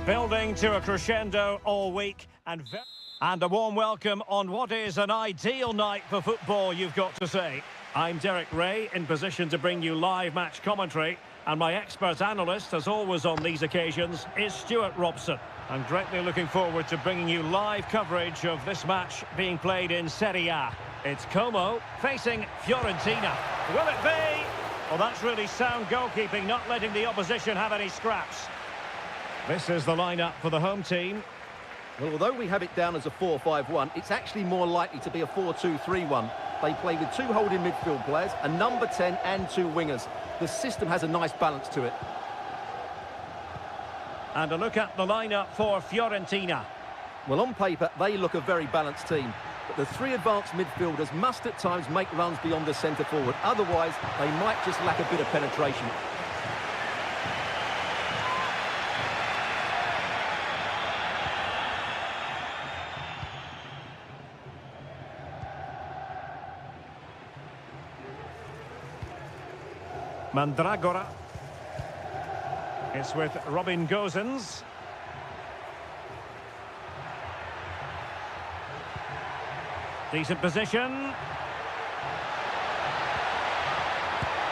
Building to a crescendo all week and a warm welcome on what is an ideal night for football, you've got to say. I'm Derek Ray, in position to bring you live match commentary, and my expert analyst, as always on these occasions, is Stuart Robson. I'm greatly looking forward to bringing you live coverage of this match being played in Seria. It's Como facing Fiorentina. Will it be? Well, that's really sound goalkeeping, not letting the opposition have any scraps. This is the lineup for the home team. Well, although we have it down as a 4-5-1, it's actually more likely to be a 4-2-3-1. They play with two holding midfield players, a number 10 and two wingers. The system has a nice balance to it. And a look at the lineup for Fiorentina. Well, on paper, they look a very balanced team. But the three advanced midfielders must at times make runs beyond the centre forward. Otherwise, they might just lack a bit of penetration. Mandragora. It's with Robin Gosens. Decent position.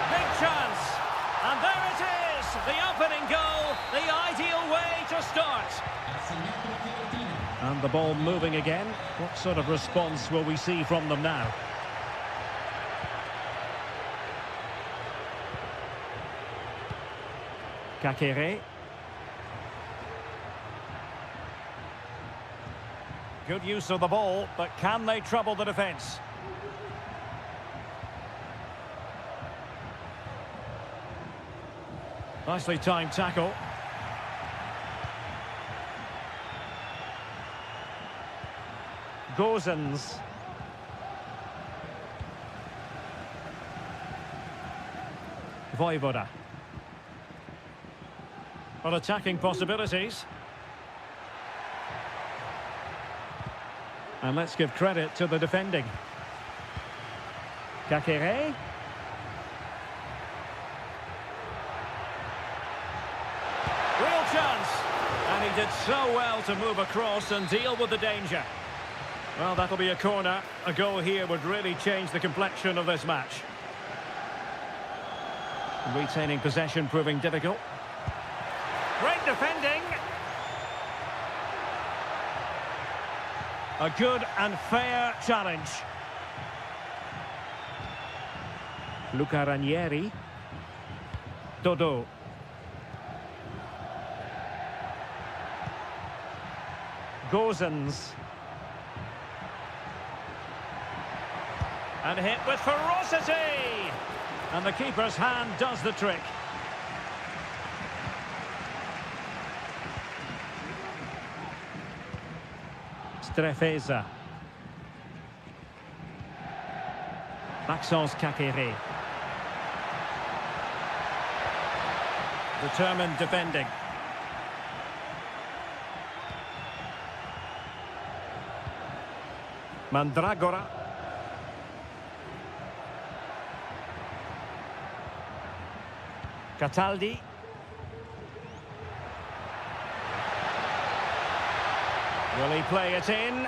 Big chance. And there it is. The opening goal. The ideal way to start. And the ball moving again. What sort of response will we see from them now? Kakere. Good use of the ball, but can they trouble the defence? Nicely timed tackle. Gosens. Vojvoda. Well, attacking possibilities. And let's give credit to the defending. Kakere. Real chance. And he did so well to move across and deal with the danger. Well, that'll be a corner. A goal here would really change the complexion of this match. Retaining possession proving difficult. Great defending. A good and fair challenge. Luca Ranieri. Dodo. Gosens. And hit with ferocity. And the keeper's hand does the trick. Strefeza. Maxence Kakere. Determined defending. Mandragora. Cataldi. Will he play it in?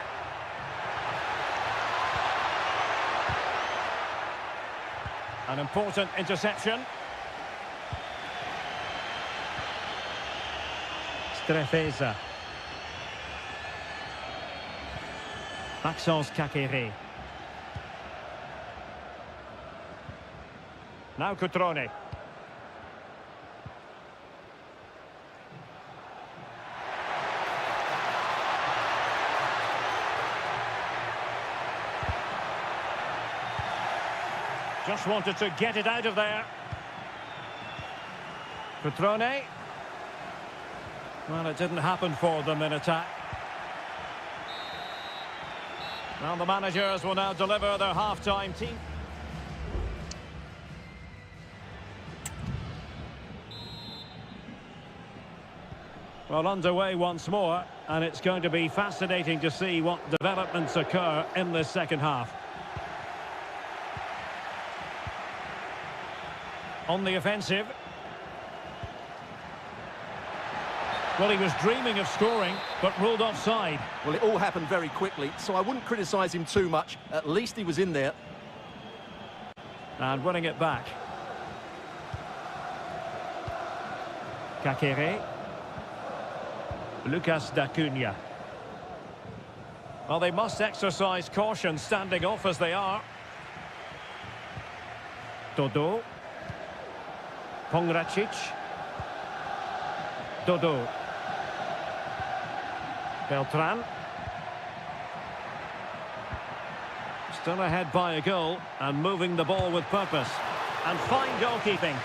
An important interception. Strefeza. Maxence Kakere. Now Cutrone. Just wanted to get it out of there. Cutrone. Well, it didn't happen for them in attack. Well, the managers will now deliver their half-time team. Well, underway once more, and it's going to be fascinating to see what developments occur in this second half. On the offensive. Well, he was dreaming of scoring, but ruled offside. Well, it all happened very quickly, so I wouldn't criticise him too much. At least he was in there. And winning it back. Kakere. Lucas D'Acunha. Well, they must exercise caution standing off as they are. Dodo. Pongracic. Dodo. Beltran. Still ahead by a goal and moving the ball with purpose. And fine goalkeeping.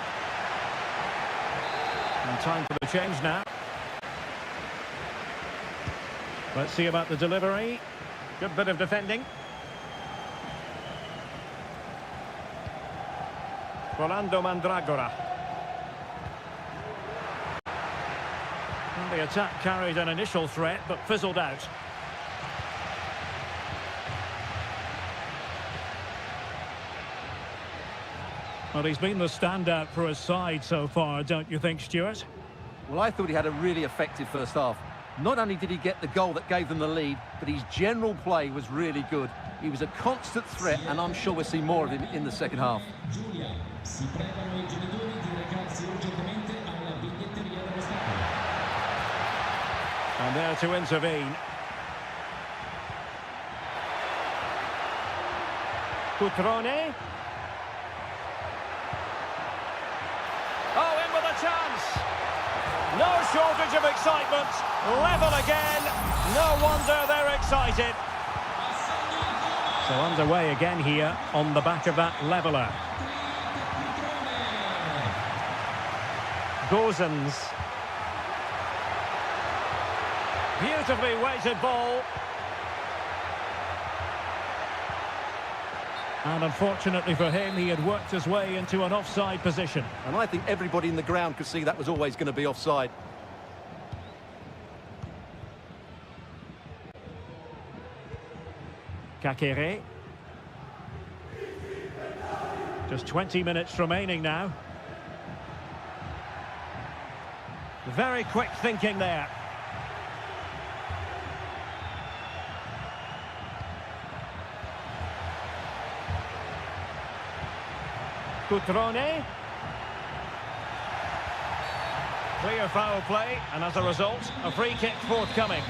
And time for the change now. Let's see about the delivery. Good bit of defending. Rolando Mandragora. And the attack carried an initial threat but fizzled out. Well, he's been the standout for his side so far, don't you think, Stuart? Well, I thought he had a really effective first half. Not only did he get the goal that gave them the lead, but his general play was really good. He was a constant threat, and I'm sure we'll see more of him in the second half. Giulia, si pregano i genitori di recarsi urgentemente alla biglietteria dello stadio. And there to intervene. Cutrone. Oh, in with a chance. No shortage of excitement. Level again. No wonder they're excited. So underway again here on the back of that leveller. Gozens. Beautifully weighted ball. And unfortunately for him, he had worked his way into an offside position. And I think everybody in the ground could see that was always going to be offside. Kakere. Just 20 minutes remaining now. Very quick thinking there. Cutrone. Clear foul play, and as a result, a free kick forthcoming.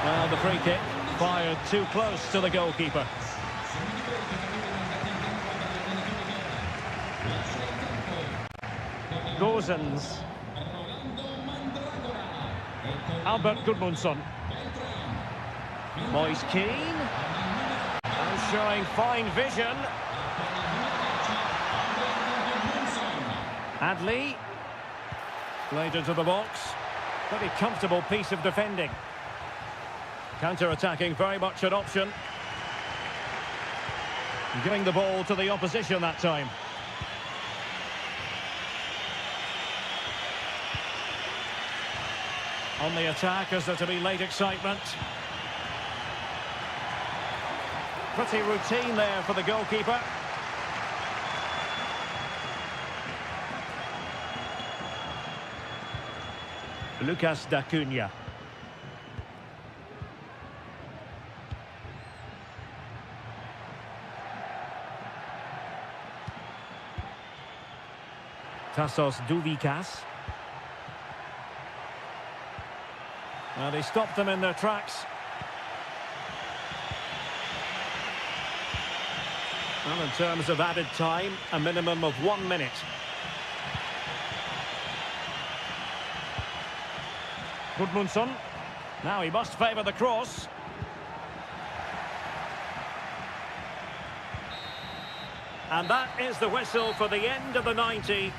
Well, the free kick fired too close to the goalkeeper. Gozens. Albert Gudmundsson. Moise Keane. And showing fine vision. Adley. Played into the box. Pretty comfortable piece of defending. Counter-attacking, very much an option. Giving the ball to the opposition that time. On the attack, is there to be late excitement? Pretty routine there for the goalkeeper. Lucas D'Acunha. Tassos Douvikas. Well, they stopped them in their tracks. Well, in terms of added time, a minimum of 1 minute. Gudmundsson. Now he must favour the cross. And that is the whistle for the end of the 90.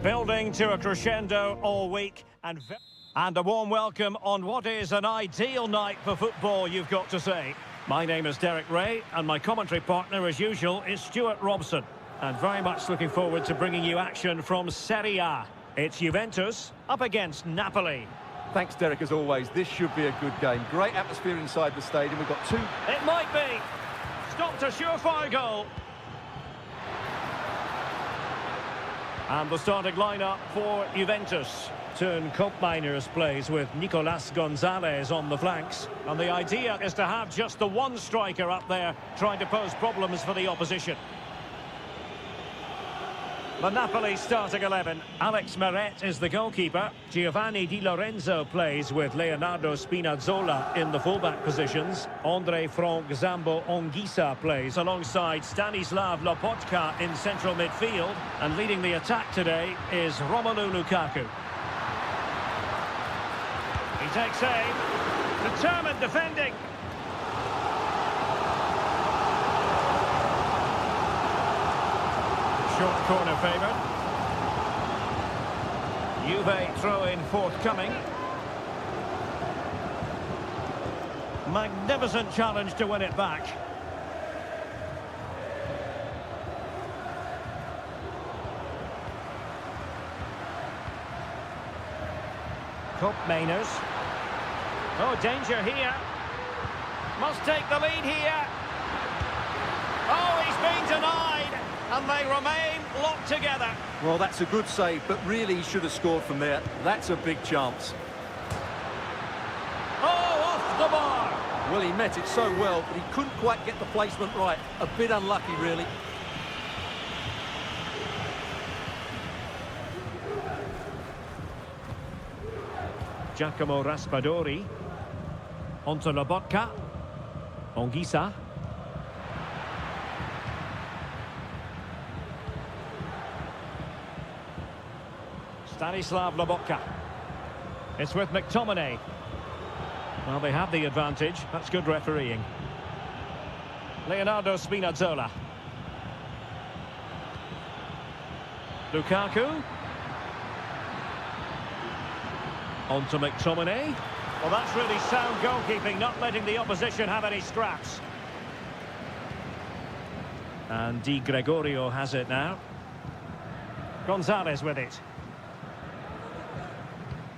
Building to a crescendo all week and a warm welcome on what is an ideal night for football, you've got to say. My name is Derek Ray and my commentary partner as usual is Stuart Robson. And very much looking forward to bringing you action from Seria. It's Juventus up against Napoli. Thanks, Derek, as always. This should be a good game. Great atmosphere inside the stadium. We've got two... It might be. Stopped a surefire goal. And the starting lineup for Juventus. Turn Koopmeiners plays with Nicolas Gonzalez on the flanks. And the idea is to have just the one striker up there trying to pose problems for the opposition. The Napoli starting 11. Alex Meret is the goalkeeper. Giovanni Di Lorenzo plays with Leonardo Spinazzola in the fullback positions. Andre Frank Zambo Onguisa plays alongside Stanislav Lopotka in central midfield. And leading the attack today is Romelu Lukaku. He takes aim. Determined defending. Short corner favoured. Juve throw-in forthcoming. Magnificent challenge to win it back. Koopmeiners. Oh, danger here. Must take the lead here. Oh, he's been denied. And they remain locked together. Well, that's a good save, but really he should have scored from there. That's a big chance. Oh, off the bar. Well, he met it so well, but he couldn't quite get the placement right. A bit unlucky, really. Giacomo Raspadori. Onto Lobotka. Onguisa. Stanislav Lobotka. It's with McTominay. Well, they have the advantage. That's good refereeing. Leonardo Spinazzola. Lukaku. On to McTominay. Well, that's really sound goalkeeping, not letting the opposition have any scraps. And Di Gregorio has it now. Gonzalez with it.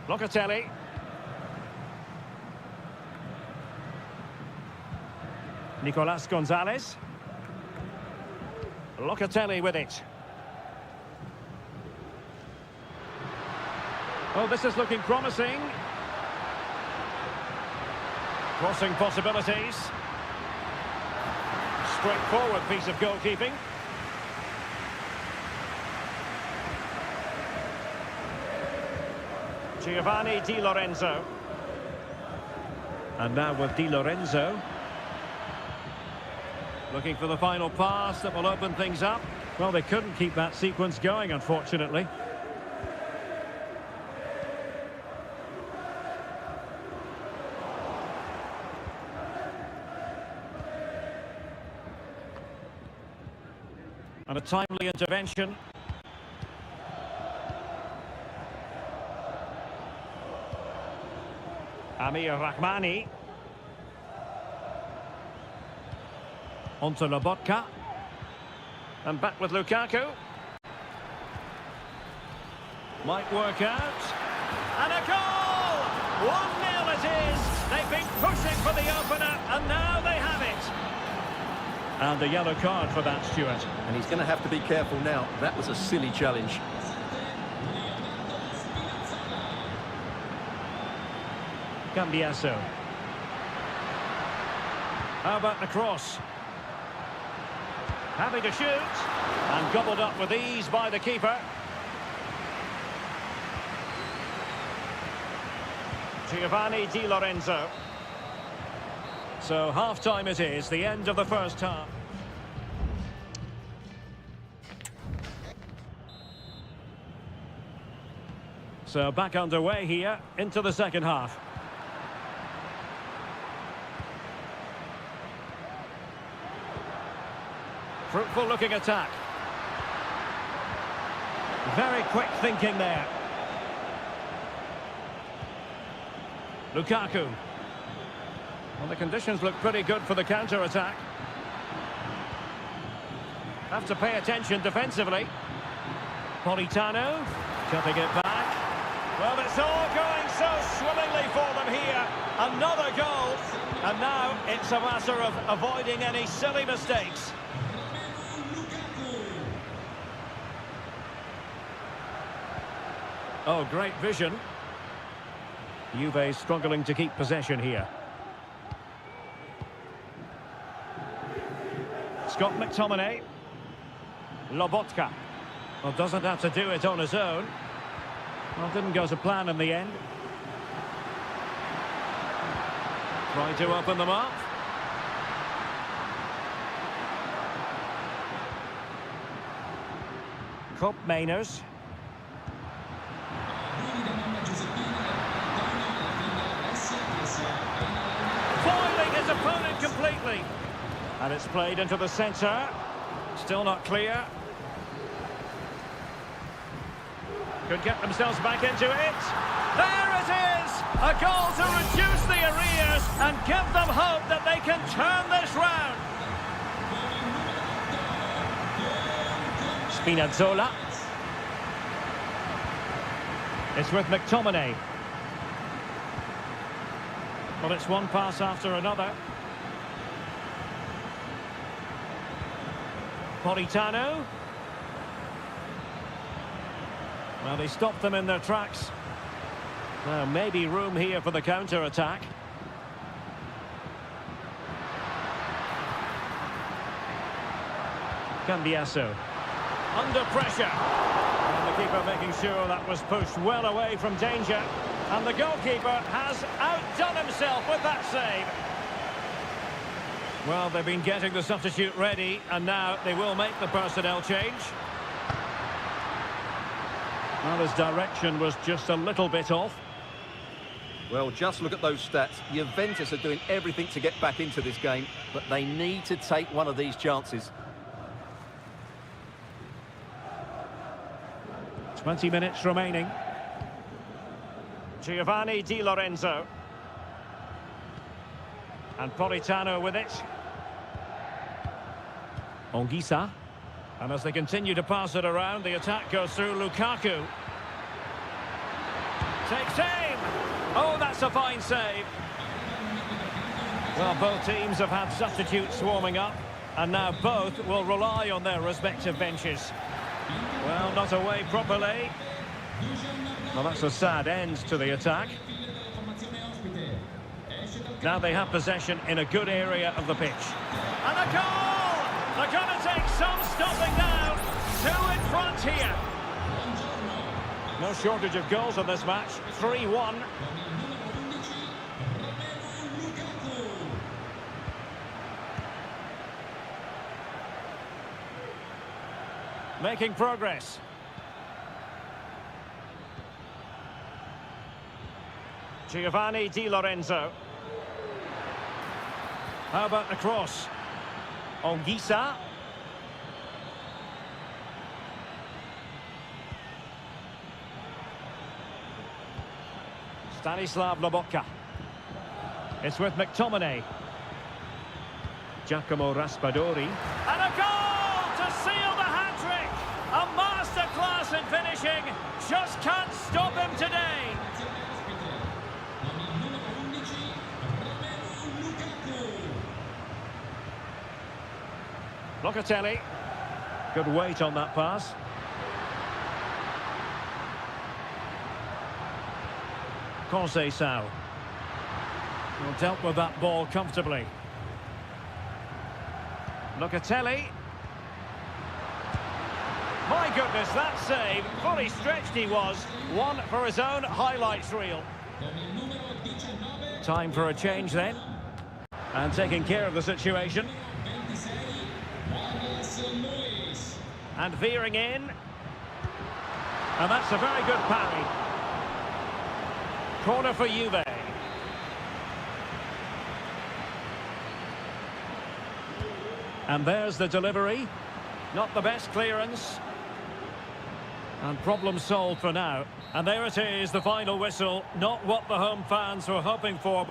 Locatelli. Nicolas Gonzalez. Locatelli with it. Oh, this is looking promising. Crossing possibilities. Straightforward piece of goalkeeping. Giovanni Di Lorenzo. And now with Di Lorenzo. Looking for the final pass that will open things up. Well, they couldn't keep that sequence going, unfortunately. And a timely intervention. Amir Rahmani. Onto Lobotka. And back with Lukaku. Might work out. And a goal! 1-0 it is. They've been pushing for the opener, and now they have it. And a yellow card for that, Stuart. And he's going to have to be careful now. That was a silly challenge. Cambiaso. How about the cross? Happy to shoot. And gobbled up with ease by the keeper. Giovanni Di Lorenzo. So half-time it is, the end of the first half. So back underway here into the second half. Fruitful looking attack. Very quick thinking there. Lukaku. Well, the conditions look pretty good for the counter-attack. Have to pay attention defensively. Politano, cutting it back. Well, it's all going so swimmingly for them here. Another goal. And now it's a matter of avoiding any silly mistakes. Oh, great vision. Juve struggling to keep possession here. Scott McTominay. Lobotka. Well, doesn't have to do it on his own. Well, didn't go to plan in the end. Trying to open them up. Cup Mainers. Foiling his opponent completely. And it's played into the centre. Still not clear. Could get themselves back into it. There it is! A goal to reduce the arrears and give them hope that they can turn this round. Spinazzola. It's with McTominay. Well, it's one pass after another. Politano. Well, they stopped them in their tracks. Now, maybe room here for the counter-attack. Cambiasso. Under pressure. And the keeper making sure that was pushed well away from danger. And the goalkeeper has outdone himself with that save. Well, they've been getting the substitute ready, and now they will make the personnel change. Well, his direction was just a little bit off. Well, just look at those stats. Juventus are doing everything to get back into this game, but they need to take one of these chances. 20 minutes remaining. Giovanni Di Lorenzo. And Politano with it. Onguisa. And as they continue to pass it around, the attack goes through Lukaku. Takes aim! Oh, that's a fine save. Well, both teams have had substitutes warming up, and now both will rely on their respective benches. Well, not away properly. Well, that's a sad end to the attack. Now they have possession in a good area of the pitch. And a goal! They're going to take some stopping now. Two in front here. No shortage of goals in this match. 3-1. Making progress. Giovanni Di Lorenzo. How about the cross? Onguisa. Stanislav Lobotka. It's with McTominay. Giacomo Raspadori. And a goal to seal the hat-trick! A masterclass in finishing. Just can't stop him today. Locatelli. Good weight on that pass. Conceição. Well, dealt with that ball comfortably. Locatelli. My goodness, that save. Fully stretched he was. One for his own highlights reel. Time for a change then. And taking care of the situation. And veering in. And that's a very good parry. Corner for Juve. And there's the delivery. Not the best clearance. And problem solved for now. And there it is, the final whistle. Not what the home fans were hoping for.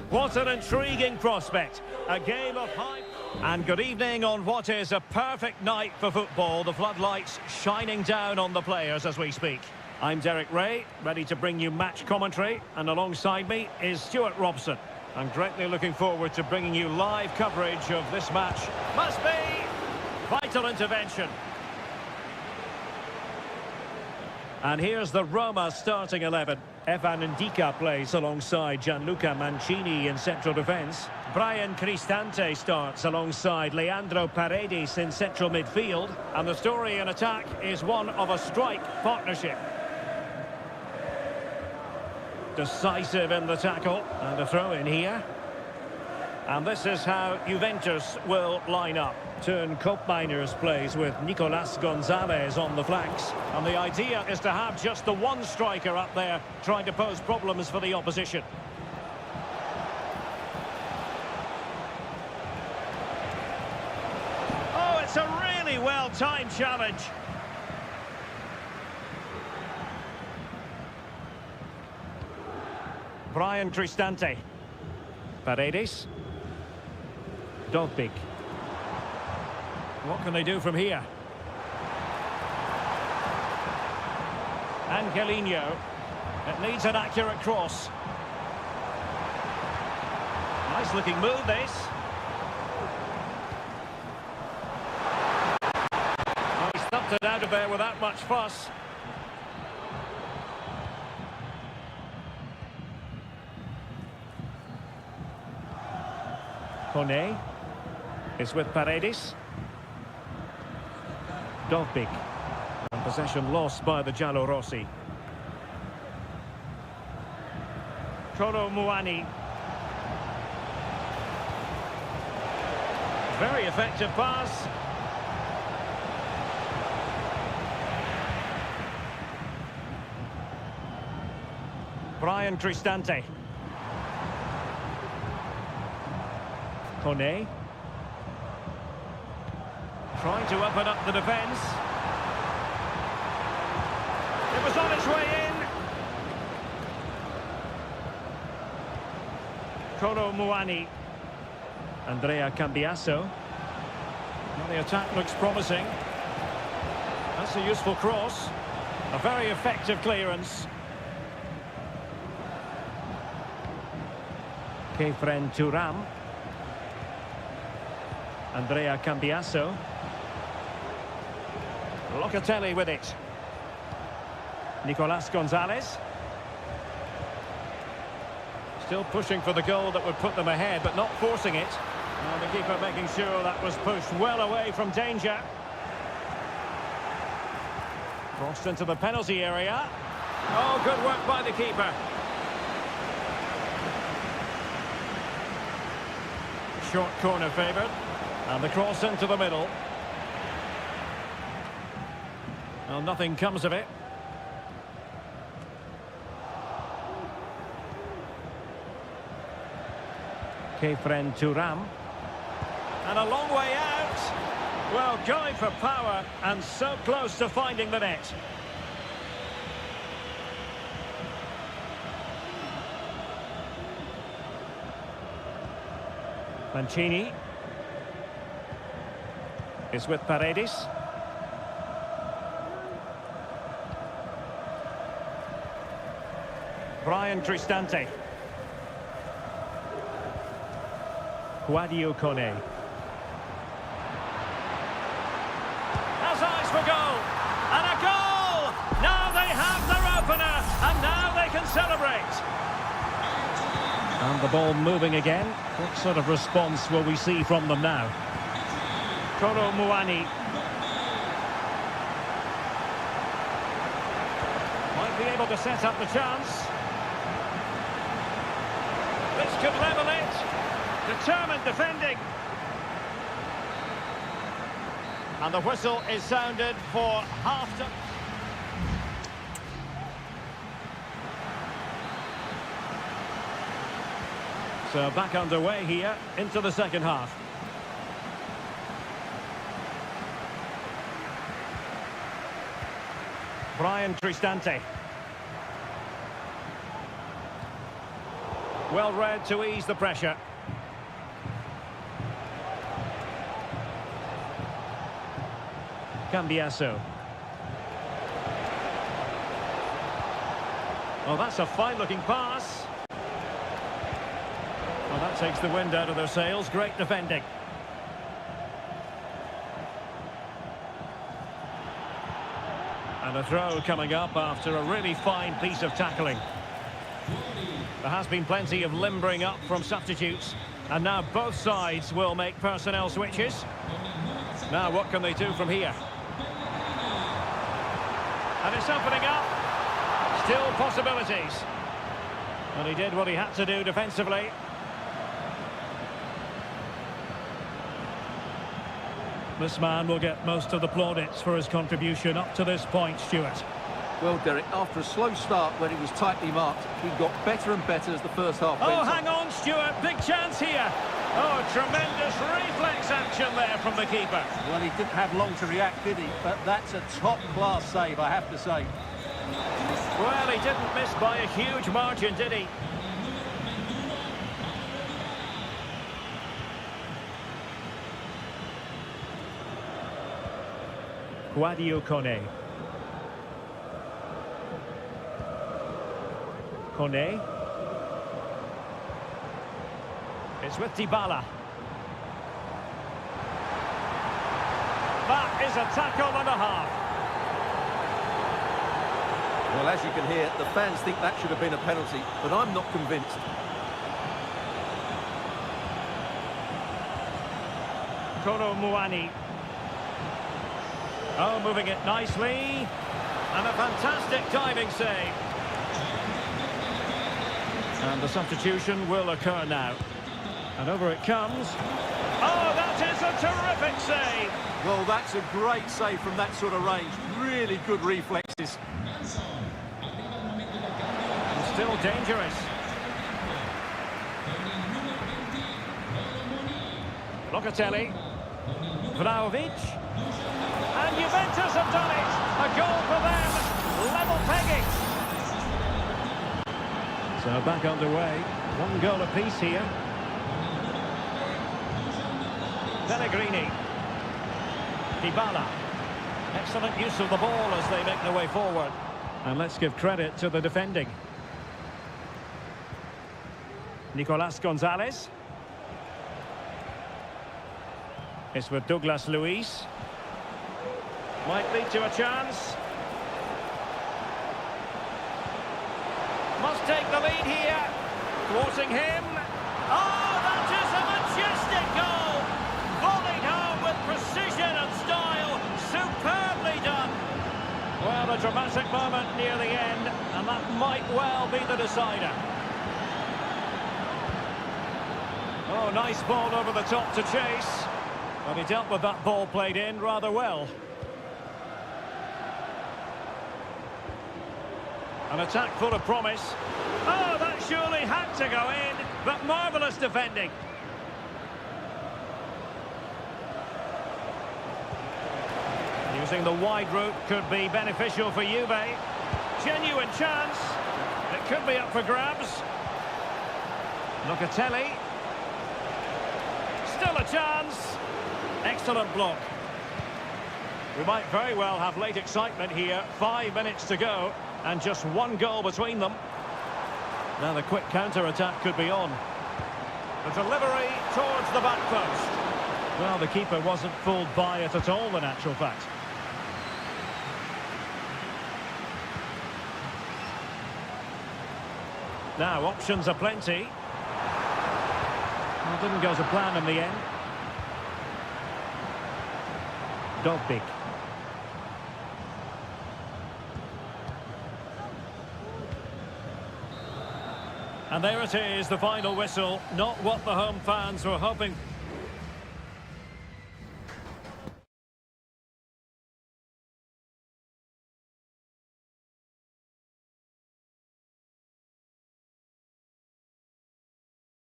What an intriguing prospect. A game of high... And good evening on what is a perfect night for football. The floodlights shining down on the players as we speak. I'm Derek Ray, ready to bring you match commentary. And alongside me is Stuart Robson. I'm greatly looking forward to bringing you live coverage of this match. Must be vital intervention. And here's the Roma starting 11. Evan Ndika plays alongside Gianluca Mancini in central defence. Brian Cristante starts alongside Leandro Paredes in central midfield. And the story in attack is one of a strike partnership. Decisive in the tackle. And a throw in here. And this is how Juventus will line up. Turn Koopmeiners plays with Nicolas Gonzalez on the flanks. And the idea is to have just the one striker up there trying to pose problems for the opposition. Oh, it's a really well-timed challenge. Brian Cristante. Paredes. Dovbik. What can they do from here? Angelino. It needs an accurate cross. Nice looking move, this. Oh, he stumped it out of there without much fuss. Kone is with Paredes. Dovbik. And possession lost by the Giallorossi. Kolo Muani. Very effective pass. Brian Cristante. Kone. Trying to open up the defence. It was on its way in. Kolo Muani. Andrea Cambiasso. Well, the attack looks promising. That's a useful cross. A very effective clearance. Kefren Turam. Andrea Cambiasso. Locatelli with it. Nicolas Gonzalez. Still pushing for the goal that would put them ahead, but not forcing it. And the keeper making sure that was pushed well away from danger. Crossed into the penalty area. Oh, good work by the keeper. Short corner favoured. And the cross into the middle. Well, nothing comes of it. Kefren Turam. And a long way out. Well, going for power and so close to finding the net. Mancini is with Paredes. Brian Cristante. Guadio Kone. Has eyes for goal. And a goal! Now they have their opener. And now they can celebrate. And the ball moving again. What sort of response will we see from them now? Koro Muani. Might be able to set up the chance. This could level it. Determined defending. And the whistle is sounded for half-time. So back underway here into the second half. Brian Cristante. Well read to ease the pressure. Cambiaso. Well, that's a fine-looking pass. Well, that takes the wind out of their sails. Great defending. And a throw coming up after a really fine piece of tackling. There has been plenty of limbering up from substitutes. And now both sides will make personnel switches. Now what can they do from here? And it's opening up. Still possibilities. And he did what he had to do defensively. This man will get most of the plaudits for his contribution up to this point, Stuart. Well, Derek, after a slow start when he was tightly marked, he got better and better as the first half went on. Hang on, Stuart. Big chance here. Oh, tremendous reflex action there from the keeper. Well, he didn't have long to react, did he? But that's a top-class save, I have to say. Well, he didn't miss by a huge margin, did he? Guadio Kone. Kone. It's with Dybala. That is a tackle and a half. Well, as you can hear, the fans think that should have been a penalty, but I'm not convinced. Koro Muani. Oh, moving it nicely. And a fantastic diving save. And the substitution will occur now. And over it comes. Oh, that is a terrific save. Well, that's a great save from that sort of range. Really good reflexes. And still dangerous. Locatelli. Vlahovic. And Juventus have done it. A goal for them. Level pegging. So back underway. One goal apiece here. Pellegrini. Dybala. Excellent use of the ball as they make their way forward. And let's give credit to the defending. Nicolas Gonzalez. It's with Douglas Luiz. Might lead to a chance. Must take the lead here. Thwarting him. Oh, that is a majestic goal! Volleyed home with precision and style. Superbly done. Well, a dramatic moment near the end, and that might well be the decider. Oh, nice ball over the top to chase. But he dealt with that ball played in rather well. An attack full of promise. Oh, that surely had to go in, but marvellous defending. Using the wide route could be beneficial for Juve. Genuine chance. It could be up for grabs. Locatelli. Still a chance. Excellent block. We might very well have late excitement here. 5 minutes to go. And just one goal between them. Now the quick counter-attack could be on. The delivery towards the back post. Well, the keeper wasn't fooled by it at all, in actual fact. Now, options are plenty. Well, didn't go to plan in the end. Dogbig. And there it is, the final whistle. Not what the home fans were hoping.